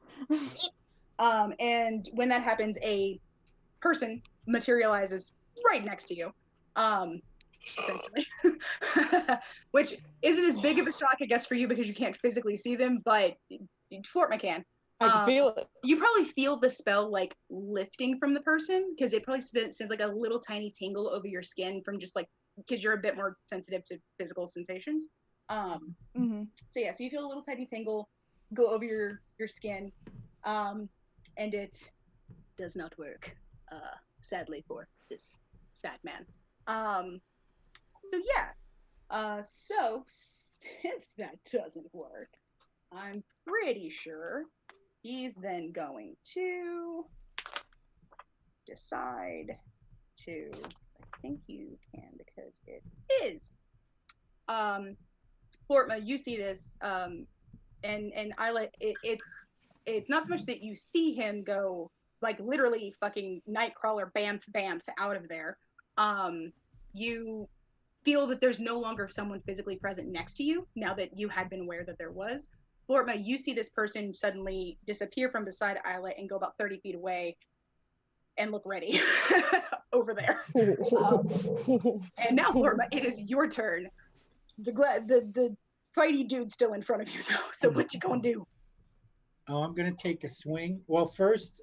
Speaker 3: And when that happens, a person materializes right next to you. Essentially. Which isn't as big of a shock, I guess, for you because you can't physically see them, but Flortma can.
Speaker 11: I can feel it.
Speaker 3: You probably feel the spell like lifting from the person because it probably sends like a little tiny tingle over your skin from just like because you're a bit more sensitive to physical sensations.
Speaker 11: Mm-hmm.
Speaker 3: So yeah, so you feel a little tiny tingle go over your skin, and it does not work, sadly for this sad man. So yeah, so since that doesn't work, I'm pretty sure he's then going to decide to. I think you can because it is. Flortma, you see this, and Isla, it's not so much that you see him go like literally fucking Nightcrawler bamf bamf out of there. You feel that there's no longer someone physically present next to you now that you had been aware that there was. Flortma, you see this person suddenly disappear from beside Isla and go about 30 feet away and look ready over there. And now, Flortma, it is your turn. The fighty dude's still in front of you though. So what you gonna do?
Speaker 7: Oh, I'm going to take a swing. Well, first,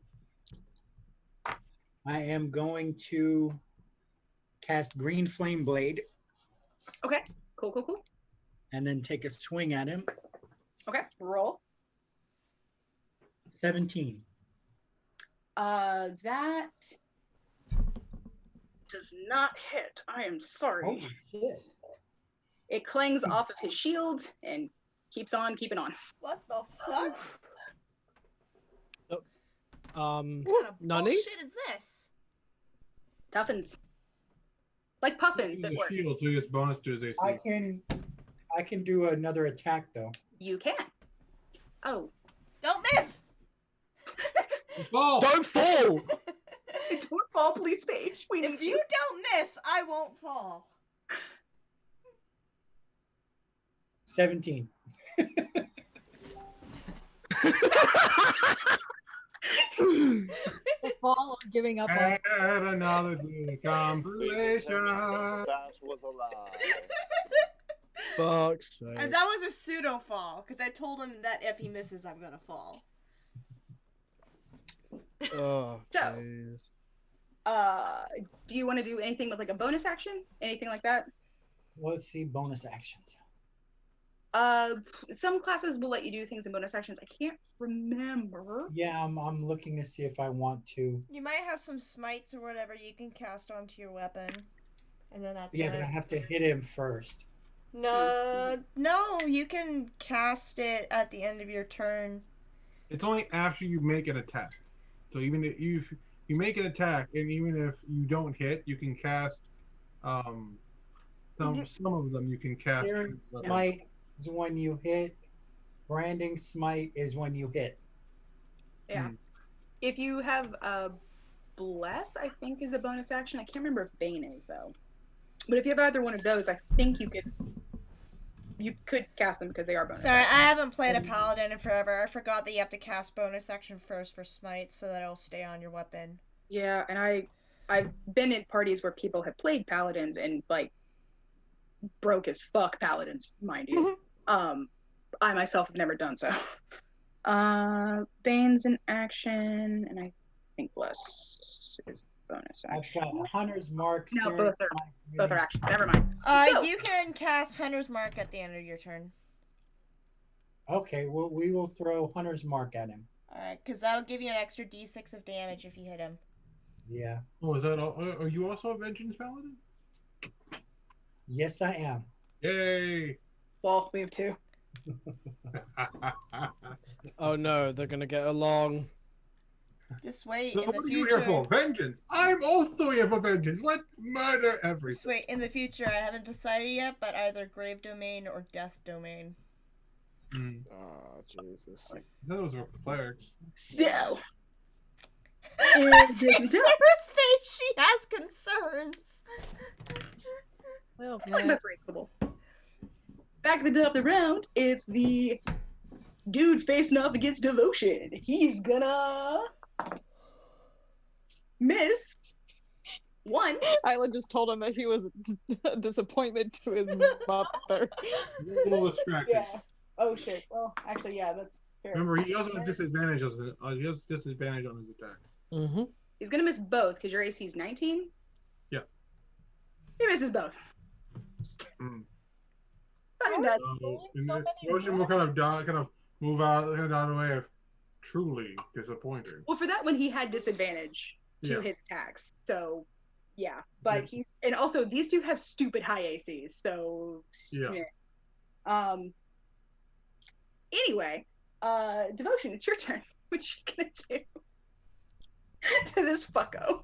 Speaker 7: I am going to cast Green Flame Blade
Speaker 3: Okay, cool.
Speaker 7: and then take a swing at him.
Speaker 3: Okay, roll.
Speaker 7: 17.
Speaker 3: That does not hit. I am sorry.
Speaker 7: Holy shit.
Speaker 3: It clings off of his shield and keeps on keeping on.
Speaker 1: What the fuck? What kind of
Speaker 6: Nani?
Speaker 1: bullshit is this?
Speaker 3: Tuffins. Like puffins, but
Speaker 9: The
Speaker 3: worse.
Speaker 9: shield, so he gets bonus to his AC.
Speaker 7: I can do another attack though.
Speaker 3: You can. Oh.
Speaker 1: Don't miss!
Speaker 9: Fall!
Speaker 6: Don't fall!
Speaker 3: Don't fall, please, Paige. We need
Speaker 1: If you don't miss, I won't fall.
Speaker 7: 17.
Speaker 5: The fall of giving up on.
Speaker 9: Add another good compilation.
Speaker 10: That was a lie.
Speaker 6: Fuck's sake.
Speaker 1: And that was a pseudo fall, because I told him that if he misses, I'm gonna fall.
Speaker 6: Oh,
Speaker 3: So,
Speaker 6: jeez.
Speaker 3: do you want to do anything with like a bonus action? Anything like that?
Speaker 7: Let's see bonus actions.
Speaker 3: Some classes will let you do things in bonus actions. I can't remember.
Speaker 7: Yeah, I'm looking to see if I want to.
Speaker 1: You might have some smites or whatever you can cast onto your weapon. And then that's
Speaker 7: Yeah,
Speaker 1: it.
Speaker 7: but I have to hit him first.
Speaker 1: No, you can cast it at the end of your turn.
Speaker 9: It's only after you make an attack. So even if you make an attack, and even if you don't hit, you can cast some of them you can cast.
Speaker 7: Searing Smite is when you hit. Branding Smite is when you hit.
Speaker 3: Yeah. If you have Bless, I think is a bonus action. I can't remember if Bane is though. But if you have either one of those, I think you could cast them because they are bonus.
Speaker 1: Sorry,
Speaker 3: actions.
Speaker 1: I haven't played a paladin in forever. I forgot that you have to cast bonus action first for smites so that it'll stay on your weapon.
Speaker 3: Yeah, and I've been in parties where people have played paladins and like broke as fuck paladins, mind you. I myself have never done so. Bane's an action, and I think Bless is bonus
Speaker 7: I've
Speaker 3: action.
Speaker 7: got Hunter's Mark.
Speaker 3: No,
Speaker 7: Searing
Speaker 3: both are
Speaker 7: Smite,
Speaker 3: both are
Speaker 7: Green
Speaker 3: actions. Never mind. So-
Speaker 1: You can cast Hunter's Mark at the end of your turn.
Speaker 7: Okay, well, we will throw Hunter's Mark at him.
Speaker 1: Alright, because that'll give you an extra d6 of damage if you hit him.
Speaker 7: Yeah.
Speaker 9: Oh, is that all? Are you also a Vengeance Paladin?
Speaker 7: Yes, I am.
Speaker 9: Yay!
Speaker 3: Well, we have two.
Speaker 6: Oh no, they're gonna get along.
Speaker 1: Just wait.
Speaker 9: So
Speaker 1: In the
Speaker 9: what are you here for?
Speaker 1: future.
Speaker 9: Vengeance. I'm also here for vengeance. Let's murder
Speaker 1: Just
Speaker 9: everything.
Speaker 1: wait. In the future, I haven't decided yet, but either grave domain or death domain.
Speaker 6: Oh Jesus.
Speaker 9: Those are clerics.
Speaker 3: So,
Speaker 1: See Sarah's face. She has concerns.
Speaker 5: Well,
Speaker 3: that's reasonable. Back at the top of the round, it's the dude facing off against Devotion. He's gonna miss one.
Speaker 11: Isla just told him that he was a disappointment to his mother.
Speaker 9: A little distracted.
Speaker 3: Yeah. Oh shit. Well, actually, yeah, that's fair.
Speaker 9: Remember, he also has disadvantage on he has disadvantage on his attack.
Speaker 6: Mm-hmm.
Speaker 3: He's gonna miss both because your AC is 19.
Speaker 9: Yeah.
Speaker 3: He misses both.
Speaker 9: Mm.
Speaker 3: Fucking does.
Speaker 9: Motion will kind of move out of the way of truly disappointed.
Speaker 3: Well, for that one, he had disadvantage to
Speaker 9: Yeah.
Speaker 3: his attacks. So, yeah. But and also these two have stupid high ACs. So,
Speaker 9: Yeah.
Speaker 3: Anyway, Devotion, it's your turn. What you gonna do to this fucko?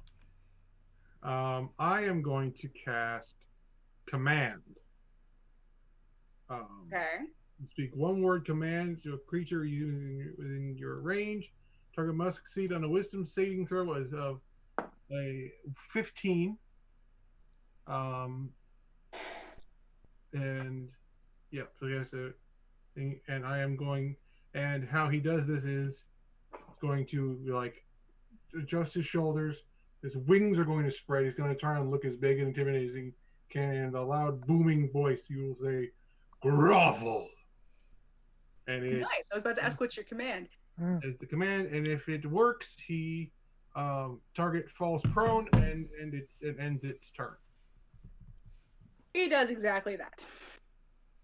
Speaker 9: I am going to cast Command.
Speaker 3: Okay.
Speaker 9: Speak one word command to a creature within your range. Target must succeed on a Wisdom saving throw of a 15. And yeah, so he has to. And I am going. And how he does this is going to like adjust his shoulders. His wings are going to spread. He's going to try and look as big and intimidating as he can. And in a loud, booming voice, he will say, "Grovel." And it,
Speaker 3: Nice. I was about to ask what's your command.
Speaker 9: is the command, and if it works, he target falls prone, and it ends its turn.
Speaker 3: He does exactly that.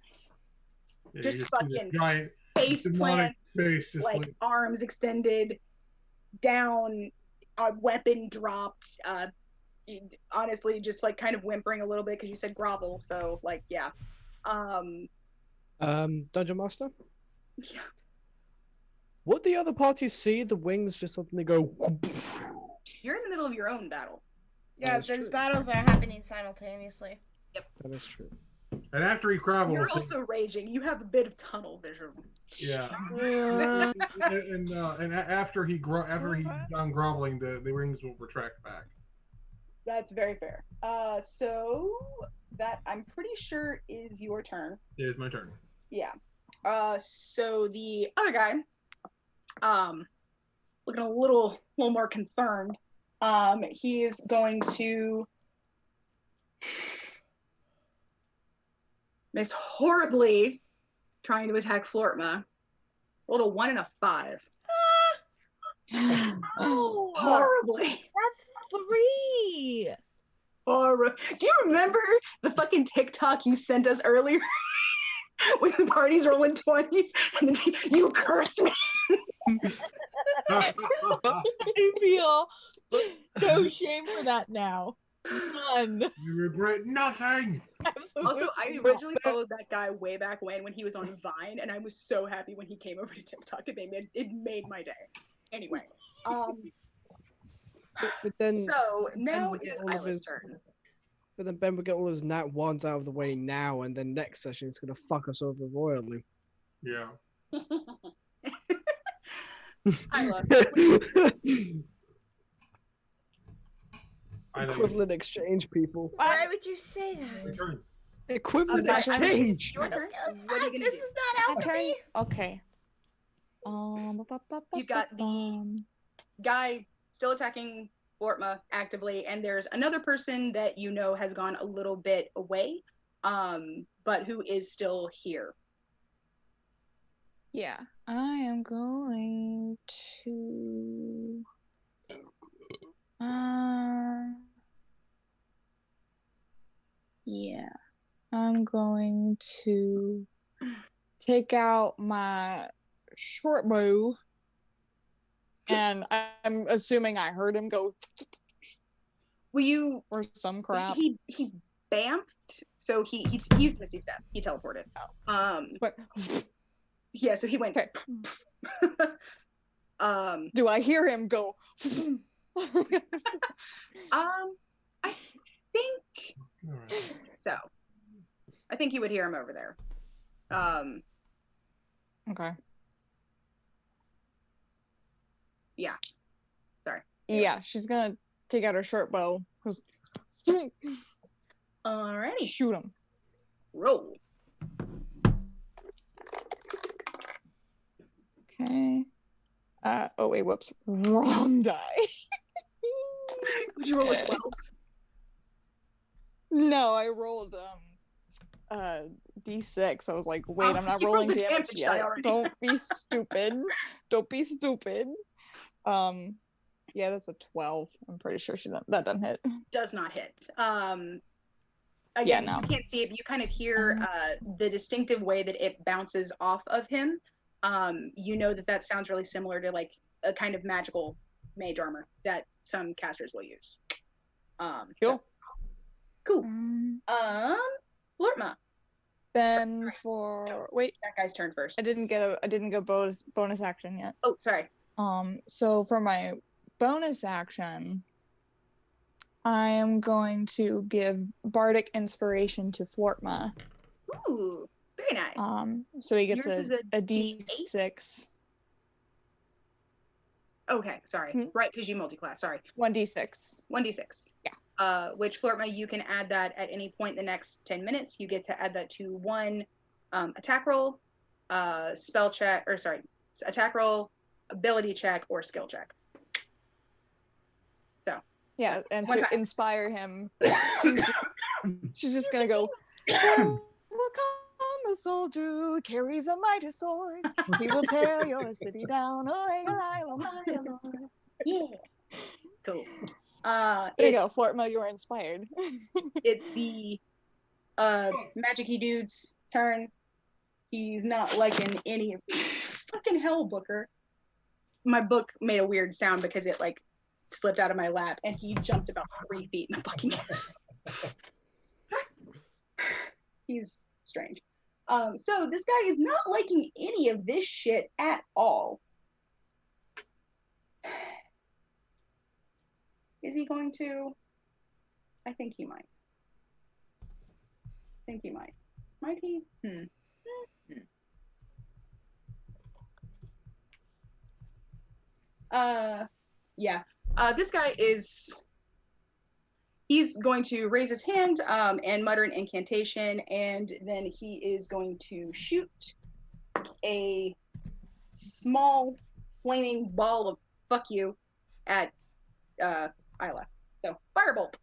Speaker 9: Yeah,
Speaker 3: Just
Speaker 9: you see this
Speaker 3: fucking
Speaker 9: giant
Speaker 3: face
Speaker 9: demonic
Speaker 3: plants,
Speaker 9: face, just
Speaker 3: like arms extended, down, weapon dropped. Honestly, just like kind of whimpering a little bit because you said grovel. So like, yeah.
Speaker 6: Dungeon Master?
Speaker 3: Yeah.
Speaker 6: Would the other party see the wings just suddenly go?
Speaker 3: You're in the middle of your own battle.
Speaker 1: Yeah,
Speaker 6: That's
Speaker 1: those
Speaker 6: true.
Speaker 1: battles are happening simultaneously.
Speaker 6: That is true.
Speaker 9: and after he grovels,
Speaker 3: You're also raging. You have a bit of tunnel vision.
Speaker 9: yeah, and after he's done groveling, the rings will retract back.
Speaker 3: That's very fair. So that I'm pretty sure is your turn.
Speaker 9: It is my turn.
Speaker 3: Yeah. So the other guy, looking a little more concerned. He is going to miss horribly, trying to attack Flortma. Rolled a 1 and a 5.
Speaker 5: Oh,
Speaker 3: Horribly.
Speaker 5: that's 3.
Speaker 3: Do you remember the fucking TikTok you sent us earlier? When the party's rolling 20s and then you cursed me.
Speaker 5: I feel no shame for that now. None.
Speaker 9: You regret nothing.
Speaker 5: Absolutely.
Speaker 3: Also, I originally followed that guy way back when he was on Vine, and I was so happy when he came over to TikTok. It made my day. Anyway,
Speaker 6: But then,
Speaker 3: so now
Speaker 6: would
Speaker 3: it
Speaker 6: get
Speaker 3: is
Speaker 6: all of
Speaker 3: Isla's
Speaker 6: his-
Speaker 3: turn.
Speaker 6: but then Ben will get all those nat ones out of the way now, and then next session it's gonna fuck us over royally.
Speaker 9: Yeah.
Speaker 3: Isla,
Speaker 6: Equivalent exchange, people.
Speaker 1: Why would you say
Speaker 9: My
Speaker 1: that?
Speaker 9: turn.
Speaker 6: Equivalent
Speaker 11: my turn.
Speaker 6: exchange.
Speaker 3: your turn. What are you gonna
Speaker 1: This
Speaker 3: do?
Speaker 1: is not alchemy.
Speaker 11: Okay.
Speaker 3: You've got the guy still attacking Ortma actively, and there's another person that you know has gone a little bit away, but who is still here.
Speaker 11: Yeah, I am going to. Yeah, I'm going to take out my short bow, and I'm assuming I heard him go
Speaker 3: Will you?
Speaker 11: or some crap.
Speaker 3: He bamped. So he used Misty Step. He teleported.
Speaker 11: But
Speaker 3: Yeah, so he went.
Speaker 11: Okay.
Speaker 3: Do
Speaker 11: I hear him go?
Speaker 3: I think so. I think you would hear him over there.
Speaker 11: Okay.
Speaker 3: Yeah. Sorry.
Speaker 11: Yeah, she's gonna take out her short bow.
Speaker 3: Alrighty.
Speaker 11: Shoot him.
Speaker 3: Roll.
Speaker 11: Okay. Oh wait, whoops. Wrong die.
Speaker 3: Would you roll a 12?
Speaker 11: No, I rolled D6. I was like, wait, I'm not
Speaker 3: you rolled
Speaker 11: rolling
Speaker 3: the
Speaker 11: damage
Speaker 3: damage die
Speaker 11: yet.
Speaker 3: already.
Speaker 11: Don't be stupid. Don't be stupid. Yeah, that's a 12. I'm pretty sure that doesn't hit.
Speaker 3: Does not hit.
Speaker 11: Yeah,
Speaker 3: Again,
Speaker 11: no.
Speaker 3: you can't see it, but you kind of hear the distinctive way that it bounces off of him. You know that sounds really similar to like a kind of magical mage armor that some casters will use.
Speaker 11: Cool.
Speaker 3: Cool. Flortma.
Speaker 11: Then for wait,
Speaker 3: that guy's turn first.
Speaker 11: I didn't go bonus action yet.
Speaker 3: Oh, sorry.
Speaker 11: So for my bonus action, I am going to give bardic inspiration to Flortma.
Speaker 3: Ooh, very nice.
Speaker 11: So he gets
Speaker 3: Yours is
Speaker 11: a D6.
Speaker 3: Okay, sorry. Right, because you multi-class. Sorry.
Speaker 11: 1d6.
Speaker 3: 1d6. Yeah. Which Flortma, you can add that at any point in the next 10 minutes. You get to add that to one attack roll, spell check, or sorry, attack roll, ability check, or skill check. So.
Speaker 11: Yeah, and
Speaker 3: One
Speaker 11: to
Speaker 3: time.
Speaker 11: inspire him, she's just gonna go. Will come a soldier, carries a mighty sword. He will tear your city down.
Speaker 3: Yeah. Cool.
Speaker 11: There you go, Flortma, you are inspired.
Speaker 3: It's the magic-y dude's turn. He's not liking any fucking hell, Booker. My book made a weird sound because it like slipped out of my lap and he jumped about 3 feet in the fucking air. He's strange. So this guy is not liking any of this shit at all. Is he going to? I think he might. Might he? Yeah. This guy he's going to raise his hand and mutter an incantation, and then he is going to shoot a small flaming ball of fuck you at Isla. So firebolt.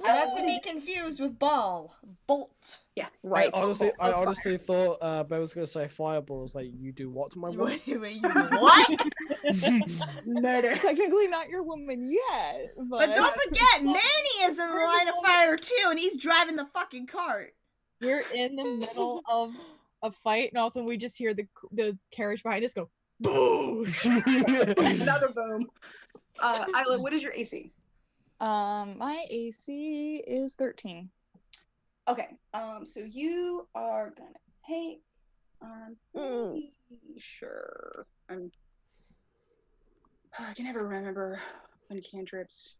Speaker 1: Not to be confused with ball. Bolt.
Speaker 3: Yeah,
Speaker 6: right. I honestly thought Ben was gonna say fireball. I was like, you do what to my woman?
Speaker 1: Wait, you do what?
Speaker 11: Murder. Technically not your woman yet.
Speaker 1: But don't forget, Manny is in the line of fire too, and he's driving the fucking cart.
Speaker 5: We're in the middle of a fight, and all of a sudden we just hear the carriage behind us go boom.
Speaker 3: Another boom. Isla, what is your AC?
Speaker 11: My AC is 13.
Speaker 3: Okay. So you are gonna take. Pretty sure. I can never remember when cantrips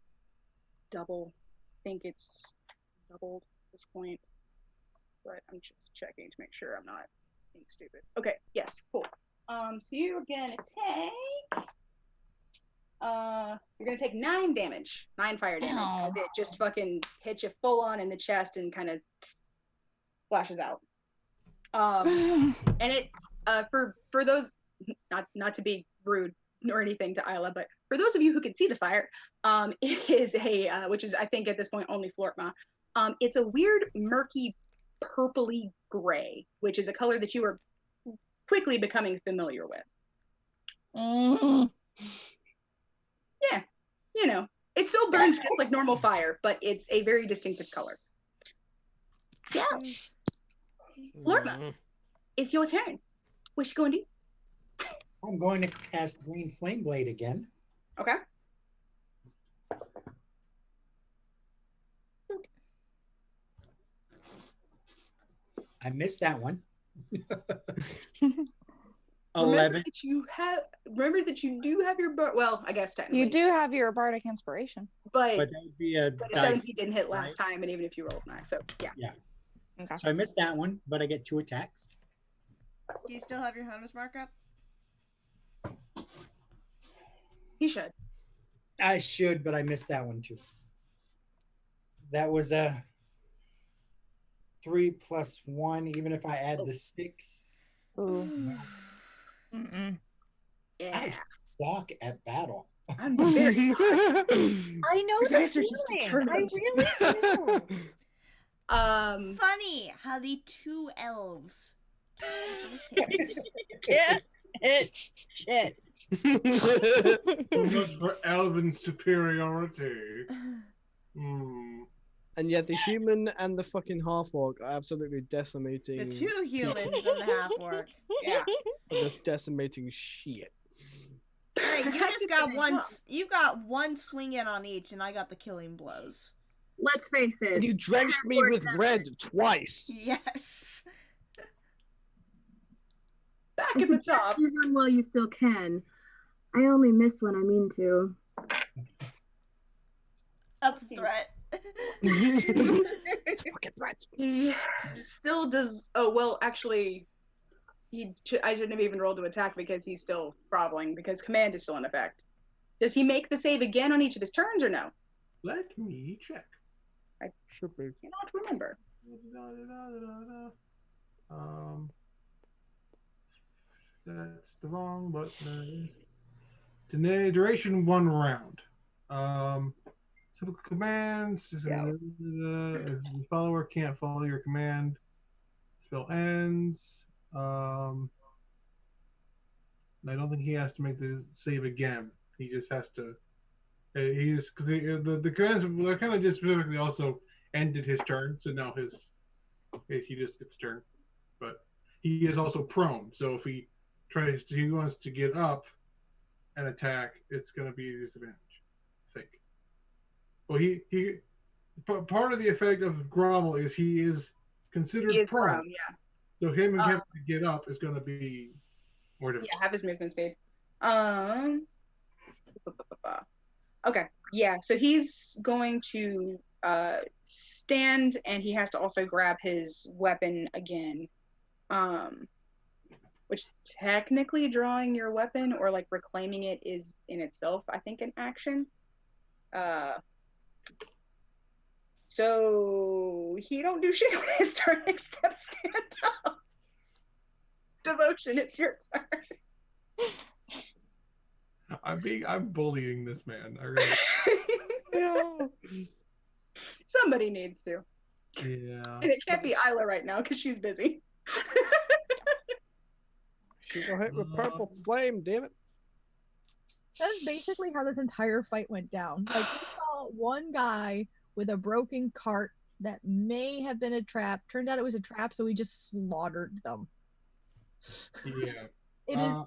Speaker 3: double. I think it's doubled at this point, but I'm just checking to make sure I'm not being stupid. Okay. Yes. Cool. So you're gonna take. You're gonna take 9 damage, 9 fire damage, as it just fucking hits you full on in the chest and kind of splashes out. And it's for those not to be rude or anything to Isla, but for those of you who can see the fire, it is a which is I think at this point only Flortma. It's a weird murky purpley gray, which is a color that you are quickly becoming familiar with. Yeah, you know, it still burns just like normal fire, but it's a very distinctive color. Yeah. Flortma, it's your turn. What you going to do?
Speaker 7: I'm going to cast Green Flame Blade again.
Speaker 3: Okay.
Speaker 7: I missed that one.
Speaker 3: Remember
Speaker 7: 11.
Speaker 3: that you do have your well, I guess technically.
Speaker 11: You do have your bardic inspiration.
Speaker 3: But
Speaker 7: that would be a
Speaker 3: but a
Speaker 7: dice.
Speaker 3: 17 didn't hit last time, and even if you rolled max, so yeah.
Speaker 7: Yeah.
Speaker 11: Okay.
Speaker 7: So I missed that one, but I get 2 attacks.
Speaker 1: Do you still have your hunter's mark up?
Speaker 3: He should.
Speaker 7: I should, but I missed that one too. That was a 3 + 1, even if I add the 6.
Speaker 11: Ooh. Mm-mm.
Speaker 3: Yeah.
Speaker 7: I suck at battle.
Speaker 3: I'm very sorry.
Speaker 5: I know
Speaker 3: Your
Speaker 5: the
Speaker 3: dice are just
Speaker 5: feeling. I
Speaker 3: determined.
Speaker 5: really do.
Speaker 1: Funny how the 2 elves.
Speaker 5: Yeah. Shit.
Speaker 9: So much for elven superiority.
Speaker 6: And yet the human and the fucking half-orc are absolutely decimating.
Speaker 1: The 2 humans and the half-orc.
Speaker 3: Yeah.
Speaker 6: Are just decimating shit.
Speaker 1: Hey, you just got one. You got one swing in on each, and I got the killing blows.
Speaker 8: Let's face it.
Speaker 6: And you drenched me with red twice.
Speaker 1: Yes.
Speaker 3: Back at the top.
Speaker 8: You run while you still can. I only miss when I mean to.
Speaker 1: That's a threat.
Speaker 6: It's a fucking threat.
Speaker 3: He still does. Oh well, actually, I shouldn't have even rolled to attack because he's still groveling because command is still in effect. Does he make the save again on each of his turns or no?
Speaker 9: Let me check.
Speaker 3: I
Speaker 6: should be.
Speaker 3: Cannot remember.
Speaker 9: That's the wrong button. Duration 1 round. Typical commands. If the follower can't follow your command, spell ends. I don't think he has to make the save again. He just has to. He just because the commands kind of just specifically also ended his turn, so now he just gets turn. But he is also prone, so if he wants to get up and attack, it's going to be a disadvantage. I think. Well, part of the effect of grovel is he is considered prone.
Speaker 3: Yeah.
Speaker 9: So him having to get up is going to be more difficult.
Speaker 3: Yeah, have his movement speed. Okay. Yeah. So he's going to stand, and he has to also grab his weapon again. Which technically drawing your weapon or like reclaiming it is in itself, I think, an action. So he don't do shit on his turn except stand up. Devotion, it's your turn.
Speaker 9: I'm bullying this man. I really.
Speaker 3: Yeah. Somebody needs to.
Speaker 9: Yeah.
Speaker 3: And it can't be Isla right now because she's busy.
Speaker 6: She got hit with purple flame, damn it.
Speaker 5: That's basically how this entire fight went down. Like, we saw one guy with a broken cart that may have been a trap. Turned out it was a trap, so we just slaughtered them.
Speaker 9: Yeah.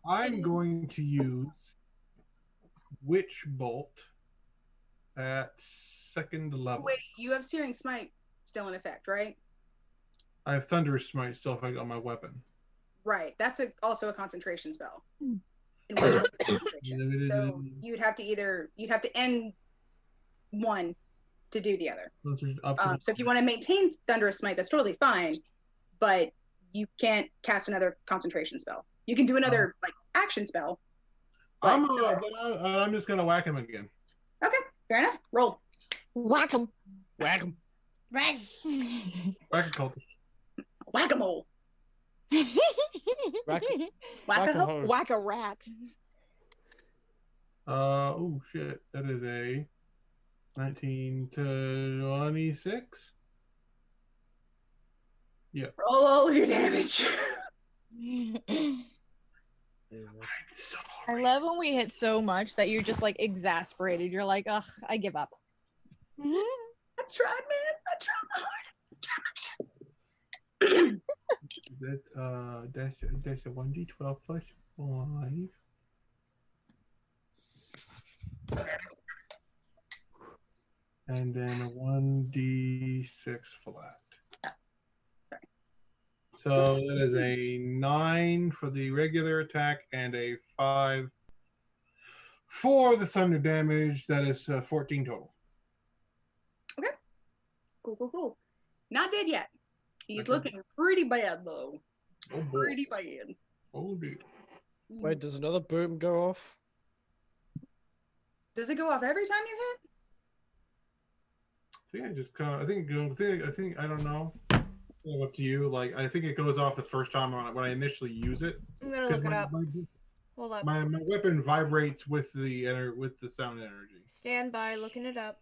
Speaker 9: I'm going to use Witch Bolt at 2nd level.
Speaker 3: Wait, you have Searing Smite still in effect, right?
Speaker 9: I have Thunderous Smite still effect on my weapon.
Speaker 3: Right. That's also a concentration spell. So you'd have to end one to do the other. So if you want to maintain Thunderous Smite, that's totally fine, but you can't cast another concentration spell. You can do another like action spell.
Speaker 9: I'm just gonna whack him again.
Speaker 3: Okay, fair enough. Roll.
Speaker 11: Whack him.
Speaker 6: Whack him.
Speaker 1: Whack.
Speaker 9: Whack a cultist.
Speaker 3: Whack-a-mole.
Speaker 11: Whack a rat.
Speaker 9: Oh shit. That is a 19 to 26. Yeah.
Speaker 3: Roll all of your damage.
Speaker 5: I love when we hit so much that you're just like exasperated. You're like, ugh, I give up.
Speaker 3: I tried, man. I tried my hardest.
Speaker 9: That's a 1d12 plus 5. And then a 1d6 flat. So that is a 9 for the regular attack and a 5 for the thunder damage. That is 14 total.
Speaker 3: Cool. Not dead yet. He's
Speaker 9: Okay.
Speaker 3: looking pretty bad though.
Speaker 9: Oh boy.
Speaker 3: Pretty bad.
Speaker 9: Oh dear.
Speaker 6: Wait, does another boom go off?
Speaker 3: Does it go off every time you hit?
Speaker 9: I think I just kind of. I think I don't know. Up to you. Like I think it goes off the first time when I initially use it.
Speaker 1: I'm gonna look it up. Hold up.
Speaker 9: My weapon vibrates with the sound energy.
Speaker 1: Stand by, looking it up.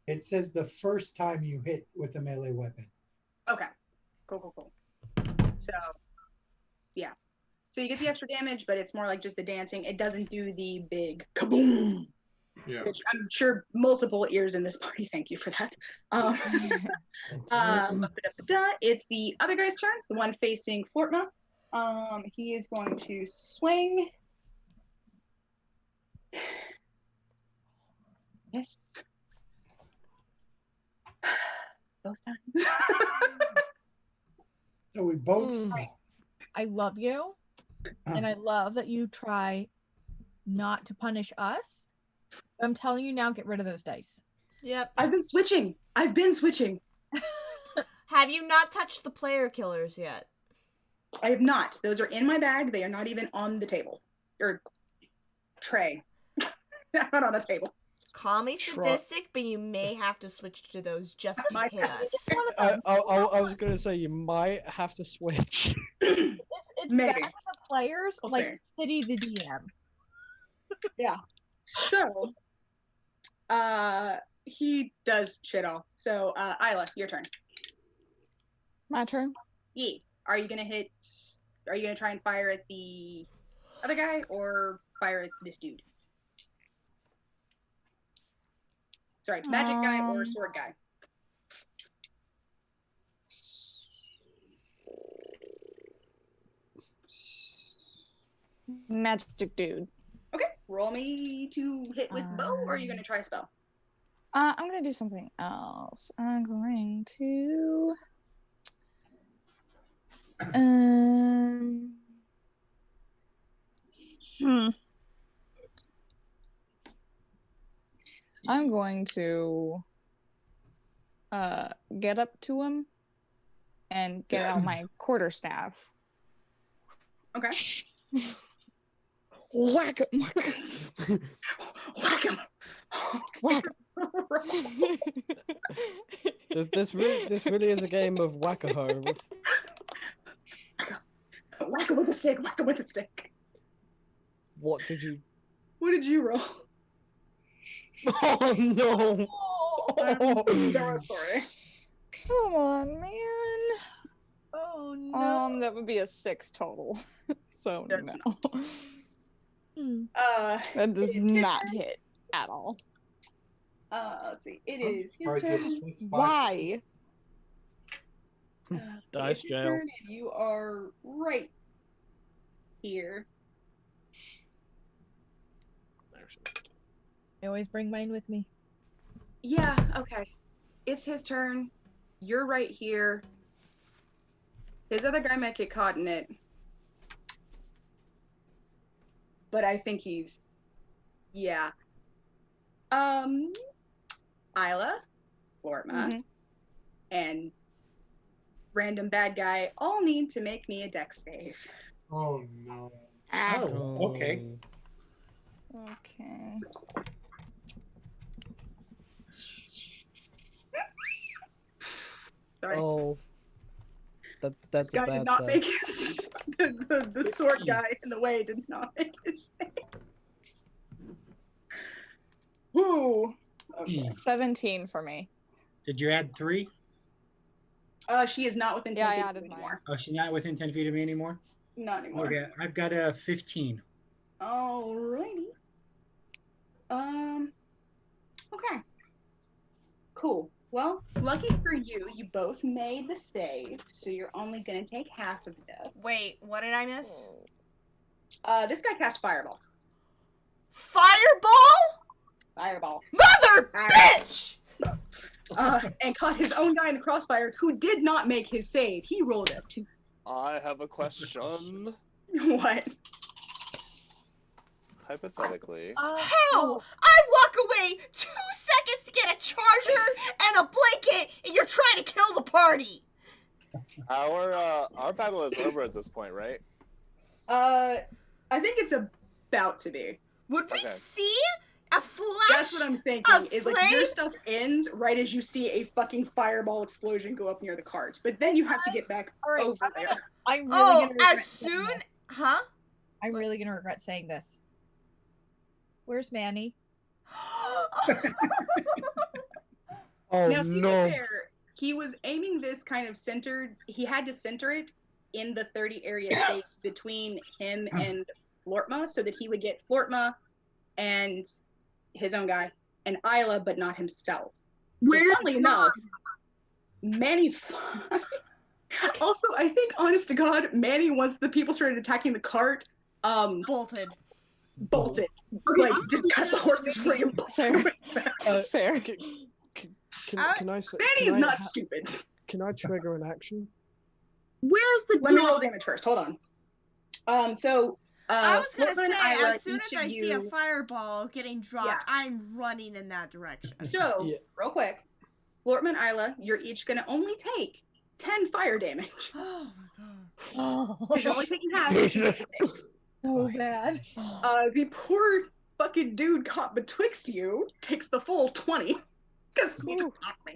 Speaker 7: It says the first time you hit with a melee weapon.
Speaker 3: Okay. Cool. So, yeah. So you get the extra damage, but it's more like just the dancing. It doesn't do the big kaboom.
Speaker 9: Yeah.
Speaker 3: Which I'm sure multiple ears in this party thank you for that. It's the other guy's turn, the one facing Flortma. He is going to swing. Yes. Both times.
Speaker 7: So we both suck.
Speaker 5: I love you, and I love that you try not to punish us. I'm telling you now, get rid of those dice.
Speaker 1: Yep.
Speaker 3: I've been switching.
Speaker 1: Have you not touched the player killers yet?
Speaker 3: I have not. Those are in my bag. They are not even on the table. Or tray. Not on a table.
Speaker 1: Call me sadistic, but you may have to switch to those just to hit us.
Speaker 6: I was gonna say you might have to switch.
Speaker 5: It's
Speaker 3: Maybe.
Speaker 5: bad for the players,
Speaker 3: We'll
Speaker 5: like
Speaker 3: see.
Speaker 5: City the DM.
Speaker 3: Yeah. So, he does shit off. So, Isla, your turn.
Speaker 11: My turn.
Speaker 3: Yeah. Are you gonna try and fire at the other guy or fire at this dude? Sorry, magic guy or sword guy?
Speaker 11: Magic dude.
Speaker 3: Okay, roll me to hit with bow, or are you gonna try a spell?
Speaker 11: I'm gonna do something else. I'm going to I'm going to get up to him and get out my quarterstaff.
Speaker 3: Okay.
Speaker 11: Whack him!
Speaker 3: Whack him!
Speaker 11: Whack
Speaker 6: This really is a game of whack-a-home.
Speaker 3: Whack him with a stick! Whack him with a stick!
Speaker 6: What did you?
Speaker 3: What did you roll?
Speaker 6: Oh no!
Speaker 3: I'm so sorry.
Speaker 11: Come on, man.
Speaker 5: Oh no.
Speaker 11: That would be a 6 total. So
Speaker 3: That's
Speaker 11: no.
Speaker 3: That
Speaker 11: does not hit at all.
Speaker 3: Let's see. It is his
Speaker 9: Alright,
Speaker 3: turn.
Speaker 9: so switch by-
Speaker 11: Why?
Speaker 6: Dice
Speaker 3: It's his
Speaker 6: jail.
Speaker 3: turn, and you are right here.
Speaker 5: I always bring mine with me.
Speaker 3: Yeah, okay. It's his turn. You're right here. His other guy might get caught in it. But I think he's... Yeah. Isla, Flortma, and random bad guy all need to make me a dex save.
Speaker 9: Oh no.
Speaker 7: Oh, okay.
Speaker 11: Okay.
Speaker 3: Sorry.
Speaker 6: Oh. That's
Speaker 3: This
Speaker 6: a
Speaker 3: guy
Speaker 6: bad
Speaker 3: did not
Speaker 6: save.
Speaker 3: make his... the sword guy in the way did not make his save. Whoo! Okay.
Speaker 11: 17 for me.
Speaker 7: Did you add 3?
Speaker 3: She is not within 10
Speaker 11: Yeah, I
Speaker 3: feet
Speaker 11: added
Speaker 3: of me
Speaker 11: mine.
Speaker 3: anymore.
Speaker 7: Oh, she's not within 10 feet of me anymore?
Speaker 3: Not anymore.
Speaker 7: Okay, I've got a 15.
Speaker 3: Alrighty. Okay. Cool. Well, lucky for you, you both made the save, so you're only gonna take half of this.
Speaker 1: Wait, what did I miss?
Speaker 3: This guy cast Fireball.
Speaker 1: Fireball?
Speaker 3: Fireball.
Speaker 1: Mother bitch!
Speaker 3: and caught his own guy in the crossfire, who did not make his save. He rolled a 2.
Speaker 10: I have a question.
Speaker 3: What?
Speaker 10: Hypothetically.
Speaker 1: Hell, I walk away 2 seconds to get a charger and a blanket, and you're trying to kill the party.
Speaker 10: Our battle is over at this point, right?
Speaker 3: I think it's about to be.
Speaker 1: Would we
Speaker 10: Okay.
Speaker 1: see a flash?
Speaker 3: That's what I'm thinking. Is like your
Speaker 1: flame?
Speaker 3: stuff ends right as you see a fucking fireball explosion go up near the cart, but then you have to get back
Speaker 5: Alright,
Speaker 3: over there.
Speaker 5: I'm really
Speaker 1: Oh,
Speaker 5: gonna regret
Speaker 1: as
Speaker 5: saying
Speaker 1: soon,
Speaker 5: this.
Speaker 1: huh?
Speaker 5: I'm really gonna regret saying this. Where's Manny?
Speaker 6: Oh
Speaker 3: Now, to be
Speaker 6: no.
Speaker 3: fair, he was aiming this kind of centered. He had to center it in the 30 area space between him and Flortma, so that he would get Flortma and his own guy and Isla, but not himself. So, funnily enough, Manny's fine. Also, I think, honest to God, Manny, once the people started attacking the cart,
Speaker 1: bolted.
Speaker 3: Like, just cut the horses free and
Speaker 11: Fair. Fair.
Speaker 6: Can I say?
Speaker 3: Manny is not stupid.
Speaker 6: Can I trigger an action?
Speaker 8: Where's the
Speaker 3: Let me
Speaker 8: dog?
Speaker 3: roll damage first. Hold on.
Speaker 1: I was gonna
Speaker 3: Flortma and
Speaker 1: say,
Speaker 3: Isla,
Speaker 1: as soon
Speaker 3: each
Speaker 1: as
Speaker 3: of
Speaker 1: I see a
Speaker 3: you-
Speaker 1: fireball getting dropped,
Speaker 3: Yeah.
Speaker 1: I'm running in that direction.
Speaker 3: So,
Speaker 6: Yeah.
Speaker 3: real quick, Flortma and Isla, you're each gonna only take 10 fire damage.
Speaker 1: Oh my god.
Speaker 5: Oh,
Speaker 3: You're only taking half.
Speaker 6: Jesus.
Speaker 5: so bad.
Speaker 3: The poor fucking dude caught betwixt you takes the full 20. Because he just knocked me.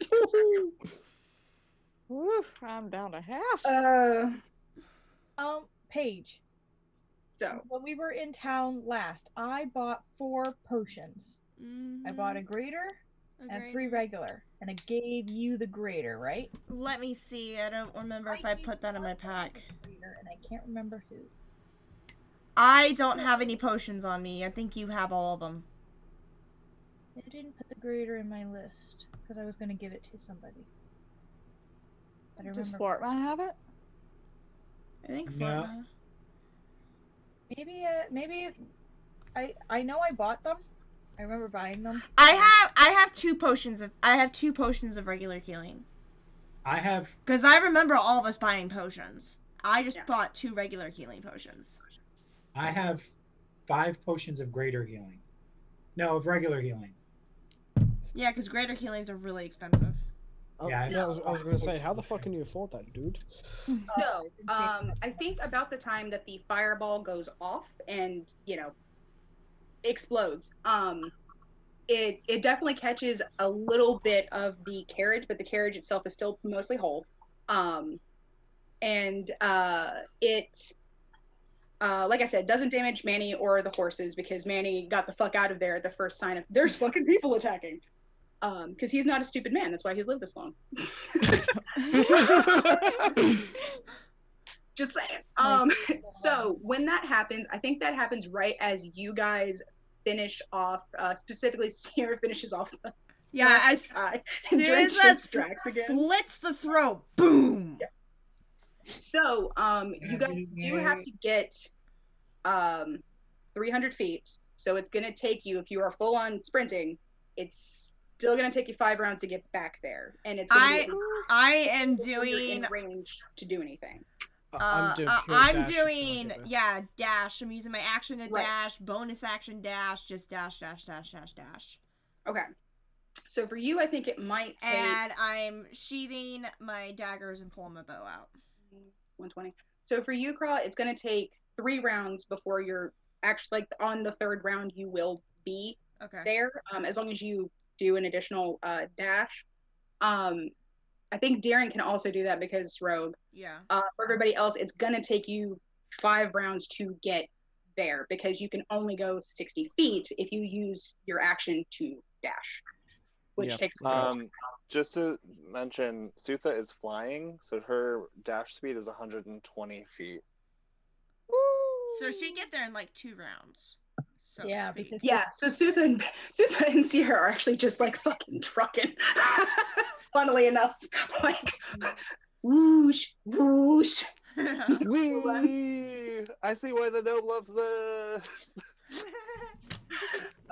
Speaker 11: Oof, I'm down to half.
Speaker 5: Paige.
Speaker 3: So,
Speaker 5: When we were in town last, I bought 4 potions. I bought a greater and 3 regular, and I gave you the greater, right?
Speaker 1: Let me see. I don't remember if I put that in my pack.
Speaker 5: Greater, and I can't remember who.
Speaker 1: I don't have any potions on me. I think you have all of them.
Speaker 5: I didn't put the greater in my list because I was going to give it to somebody. But I
Speaker 11: Does
Speaker 5: remember.
Speaker 11: Flortma have it?
Speaker 1: I think
Speaker 7: No.
Speaker 1: Flortma.
Speaker 5: Maybe I know I bought them. I remember buying them.
Speaker 1: I have 2 potions of regular healing.
Speaker 7: I have
Speaker 1: Because I remember all of us buying potions. I just bought 2 regular healing potions.
Speaker 7: 5 potions of greater healing. No, of regular healing.
Speaker 1: Yeah, because greater healings are really expensive.
Speaker 6: Oh,
Speaker 7: Yeah, I
Speaker 6: yeah,
Speaker 7: know.
Speaker 6: I was gonna say, how the fuck can you afford that, dude?
Speaker 3: no. I think about the time that the fireball goes off and, explodes, it definitely catches a little bit of the carriage, but the carriage itself is still mostly whole. And it, like I said, doesn't damage Manny or the horses, because Manny got the fuck out of there at the first sign of there's fucking people attacking. Because he's not a stupid man. That's why he's lived this long. Just saying. So when that happens, I think that happens right as you guys finish off, specifically Sierra finishes off the
Speaker 1: Yeah, as soon as that slits the throat, boom.
Speaker 3: Yeah. So, you guys do have to get 300 feet. So it's gonna take you, if you are full on sprinting, it's still gonna take you 5 rounds to get back there, and it's gonna be at least
Speaker 1: I am
Speaker 3: before you're in
Speaker 1: doing
Speaker 3: range to do anything.
Speaker 6: I'm doing pure
Speaker 1: I'm
Speaker 6: dash
Speaker 1: doing
Speaker 6: if I
Speaker 1: yeah, dash. I'm using my action to
Speaker 3: Right.
Speaker 1: dash, bonus action dash, just dash, dash, dash, dash, dash.
Speaker 3: Okay. So for you, I think it might take
Speaker 1: And I'm sheathing my daggers and pulling my bow out.
Speaker 3: 120. So for you, Craw, it's gonna take 3 rounds before you're actually, like, on the 3rd round you will be
Speaker 1: Okay.
Speaker 3: there, as long as you do an additional dash. I think Darren can also do that because Rogue.
Speaker 1: Yeah.
Speaker 3: For everybody else, it's gonna take you 5 rounds to get there, because you can only go 60 feet if you use your action to dash, which
Speaker 6: Yep.
Speaker 3: takes
Speaker 10: Just to mention, Sutha is flying, so her dash speed is 120 feet.
Speaker 1: So she'd get there in like 2 rounds. So to
Speaker 5: Yeah,
Speaker 1: speak.
Speaker 5: because
Speaker 3: so Sutha and Sierra are actually just like fucking trucking. Funnily enough, like whoosh, whoosh.
Speaker 10: Wee! I see why the gnome loves this.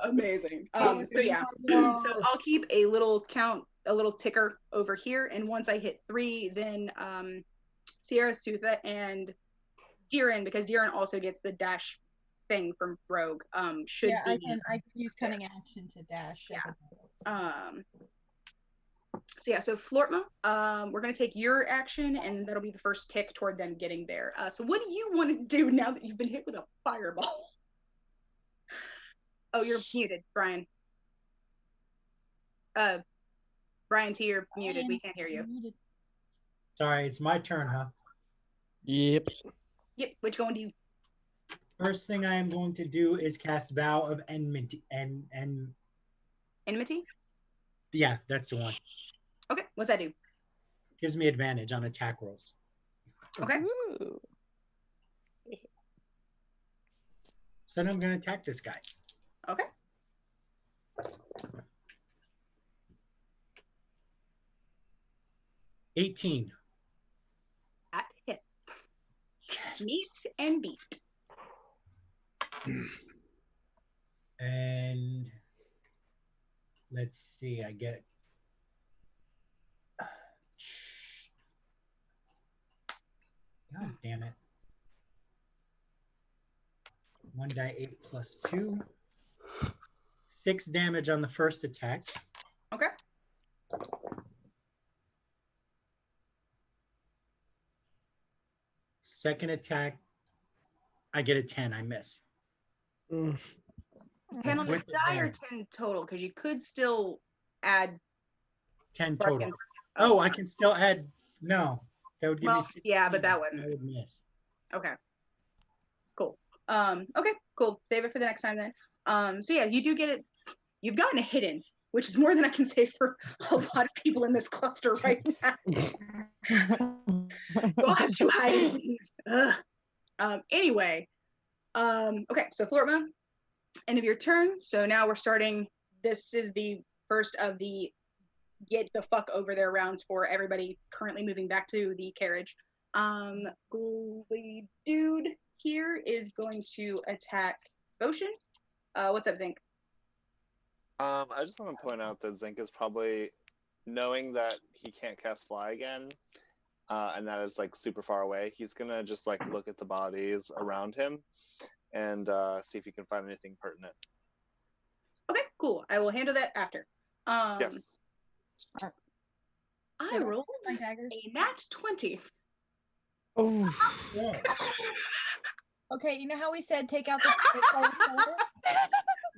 Speaker 3: Amazing. So yeah. So I'll keep a little count a little ticker over here, and once I hit 3, then Sierra, Sutha, and Deeran, because Deeran also gets the dash thing from Rogue. Should
Speaker 5: yeah,
Speaker 3: be.
Speaker 5: I can use cunning action to dash.
Speaker 3: Yeah.
Speaker 5: As
Speaker 3: So yeah, so Flortma, we're gonna take your action, and that'll be the first tick toward them getting there. So what do you want to do now that you've been hit with a fireball? Oh, you're muted, Brian. Brian T, you're muted. We can't hear you.
Speaker 7: Sorry, it's my turn, huh?
Speaker 6: Yep.
Speaker 3: Yep. Which going to you?
Speaker 7: First thing I am going to do is cast Vow of Enmity.
Speaker 3: Enmity?
Speaker 7: Yeah, that's the one.
Speaker 3: Okay. What's that do?
Speaker 7: Gives me advantage on attack rolls.
Speaker 3: Okay.
Speaker 11: Ooh.
Speaker 7: So then I'm going to attack this guy.
Speaker 3: Okay.
Speaker 7: $18.
Speaker 3: That hit. Meet and beat.
Speaker 7: And let's see, I get God damn it. 1d8 plus 2. 6 damage on the first attack.
Speaker 3: Okay.
Speaker 7: Second attack, I get a 10. I miss.
Speaker 3: 10
Speaker 7: That's
Speaker 3: on the
Speaker 7: with
Speaker 3: die or
Speaker 7: advantage.
Speaker 3: 10 total? Because you could still add
Speaker 7: 10
Speaker 3: Bark
Speaker 7: total.
Speaker 3: and-
Speaker 7: Oh, I can still add. No, that would give
Speaker 3: Well,
Speaker 7: me 16.
Speaker 3: yeah, but that
Speaker 7: I
Speaker 3: wouldn't.
Speaker 7: would miss.
Speaker 3: Okay. Cool. Okay, cool. Save it for the next time then. So yeah, you do get it. You've gotten a hidden, which is more than I can say for a lot of people in this cluster right now. You'll have to hide things. Anyway. Okay, so Flortma, end of your turn. So now we're starting. This is the first of the get the fuck over there rounds for everybody currently moving back to the carriage. The dude here is going to attack Ocean. What's up, Zinc?
Speaker 10: I just want to point out that Zinc is probably knowing that he can't cast Fly again, and that it's like super far away. He's gonna just like look at the bodies around him and see if he can find anything pertinent.
Speaker 3: Okay, cool. I will handle that after.
Speaker 10: Yes.
Speaker 3: I rolled a nat 20.
Speaker 6: Oh.
Speaker 5: Okay, you know how we said take out the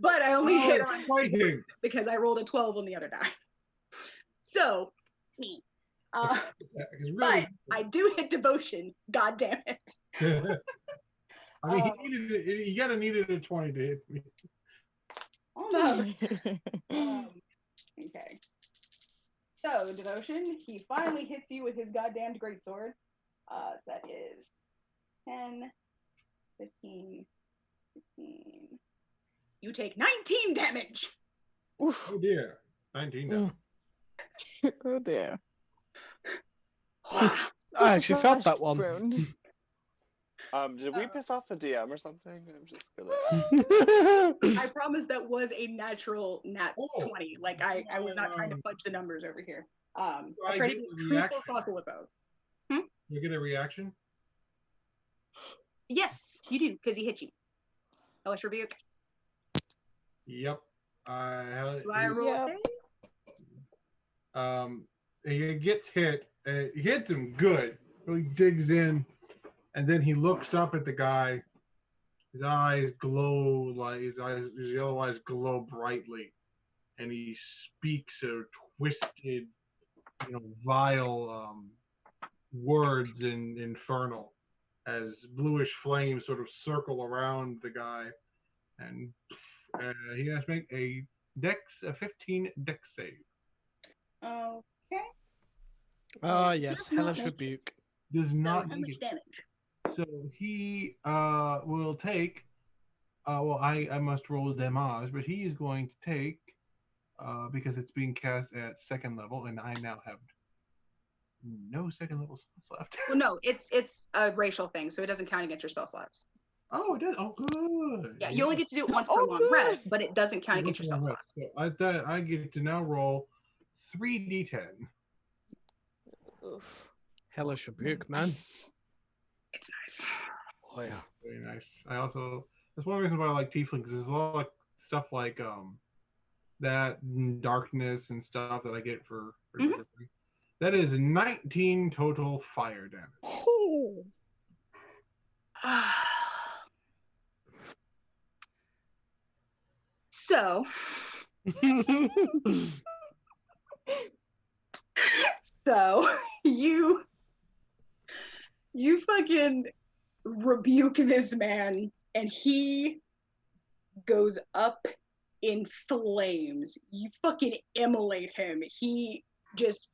Speaker 3: But I only hit on
Speaker 9: fighting
Speaker 3: because I rolled a 12 on the other die. So, me. But I do hit devotion. God damn it.
Speaker 9: I mean, he needed it. You gotta need it at 20 to hit me.
Speaker 3: Almost. Okay. So, devotion, he finally hits you with his goddamned greatsword. That is 10, 15, 16. You take 19 damage.
Speaker 9: Oh dear. 19 damage.
Speaker 11: Oh dear.
Speaker 6: I actually felt that one.
Speaker 10: Did we piss off the DM or something? I'm just gonna.
Speaker 3: I promise that was a natural nat 20. Like I was not trying to fudge the numbers over here. I try to be as truthful as possible with those.
Speaker 9: You get a reaction?
Speaker 3: Yes, you do, because he hit you. Hellish Rebuke.
Speaker 9: Yep.
Speaker 3: Do I roll a save?
Speaker 9: He gets hit. He hits him good. He digs in, and then he looks up at the guy. His eyes glow like his yellow eyes glow brightly, and he speaks a twisted, vile words in Infernal, as bluish flames sort of circle around the guy, and he has to make a 15 dex save.
Speaker 3: Okay.
Speaker 6: Yes, Hellish Rebuke.
Speaker 9: Does not
Speaker 3: how
Speaker 9: make
Speaker 3: much
Speaker 9: it.
Speaker 3: damage?
Speaker 9: So he will take. Well, I must roll damage, but he is going to take because it's being cast at 2nd level, and I now have no 2nd level slots left.
Speaker 3: Well, no, it's a racial thing, so it doesn't count against your spell slots.
Speaker 9: Oh, it does. Oh, good.
Speaker 3: Yeah, you only get to do it once per long rest, but it doesn't count against your spell slots.
Speaker 9: So I get to now roll 3d10.
Speaker 11: Oof.
Speaker 6: Hellish rebuke, man.
Speaker 3: It's nice.
Speaker 6: Oh yeah.
Speaker 9: Very nice. I also that's one reason why I like tiefling because there's a lot of stuff like that darkness and stuff that I get for that is 19 total fire damage.
Speaker 3: Oh. So you fucking rebuke this man and he goes up in flames. You fucking immolate him. He just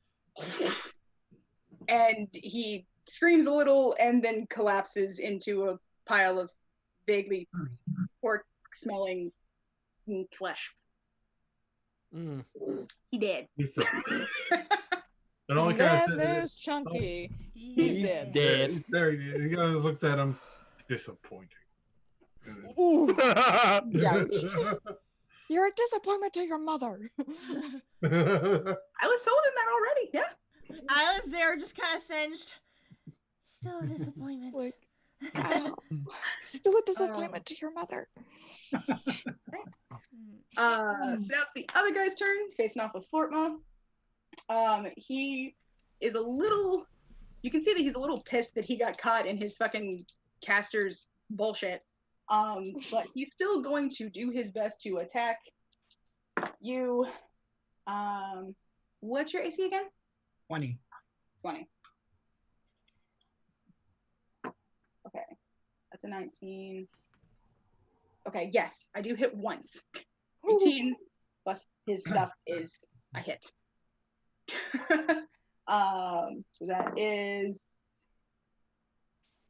Speaker 3: and he screams a little and then collapses into a pile of vaguely pork smelling flesh. He dead.
Speaker 9: He's
Speaker 11: And then there's Chunky. He's dead.
Speaker 9: There he is. He goes, looks at him. Disappointing.
Speaker 11: Ooh. Youch. You're a disappointment to your mother.
Speaker 3: I was sold in that already, yeah.
Speaker 1: Isla's there just kind of singed. Still a disappointment.
Speaker 11: Like, still a disappointment to your mother.
Speaker 3: So now it's the other guy's turn, facing off with Flortma. He is a little. You can see that he's a little pissed that he got caught in his fucking caster's bullshit. But he's still going to do his best to attack you. What's your AC again?
Speaker 7: 20.
Speaker 3: 20. Okay, that's a 19. Okay, yes, I do hit once. 18 plus his stuff is a hit. So that is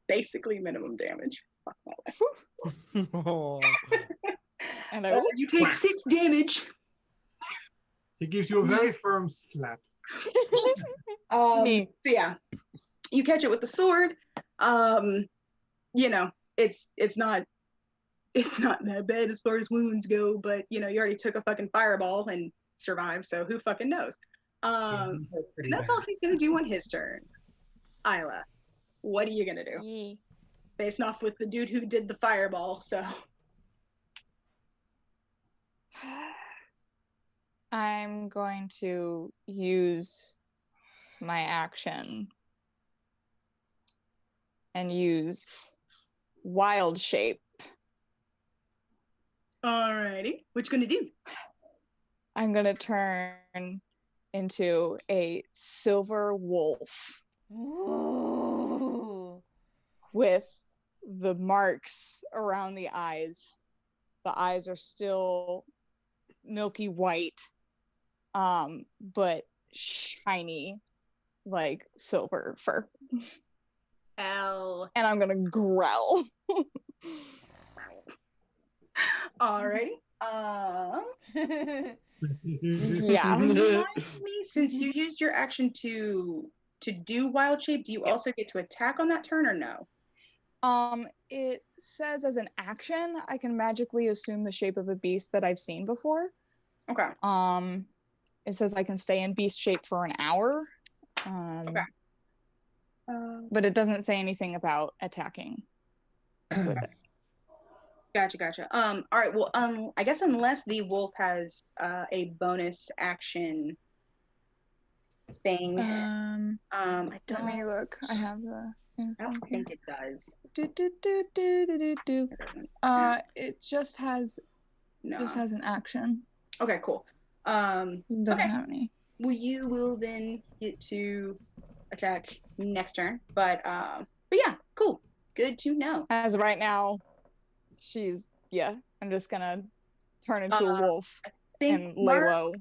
Speaker 3: basically minimum damage. Fuck my life.
Speaker 11: And
Speaker 3: you take 6 damage.
Speaker 9: He gives you a very firm slap.
Speaker 3: So yeah, you catch it with the sword. You know, it's not that bad as far as wounds go, but you know, you already took a fucking fireball and survived, so who fucking knows? And that's all he's gonna do on his turn. Isla, what are you gonna do? Facing off with the dude who did the fireball, so
Speaker 11: I'm going to use my action and use wild shape.
Speaker 3: Alrighty, what you gonna do?
Speaker 11: I'm gonna turn into a silver wolf.
Speaker 1: Ooh.
Speaker 11: With the marks around the eyes. The eyes are still milky white, but shiny like silver fur.
Speaker 3: L.
Speaker 11: And I'm gonna growl.
Speaker 3: Alrighty.
Speaker 11: Yeah.
Speaker 3: Remind me, since you used your action to do wild shape, do you also get to attack on that turn or no?
Speaker 11: It says as an action, I can magically assume the shape of a beast that I've seen before.
Speaker 3: Okay.
Speaker 11: It says I can stay in beast shape for an hour.
Speaker 3: Okay.
Speaker 11: But it doesn't say anything about attacking.
Speaker 3: Gotcha. All right. Well, I guess unless the wolf has a bonus action thing. I don't.
Speaker 11: Let me look. I have the.
Speaker 3: I don't think it does.
Speaker 11: It just has.
Speaker 3: No.
Speaker 11: Just has an action.
Speaker 3: Okay. Cool.
Speaker 11: It doesn't have any.
Speaker 3: Well, you will then get to attack next turn. But yeah, cool. Good to know.
Speaker 11: As of right now, I'm just gonna turn into a wolf and lay low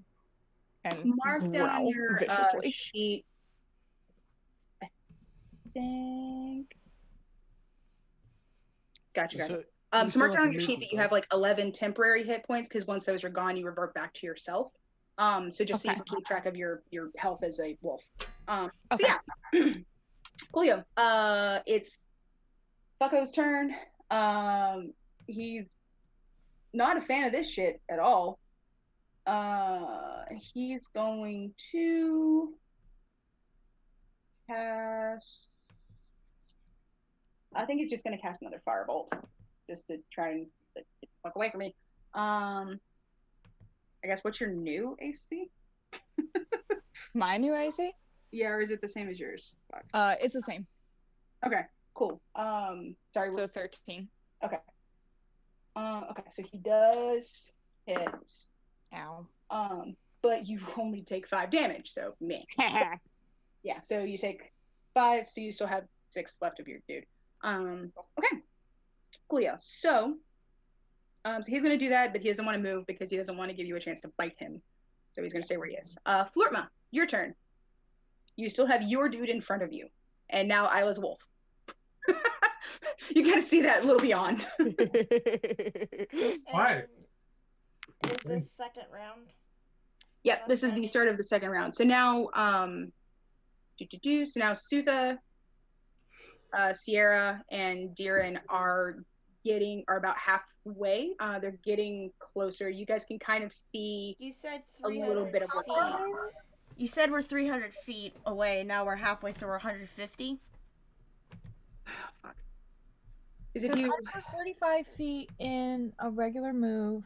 Speaker 11: and growl
Speaker 3: your,
Speaker 11: viciously.
Speaker 3: Sheet. I think. Gotcha. So mark down on your sheet that you have like 11 temporary hit points because once those are gone, you revert back to yourself. So just so you can keep track of your health as a wolf. So yeah, Coolio. It's Bucko's turn. He's not a fan of this shit at all. He's going to cast. I think he's just going to cast another firebolt, just to try and get the fuck away from me. I guess what's your new AC?
Speaker 11: My new AC?
Speaker 3: Yeah, or is it the same as yours? Fuck.
Speaker 11: It's the same.
Speaker 3: Okay, cool. Sorry.
Speaker 11: So 13.
Speaker 3: Okay. Okay, so he does hit.
Speaker 11: Ow.
Speaker 3: But you only take 5 damage, so meh. Yeah, so you take 5, so you still have 6 left of your dude. Okay. Coolio. So he's gonna do that, but he doesn't want to move because he doesn't want to give you a chance to bite him. So he's gonna stay where he is. Flortma, your turn. You still have your dude in front of you, and now Isla's wolf. You gotta see that a little beyond.
Speaker 9: Why?
Speaker 1: Is this second round?
Speaker 3: Yep, this is the start of the second round. So now, so now Sutha, Sierra, and Diren are about halfway. They're getting closer. You guys can kind of see.
Speaker 1: You said
Speaker 3: a little bit of what's going on.
Speaker 1: You said we're 300 feet away. Now we're halfway, so we're 150.
Speaker 3: Is if you
Speaker 5: 35 feet in a regular move.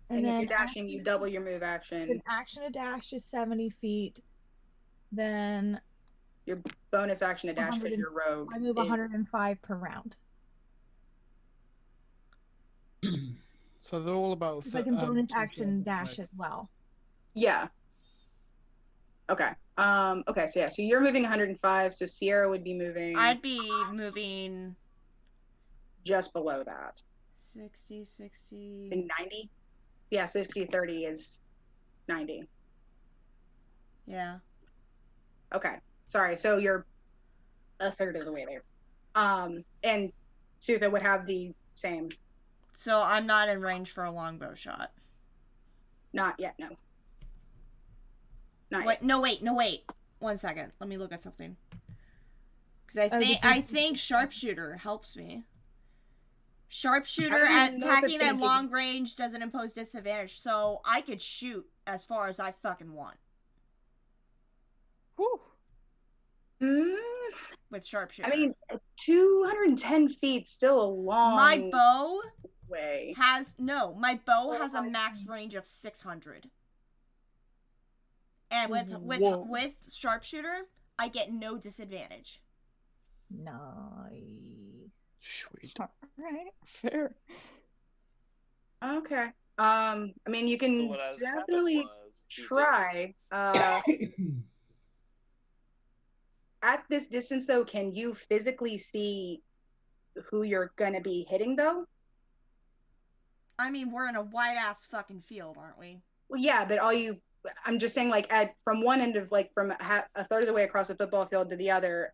Speaker 3: and if you're dashing, you double your move action.
Speaker 5: An action to dash is 70 feet. Then
Speaker 3: your bonus action to dash because you're rogue.
Speaker 5: I move 105 per round.
Speaker 6: So they're all about.
Speaker 5: It's like a bonus action dash as well.
Speaker 3: Yeah. Okay. Okay. So yeah. So you're moving 105. So Sierra would be moving.
Speaker 1: I'd be moving
Speaker 3: just below that.
Speaker 1: 60, 60.
Speaker 3: And 90. Yeah. 60, 30 is 90.
Speaker 1: Yeah.
Speaker 3: Okay. Sorry. So you're a third of the way there. And Sutha would have the same.
Speaker 1: So I'm not in range for a longbow shot.
Speaker 3: Not yet. No.
Speaker 1: Wait, no, wait. 1 second. Let me look at something. Because I think sharpshooter helps me. Sharpshooter attacking at long range doesn't impose disadvantage, so I could shoot as far as I fucking want.
Speaker 3: Whew.
Speaker 1: With sharpshooter.
Speaker 3: I mean, 210 feet still a long
Speaker 1: my bow
Speaker 3: way.
Speaker 1: My bow has a max range of 600. And with sharpshooter, I get no disadvantage.
Speaker 5: Nice.
Speaker 6: Sweet.
Speaker 11: All right, fair.
Speaker 3: Okay. I mean, you can definitely try. At this distance, though, can you physically see who you're gonna be hitting, though?
Speaker 1: I mean, we're in a wide-ass fucking field, aren't we?
Speaker 3: Well, yeah, but I'm just saying, like, from one end of, like, from a third of the way across the football field to the other,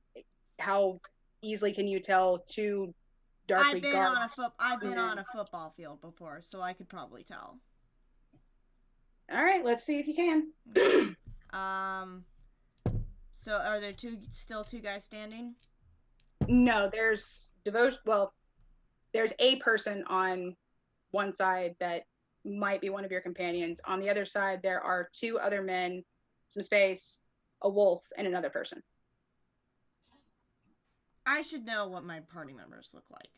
Speaker 3: how easily can you tell two darkly
Speaker 1: I've been on a football field before, so I could probably tell.
Speaker 3: All right, let's see if you can.
Speaker 1: So are there still two guys standing?
Speaker 3: No, there's devotion. Well, there's a person on one side that might be one of your companions. On the other side, there are 2 other men, some space, a wolf, and another person.
Speaker 1: I should know what my party members look like.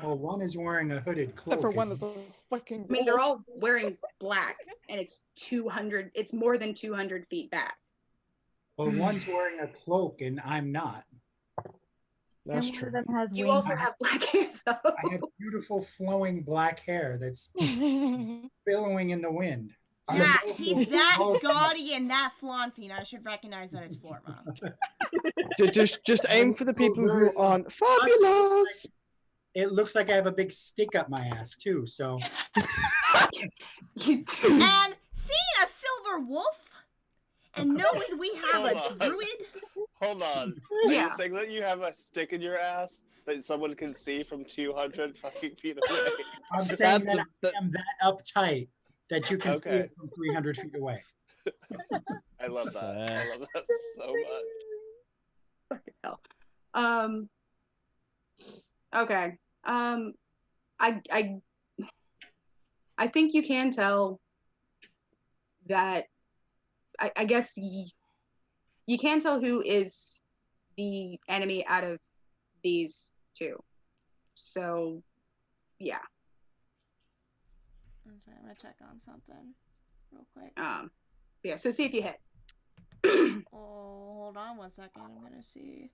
Speaker 7: Well, one is wearing a hooded cloak.
Speaker 11: Except for one that's a fucking wolf.
Speaker 3: I mean, they're all wearing black, and it's 200. It's more than 200 feet back.
Speaker 7: Well, one's wearing a cloak, and I'm not.
Speaker 6: That's true.
Speaker 3: You also have black hair, though.
Speaker 7: I have beautiful flowing black hair that's billowing in the wind.
Speaker 1: Yeah, he's that gaudy and that flaunting. I should recognize that it's Florma.
Speaker 6: just aim for the people who aren't fabulous.
Speaker 7: It looks like I have a big stick up my ass too. So.
Speaker 1: And seeing a silver wolf, and knowing we have a druid.
Speaker 10: Hold on.
Speaker 3: Yeah.
Speaker 10: Are you saying that you have a stick in your ass that someone can see from 200 fucking feet away?
Speaker 7: I'm saying that I am that uptight that you can see it from 300 feet away.
Speaker 10: I love that. I love that so much.
Speaker 3: Fucking hell. Okay. I I think you can tell that. I guess you can tell who is the enemy out of these two. So, yeah.
Speaker 1: I'm sorry, I'm gonna check on something real quick.
Speaker 3: Yeah. So see if you hit.
Speaker 1: Oh, hold on 1 second. I'm gonna see.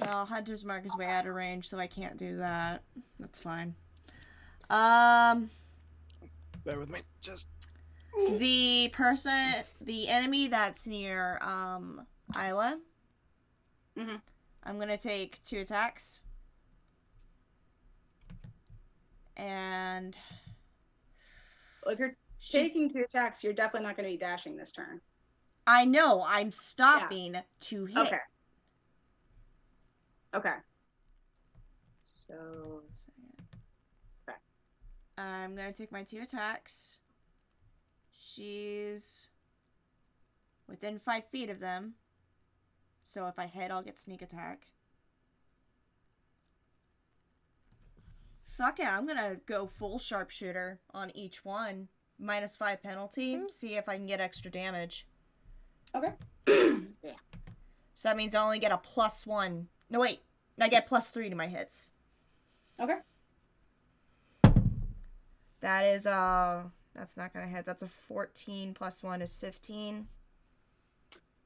Speaker 1: Well, Hunter's Mark is way out of range, so I can't do that. That's fine.
Speaker 6: Bear with me. Just
Speaker 1: the enemy that's near Isla.
Speaker 3: Mm-hmm.
Speaker 1: I'm gonna take 2 attacks. And
Speaker 3: well, if you're taking 2 attacks, you're definitely not going to be dashing this turn.
Speaker 1: I know. I'm stopping to hit.
Speaker 3: Okay. So. Okay.
Speaker 1: I'm gonna take my 2 attacks. She's within 5 feet of them. So if I hit, I'll get sneak attack. Fuck it, I'm gonna go full sharpshooter on each one. -5 penalty. See if I can get extra damage.
Speaker 3: Okay.
Speaker 1: Yeah. So that means I only get a +1. No, wait. I get +3 to my hits.
Speaker 3: Okay.
Speaker 1: That is, that's not gonna hit. That's a 14 +1 is 15.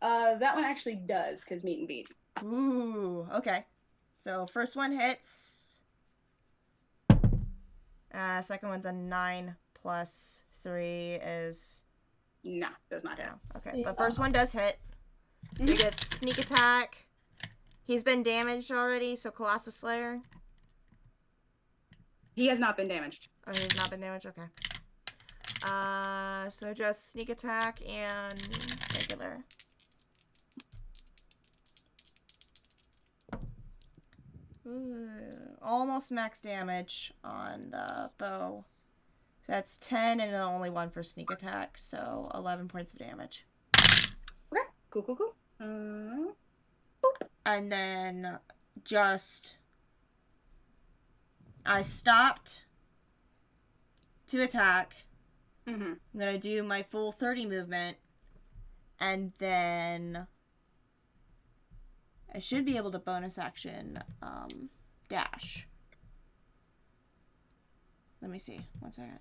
Speaker 3: That one actually does, because meet and beat.
Speaker 1: Ooh, okay. So first one hits. Second one's a 9 +3 is...
Speaker 3: No, does not hit.
Speaker 1: No. Okay, but first one does hit. So he gets sneak attack. He's been damaged already, so Colossus Slayer.
Speaker 3: He has not been damaged.
Speaker 1: Oh, he's not been damaged? Okay. So just sneak attack and regular. Ooh, almost max damage on the bow. That's 10 and only 1 for sneak attack, so 11 points of damage.
Speaker 3: Okay, cool.
Speaker 1: Boop. And then just... I stopped to attack.
Speaker 3: Mm-hmm.
Speaker 1: I'm gonna do my full 30 movement, and then I should be able to bonus action dash. Let me see. 1 second.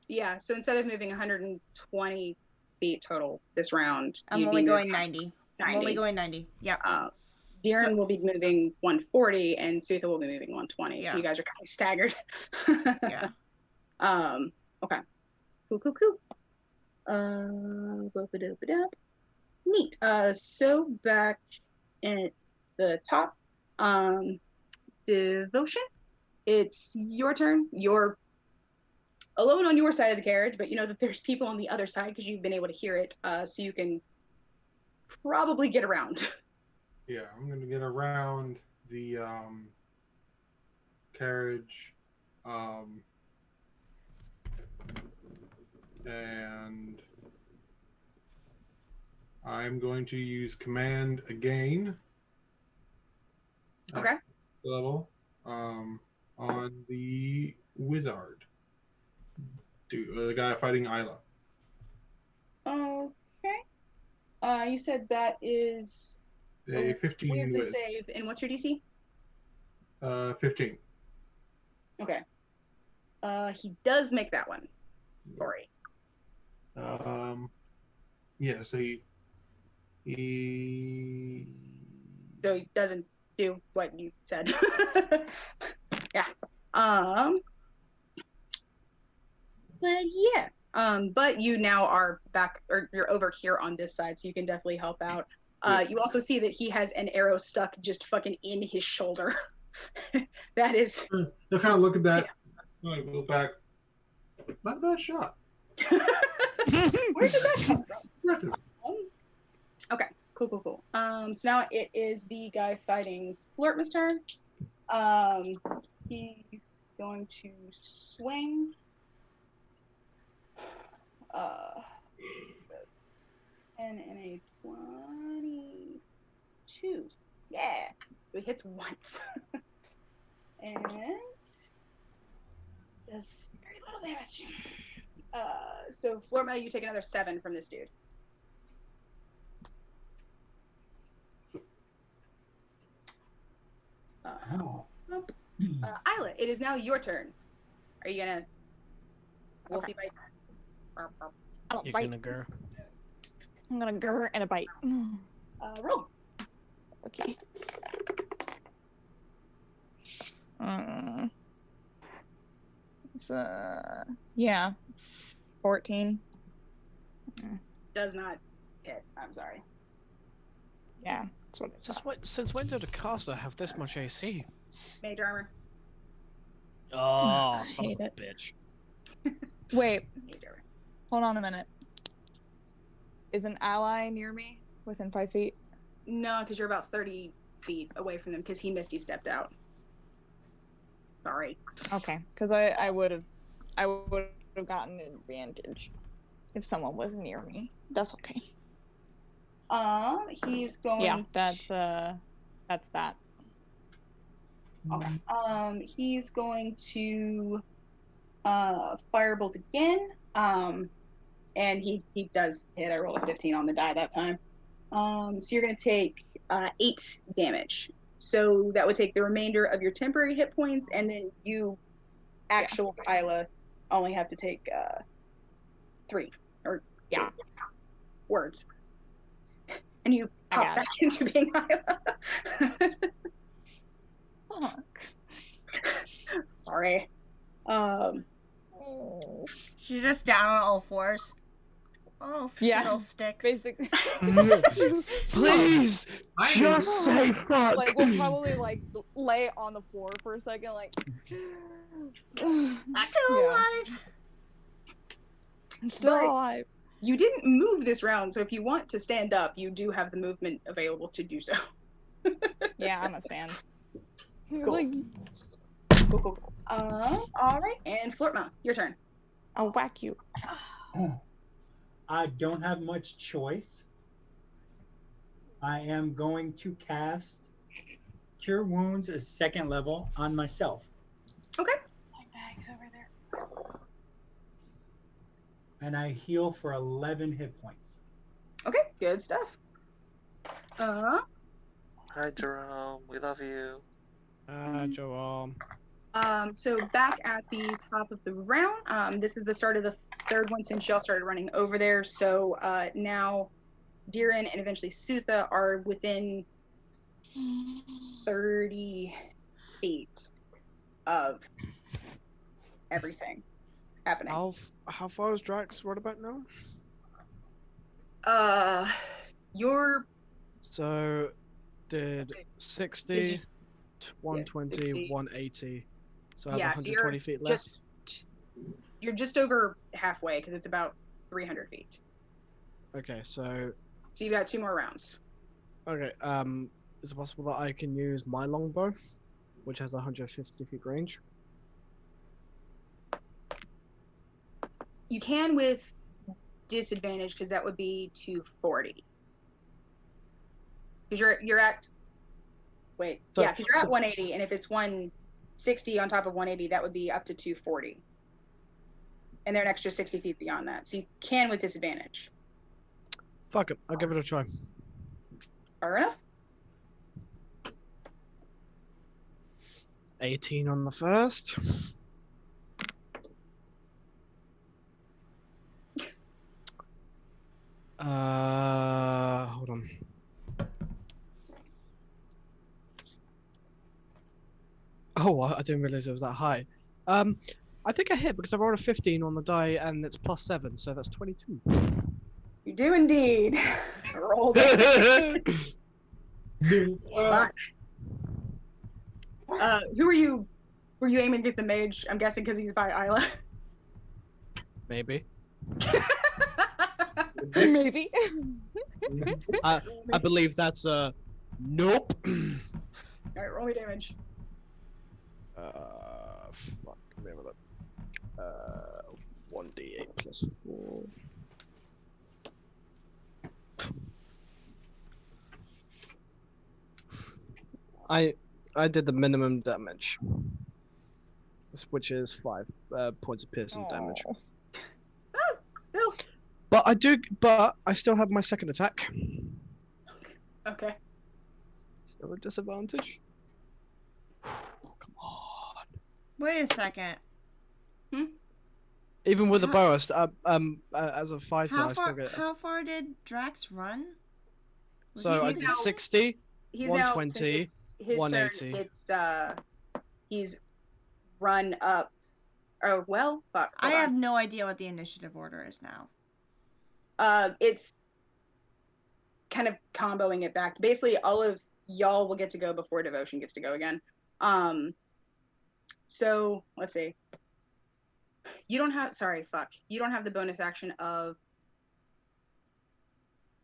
Speaker 3: Yeah, so instead of moving 120 feet total this round,
Speaker 1: I'm only going 90. I'm only going 90. Yeah.
Speaker 3: Deeren will be moving 140 and Sutha will be moving 120.
Speaker 1: Yeah.
Speaker 3: So you guys are kind of staggered.
Speaker 1: Yeah.
Speaker 3: Okay. Cool. Neat. So back at the top, Devotion, it's your turn. You're alone on your side of the carriage, but you know that there's people on the other side because you've been able to hear it, so you can probably get around.
Speaker 9: Yeah, I'm gonna get around the carriage, and I'm going to use command again.
Speaker 3: Okay.
Speaker 9: Level, on the wizard, the guy fighting Isla.
Speaker 3: Okay. You said that is
Speaker 9: A 15
Speaker 3: wisdom
Speaker 9: whiz.
Speaker 3: save, and what's your DC?
Speaker 9: 15.
Speaker 3: Okay. He does make that one. Sorry.
Speaker 9: Yeah, so he
Speaker 3: So he doesn't do what you said. Yeah. But yeah. But you now are back, or you're over here on this side, so you can definitely help out. You also see that he has an arrow stuck just fucking in his shoulder. That is.
Speaker 9: They'll kind of look at that. Yeah. Like, go back. Not a bad shot.
Speaker 3: Where did that come from?
Speaker 9: Impressive.
Speaker 3: Okay, cool. So now it is the guy fighting Flirtman's turn. He's going to swing. 10 and a 22. Yeah. So he hits once. And does very little damage. So Florma, you take another 7 from this dude.
Speaker 7: Oh.
Speaker 3: Isla, it is now your turn. Are you gonna wolfie bite?
Speaker 11: I don't
Speaker 6: You're
Speaker 11: bite.
Speaker 6: gonna go.
Speaker 11: I'm gonna grr and a bite.
Speaker 3: Roll.
Speaker 11: Okay. It's yeah, 14.
Speaker 3: Does not hit. I'm sorry.
Speaker 11: Yeah, that's what it is.
Speaker 6: Since when did a caster have this much AC?
Speaker 3: Mage armor.
Speaker 6: Oh, son
Speaker 11: hate
Speaker 6: of a
Speaker 11: it.
Speaker 6: bitch.
Speaker 11: Wait,
Speaker 3: Mage armor.
Speaker 11: hold on a minute. Is an ally near me within 5 feet?
Speaker 3: No, because you're about 30 feet away from them because he Misty stepped out. Sorry.
Speaker 11: Okay, because I would have gotten an advantage if someone was near me. That's okay.
Speaker 3: He's going.
Speaker 11: Yeah, that's that.
Speaker 3: Okay. He's going to firebolt again. And he does hit. I rolled a 15 on the die that time. So you're going to take 8 damage. So that would take the remainder of your temporary hit points, and then you, actual Isla, only have to take 3 or
Speaker 11: Yeah.
Speaker 3: words. And you pop back into being Isla.
Speaker 11: Fuck.
Speaker 3: Sorry.
Speaker 1: She's just down on all fours. Oh, little sticks.
Speaker 11: Basically.
Speaker 6: Please, just say fuck.
Speaker 11: Like we'll probably like lay on the floor for a second, like.
Speaker 1: I'm still alive.
Speaker 11: I'm still
Speaker 3: But
Speaker 11: alive.
Speaker 3: You didn't move this round, so if you want to stand up, you do have the movement available to do so.
Speaker 11: Yeah, I'm gonna stand.
Speaker 3: Cool.
Speaker 11: Like,
Speaker 3: Cool. All right, and Flirtma, your turn.
Speaker 11: I'll whack you.
Speaker 7: I don't have much choice. I am going to cast Cure Wounds as 2nd level on myself.
Speaker 3: Okay.
Speaker 5: My bag's over there.
Speaker 7: And I heal for 11 hit points.
Speaker 3: Okay, good stuff.
Speaker 10: Hi, Jerome. We love you.
Speaker 6: Joel.
Speaker 3: So back at the top of the round, this is the start of the 3rd one since y'all started running over there. So now Diren and eventually Sutha are within 30 feet of everything happening.
Speaker 6: How far is Drax right about now?
Speaker 3: You're
Speaker 6: So did 60, 120,
Speaker 3: 60.
Speaker 6: 180. So I have
Speaker 3: Yeah, so
Speaker 6: 120 feet left.
Speaker 3: You're just over halfway because it's about 300 feet.
Speaker 6: Okay, so
Speaker 3: So you got 2 more rounds.
Speaker 6: okay. Is it possible that I can use my longbow, which has 150 feet range?
Speaker 3: You can with disadvantage because that would be 240. Because you're at because you're at 180, and if it's 160 on top of 180, that would be up to 240. And they're an extra 60 feet beyond that. So you can with disadvantage.
Speaker 6: Fuck it, I'll give it a try.
Speaker 3: Fair enough.
Speaker 6: 18 on the first. Hold on. Oh, I didn't realize it was that high. I think I hit because I rolled a 15 on the die and it's +7, so that's 22.
Speaker 3: You do indeed. Roll that. Who are you? Were you aiming at the mage? I'm guessing because he's by Isla.
Speaker 6: Maybe.
Speaker 11: Maybe.
Speaker 6: I believe that's nope.
Speaker 3: All right, roll me damage.
Speaker 6: Fuck. Let me have a look. 1d8 plus 4. I did the minimum damage. which is 5 points of piercing damage.
Speaker 11: Aw.
Speaker 3: Oh, Bill.
Speaker 6: But I still have my second attack.
Speaker 3: Okay.
Speaker 6: Still a disadvantage. Come on.
Speaker 1: Wait a second.
Speaker 6: Even with the
Speaker 1: How-
Speaker 6: bow, as a fighter,
Speaker 1: How
Speaker 6: I still
Speaker 1: far?
Speaker 6: get.
Speaker 1: How far did Drax run? Was
Speaker 6: So
Speaker 1: he
Speaker 6: I
Speaker 1: moving?
Speaker 6: did 60.
Speaker 3: He's
Speaker 6: 120,
Speaker 3: now, since it's his
Speaker 6: 180.
Speaker 3: turn, he's run up. Oh well, fuck.
Speaker 1: I
Speaker 3: hold
Speaker 1: have
Speaker 3: on.
Speaker 1: no idea what the initiative order is now.
Speaker 3: It's kind of comboing it back. Basically, all of y'all will get to go before Devotion gets to go again. So let's see. You don't have. Sorry, fuck. You don't have the bonus action of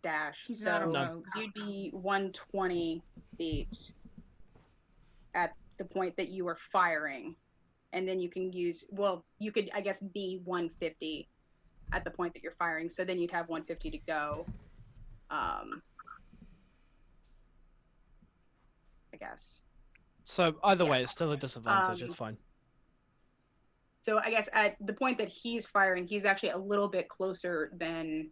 Speaker 3: dash.
Speaker 1: He's
Speaker 3: so
Speaker 1: not a rogue.
Speaker 3: You'd be 120 feet at the point that you were firing, and then you can use. Well, you could, I guess, be 150 at the point that you're firing. So then you'd have 150 to go. I guess.
Speaker 6: So either
Speaker 3: Yeah.
Speaker 6: way, it's still a disadvantage. It's fine.
Speaker 3: So I guess at the point that he's firing, he's actually a little bit closer than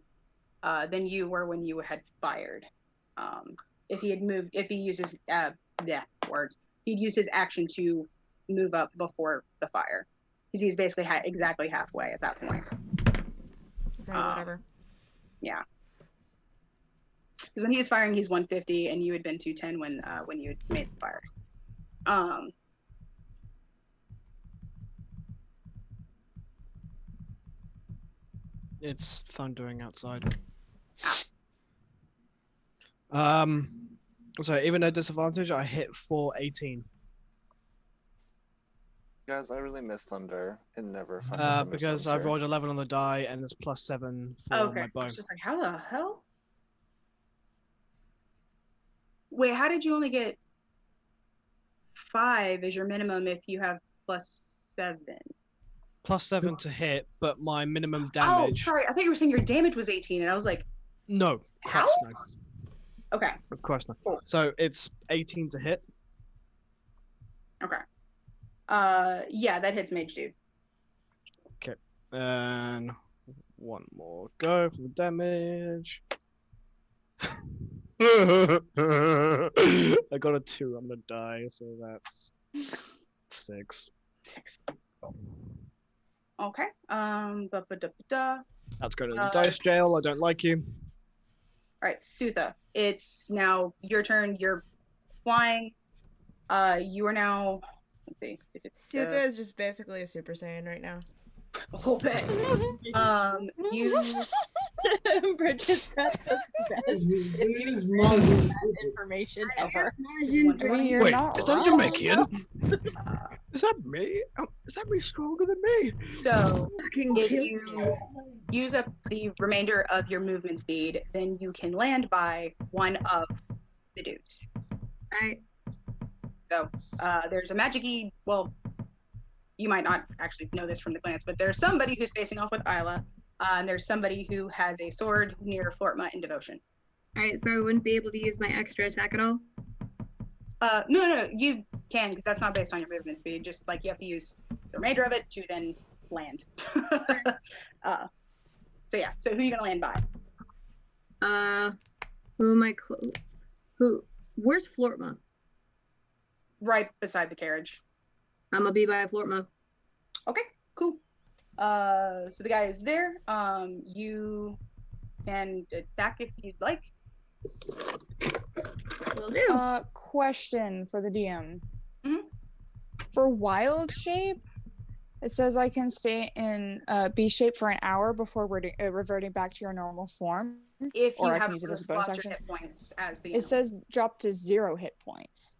Speaker 3: you were when you had fired. If he had moved, if he uses he'd use his action to move up before the fire, because he's basically exactly halfway at that point.
Speaker 1: Right, whatever.
Speaker 3: Yeah. Because when he was firing, he's 150, and you had been 210 when you had made the fire.
Speaker 6: It's thundering outside. So even at disadvantage, I hit for 18.
Speaker 10: Guys, I really miss thunder. It never fucking thunderstorms
Speaker 6: Because I've
Speaker 10: here.
Speaker 6: rolled 11 on the die, and it's +7 for
Speaker 3: Okay.
Speaker 6: my bow.
Speaker 3: It's just like, how the hell? Wait, how did you only get 5 as your minimum if you have +7?
Speaker 6: +7 to hit, but my minimum
Speaker 3: Oh,
Speaker 6: damage.
Speaker 3: sorry. I thought you were saying your damage was 18, and I was like,
Speaker 6: No, of
Speaker 3: How?
Speaker 6: course no.
Speaker 3: okay,
Speaker 6: Of course not.
Speaker 3: Cool.
Speaker 6: So it's 18 to hit.
Speaker 3: okay. Yeah, that hits Mage Dude.
Speaker 6: And one more go for the damage. I got a 2 on the die, so that's 6.
Speaker 3: 6. Okay. Ba-ba-da-ba-da.
Speaker 6: That's going to the dice jail. I don't like you.
Speaker 3: All right, Sutha. It's now your turn. You're flying. You are now. Let's see.
Speaker 1: Sutha is just basically a Super Saiyan right now.
Speaker 3: A little bit. You.
Speaker 5: Bridget's got the best information ever.
Speaker 11: I mean, you're
Speaker 6: Wait,
Speaker 11: not
Speaker 6: is that
Speaker 11: wrong.
Speaker 6: Jamaican? Is that me? Is that me stronger than me?
Speaker 3: So
Speaker 11: Fucking
Speaker 3: if
Speaker 11: kill
Speaker 3: you
Speaker 11: me.
Speaker 3: use up the remainder of your movement speed, then you can land by one of the dudes.
Speaker 8: Alright.
Speaker 3: So there's a magic-y, well, you might not actually know this from the glance, but there's somebody who's facing off with Isla, and there's somebody who has a sword near Flortma in Devotion.
Speaker 8: Alright, so I wouldn't be able to use my extra attack at all?
Speaker 3: No, you can, because that's not based on your movement speed. Just like you have to use the remainder of it to then land. So yeah, so who are you gonna land by?
Speaker 8: Who am I where's Flortma?
Speaker 3: Right beside the carriage.
Speaker 8: I'm gonna be by Flortma.
Speaker 3: Okay, cool. So the guy is there. You can attack if you'd like.
Speaker 8: Will do.
Speaker 11: Question for the DM.
Speaker 3: Mhm.
Speaker 11: For wild shape, it says I can stay in B shape for an hour before reverting back to your normal form.
Speaker 3: If you
Speaker 11: Or I
Speaker 3: have
Speaker 11: can use it as a bonus
Speaker 3: lost your
Speaker 11: action.
Speaker 3: hit points as the
Speaker 11: It says drop to 0 hit points.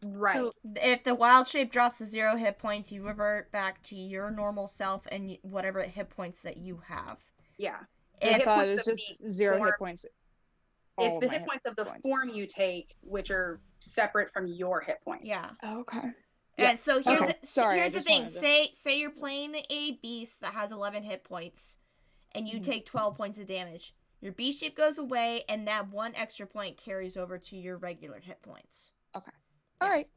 Speaker 3: right.
Speaker 1: So if the wild shape drops to 0 hit points, you revert back to your normal self and whatever hit points that you have.
Speaker 3: Yeah.
Speaker 11: I
Speaker 3: hit
Speaker 11: thought it
Speaker 3: points
Speaker 11: was
Speaker 3: of
Speaker 11: just
Speaker 3: the
Speaker 11: 0 hit
Speaker 3: form-
Speaker 11: points.
Speaker 3: It's
Speaker 11: all
Speaker 3: the
Speaker 11: my
Speaker 3: hit points of the
Speaker 11: points.
Speaker 3: form you take, which are separate from your hit points.
Speaker 1: Yeah.
Speaker 11: Oh, okay.
Speaker 3: Yeah.
Speaker 1: And so here's
Speaker 11: Okay. Sorry, I
Speaker 1: here's the
Speaker 11: just
Speaker 1: thing.
Speaker 11: wanted to-
Speaker 1: Say you're playing a beast that has 11 hit points, and you
Speaker 11: Mhm.
Speaker 1: take 12 points of damage. Your beast shape goes away, and that 1 extra point carries over to your regular hit points.
Speaker 11: All right.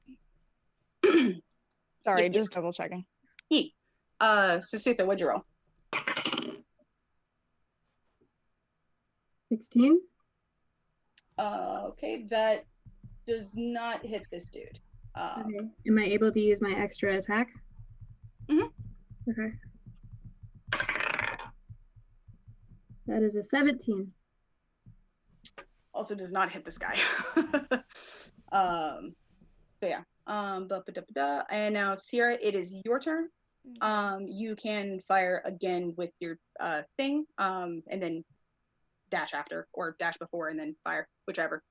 Speaker 11: Sorry,
Speaker 3: Yeah.
Speaker 11: just double checking.
Speaker 3: He. Susutha, what'd you roll?
Speaker 8: 16.
Speaker 3: Okay, that does not hit this dude.
Speaker 8: Okay. Am I able to use my extra attack? Okay. That is a 17.
Speaker 3: Also does not hit this guy. So yeah. And now Sierra, it is your turn. You can fire again with your thing, and then dash after, or dash before and then fire, whichever.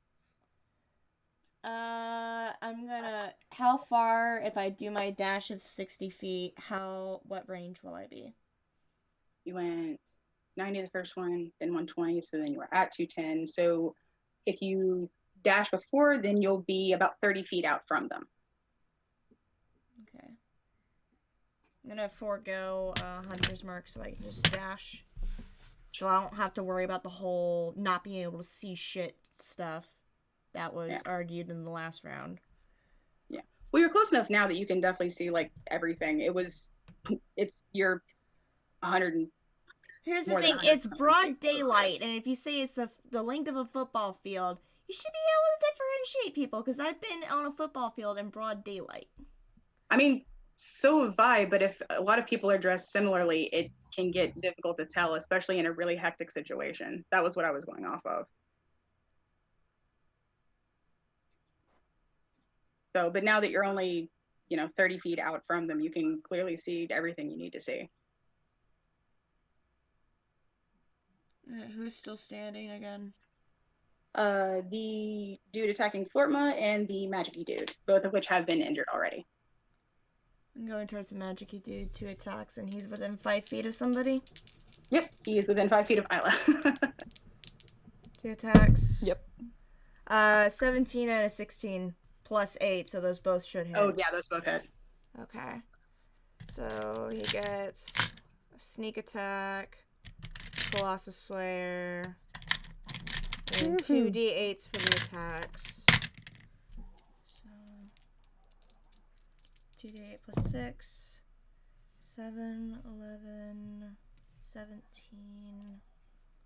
Speaker 1: I'm gonna. How far, if I do my dash of 60 feet, what range will I be?
Speaker 3: You went 90 the first one, then 120, so then you were at 210. So if you dash before, then you'll be about 30 feet out from them.
Speaker 1: Okay. I'm gonna forego Hunter's Mark so I can just dash. So I don't have to worry about the whole not being able to see shit stuff that was argued in the last round.
Speaker 3: Yeah. Well, you're close enough now that you can definitely see, like, everything. You're 100 and...
Speaker 1: Here's the thing, it's broad daylight, and if you say it's the length of a football field, you should be able to differentiate people, because I've been on a football field in broad daylight.
Speaker 3: I mean, so have I, but if a lot of people are dressed similarly, it can get difficult to tell, especially in a really hectic situation. That was what I was going off of. So, but now that you're only, 30 feet out from them, you can clearly see everything you need to see.
Speaker 1: Who's still standing again?
Speaker 3: The dude attacking Flortma and the magic-y dude, both of which have been injured already.
Speaker 1: I'm going towards the magic-y dude, 2 attacks, and he's within 5 feet of somebody?
Speaker 3: Yep, he is within 5 feet of Isla.
Speaker 1: 2 attacks.
Speaker 11: Yep.
Speaker 1: 17 and a 16 plus 8, so those both should hit.
Speaker 3: Oh, yeah, those both hit.
Speaker 1: Okay. So he gets a sneak attack, Colossus Slayer, and 2d8s for the attacks. So 2d8 plus 6, 7, 11, 17,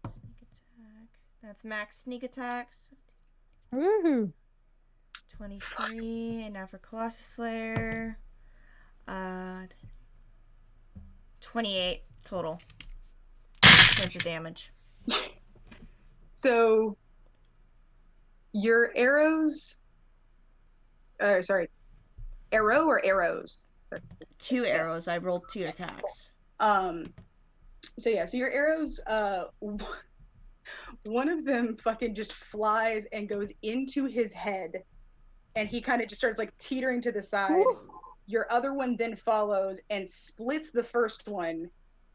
Speaker 1: sneak attack. That's max sneak attacks.
Speaker 11: Woohoo!
Speaker 1: 23, and now for Colossus Slayer. 28 total points of damage.
Speaker 3: So your arrows, arrow or arrows?
Speaker 1: 2 arrows. I rolled 2 attacks.
Speaker 3: So your arrows, one of them fucking just flies and goes into his head, and he kind of just starts like teetering to the side. Woo! Your other one then follows and splits the first one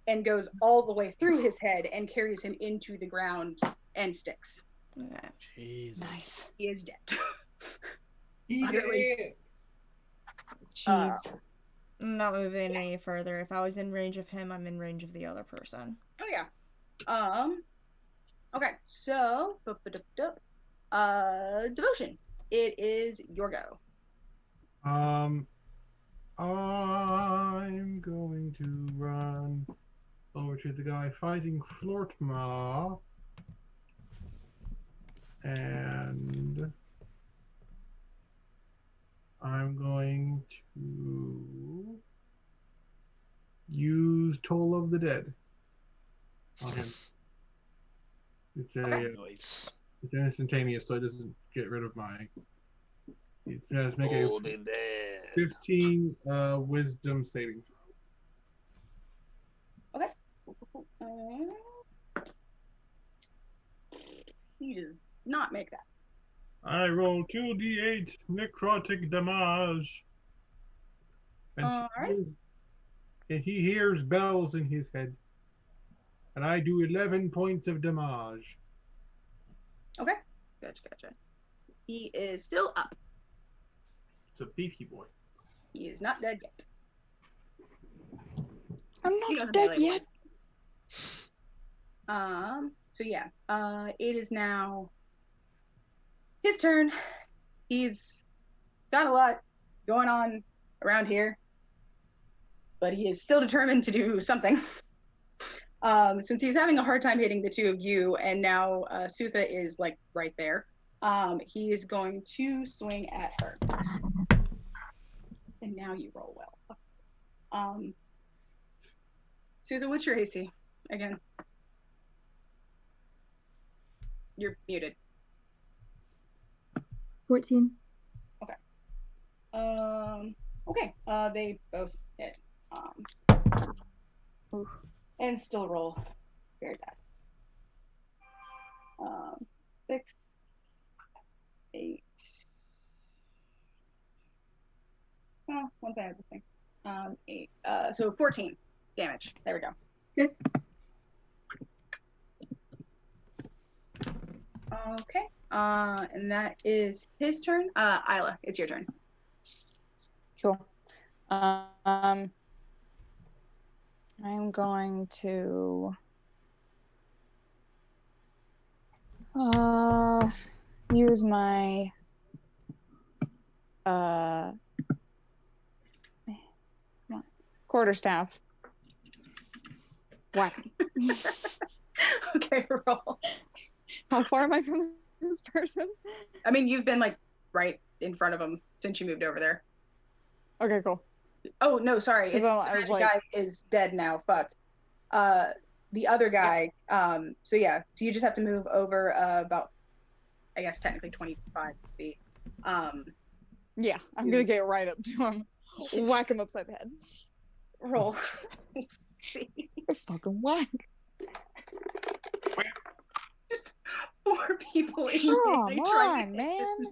Speaker 3: and goes all the way through his head and carries him into the ground and sticks.
Speaker 1: Okay.
Speaker 6: Jesus.
Speaker 3: Nice. He is dead.
Speaker 9: He did.
Speaker 3: Jeez.
Speaker 1: I'm not moving any further. If I was in range of him, I'm in range of the other person.
Speaker 3: Oh yeah. Okay, so Devotion. It is your go.
Speaker 9: I'm going to run over to the guy fighting Flortma, and I'm going to use Toll of the Dead on him. It's
Speaker 6: Nice.
Speaker 9: it's instantaneous, so it doesn't get rid of my. It does make a 15 wisdom saving throw.
Speaker 3: Okay. He does not make that.
Speaker 9: I roll 2d8 necrotic damage. And he hears bells in his head. And I do 11 points of damage.
Speaker 3: Okay. Gotcha. He is still up.
Speaker 9: It's a beefy boy.
Speaker 3: He is not dead yet.
Speaker 11: I'm not dead yet.
Speaker 3: It is now his turn. He's got a lot going on around here. but he is still determined to do something. Since he's having a hard time hitting the two of you, and now Sutha is like right there, he is going to swing at her. And now you roll well. Sutha, what's your AC again? You're muted.
Speaker 8: 14.
Speaker 3: Okay. Okay. They both hit. And still roll very bad. 6, 8. Oh, once I have the thing. 8. So 14 damage. There we go.
Speaker 8: Good.
Speaker 3: Okay. And that is his turn. Isla, it's your turn.
Speaker 11: Cool. I'm going to use my quarterstaff. Whack.
Speaker 3: Okay, roll.
Speaker 11: How far am I from this person?
Speaker 3: I mean, you've been like right in front of him since you moved over there.
Speaker 11: Okay, cool.
Speaker 3: Oh no, sorry. It's,
Speaker 11: I was
Speaker 3: the
Speaker 11: like,
Speaker 3: guy is dead now. Fuck. The other guy. So yeah. So you just have to move over about, I guess technically 25 feet.
Speaker 11: yeah, I'm gonna get right up to him, whack him upside the head.
Speaker 3: Roll. See.
Speaker 11: Fucking whack.
Speaker 3: Just 4 people in
Speaker 11: Come
Speaker 3: there trying to
Speaker 11: on,
Speaker 3: hit
Speaker 11: man.
Speaker 3: this man.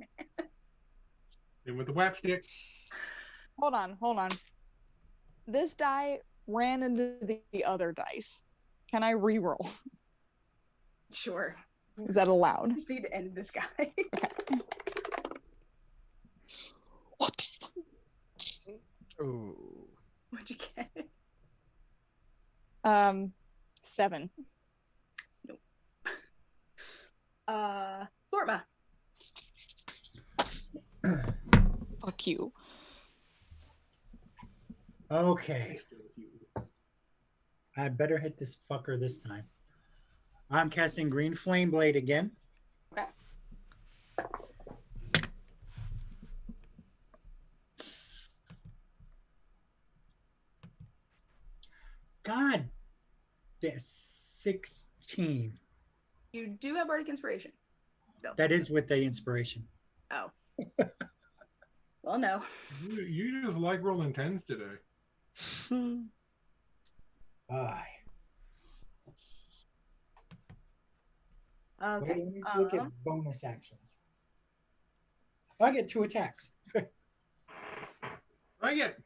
Speaker 9: And with the whap stick.
Speaker 11: Hold on. This die ran into the other dice. Can I re-roll?
Speaker 3: Sure.
Speaker 11: Is that allowed?
Speaker 3: You just need to end this guy.
Speaker 11: Okay. What the fuck?
Speaker 6: Ooh.
Speaker 3: What'd you get?
Speaker 11: 7.
Speaker 3: Nope. Thorma.
Speaker 11: Fuck you.
Speaker 7: Okay. I better hit this fucker this time. I'm casting Green Flame Blade again.
Speaker 3: Okay.
Speaker 7: God, there's 16.
Speaker 3: You do have Bardic Inspiration. So.
Speaker 7: That is with the inspiration.
Speaker 3: Oh. Well, no.
Speaker 9: You just like rolling 10s today.
Speaker 7: Aye.
Speaker 3: Okay.
Speaker 7: Wait, let me look at bonus actions. I get 2 attacks.
Speaker 9: I get.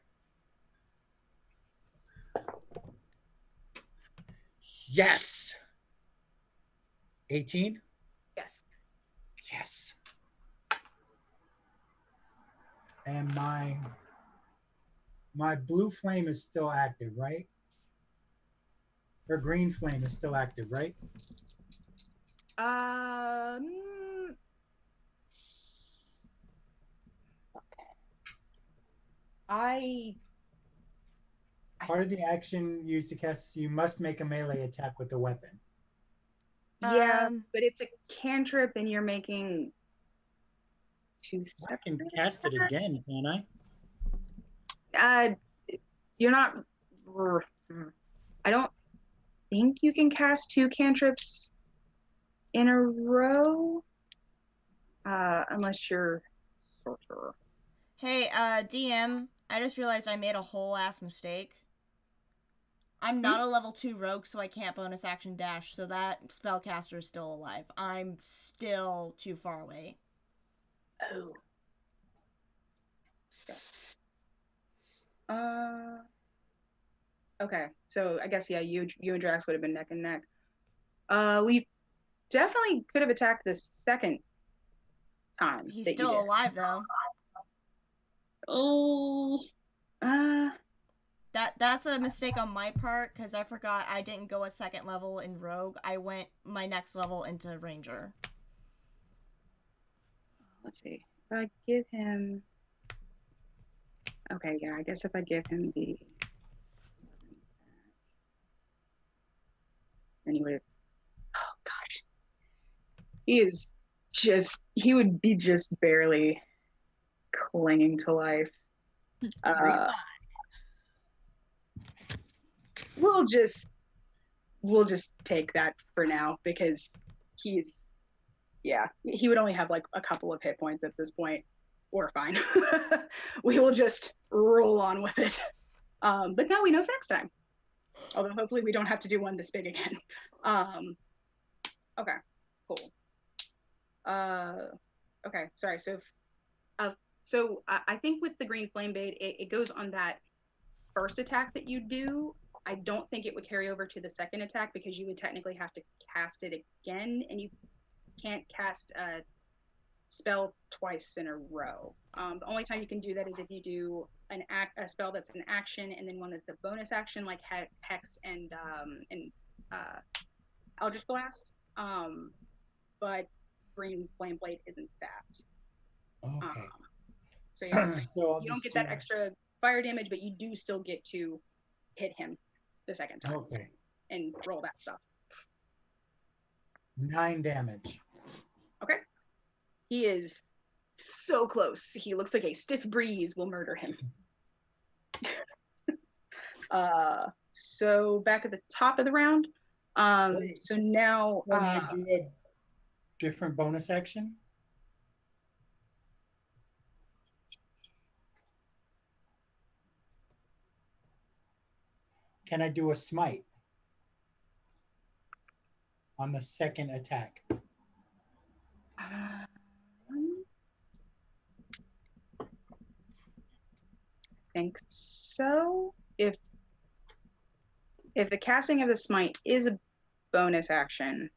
Speaker 7: Yes. 18.
Speaker 3: Yes.
Speaker 7: Yes. And my blue flame is still active, right? Or green flame is still active, right?
Speaker 3: I
Speaker 7: Part of the action used to cast, you must make a melee attack with the weapon.
Speaker 3: Yeah, but it's a cantrip and you're making 2 steps.
Speaker 7: I can cast it again, can
Speaker 3: I? You're not. I don't think you can cast 2 cantrips in a row, unless you're sorcerer.
Speaker 1: Hey, DM, I just realized I made a whole ass mistake. I'm not a level 2 rogue, so I can't bonus action dash, so that spellcaster is still alive. I'm still too far away.
Speaker 3: Oh. Okay, so I guess, yeah, you and Drax would have been neck and neck. We definitely could have attacked the second time.
Speaker 1: He's still alive, though.
Speaker 3: Oh.
Speaker 1: That's a mistake on my part, because I forgot I didn't go a second level in Rogue. I went my next level into Ranger.
Speaker 3: Let's see. If I give him... Okay, yeah, I guess if I give him the and oh gosh, he would be just barely clinging to life. We'll just take that for now because he would only have like a couple of hit points at this point. We're fine. We will just roll on with it. But now we know for next time. Although hopefully we don't have to do one this big again. Okay, cool. Okay, sorry. So I think with the green flame bait, it goes on that first attack that you do. I don't think it would carry over to the second attack because you would technically have to cast it again, and you can't cast a spell twice in a row. The only time you can do that is if you do a spell that's an action and then one that's a bonus action, like Hex and Eldritch Blast. But Green Flame Blade isn't that.
Speaker 7: Okay.
Speaker 3: So yeah,
Speaker 7: So
Speaker 3: you don't get that extra fire damage, but you do still get to hit him the second time.
Speaker 7: Okay.
Speaker 3: And roll that stuff.
Speaker 7: 9 damage.
Speaker 3: Okay. He is so close. He looks like a stiff breeze will murder him. So back at the top of the round. So now
Speaker 7: Can I do a different bonus action? Can I do a smite on the second attack?
Speaker 3: Think so. If the casting of the smite is a bonus action,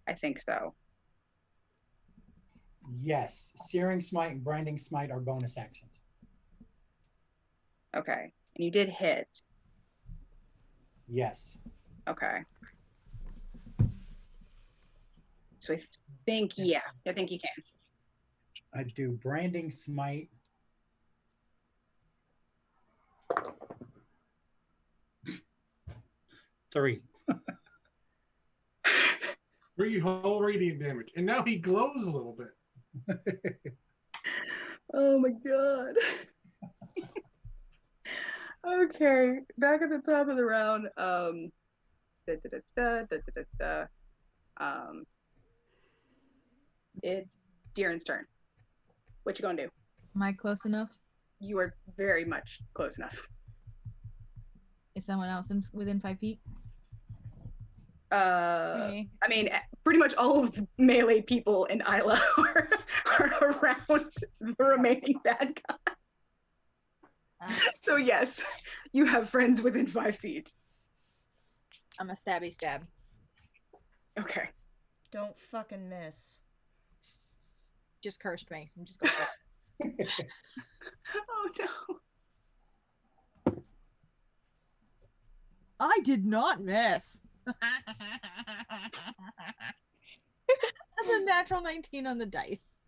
Speaker 3: I think so.
Speaker 7: Yes, Searing Smite and Grinding Smite are bonus actions.
Speaker 3: Okay, and you did hit.
Speaker 7: Yes.
Speaker 3: Okay. So I think you can.
Speaker 7: I do Branding Smite. Three.
Speaker 9: 3 whole radiant damage, and now he glows a little bit.
Speaker 3: Oh my god. Okay, back at the top of the round. It's Deeran's turn. What you gonna do?
Speaker 5: Am I close enough?
Speaker 3: You are very much close enough.
Speaker 5: Is someone else within 5 feet?
Speaker 3: I mean, pretty much all of the melee people in Isla are around the remaining bad guy. So yes, you have friends within 5 feet.
Speaker 5: I'm a stabby stab.
Speaker 3: Okay.
Speaker 1: Don't fucking miss.
Speaker 5: Just cursed me. I'm just gonna say.
Speaker 3: Oh no.
Speaker 5: I did not miss. That's a natural 19 on the dice.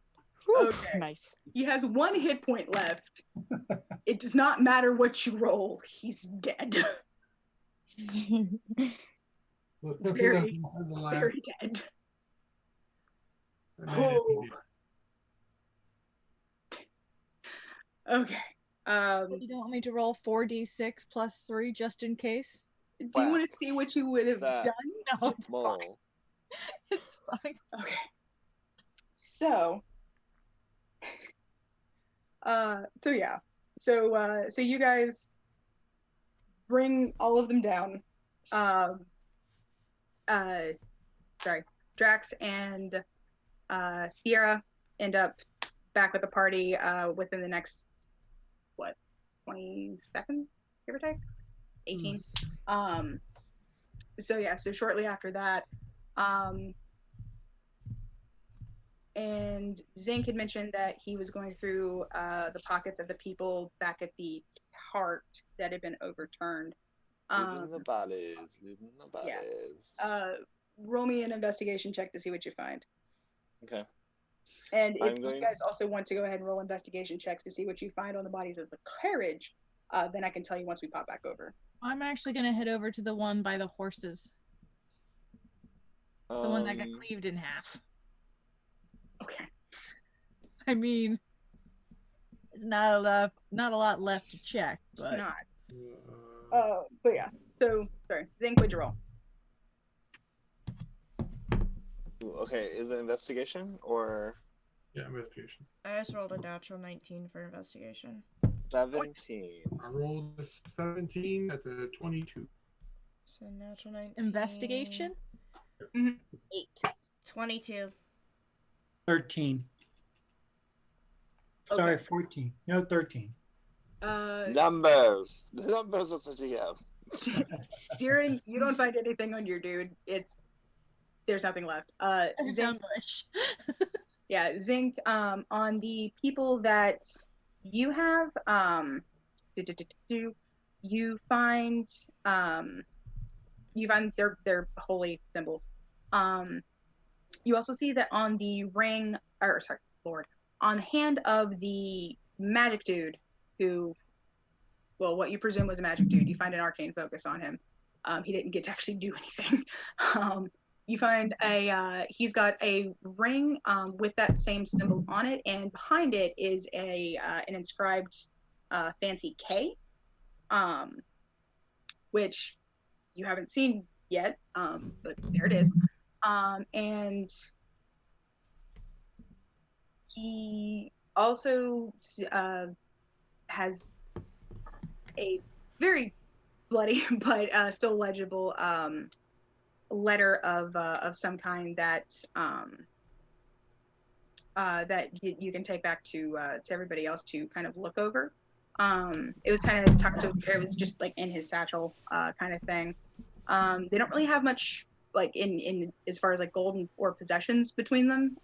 Speaker 3: Okay.
Speaker 11: Nice.
Speaker 3: He has 1 hit point left. It does not matter what you roll. He's dead. Very, very dead. Oh. Okay.
Speaker 5: You don't want me to roll 4d6 plus 3 just in case?
Speaker 3: Do you want to see what you would have done?
Speaker 5: No, it's fine. It's fine.
Speaker 3: Okay. So yeah. So you guys bring all of them down. Sorry. Drax and Sierra end up back with the party within the next 20 seconds, give or take? 18. So yeah, so shortly after that, and Zink had mentioned that he was going through the pockets of the people back at the cart that had been overturned.
Speaker 10: Looting the bodies.
Speaker 3: Yeah. Roll me an investigation check to see what you find.
Speaker 10: Okay.
Speaker 3: And if you guys also want to go ahead and roll investigation checks to see what you find on the bodies of the carriage, then I can tell you once we pop back over.
Speaker 5: I'm actually gonna head over to the one by the horses. The one that got cleaved in half.
Speaker 3: Okay.
Speaker 5: I mean, it's not a lot left to check,
Speaker 3: It's
Speaker 5: but
Speaker 3: not. But yeah. So sorry, Zink, what'd you roll?
Speaker 10: Ooh, okay, is it investigation or
Speaker 9: Yeah, investigation.
Speaker 1: I just rolled a natural 19 for investigation.
Speaker 10: 17?
Speaker 9: I rolled a 17. That's a 22.
Speaker 1: So natural 19.
Speaker 5: investigation.
Speaker 3: 8.
Speaker 1: 22.
Speaker 7: 13. Sorry, 14. No, 13.
Speaker 10: Numbers. Numbers of the DM.
Speaker 3: Deering, you don't find anything on your dude. There's nothing left. Zinc. Yeah, Zinc. On the people that you have, you find their holy symbols. You also see that on the ring, or sorry, Lord, on the hand of the magic dude, who, well, what you presume was a magic dude, you find an arcane focus on him. He didn't get to actually do anything. You find he's got a ring with that same symbol on it, and behind it is an inscribed fancy K, which you haven't seen yet, but there it is. And he also has a very bloody but still legible letter of some kind that you can take back to everybody else to kind of look over. It was kind of tucked over. It was just like in his satchel kind of thing. They don't really have much like in as far as like gold or possessions between them.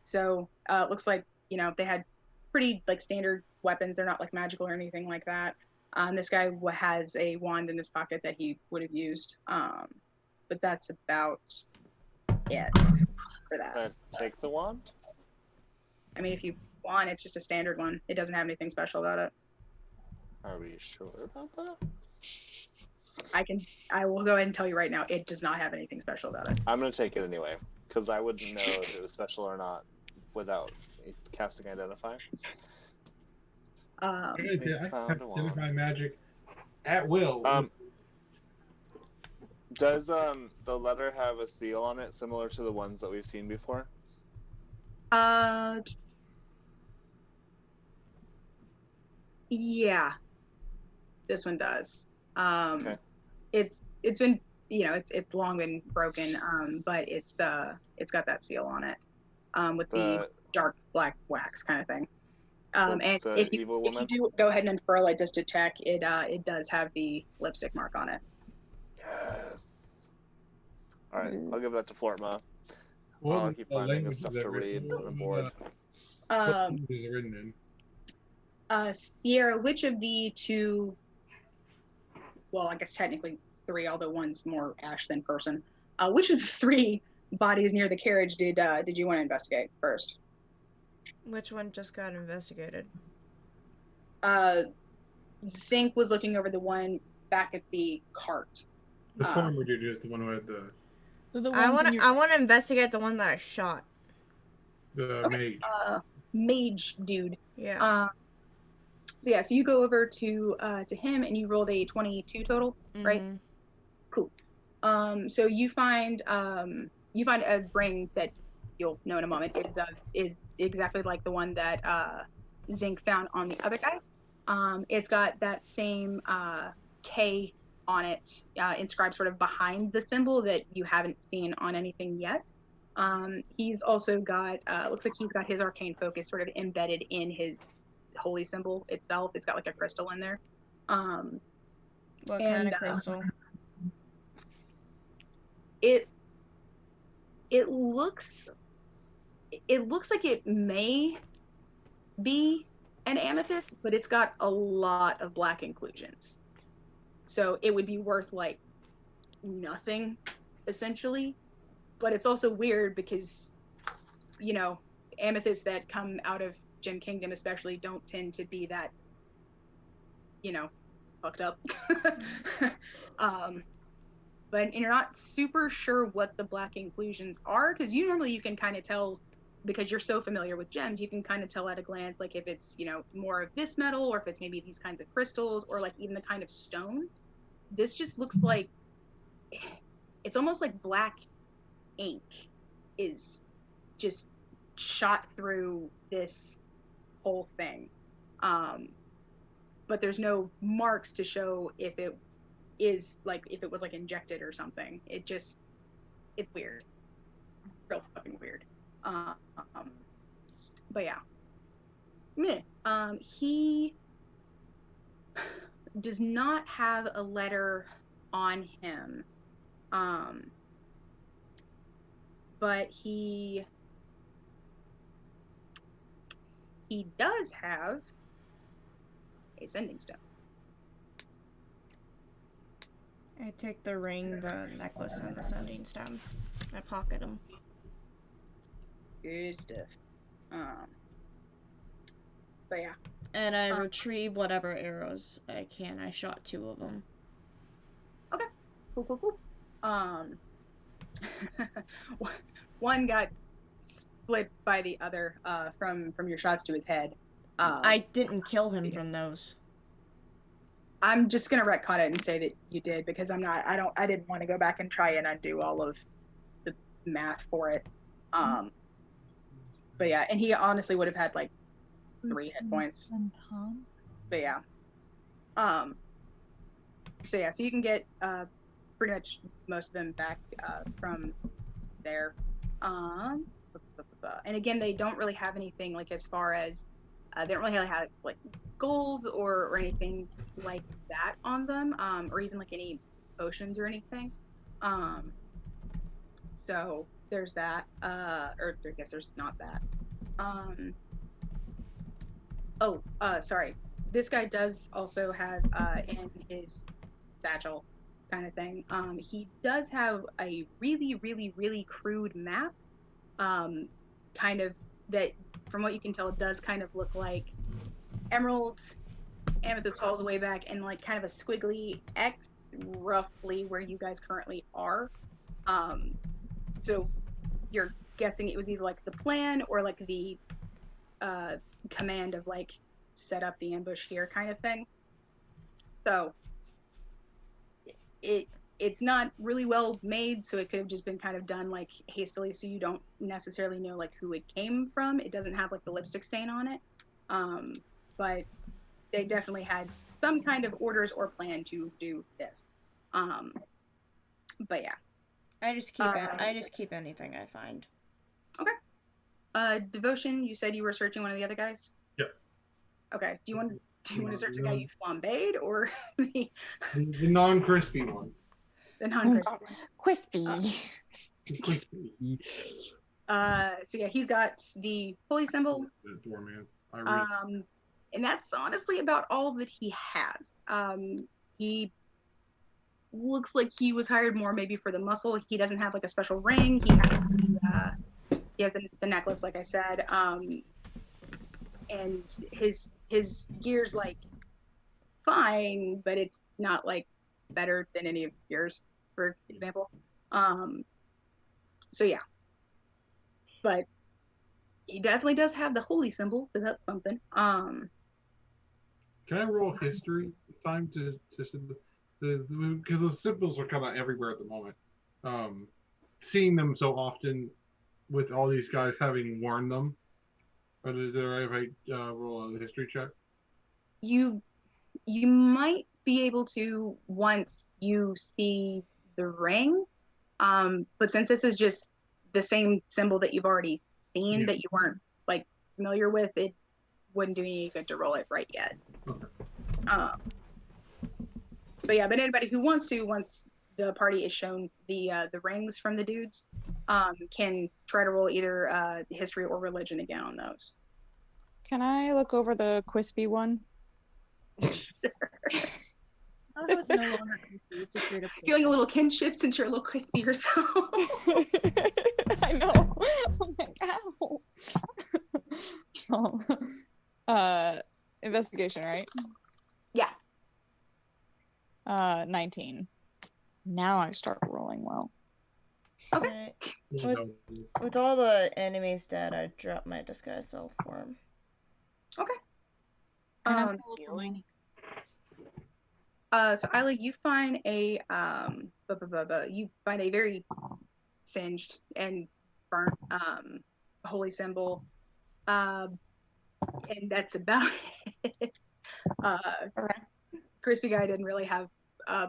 Speaker 3: So it looks like, you know, they had pretty like standard weapons. They're not like magical or anything like that. This guy has a wand in his pocket that he would have used. But that's about it for that.
Speaker 10: Can I take the wand?
Speaker 3: I mean, if you want, it's just a standard one. It doesn't have anything special about it.
Speaker 10: Are we sure about that?
Speaker 3: I will go ahead and tell you right now, it does not have anything special about it.
Speaker 10: I'm gonna take it anyway, because I wouldn't know if it was special or not without casting Identify.
Speaker 9: I can identify magic at will.
Speaker 10: Does the letter have a seal on it similar to the ones that we've seen before?
Speaker 3: Yeah, this one does.
Speaker 10: Okay.
Speaker 3: It's been, you know, it's long been broken, but it's got that seal on it, with the dark black wax kind of thing. And if you do go ahead and unfurl it just to check, it does have the lipstick mark on it.
Speaker 10: Yes. All right, I'll give that to Fortma.
Speaker 9: What
Speaker 10: I'll keep finding the stuff to read on the board.
Speaker 3: Sierra, which of the two? Well, I guess technically 3, although one's more ash than person. Which of the 3 bodies near the carriage did you want to investigate first?
Speaker 1: Which one just got investigated?
Speaker 3: Zink was looking over the one back at the cart.
Speaker 9: The farmer dude is the one who had the.
Speaker 1: I want to investigate the one that I shot.
Speaker 9: The
Speaker 3: okay. Mage dude.
Speaker 1: Yeah.
Speaker 3: So yeah, so you go over to him and you rolled a 22 total, right? Cool. So you find a ring that you'll know in a moment is exactly like the one that Zink found on the other guy. It's got that same K on it, inscribed sort of behind the symbol that you haven't seen on anything yet. He's also got looks like he's got his arcane focus sort of embedded in his holy symbol itself. It's got like a crystal in there.
Speaker 1: What kind of crystal?
Speaker 3: It looks like it may be an amethyst, but it's got a lot of black inclusions. So it would be worth like nothing, essentially. But it's also weird because, you know, amethysts that come out of Gem Kingdom especially don't tend to be that, you know, fucked up. But you're not super sure what the black inclusions are, because normally you can kind of tell, because you're so familiar with gems, you can kind of tell at a glance, like if it's, more of this metal, or if it's maybe these kinds of crystals, or like even the kind of stone. This just looks like, it's almost like black ink is just shot through this whole thing. But there's no marks to show if it is like, if it was like injected or something. It's weird. Real fucking weird. But yeah. He does not have a letter on him. But he does have a sending stone.
Speaker 1: I take the ring, the necklace, and the sending stone. I pocket them.
Speaker 3: Good stuff. But yeah.
Speaker 1: And I retrieve whatever arrows I can. I shot 2 of them.
Speaker 3: Okay. Cool. One got split by the other from your shots to his head.
Speaker 1: I didn't kill him from those.
Speaker 3: I'm just gonna retcon it and say that you did, because I didn't want to go back and try and undo all of the math for it. But yeah, and he honestly would have had like 3 hit points. But yeah. So yeah, so you can get pretty much most of them back from there. And again, they don't really have anything like, as far as they don't really have like gold or anything like that on them, or even like any potions or anything. So there's that, or I guess there's not that. Sorry. This guy does also have in his satchel kind of thing. He does have a really, really, really crude map, kind of, that from what you can tell, it does kind of look like emeralds, amethyst falls way back, and like kind of a squiggly X roughly where you guys currently are. So you're guessing it was either like the plan or like the command of like set up the ambush here kind of thing. So it's not really well made, so it could have just been kind of done like hastily, so you don't necessarily know like who it came from. It doesn't have like the lipstick stain on it, but they definitely had some kind of orders or plan to do this. But yeah,
Speaker 1: I just keep anything I find.
Speaker 3: Okay. Devotion, you said you were searching one of the other guys?
Speaker 9: Yep.
Speaker 3: Okay. Do you want to search the guy you flambéed, or the
Speaker 9: non-crispy one?
Speaker 3: The non-crispy
Speaker 11: Crispy.
Speaker 9: Crispy.
Speaker 3: So yeah, he's got the holy symbol.
Speaker 9: That doorman.
Speaker 3: And that's honestly about all that he has. He looks like he was hired more maybe for the muscle. He doesn't have like a special ring. He has the necklace, like I said. And his gear's like fine, but it's not like better than any of yours, for example. So yeah. But he definitely does have the holy symbol, so that's something.
Speaker 9: Can I roll history time to because those symbols are kind of everywhere at the moment. Seeing them so often with all these guys having worn them. But is it alright if I roll a history check?
Speaker 3: You might be able to once you see the ring, but since this is just the same symbol that you've already seen that you weren't like familiar with, it wouldn't do any good to roll it right yet.
Speaker 9: Okay.
Speaker 3: But yeah, but anybody who wants to, once the party is shown the rings from the dudes, can try to roll either history or religion again on those.
Speaker 11: Can I look over the crispy one?
Speaker 5: Oh, it was no longer crispy. It's just straight up
Speaker 3: Feeling a little kinship since you're a little crispy yourself.
Speaker 11: I know. I'm like, ow. Investigation, right?
Speaker 3: Yeah.
Speaker 11: 19. Now I start rolling well.
Speaker 1: Okay. With all the enemies dead, I dropped my disguise self form.
Speaker 3: Okay.
Speaker 5: And I'm full for money.
Speaker 3: So Isla, you find a very singed and burnt holy symbol, and that's about it. Crispy Guy didn't really have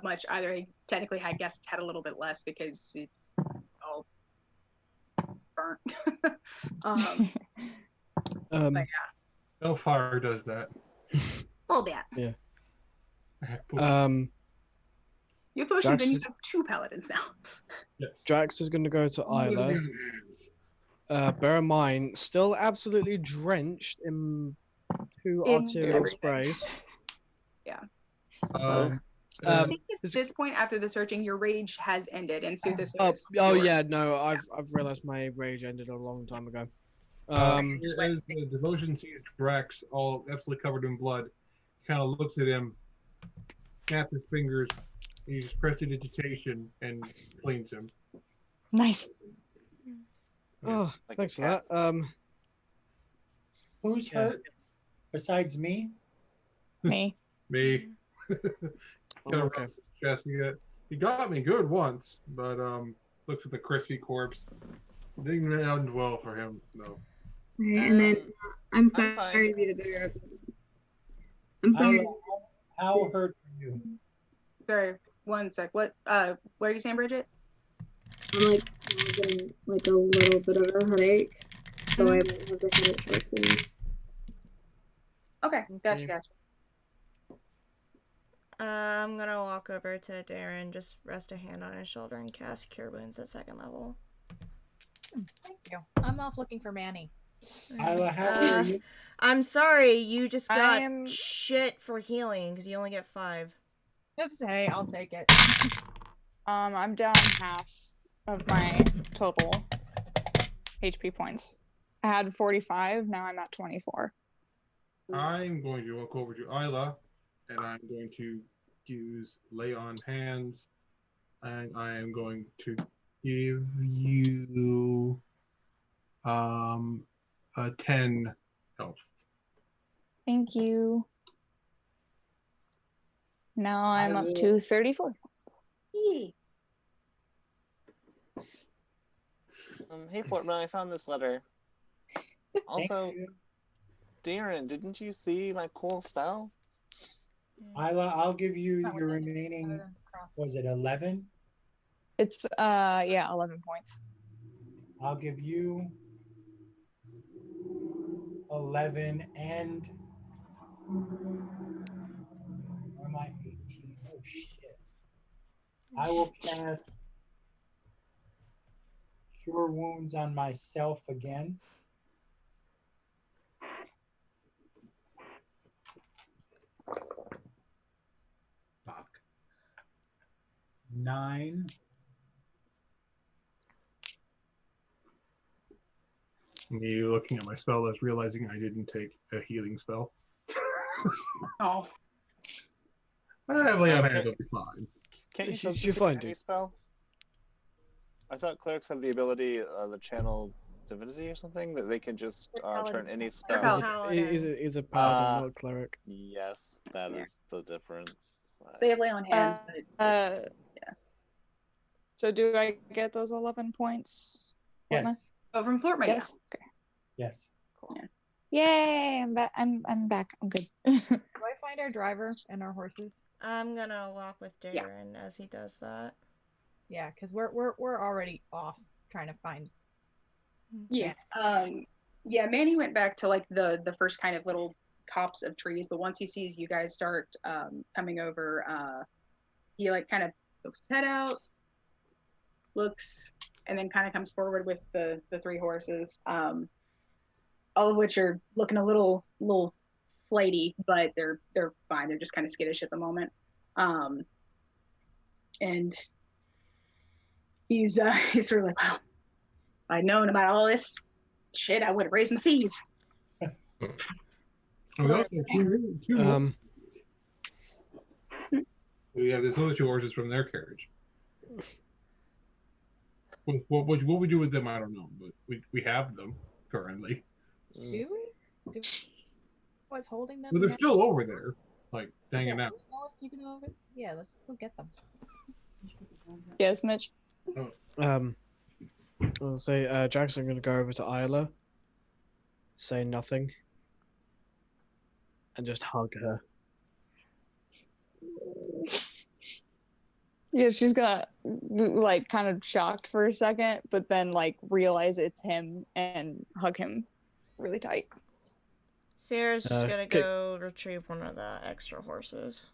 Speaker 3: much either. He technically, I guess, had a little bit less because it's all burnt. But yeah,
Speaker 9: Hellfire does that.
Speaker 3: a little bit.
Speaker 6: Yeah.
Speaker 3: You have potions,
Speaker 6: Jax
Speaker 3: and you
Speaker 6: is-
Speaker 3: have 2 paladins now.
Speaker 9: Yes.
Speaker 6: Drax is going to go to Isla. Bear in mind, still absolutely drenched in two
Speaker 3: In
Speaker 6: arterial
Speaker 3: everything.
Speaker 6: sprays.
Speaker 3: Yeah.
Speaker 9: Um,
Speaker 3: I think at this point, after the searching, your rage has ended, and Suthis
Speaker 6: Oh,
Speaker 3: is
Speaker 6: yeah, no, I've realized my rage ended a long time ago.
Speaker 9: as the devotion sees Drax all absolutely covered in blood, kind of looks at him, snaps his fingers, he just prestidigitation and cleans him.
Speaker 11: Nice.
Speaker 6: Oh,
Speaker 10: Like
Speaker 6: thanks
Speaker 10: a
Speaker 6: for that.
Speaker 7: Who's
Speaker 6: Yeah.
Speaker 7: hurt besides me?
Speaker 11: Me.
Speaker 9: Me.
Speaker 6: Oh, okay.
Speaker 9: Chest. He got me good once, but looks at the crispy corpse. Didn't end well for him, no.
Speaker 8: Right, and then I'm
Speaker 10: fine.
Speaker 8: sorry to be the bearer of. I'm sorry.
Speaker 7: Isla, how hurt are you?
Speaker 3: Sorry, one sec. What are you saying, Bridget?
Speaker 8: I'm like getting like a little bit of a headache, so I might have to cut it short soon.
Speaker 3: Okay, gotcha.
Speaker 1: I'm gonna walk over to Darren, just rest a hand on his shoulder, and cast Cure Wounds at 2nd level.
Speaker 5: Thank you. I'm off looking for Manny.
Speaker 7: Isla, how are you?
Speaker 1: I'm sorry, you just got
Speaker 11: I'm-
Speaker 1: shit for healing because you only get 5.
Speaker 5: Just say I'll take it.
Speaker 11: I'm down half of my total HP points. I had 45, now I'm at 24.
Speaker 9: I'm going to walk over to Isla, and I'm going to use Lay on Hands, and I am going to give you a 10 health.
Speaker 11: Thank you. Now I'm up to 34.
Speaker 10: Hey, Portman, I found this letter. Also,
Speaker 7: you.
Speaker 10: Darren, didn't you see my cool spell?
Speaker 7: Isla, I'll give you
Speaker 5: Not
Speaker 7: your
Speaker 5: with it.
Speaker 7: remaining, was it 11?
Speaker 11: It's 11 points.
Speaker 7: I'll give you 11 and or am I 18? Oh shit. I will cast Cure Wounds on myself again. Fuck. 9.
Speaker 9: Me looking at my spell list, realizing I didn't take a healing spell.
Speaker 3: Oh.
Speaker 9: I have Lay on Hands, I'll be fine.
Speaker 10: Can't you
Speaker 6: You're
Speaker 10: substitute
Speaker 6: fine,
Speaker 10: any
Speaker 6: dude.
Speaker 10: spell? I thought clerics have the ability, the channel divinity or something, that they can just turn any spell.
Speaker 1: They're paladin.
Speaker 6: Is a paladin, not a cleric.
Speaker 10: Yes, that is the difference.
Speaker 3: They have Lay on Hands, but
Speaker 11: So do I get those 11 points?
Speaker 7: Yes.
Speaker 3: oh, from Flortman,
Speaker 11: Yes. Okay.
Speaker 7: Yes.
Speaker 11: Cool. Yay! I'm back. I'm back. I'm good.
Speaker 5: Do I find our driver and our horses?
Speaker 1: I'm gonna walk with Darren as he does that.
Speaker 5: Yeah, because we're already off trying to find.
Speaker 3: Yeah. Yeah, Manny went back to like the first kind of little copse of trees, but once he sees you guys start coming over, he like kind of pokes his head out, looks, and then kind of comes forward with the 3 horses, all of which are looking a little flighty, but they're fine. They're just kind of skittish at the moment. And he's sort of like, well, if I'd known about all this shit, I would have raised my fees.
Speaker 9: We also have two We have these other 2 horses from their carriage. What we do with them, I don't know, but we have them currently.
Speaker 5: Do we? What's holding them?
Speaker 9: But they're
Speaker 5: now?
Speaker 9: still over there, like hanging
Speaker 5: Yeah,
Speaker 9: out.
Speaker 5: no one's keeping them over. Yeah, let's go get them.
Speaker 11: Yes, Mitch.
Speaker 6: I'll say Jackson gonna go over to Isla, say nothing, and just hug her.
Speaker 11: Yeah, she's gonna like kind of shocked for a second, but then like realize it's him and hug him really tight.
Speaker 1: Sarah's just gonna
Speaker 6: okay.
Speaker 1: go retrieve one of the extra horses.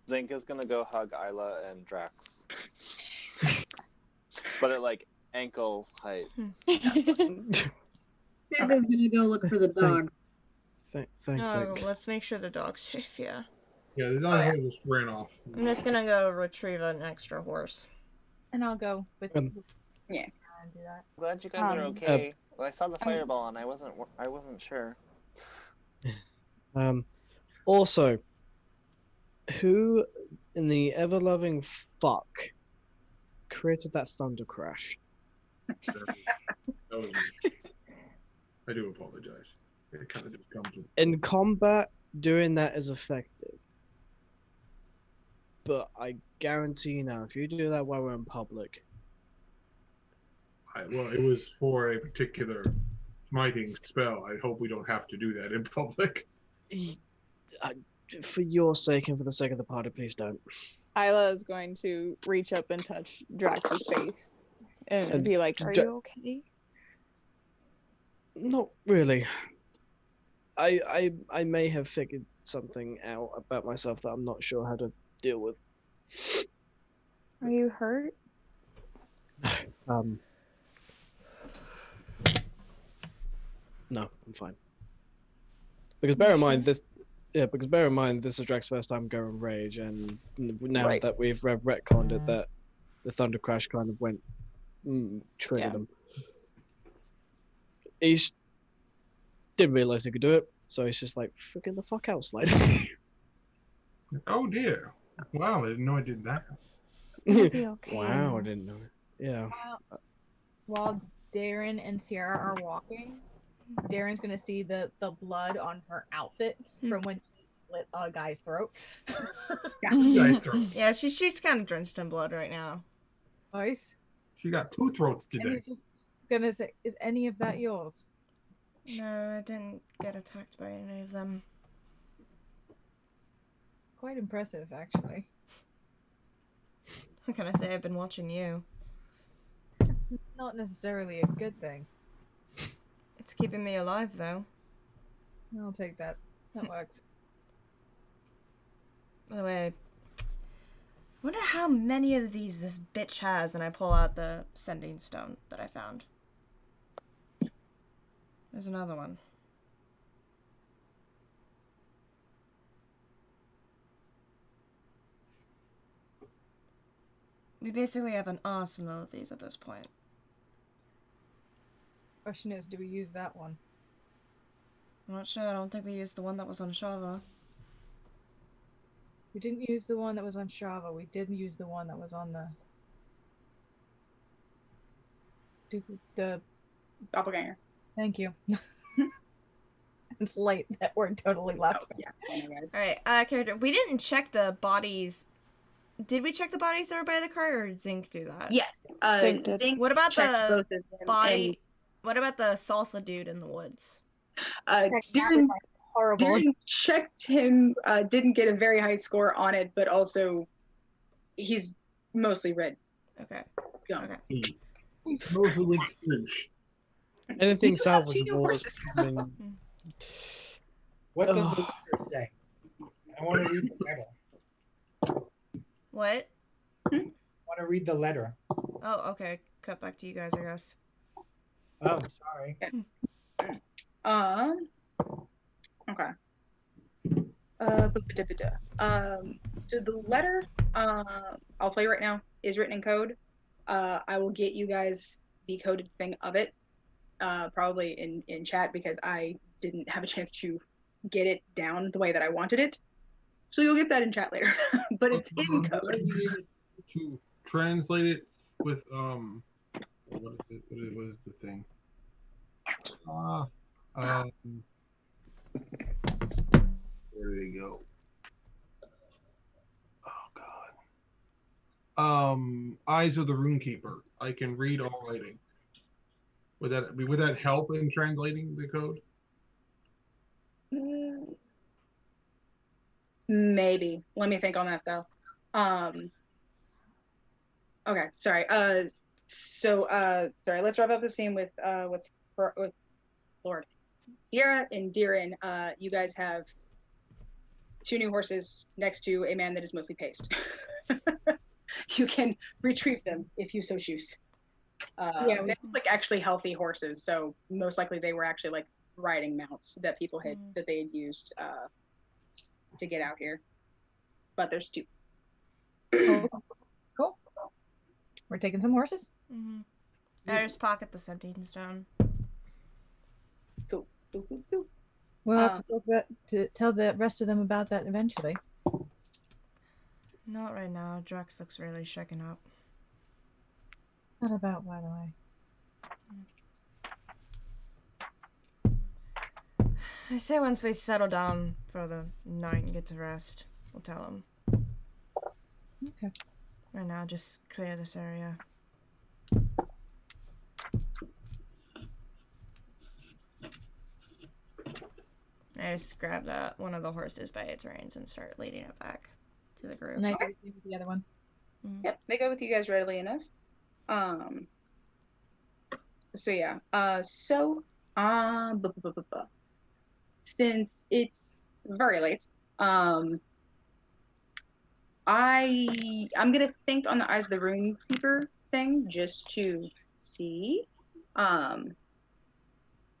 Speaker 10: Zink is gonna go hug Isla and Drax. But at like ankle height.
Speaker 8: Santa's gonna go look for the dog.
Speaker 6: Thanks,
Speaker 1: Oh,
Speaker 6: Zink.
Speaker 1: let's make sure the dog's safe, yeah.
Speaker 9: Yeah, the dog just ran off.
Speaker 1: I'm just gonna go retrieve an extra horse.
Speaker 5: And I'll go with
Speaker 11: Yeah.
Speaker 5: and do that.
Speaker 10: Glad you guys are okay. Well, I saw the fireball and I wasn't sure.
Speaker 6: Also, who in the ever-loving fuck created that thunder crash?
Speaker 9: That was me. I do apologize. It kind of just comes with.
Speaker 6: In combat, doing that is effective. But I guarantee you now, if you do that while we're in public,
Speaker 9: Well, it was for a particular smiting spell. I hope we don't have to do that in public.
Speaker 6: for your sake and for the sake of the party, please don't.
Speaker 11: Isla is going to reach up and touch Drax's face and be like, "Are you okay?"
Speaker 6: Not really. I may have figured something out about myself that I'm not sure how to deal with.
Speaker 11: Are you hurt?
Speaker 6: No, I'm fine. Because bear in mind this is Drax's first time going rage, and now that we've retconned it, that the thunder crash kind of went triggered him. He didn't realize he could do it, so he's just like, freaking the fuck out, Slide.
Speaker 9: Oh dear! Wow, I didn't know I did that.
Speaker 11: Be okay.
Speaker 6: Wow, I didn't know it. Yeah.
Speaker 5: While Darren and Sierra are walking, Darren's gonna see the blood on her outfit from when she slit a guy's throat.
Speaker 1: Yeah, she's kind of drenched in blood right now.
Speaker 5: Nice.
Speaker 9: She got 2 throats
Speaker 5: And
Speaker 9: today.
Speaker 5: he's just gonna say, "Is any of that yours?"
Speaker 1: No, I didn't get attacked by any of them.
Speaker 5: Quite impressive, actually.
Speaker 1: What can I say? I've been watching you.
Speaker 5: It's not necessarily a good thing.
Speaker 1: It's keeping me alive, though.
Speaker 5: I'll take that. That works.
Speaker 1: By the way, I wonder how many of these this bitch has, and I pull out the sending stone that I found. There's another one. We basically have an arsenal of these at this point.
Speaker 5: Question is, do we use that one?
Speaker 1: I'm not sure. I don't think we used the one that was on Shava.
Speaker 5: We didn't use the one that was on Strava. We did use the one that was on the
Speaker 3: Doppelganger.
Speaker 5: Thank you. It's late that we're totally left.
Speaker 3: Oh, yeah. Anyways.
Speaker 1: Alright, character. We didn't check the bodies. Did we check the bodies that were by the cart, or did Zink do that?
Speaker 3: Yes.
Speaker 11: Zink did.
Speaker 3: Zink
Speaker 1: What about
Speaker 3: checked
Speaker 1: the
Speaker 3: both of them,
Speaker 1: body? What about the salsa dude in the woods?
Speaker 5: Horrible.
Speaker 3: Darren checked him, didn't get a very high score on it, but also he's mostly red.
Speaker 1: Okay.
Speaker 3: Gum.
Speaker 1: Okay.
Speaker 9: Mostly with Finch.
Speaker 6: Anything
Speaker 3: We do have cheating
Speaker 6: salvageable is
Speaker 3: horses.
Speaker 7: What does the letter say? I want to read the letter.
Speaker 1: What?
Speaker 7: I want to read the letter.
Speaker 1: Oh, okay. Cut back to you guys, I guess.
Speaker 7: Oh, sorry.
Speaker 3: Okay. So the letter, I'll tell you right now, is written in code. I will get you guys the coded thing of it, probably in chat, because I didn't have a chance to get it down the way that I wanted it. So you'll get that in chat later, but it's in
Speaker 9: Would
Speaker 3: code.
Speaker 9: you be able to translate it with what is the thing? Where did it go? Oh God. Eyes of the Runekeeper. I can read all writing. Would that help in translating the code?
Speaker 3: Maybe. Let me think on that though. Okay, sorry. Sorry. Let's wrap up the scene with Lord Sierra and Diren. You guys have 2 new horses next to a man that is mostly paced. You can retrieve them if you so choose. They're like actually healthy horses, so most likely they were actually like riding mounts that people had that they had used to get out here. But there's 2.
Speaker 5: Cool. We're taking some horses.
Speaker 1: Mm-hmm. I just pocket the 17 stone.
Speaker 3: Cool.
Speaker 5: We'll have to tell the rest of them about that eventually.
Speaker 1: Not right now. Drex looks really shaken up.
Speaker 5: What about, by the way?
Speaker 1: I say once we settle down for the night and get to rest, we'll tell them.
Speaker 5: Okay.
Speaker 1: Right now, just clear this area. I just grab one of the horses by its reins and start leading it back to the group.
Speaker 5: And I go with the other one.
Speaker 3: Yep, they go with you guys readily enough. So yeah. Since it's very late, I'm gonna think on the Eyes of the Runekeeper thing just to see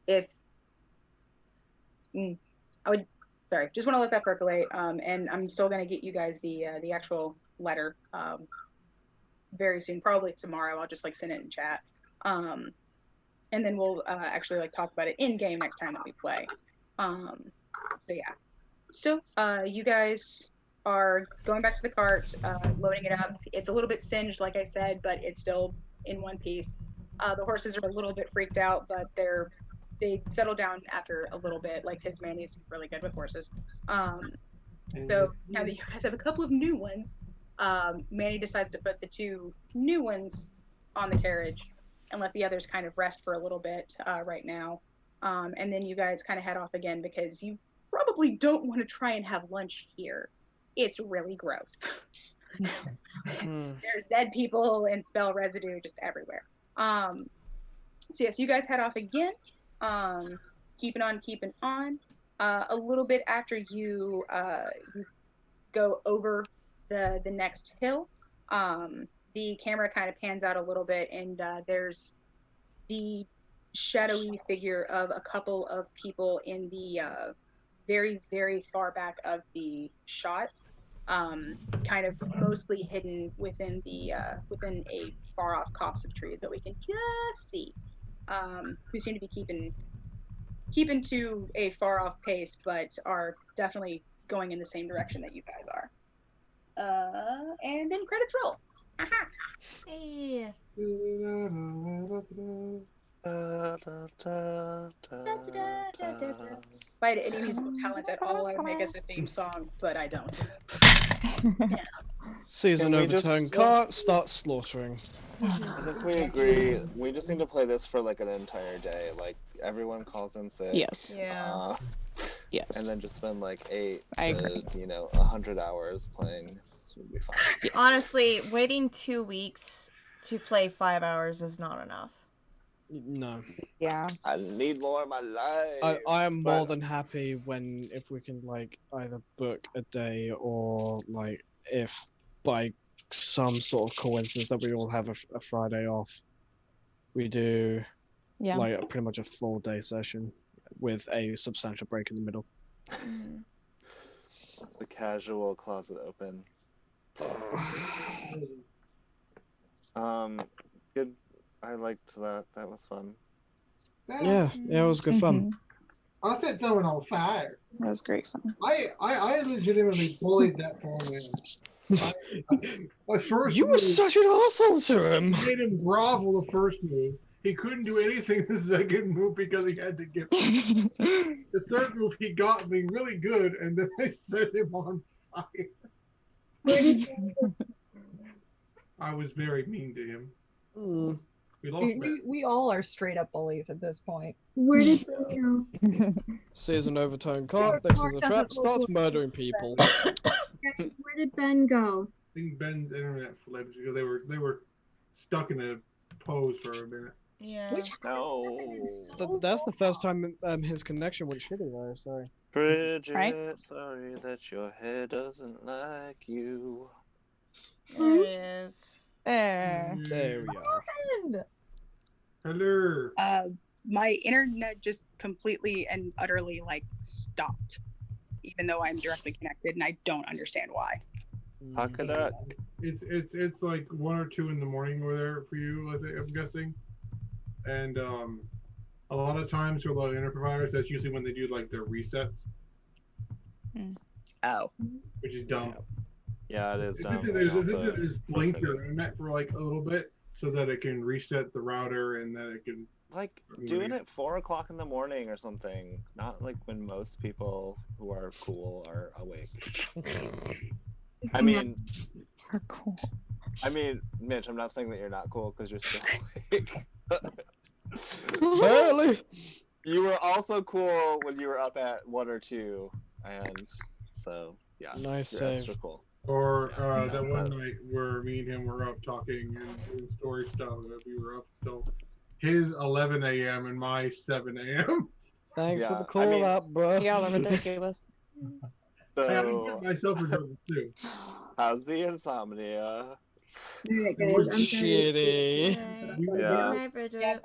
Speaker 3: if just want to let that percolate. And I'm still gonna get you guys the actual letter very soon, probably tomorrow. I'll just like send it in chat. And then we'll actually like talk about it in game next time that we play. So yeah. So you guys are going back to the cart, loading it up. It's a little bit singed, like I said, but it's still in one piece. The horses are a little bit freaked out, but they settle down after a little bit. Like his Manny's really good with horses. So now that you guys have a couple of new ones, Manny decides to put the 2 new ones on the carriage and let the others kind of rest for a little bit right now. And then you guys kind of head off again because you probably don't want to try and have lunch here. It's really gross. There's dead people and spell residue just everywhere. So yes, you guys head off again. Keeping on. A little bit after you go over the next hill, the camera kind of pans out a little bit, and there's the shadowy figure of a couple of people in the very, very far back of the shot, kind of mostly hidden within within a far off copse of trees that we can just see, who seem to be keeping to a far off pace, but are definitely going in the same direction that you guys are. And then credits roll. Aha.
Speaker 1: Hey.
Speaker 3: If I had any musical talent at all, I would make us a theme song, but I don't.
Speaker 6: Season overturned cart, start slaughtering.
Speaker 10: I think we agree. We just need to play this for like an entire day. Like everyone calls in sick.
Speaker 11: Yes.
Speaker 1: Yeah.
Speaker 11: Yes.
Speaker 10: And then just spend like 8
Speaker 11: I
Speaker 10: to,
Speaker 11: agree.
Speaker 10: 100 hours playing. This would be fine.
Speaker 11: Yes.
Speaker 1: Honestly, waiting 2 weeks to play 5 hours is not enough.
Speaker 6: No.
Speaker 11: Yeah.
Speaker 10: I need more of my life.
Speaker 6: I am more than happy if we can like either book a day or like if by some sort of coincidence that we all have a Friday off, we do like pretty much a full day session with a substantial break in the middle.
Speaker 10: The casual closet open. Good. I liked that. That was fun.
Speaker 6: Yeah, it was good fun.
Speaker 9: I set someone on fire.
Speaker 11: It was great fun.
Speaker 9: I legitimately bullied that poor man. My first
Speaker 6: You were
Speaker 9: move,
Speaker 6: such an asshole to him.
Speaker 9: made him grovel the first move. He couldn't do anything the second move because he had to get the third move. He got me really good, and then I set him on fire. I was very mean to him. We lost.
Speaker 5: We all are straight up bullies at this point.
Speaker 8: Where did they go?
Speaker 6: Sees an overturned cart, thinks it's a trap, starts murdering people.
Speaker 8: Where did Ben go?
Speaker 9: I think Ben's internet flipped because they were stuck in a pose for a minute.
Speaker 1: Yeah.
Speaker 10: No.
Speaker 6: That's the first time his connection went shitty though, so.
Speaker 10: Bridget,
Speaker 11: Right?
Speaker 10: sorry that your head doesn't like you.
Speaker 1: There it is.
Speaker 6: There we are.
Speaker 9: Hello.
Speaker 3: My internet just completely and utterly like stopped, even though I'm directly connected and I don't understand why.
Speaker 9: It's like 1 or 2 in the morning over there for you, I think, I'm guessing. And a lot of times for a lot of internet providers, that's usually when they do like their resets.
Speaker 3: Oh.
Speaker 9: Which is dumb.
Speaker 10: Yeah, it is dumb.
Speaker 9: There's blink your internet for like a little bit so that it can reset the router and that it can
Speaker 10: like do it at 4 o'clock in the morning or something. Not like when most people who are cool are awake. I mean,
Speaker 11: We're cool.
Speaker 10: I mean, Mitch, I'm not saying that you're not cool because you're still awake.
Speaker 6: Barely.
Speaker 10: You were also cool when you were up at 1 or 2, and so yeah.
Speaker 6: Nice
Speaker 10: you're
Speaker 6: save.
Speaker 10: extra cool.
Speaker 9: Or that one night where me and him were up talking and doing story stuff. We were up till his 11 a.m. and my 7 a.m.
Speaker 6: Thanks for the call up, bro.
Speaker 11: Y'all are ridiculous.
Speaker 9: I
Speaker 10: So,
Speaker 9: put myself in trouble too.
Speaker 10: how's the insomnia?
Speaker 8: Alright,
Speaker 9: It was
Speaker 8: guys, I'm sorry.
Speaker 6: shitty.
Speaker 1: Good
Speaker 10: Yeah.
Speaker 1: night, Bridget.
Speaker 3: Yeah,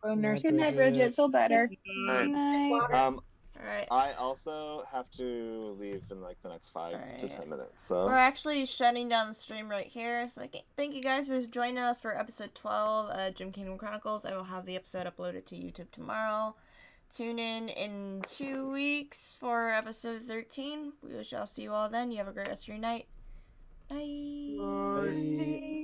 Speaker 3: go nurse.
Speaker 6: Good night,
Speaker 3: Bridget. Feel better.
Speaker 10: Right.
Speaker 1: All right.
Speaker 10: I also have to leave in like the next 5 to 10 minutes. So
Speaker 1: We're actually shutting down the stream right here. So thank you guys for joining us for episode 12 of Kingdom Chronicles. I will have the episode uploaded to YouTube tomorrow. Tune in 2 weeks for episode 13. We shall see you all then. You have a great rest of your night. Bye.
Speaker 6: Bye.